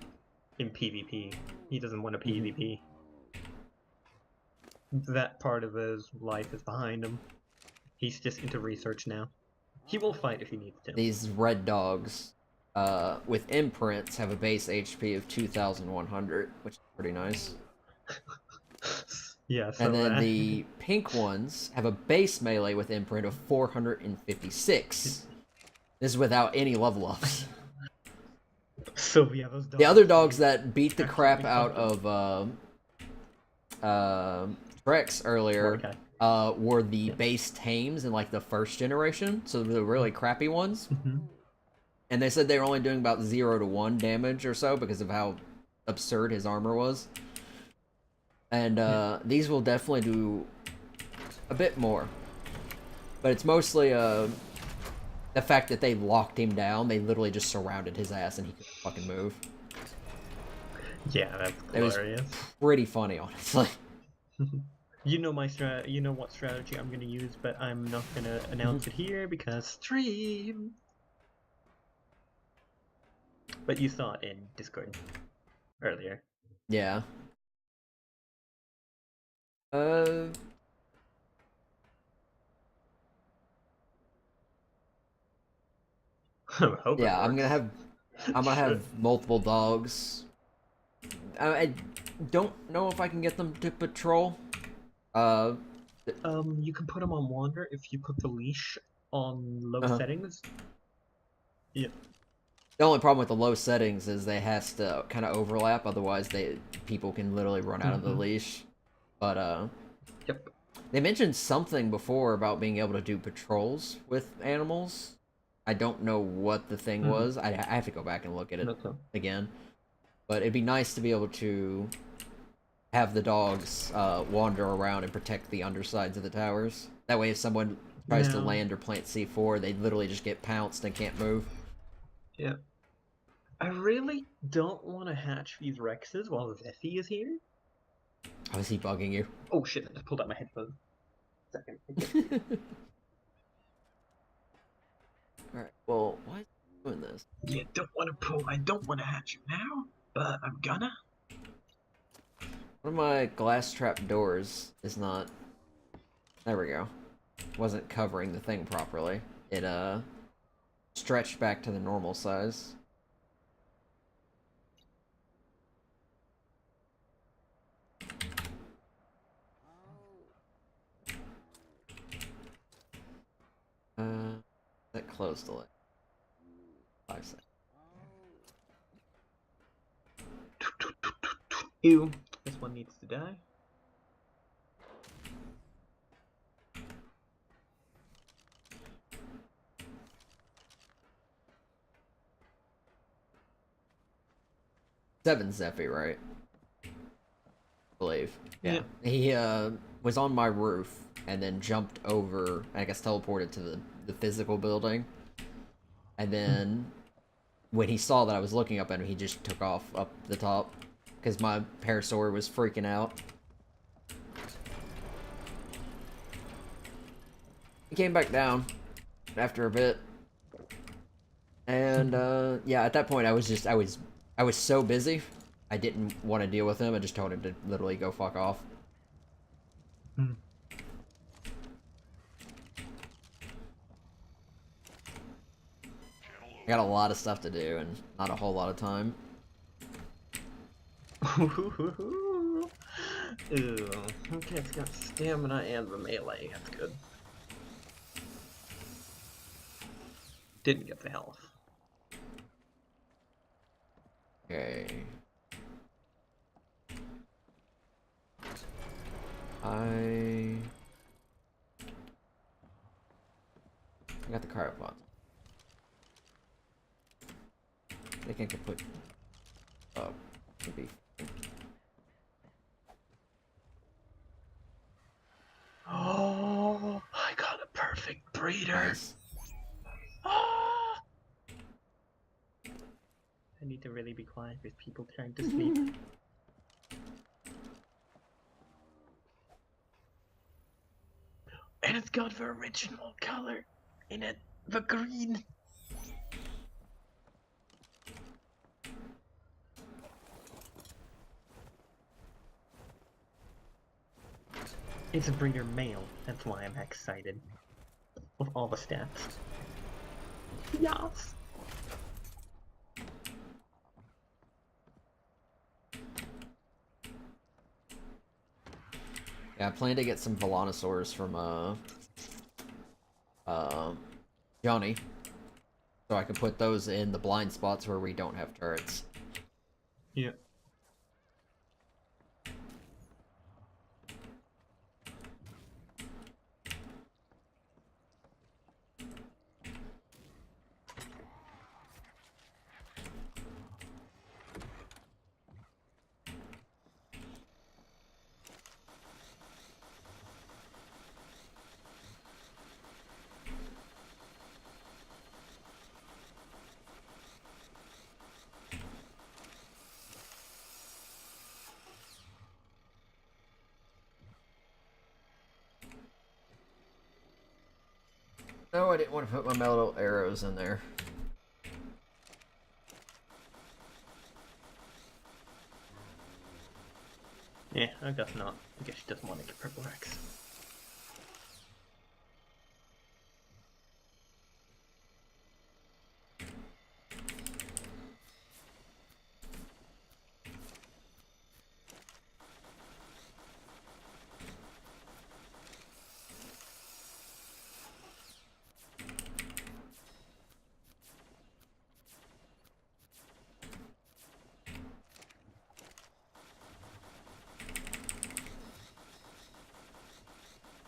in PvP. He doesn't want a PvP. That part of his life is behind him. He's just into research now. He will fight if he needs to. These red dogs, with imprints, have a base HP of 2,100, which is pretty nice. Yeah, so and then the pink ones have a base melee with imprint of 456. This is without any level ups. So yeah, those dogs. The other dogs that beat the crap out of Trex earlier were the base tames in like the first generation, so the really crappy ones. And they said they were only doing about 0 to 1 damage or so because of how absurd his armor was. And these will definitely do a bit more. But it's mostly the fact that they locked him down. They literally just surrounded his ass and he couldn't fucking move. Yeah, that's glorious. It was pretty funny, honestly. You know my you know what strategy I'm gonna use, but I'm not gonna announce it here because stream. But you saw it in Discord earlier. Yeah. Yeah, I'm gonna have multiple dogs. I don't know if I can get them to patrol. You can put them on wander if you put the leash on low settings. Yeah. The only problem with the low settings is they has to kind of overlap, otherwise people can literally run out of the leash. But yep. They mentioned something before about being able to do patrols with animals. I don't know what the thing was. I have to go back and look at it again. But it'd be nice to be able to have the dogs wander around and protect the undersides of the towers. That way if someone tries to land or plant C4, they literally just get pounced and can't move. Yeah. I really don't want to hatch these Rexes while Zeffy is here. How is he bugging you? Oh shit, I just pulled out my headphones. Second. Alright, well, why is he doing this? Yeah, I don't want to hatch you now, but I'm gonna. One of my glass trap doors is not... There we go. Wasn't covering the thing properly. It, stretched back to the normal size. That closed like 5 seconds. Ew, this one needs to die. Seven Zeffy, right? I believe. Yeah. He was on my roof and then jumped over, I guess teleported to the physical building. And then when he saw that I was looking up at him, he just took off up the top because my parasaur was freaking out. He came back down after a bit. And yeah, at that point I was so busy, I didn't want to deal with him. I just told him to literally go fuck off. I got a lot of stuff to do and not a whole lot of time. Ooh, okay, it's got stamina and the melee. That's good. Didn't get the health. Okay. I got the cryopods. I think I can put maybe. Oh, I got a perfect breeder. Nice. I need to really be quiet with people trying to sleep. And it's got the original color in it, the green. It's a breeder male, that's why I'm excited. With all the stats. Yes! Yeah, I plan to get some Volanosaurs from Johnny, so I can put those in the blind spots where we don't have turrets. Yeah. No, I didn't want to put my metal arrows in there. Yeah, I guess not. I guess she doesn't want to get purple X.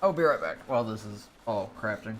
I'll be right back while this is all crafting.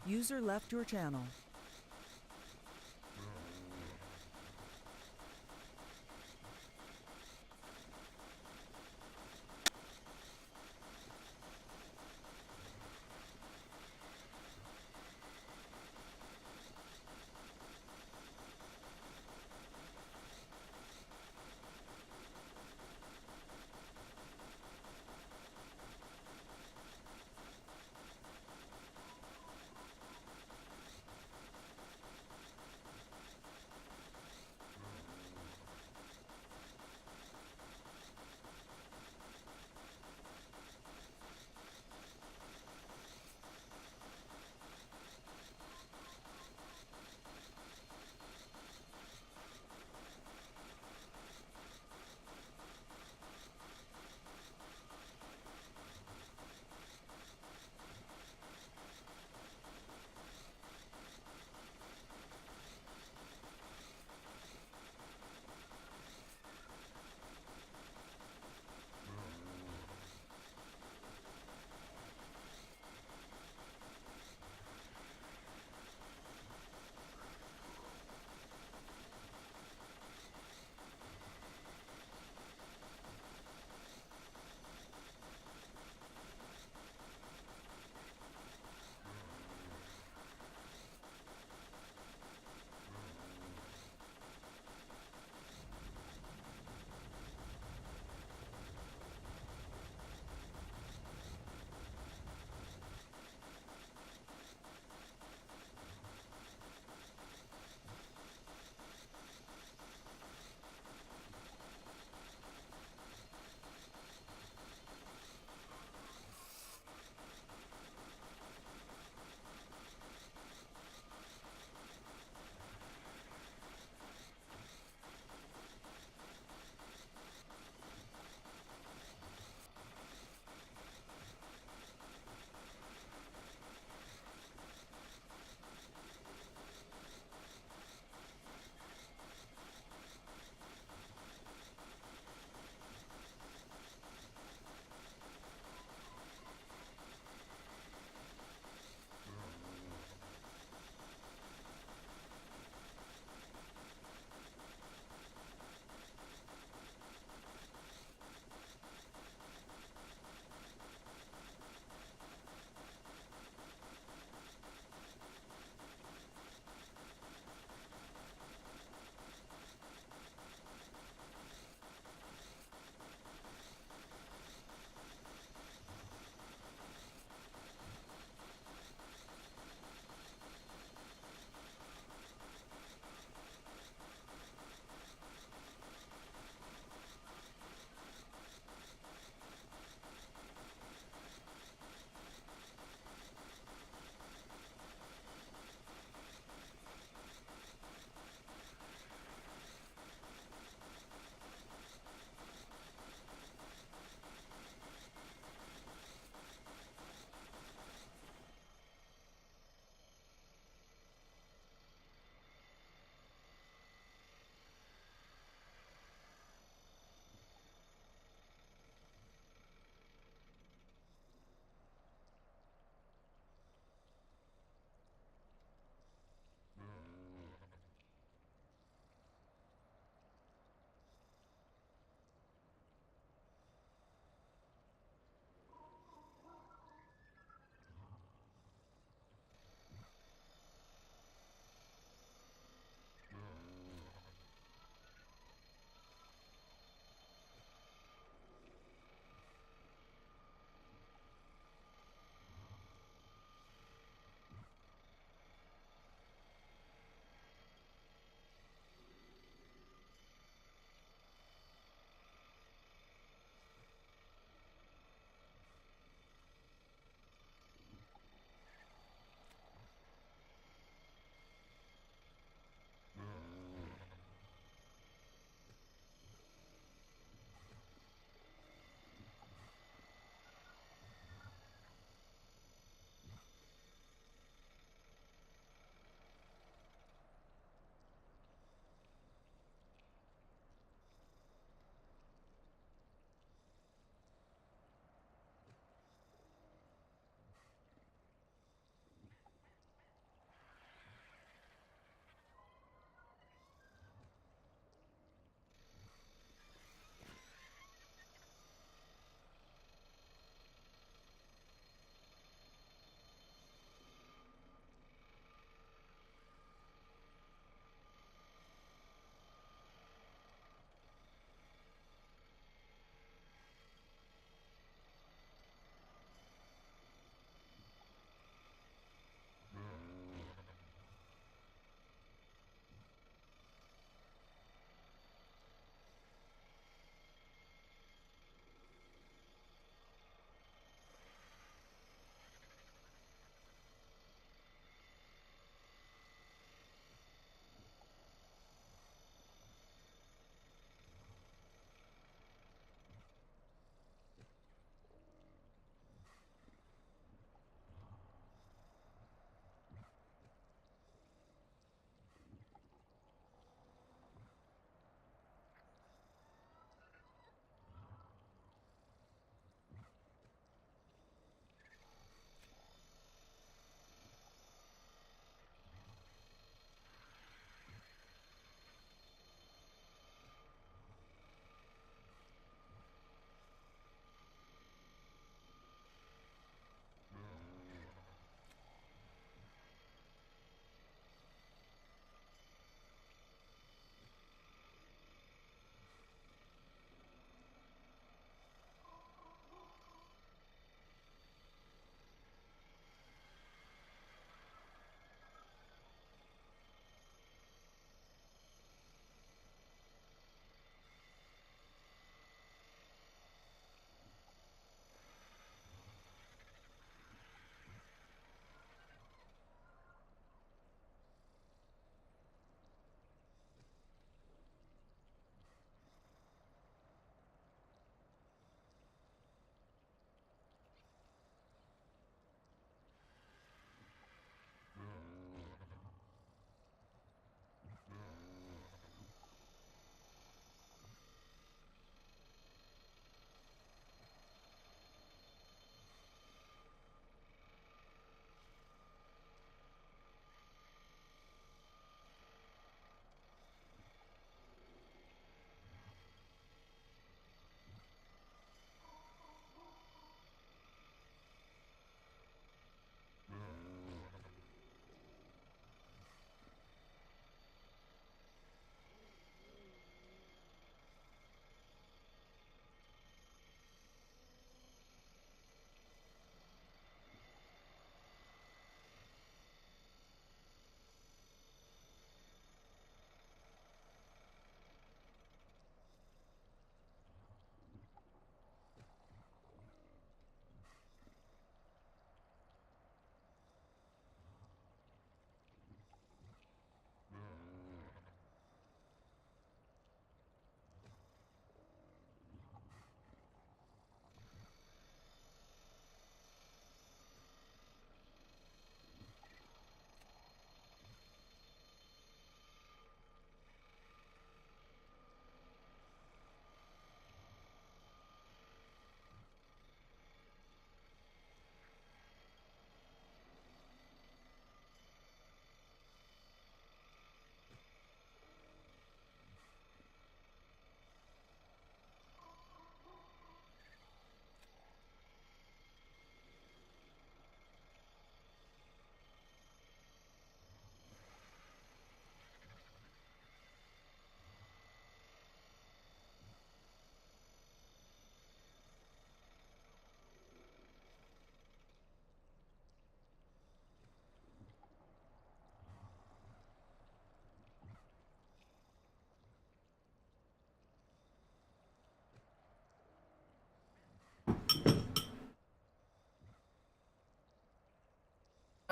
User left your channel.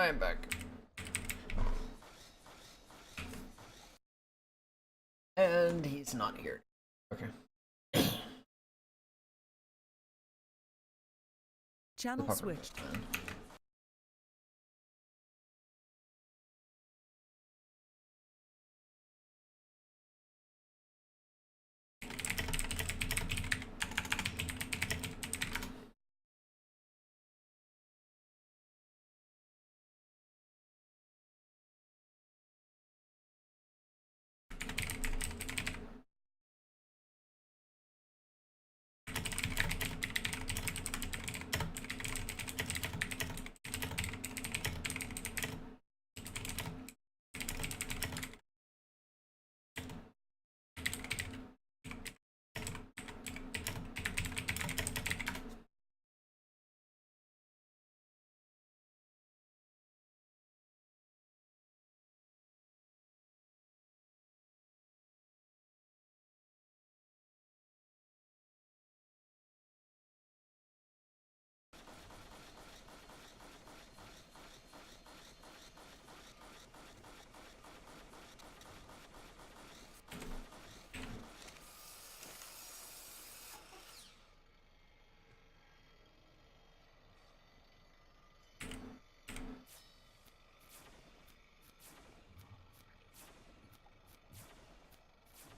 I'm back. And he's not here. Okay. Channel switched.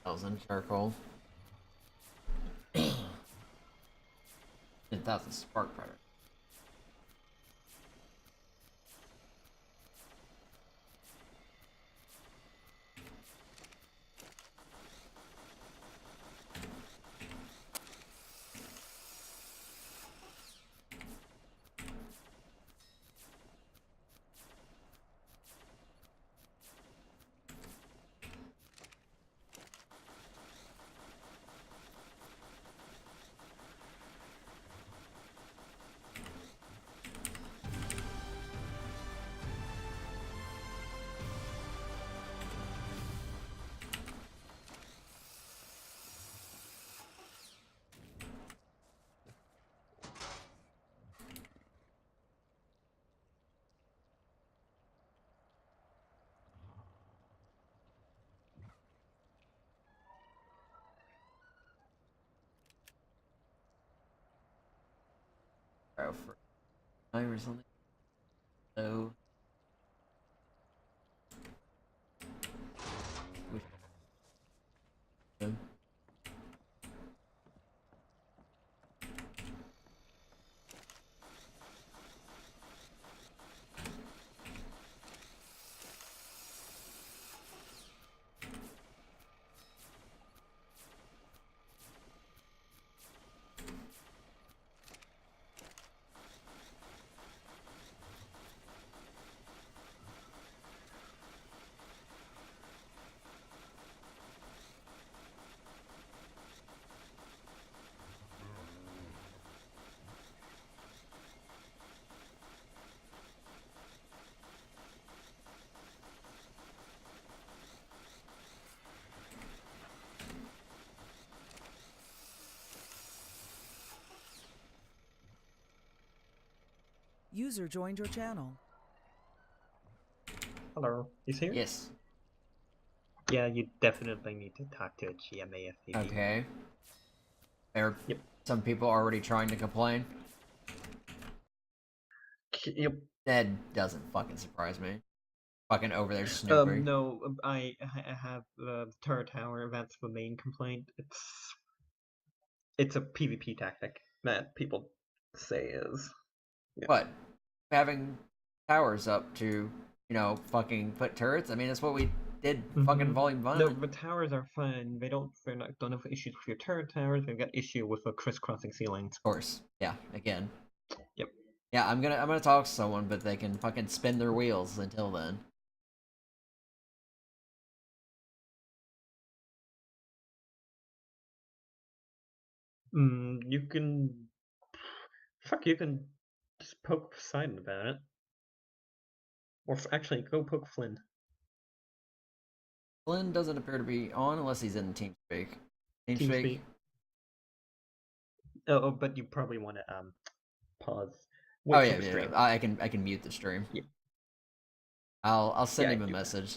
Thousand charcoal. 10,000 spark powder. For time or something. So User joined your channel. Hello, is here? yes. Yeah, you definitely need to talk to a GMA FPV. Okay. There are some people already trying to complain. Yep. That doesn't fucking surprise me. Fucking over there snooping. No, I have the turret tower. That's the main complaint. It's a PvP tactic that people say is. Yeah. What? Having towers up to, you know, fucking put turrets? I mean, that's what we did fucking Volume 1. No, the towers are fine. They don't have issues with your turret towers. They've got issue with the crisscrossing ceilings. Of course. Yeah, again. Yep. Yeah, I'm gonna talk to someone, but they can fucking spin their wheels until then. You can... Fuck, you can just poke Poseidon about it. Or actually, go poke Flynn. Flynn doesn't appear to be on unless he's in TeamSpeak. TeamSpeak? Oh, but you probably want to pause. Oh yeah, I can mute the stream. Yeah. I'll send Yeah, him a do that. message.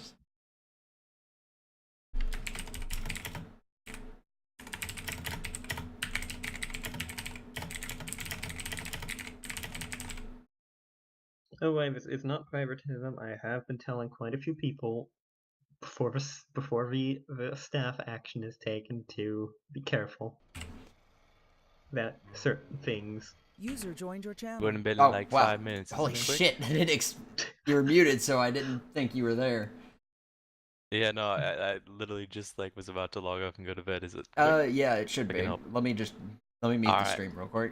Oh wait, it's not favoritism. I have been telling quite a few people before the staff action is taken to be careful that certain things. User joined your channel. Wouldn't have been Oh, like wow. 5 minutes. Is Holy it quick? shit! You were muted, so I didn't think you were there. Yeah, no, I literally just like was about to log off and go to bed. Is it quick? Yeah, it should I be. can help. Let me mute the Alright. stream real quick.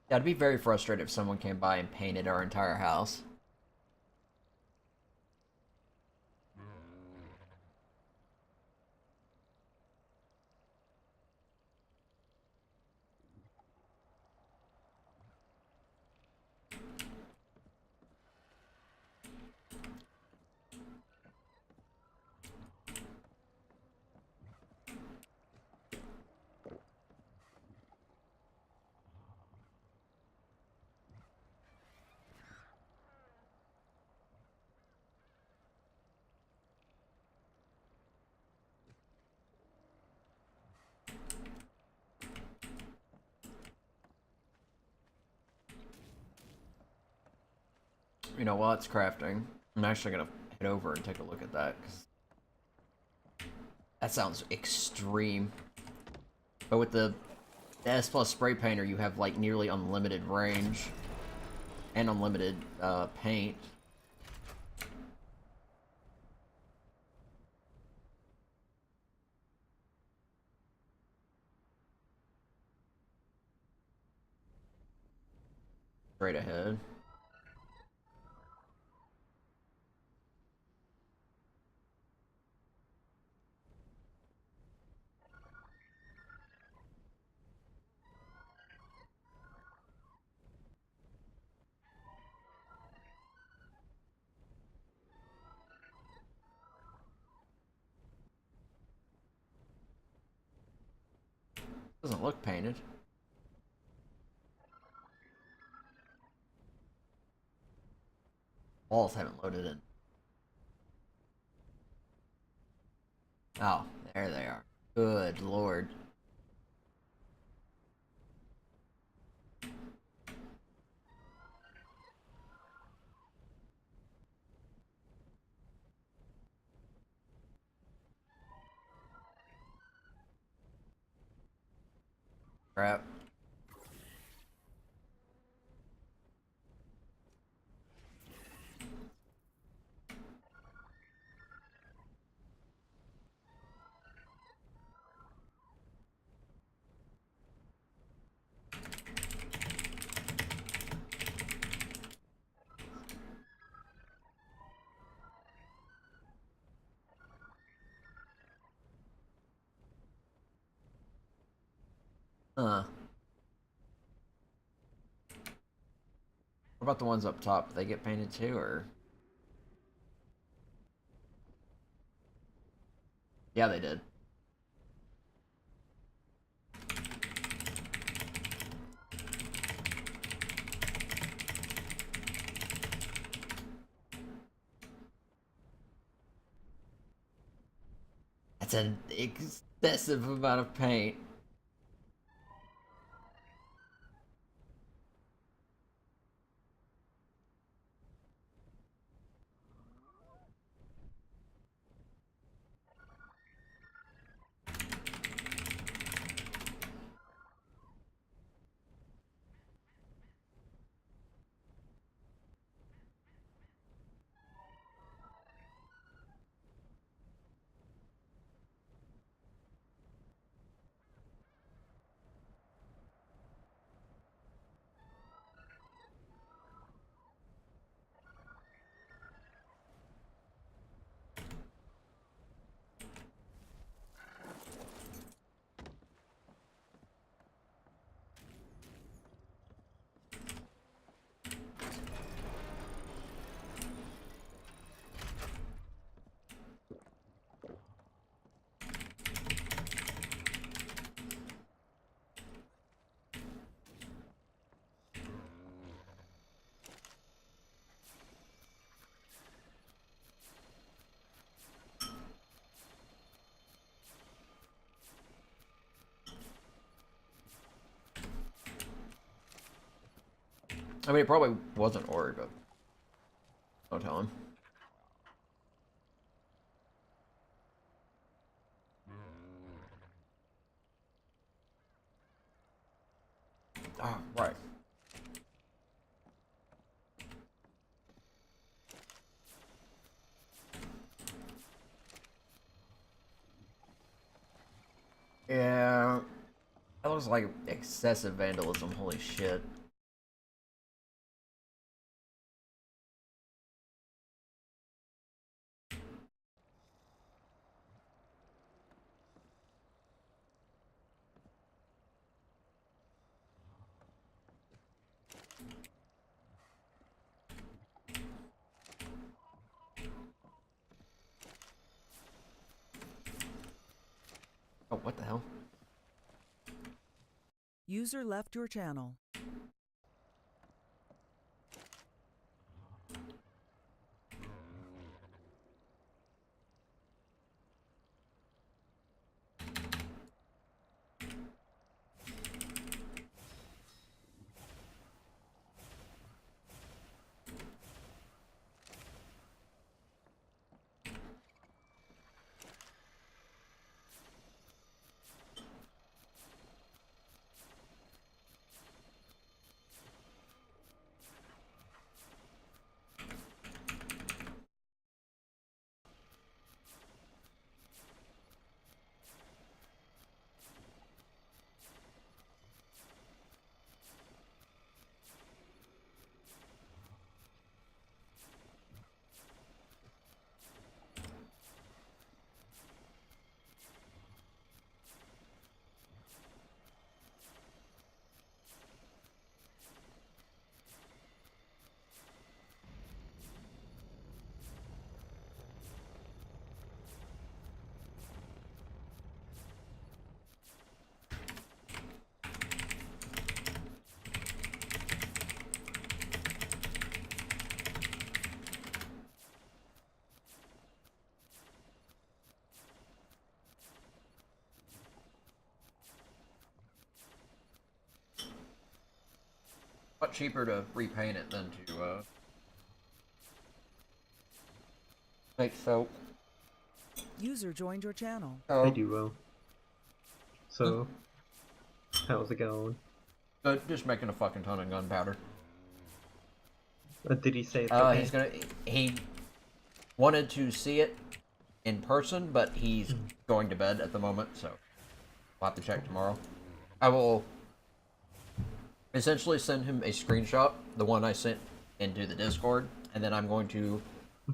Yeah, I'd be very frustrated if someone came by and painted our entire house. You know, while it's crafting, I'm actually gonna head over and take a look at that, because that sounds extreme. But with the S plus spray painter, you have like nearly unlimited range and unlimited paint. Straight ahead. Doesn't look painted. Walls haven't loaded in. Oh, there they are. Good lord. Crap. Huh. What about the ones up top? Do they get painted too, or? Yeah, they did. That's an excessive amount of paint. I mean, it probably wasn't Ori, but don't tell him. Ah, right. Yeah, that was like excessive vandalism. Holy shit. what the hell? User left your channel. Much cheaper to repaint it than to make soap. User joined your channel. Oh. I do well. So, how's it going? Good, just making a fucking ton of gunpowder. Did he say it's okay? He wanted to see it in person, but he's going to bed at the moment, so we'll have to check tomorrow. I will essentially send him a screenshot, the one I sent into the Discord, and then I'm going to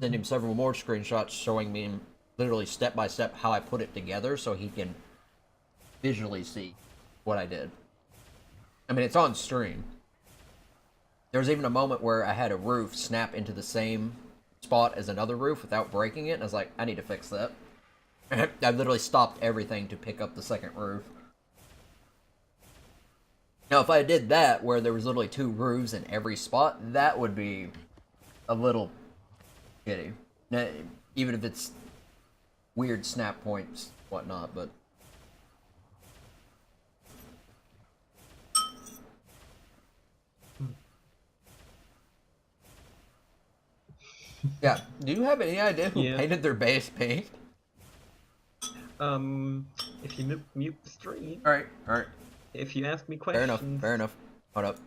send him several more screenshots showing me literally step by step how I put it together so he can visually see what I did. I mean, it's on stream. There was even a moment where I had a roof snap into the same spot as another roof without breaking it, and I was like, I need to fix that. I literally stopped everything to pick up the second roof. Now, if I did that, where there was literally 2 roofs in every spot, that would be a little shitty. Now, even if it's weird snap points, whatnot, but... Yeah, do you have any idea who painted their base pink? If you mute the stream. Alright. If you ask me questions. Fair enough. Hold up.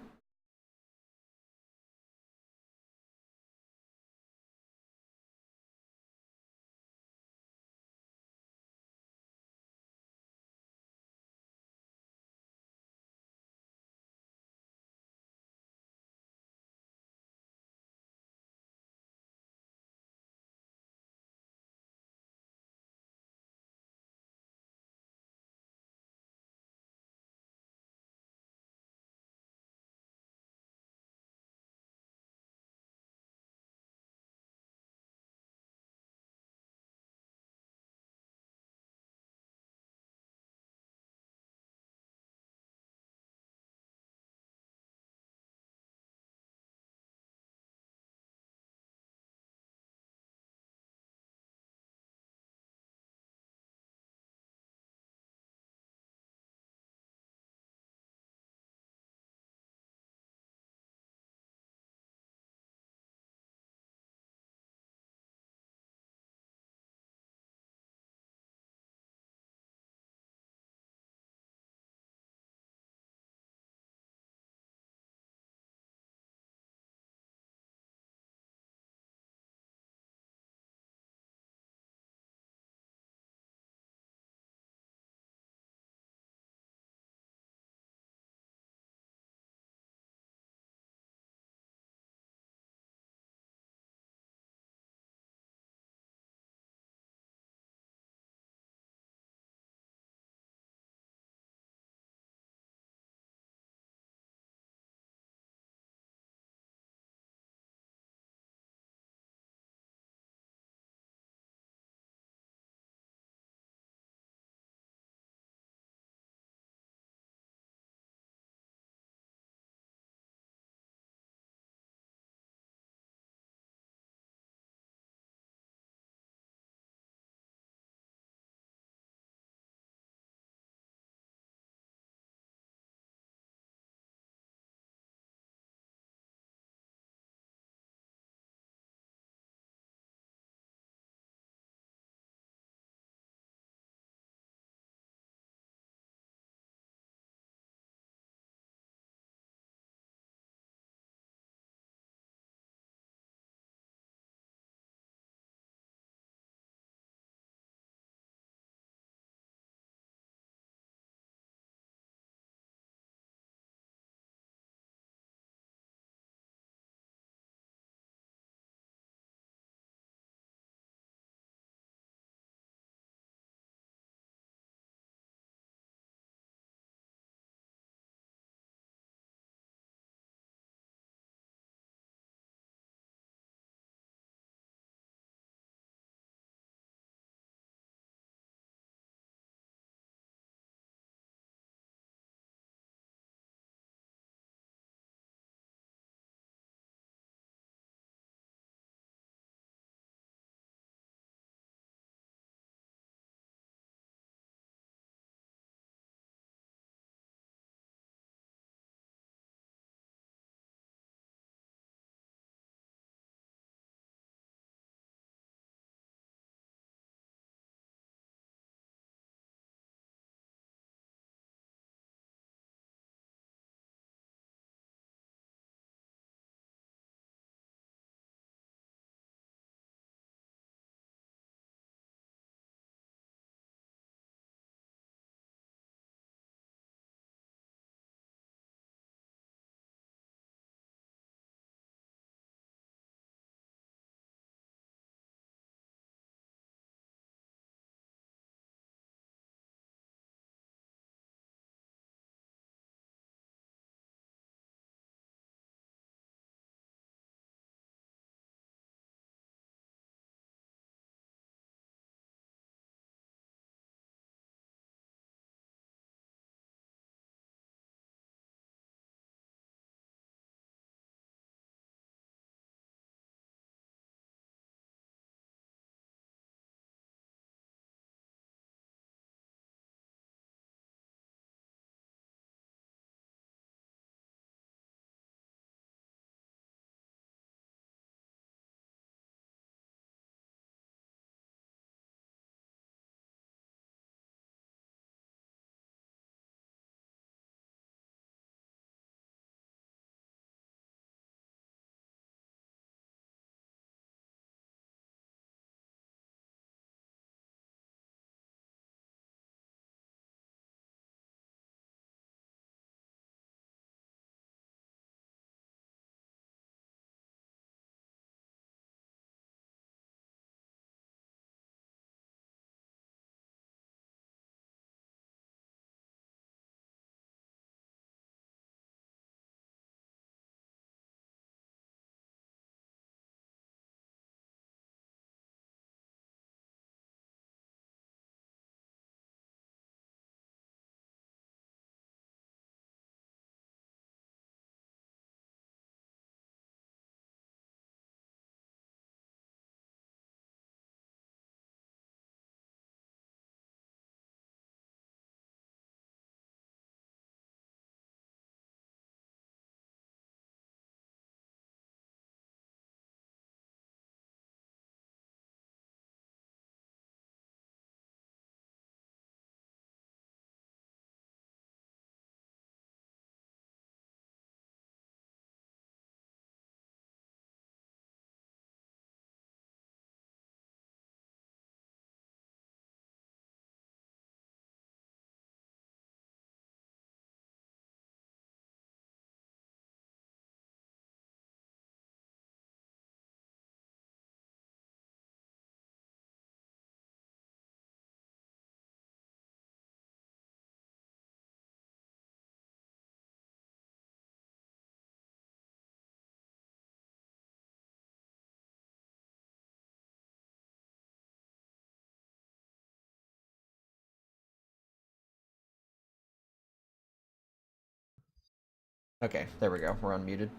Okay, there we go. We're unmuted.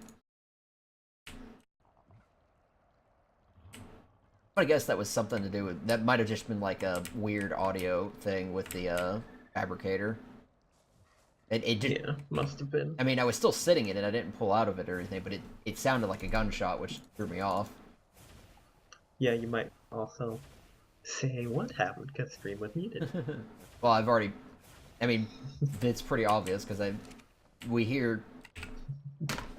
I guess that was something to do with... That might have just been like a weird audio thing with the fabricator. It just, yeah, must have been. I mean, I was still sitting in it. I didn't pull out of it or anything, but it sounded like a gunshot, which threw me off. Yeah, you might also say what happened because stream was muted. Well, I've already... I mean, it's pretty obvious because we hear...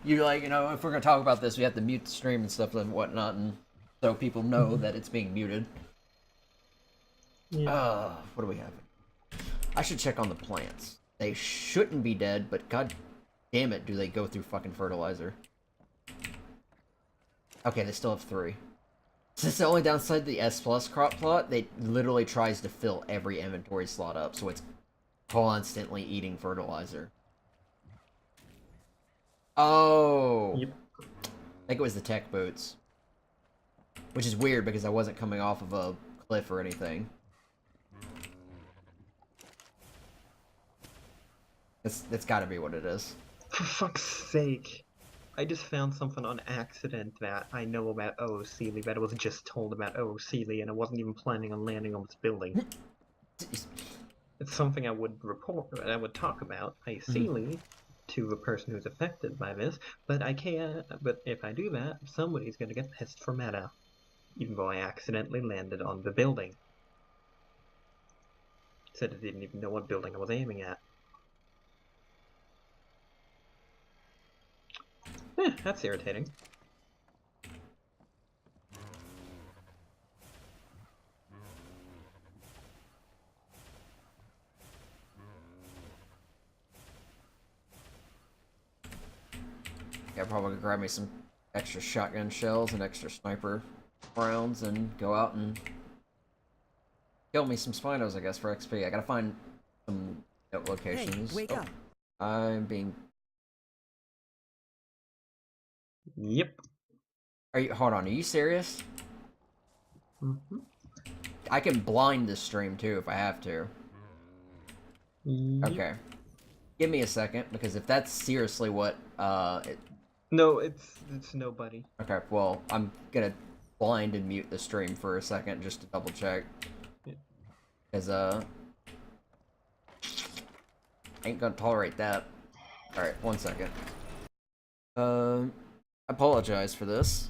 You're like, you know, if we're going to talk about this, we have to mute the stream and stuff and whatnot, and so people know that it's being muted. Yeah. What do we have? I should check on the plants. They shouldn't be dead, but god damn it, do they go through fucking fertilizer. Okay, they still have 3. Since the only downside to the S plus crop plot, they literally tries to fill every inventory slot up, so it's constantly eating fertilizer. Oh! Yep. I think it was the tech boots. Which is weird because I wasn't coming off of a cliff or anything. That's gotta be what it is. For fuck's sake. I just found something on accident that I know about Sealy, but I was just told about Sealy, and I wasn't even planning on landing on this building. It's something I would report, I would talk about, Sealy, to the person who's affected by this, but I can't, but if I do that, somebody's gonna get pissed for meta. Even though I accidentally landed on the building. Said I didn't even know what building I was aiming at. That's irritating. Yeah, probably grab me some extra shotgun shells and extra sniper rounds and go out and kill me some Spinos, I guess, for XP. I gotta find some locations. Hey, wake up. I'm being... Yep. Hold on, are you serious? Mm-hmm. I can blind this stream too if I have to. Yep. Okay. Give me a second, because if that's seriously what, No, it's nobody. Okay, well, I'm gonna blind and mute the stream for a second just to double check. Because, ain't gonna tolerate that. Alright, 1 second. I apologize for this.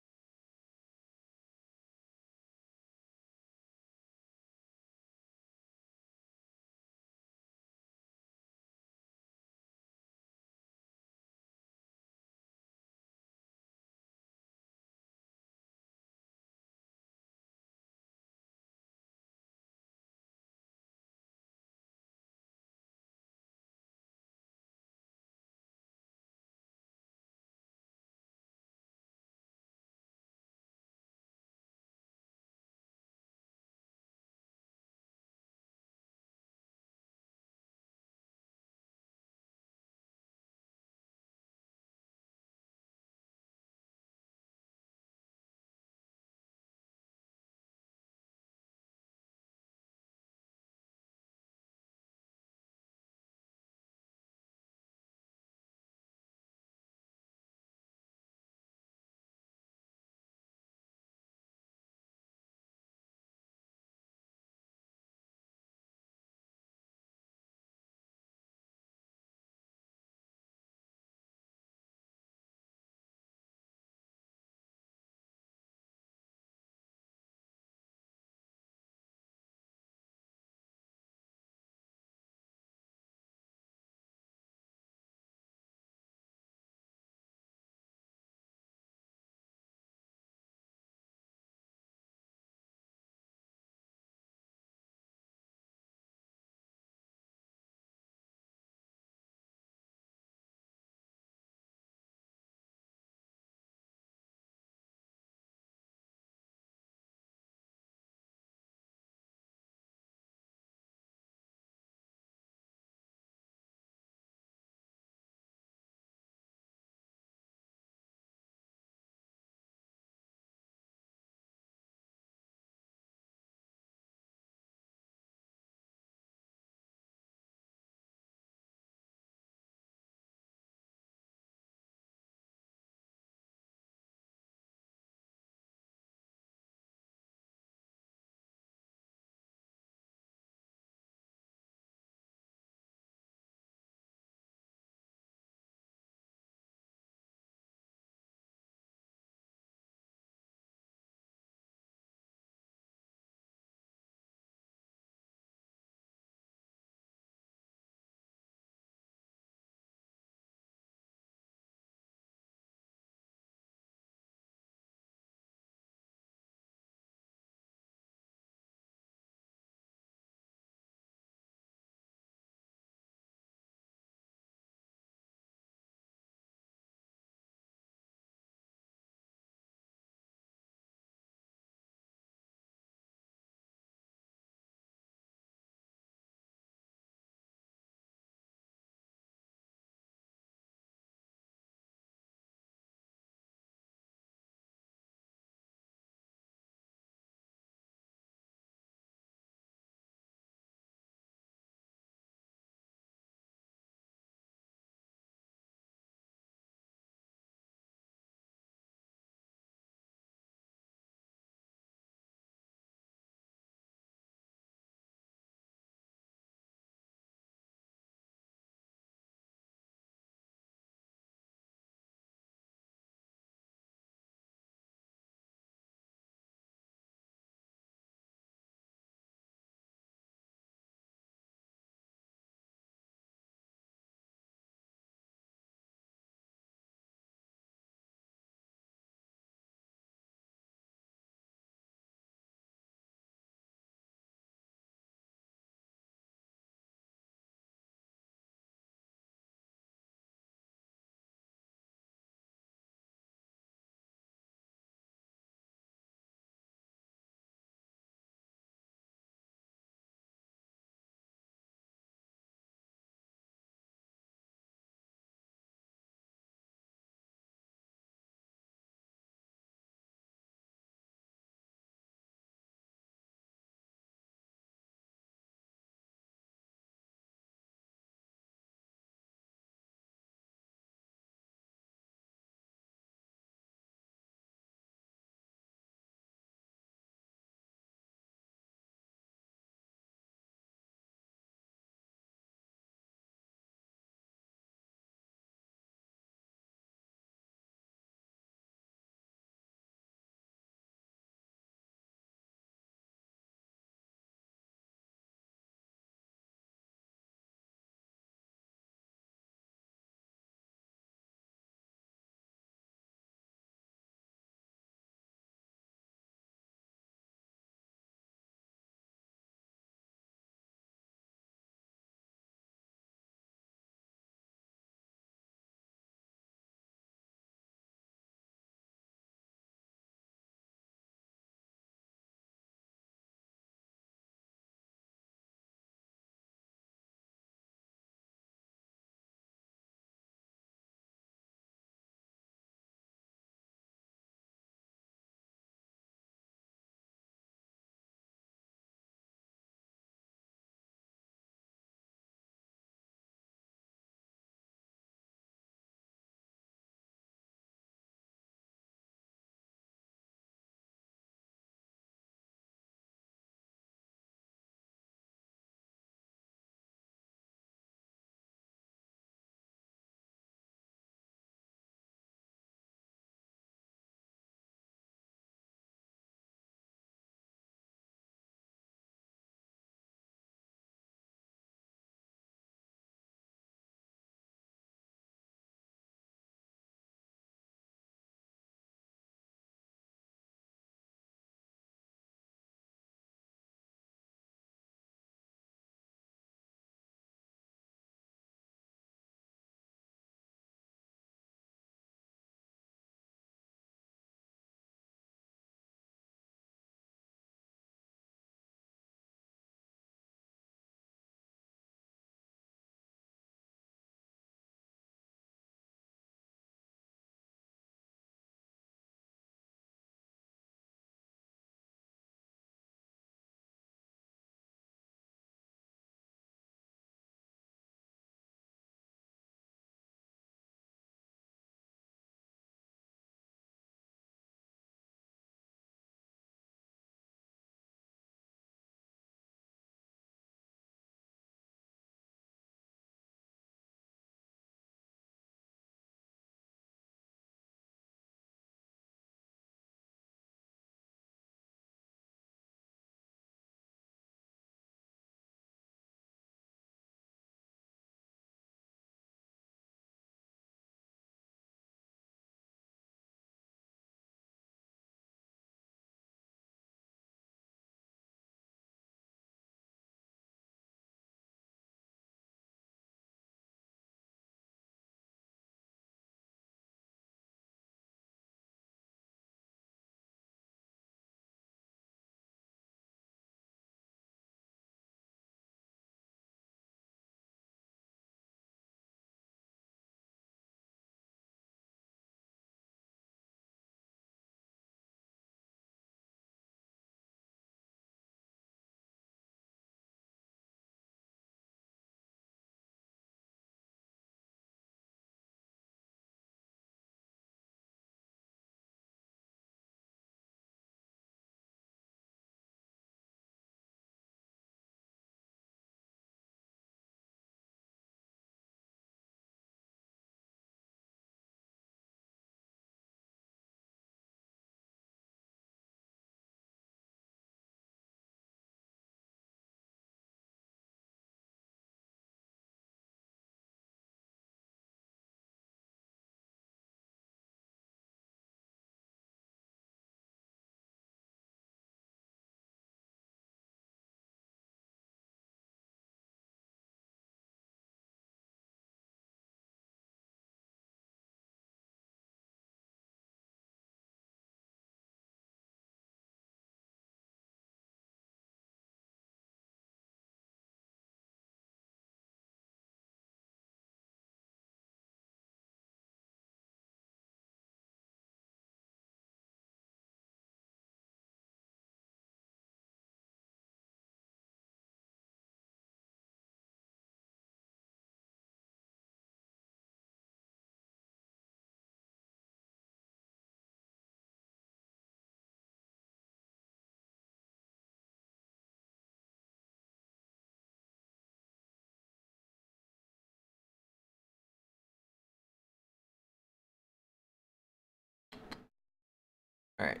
Alright.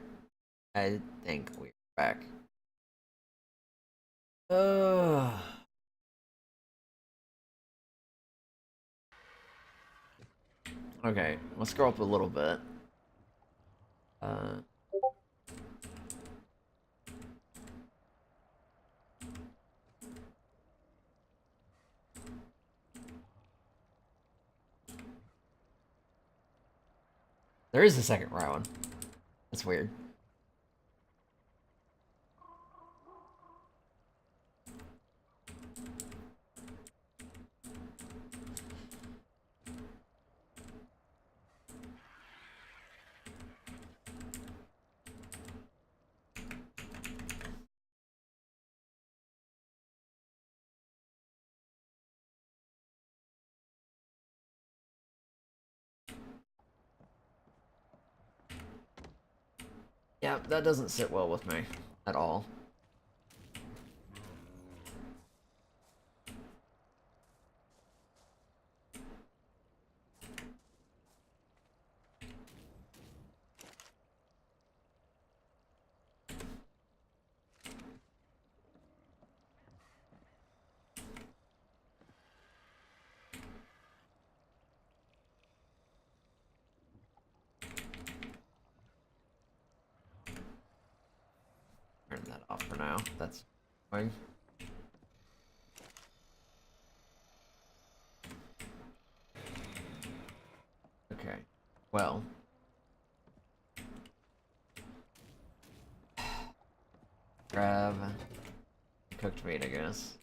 I think we're back. Okay, let's scroll up a little bit. There is a second round. That's weird. Yeah, that doesn't sit well with me at all. Turn that off for now. That's fine. Okay. Well. Grab cooked meat, I guess.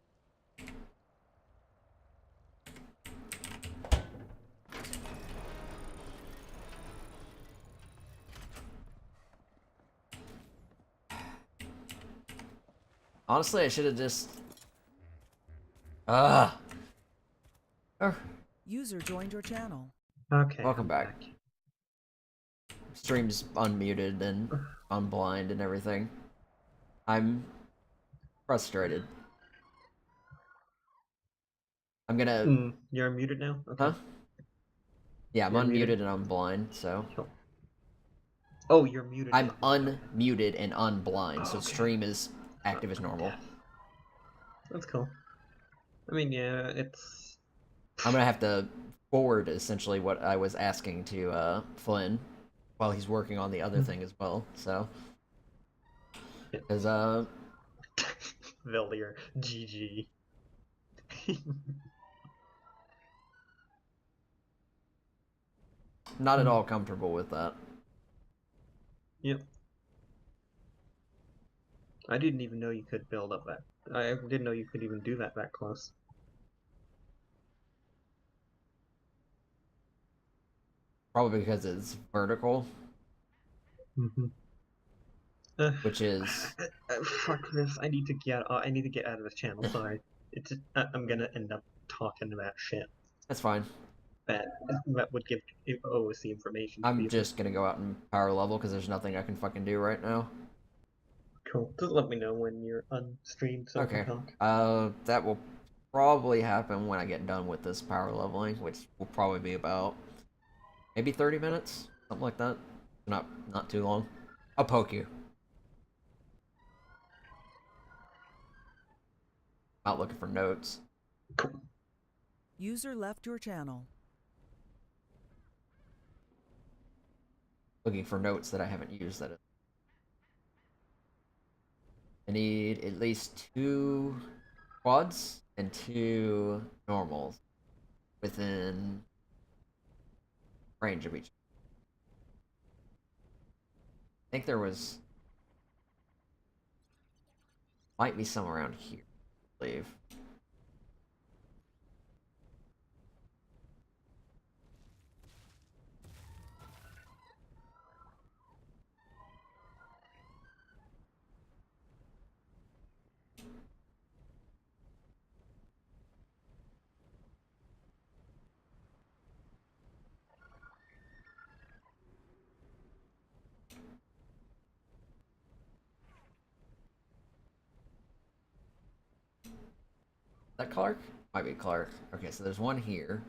Honestly, I should have just... User joined your channel. Okay. Welcome back. Stream's unmuted and unblind and everything. I'm frustrated. I'm gonna... You're unmuted now? Okay. Huh? Yeah, I'm You're unmuted muted? and I'm blind, so... Oh, you're muted. I'm unmuted and unblind, so Okay. stream is active as normal. That's cool. I mean, yeah, it's... I'm gonna have to forward essentially what I was asking to Flynn while he's working on the other thing as well, so... Because, Villier, GG. not at all comfortable with that. Yep. I didn't even know you could build up that. I didn't know you could even do that close. Probably because it's vertical. Mm-hmm. Which is... fuck this. I need to get out of this channel, sorry. It's just, I'm gonna end up talking about shit. That's fine. That would give OOC information to I'm people. just gonna go out and power level because there's nothing I can fucking do right now. Cool. Just let me know when you're unstreamed so I Okay. can talk. That will probably happen when I get done with this power leveling, which will probably be about maybe 30 minutes, something like that. Not too long. I'll poke you. Out looking for notes. Cool. User left your channel. Looking for notes that I haven't used. That I need at least 2 quads and 2 normals within range of each. I think there was... might be some around here, I believe. Is that Clark? Might be Clark. Okay, so there's one here.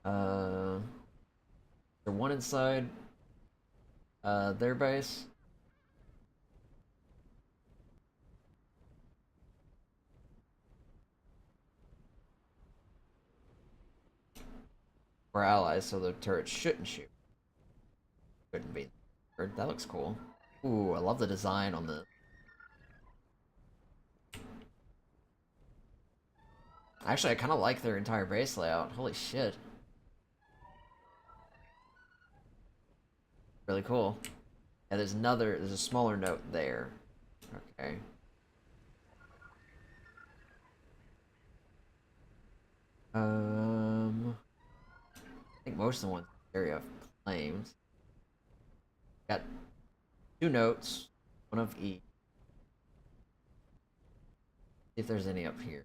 There one one inside their base. We're allies, so the turrets shouldn't shoot. Couldn't be. That looks cool. Ooh, I love the design on the. Actually, I kind of like their entire base layout. Holy shit. Really cool. Yeah, there's a smaller note there. Okay. I think most of the ones in the area have flames. Got 2 notes, one of each. See if there's any up here.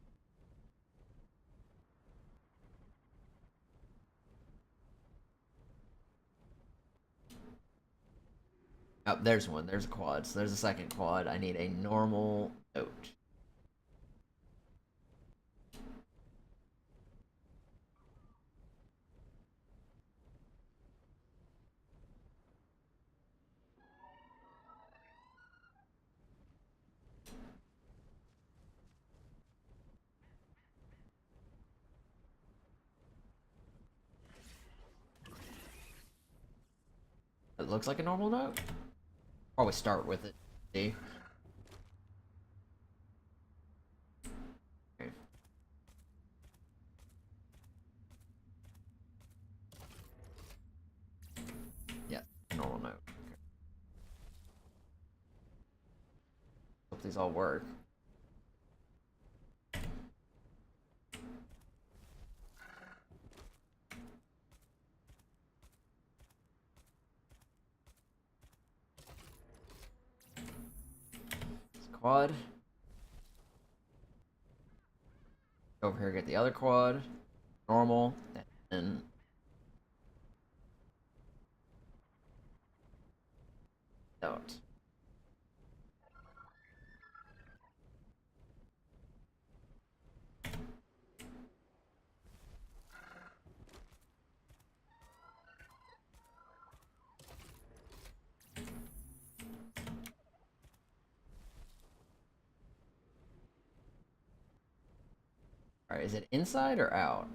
Oh, there's one. There's a quad. So there's a second quad. I need a normal note. It looks like a normal note. Probably start with it. See? Okay. Yeah, normal note. Okay. Hope these all work. Quad. Go over here, get the other quad. Normal. And note. Alright, is it inside or out?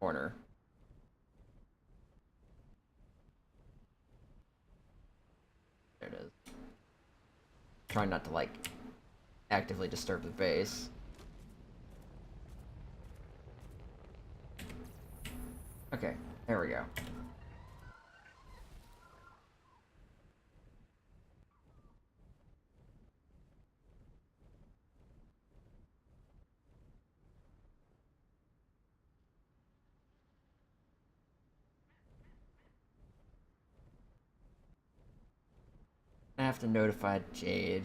Corner. There it is. Trying not to, like, actively disturb the base. Okay, there we go. I have to notify Jade.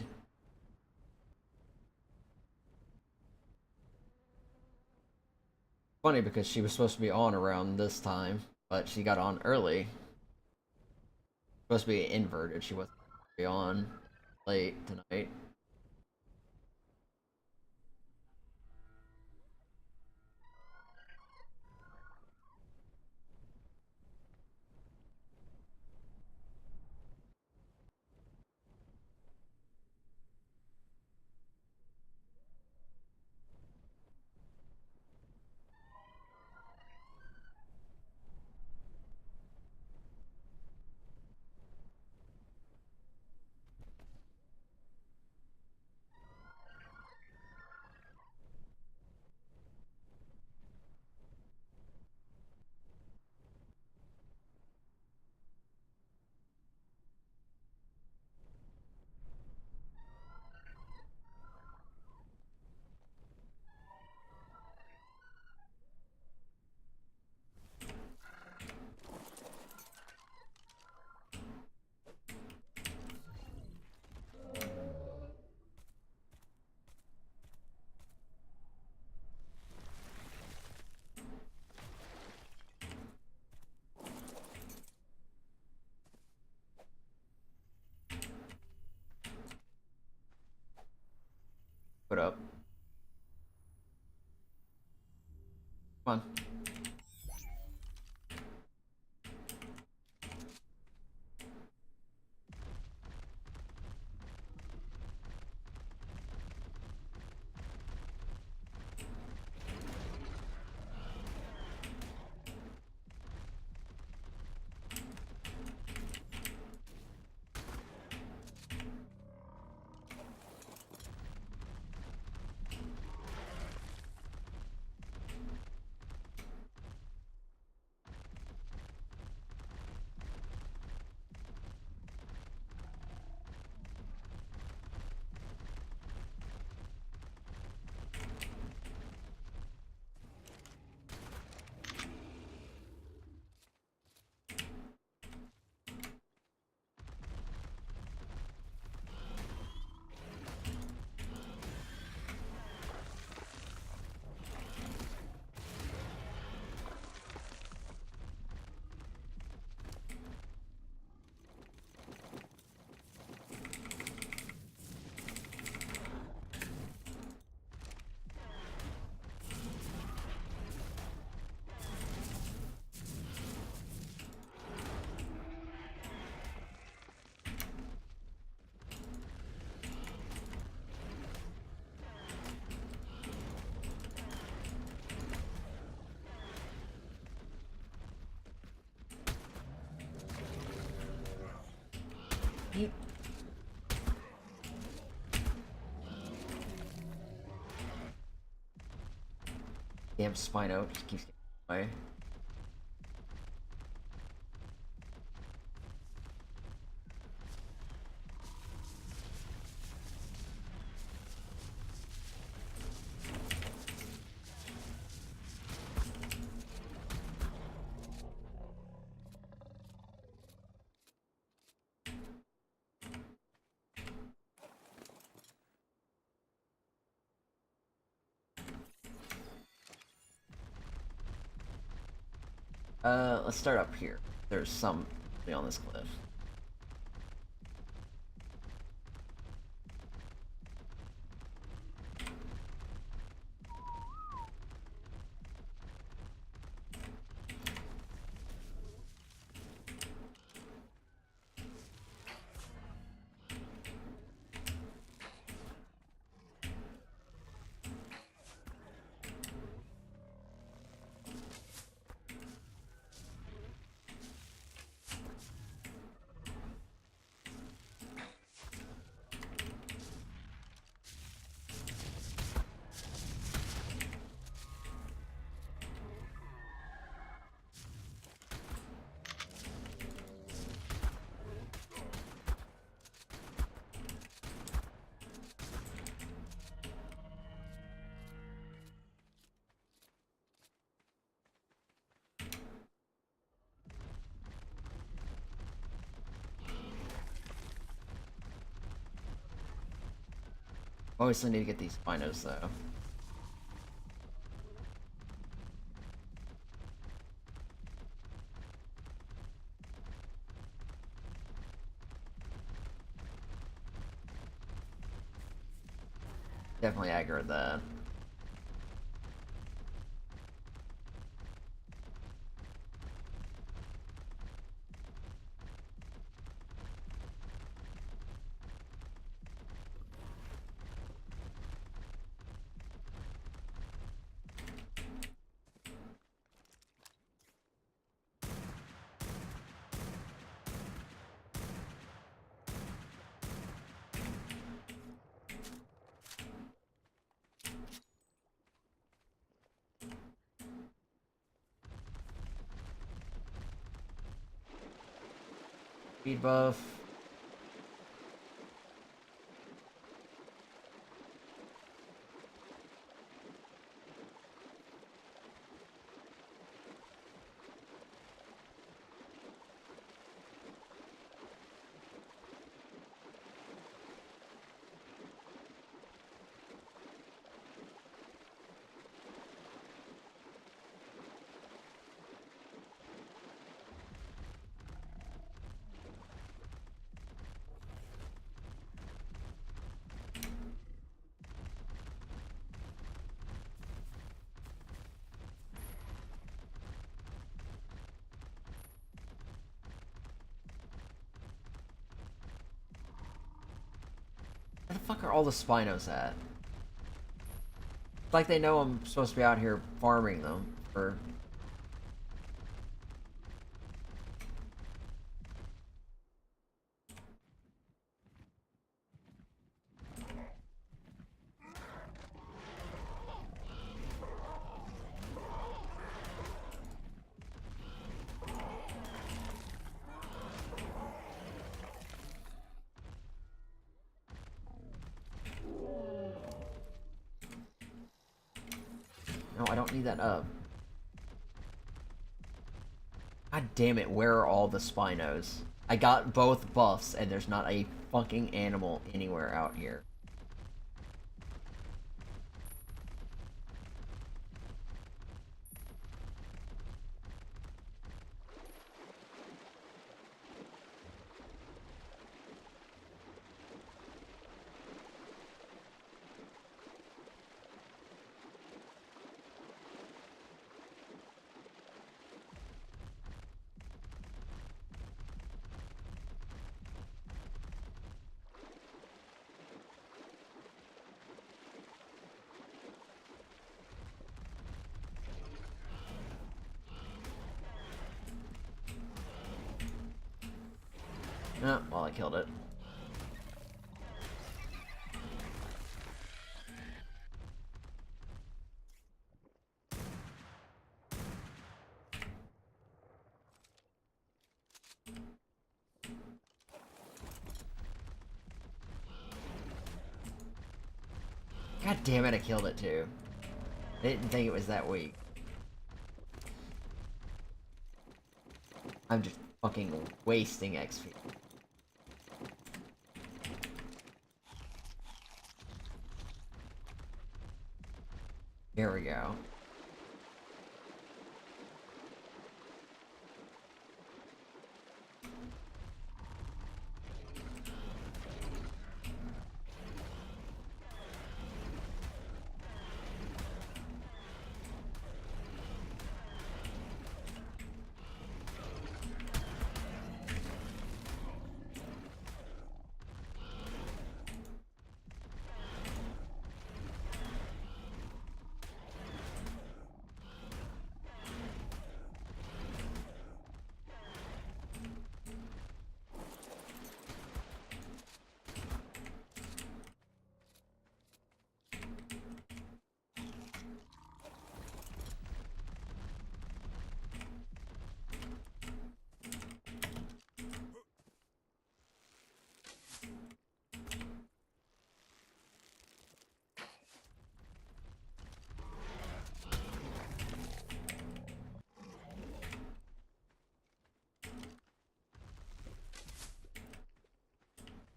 Funny because she was supposed to be on around this time, but she got on early. Supposed to be inverted. She wasn't supposed to be on late tonight. Put up. Come on. Damn Spino just keeps getting away. Let's start up here. There's some on this cliff. Obviously need to get these Spinos though. Definitely aggroed that. Speed buff. Where the fuck are all the Spinos at? It's like they know I'm supposed to be out here farming them for... No, I don't need that up. God damn it, where are all the Spinos? I got both buffs and there's not a fucking animal anywhere out here. Oh, well, I killed it. God damn it, I killed it too. I didn't think it was that weak. I'm just fucking wasting XP. Here we go.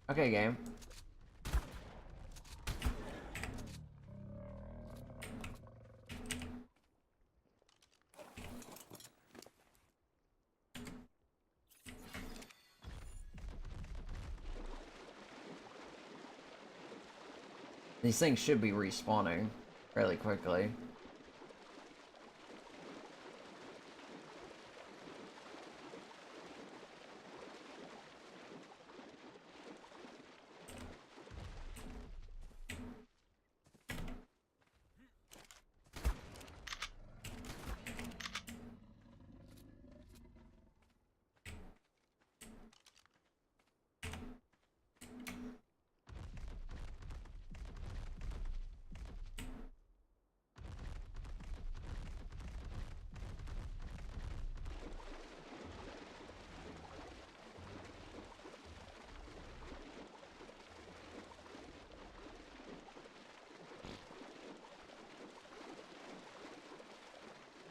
Okay, game. These things should be respawning fairly quickly.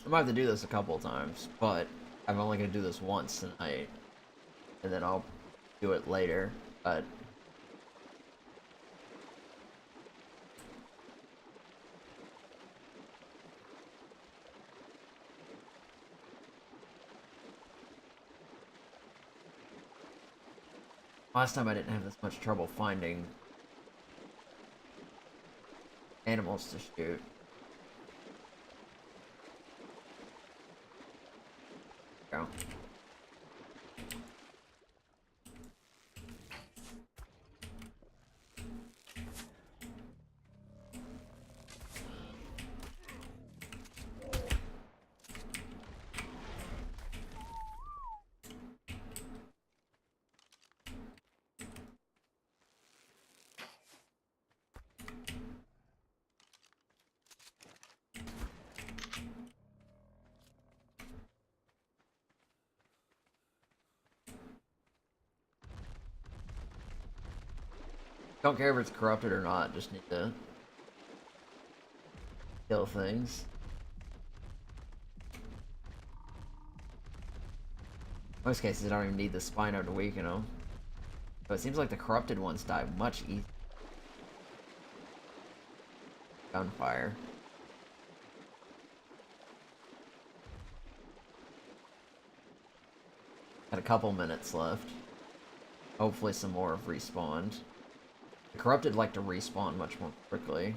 I might have to do this a couple of times, but I'm only going to do this once tonight. And then I'll do it later, but... Last time I didn't have this much trouble finding animals to shoot. Go. Don't care if it's corrupted or not, just need to kill things. In most cases, I don't even need the Spino to weaken them. But it seems like the corrupted ones die much easier. Gunfire. Got a couple minutes left. Hopefully some more have respawned. The corrupted like to respawn much more quickly.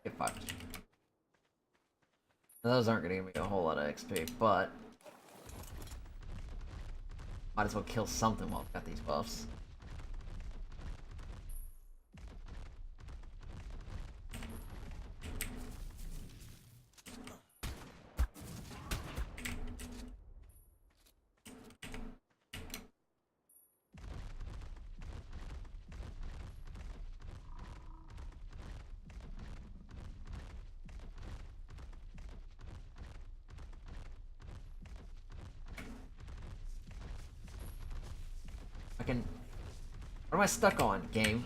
Get fucked. Now, those aren't gonna give me a whole lot of XP, but might as well kill something while I've got these buffs. What am I stuck on, game?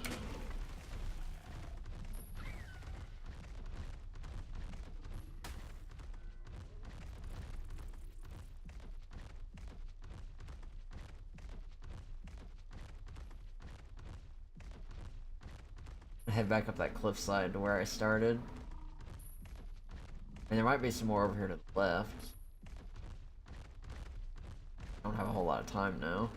Head back up that cliffside to where I started. And there might be some more over here to the left. I don't have a whole lot of time now.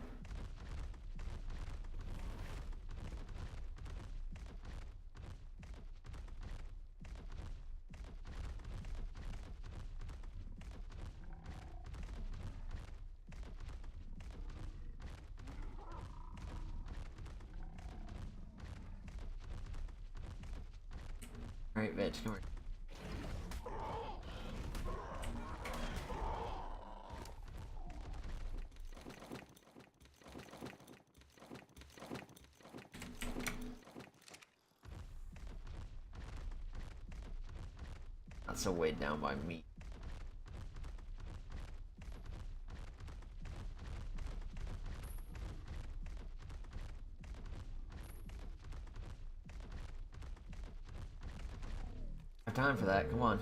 Alright, bitch, come here. Not so weighed down by me. I have time for that, come on.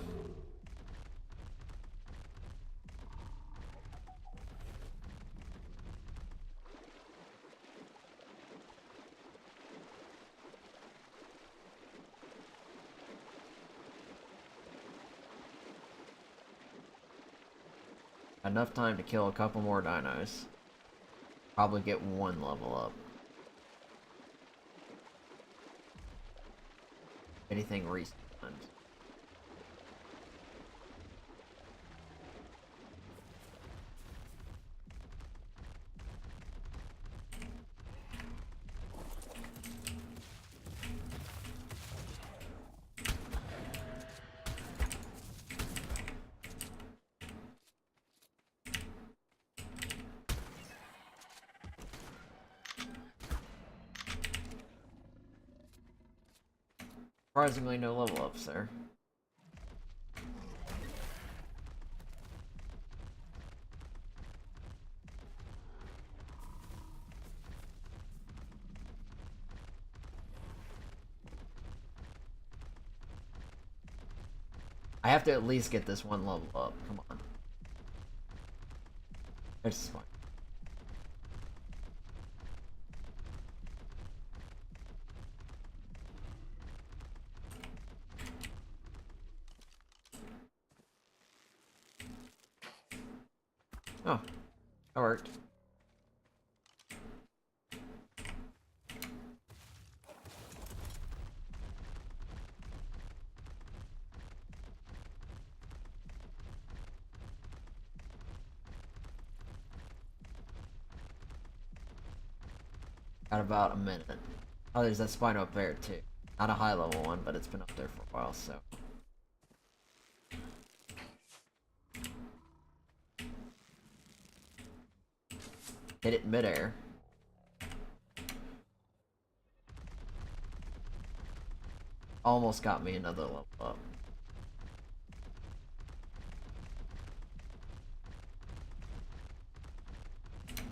Enough time to kill a couple more dinos. Probably get one level up. Anything respawned. Surprisingly, no level ups there. I have to at least get this one level up. Come on. This is fine. Oh, that worked. Got about a minute. Oh, there's that spino up there too. Not a high level one, but it's been up there for a while, so. Hit it in midair. Almost got me another level up.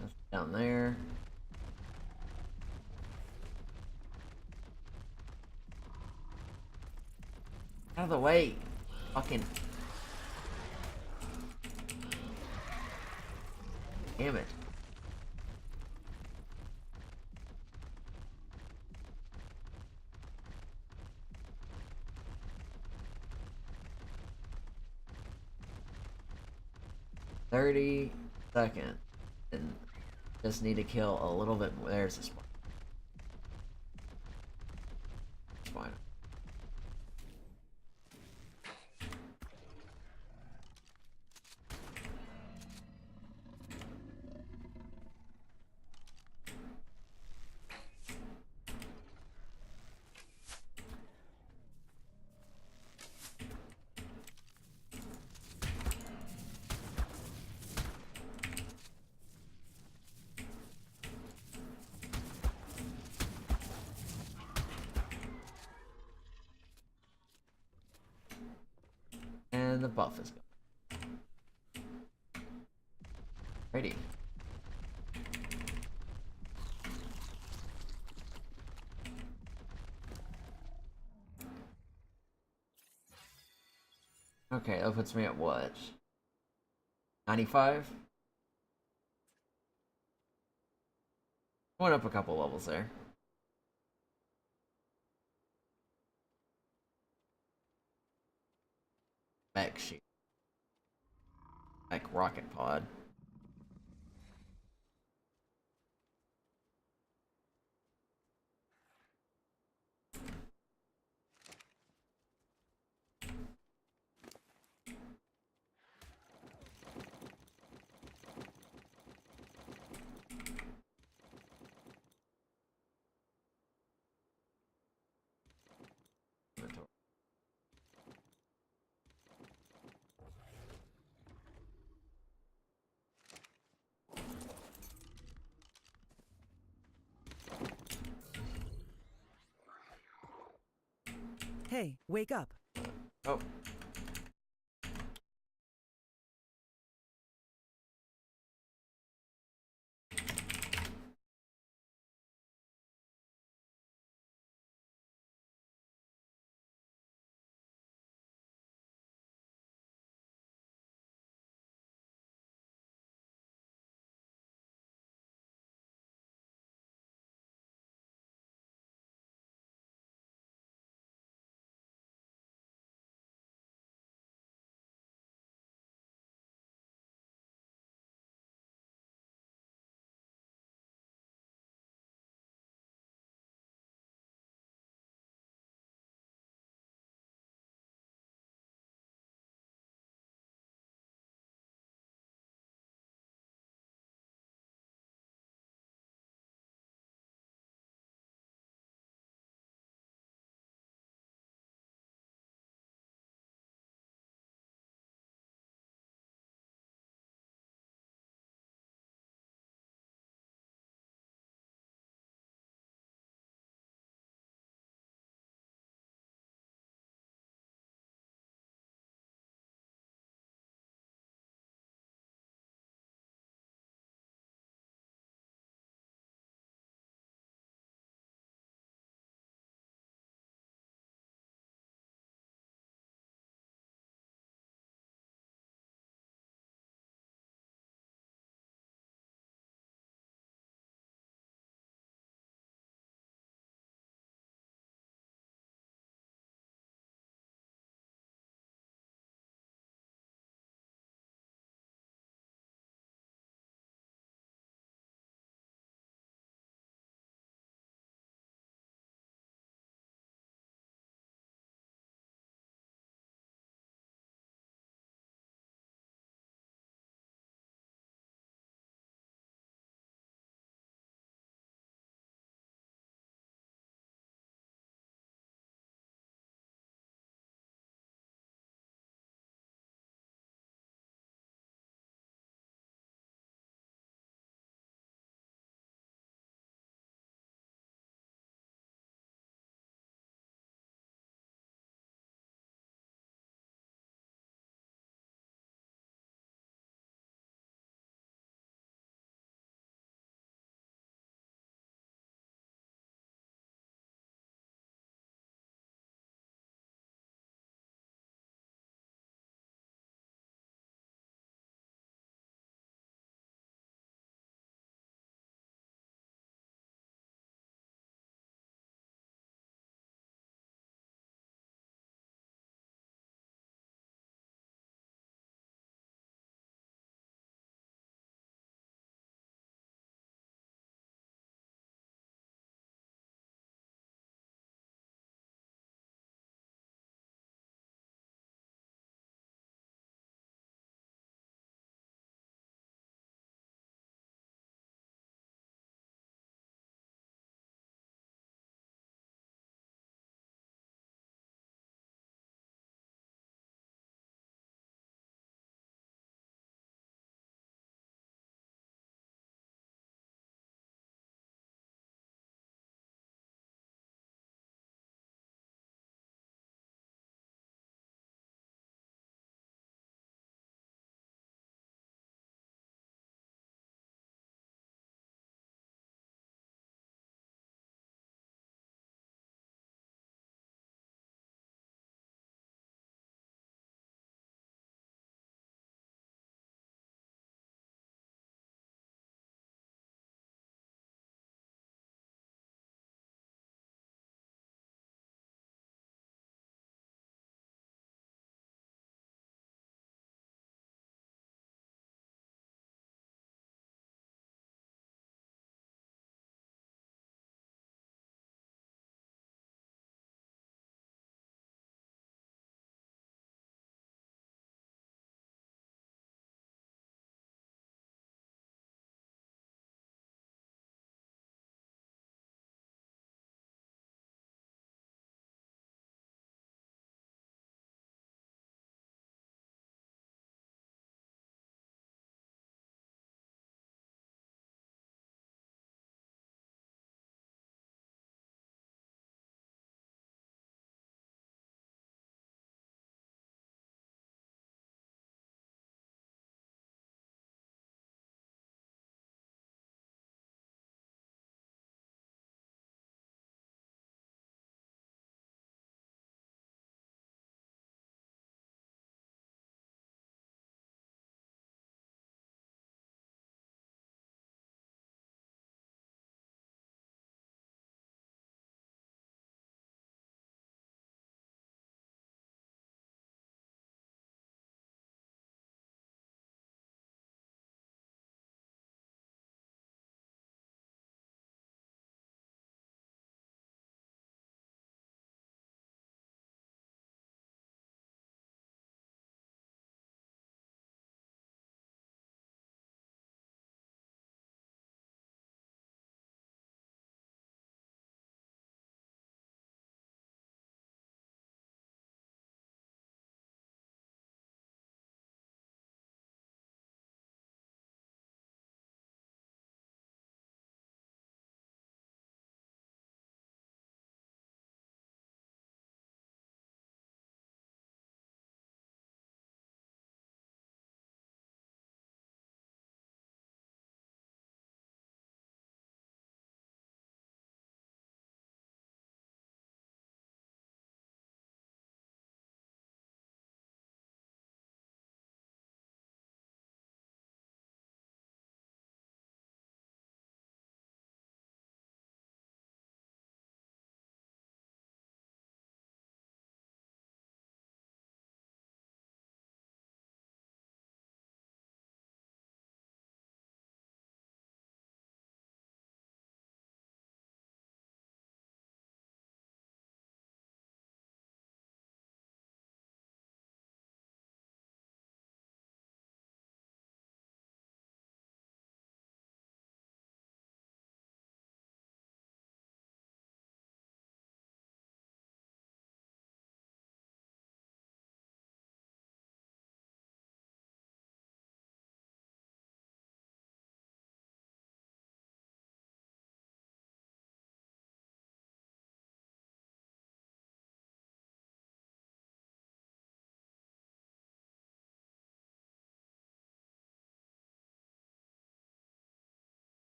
That's down there. Out of the way. Fucking. Damn it. $30 and just need to kill a little bit more. There's a spine. And the buff is gone. Ready. Okay, that puts me at what? 95? Went up a couple levels there. Mech shield. Mech rocket pod. Hey, wake up. Oh.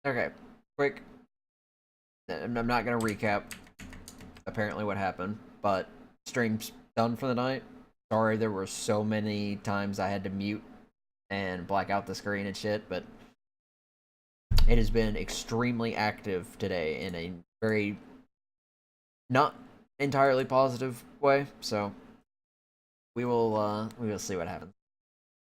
Okay, quick. I'm not gonna recap apparently what happened, but stream's done for the night. Sorry there were so many times I had to mute and black out the screen and shit, but it has been extremely active today in a very not entirely positive way, so we will see what happens.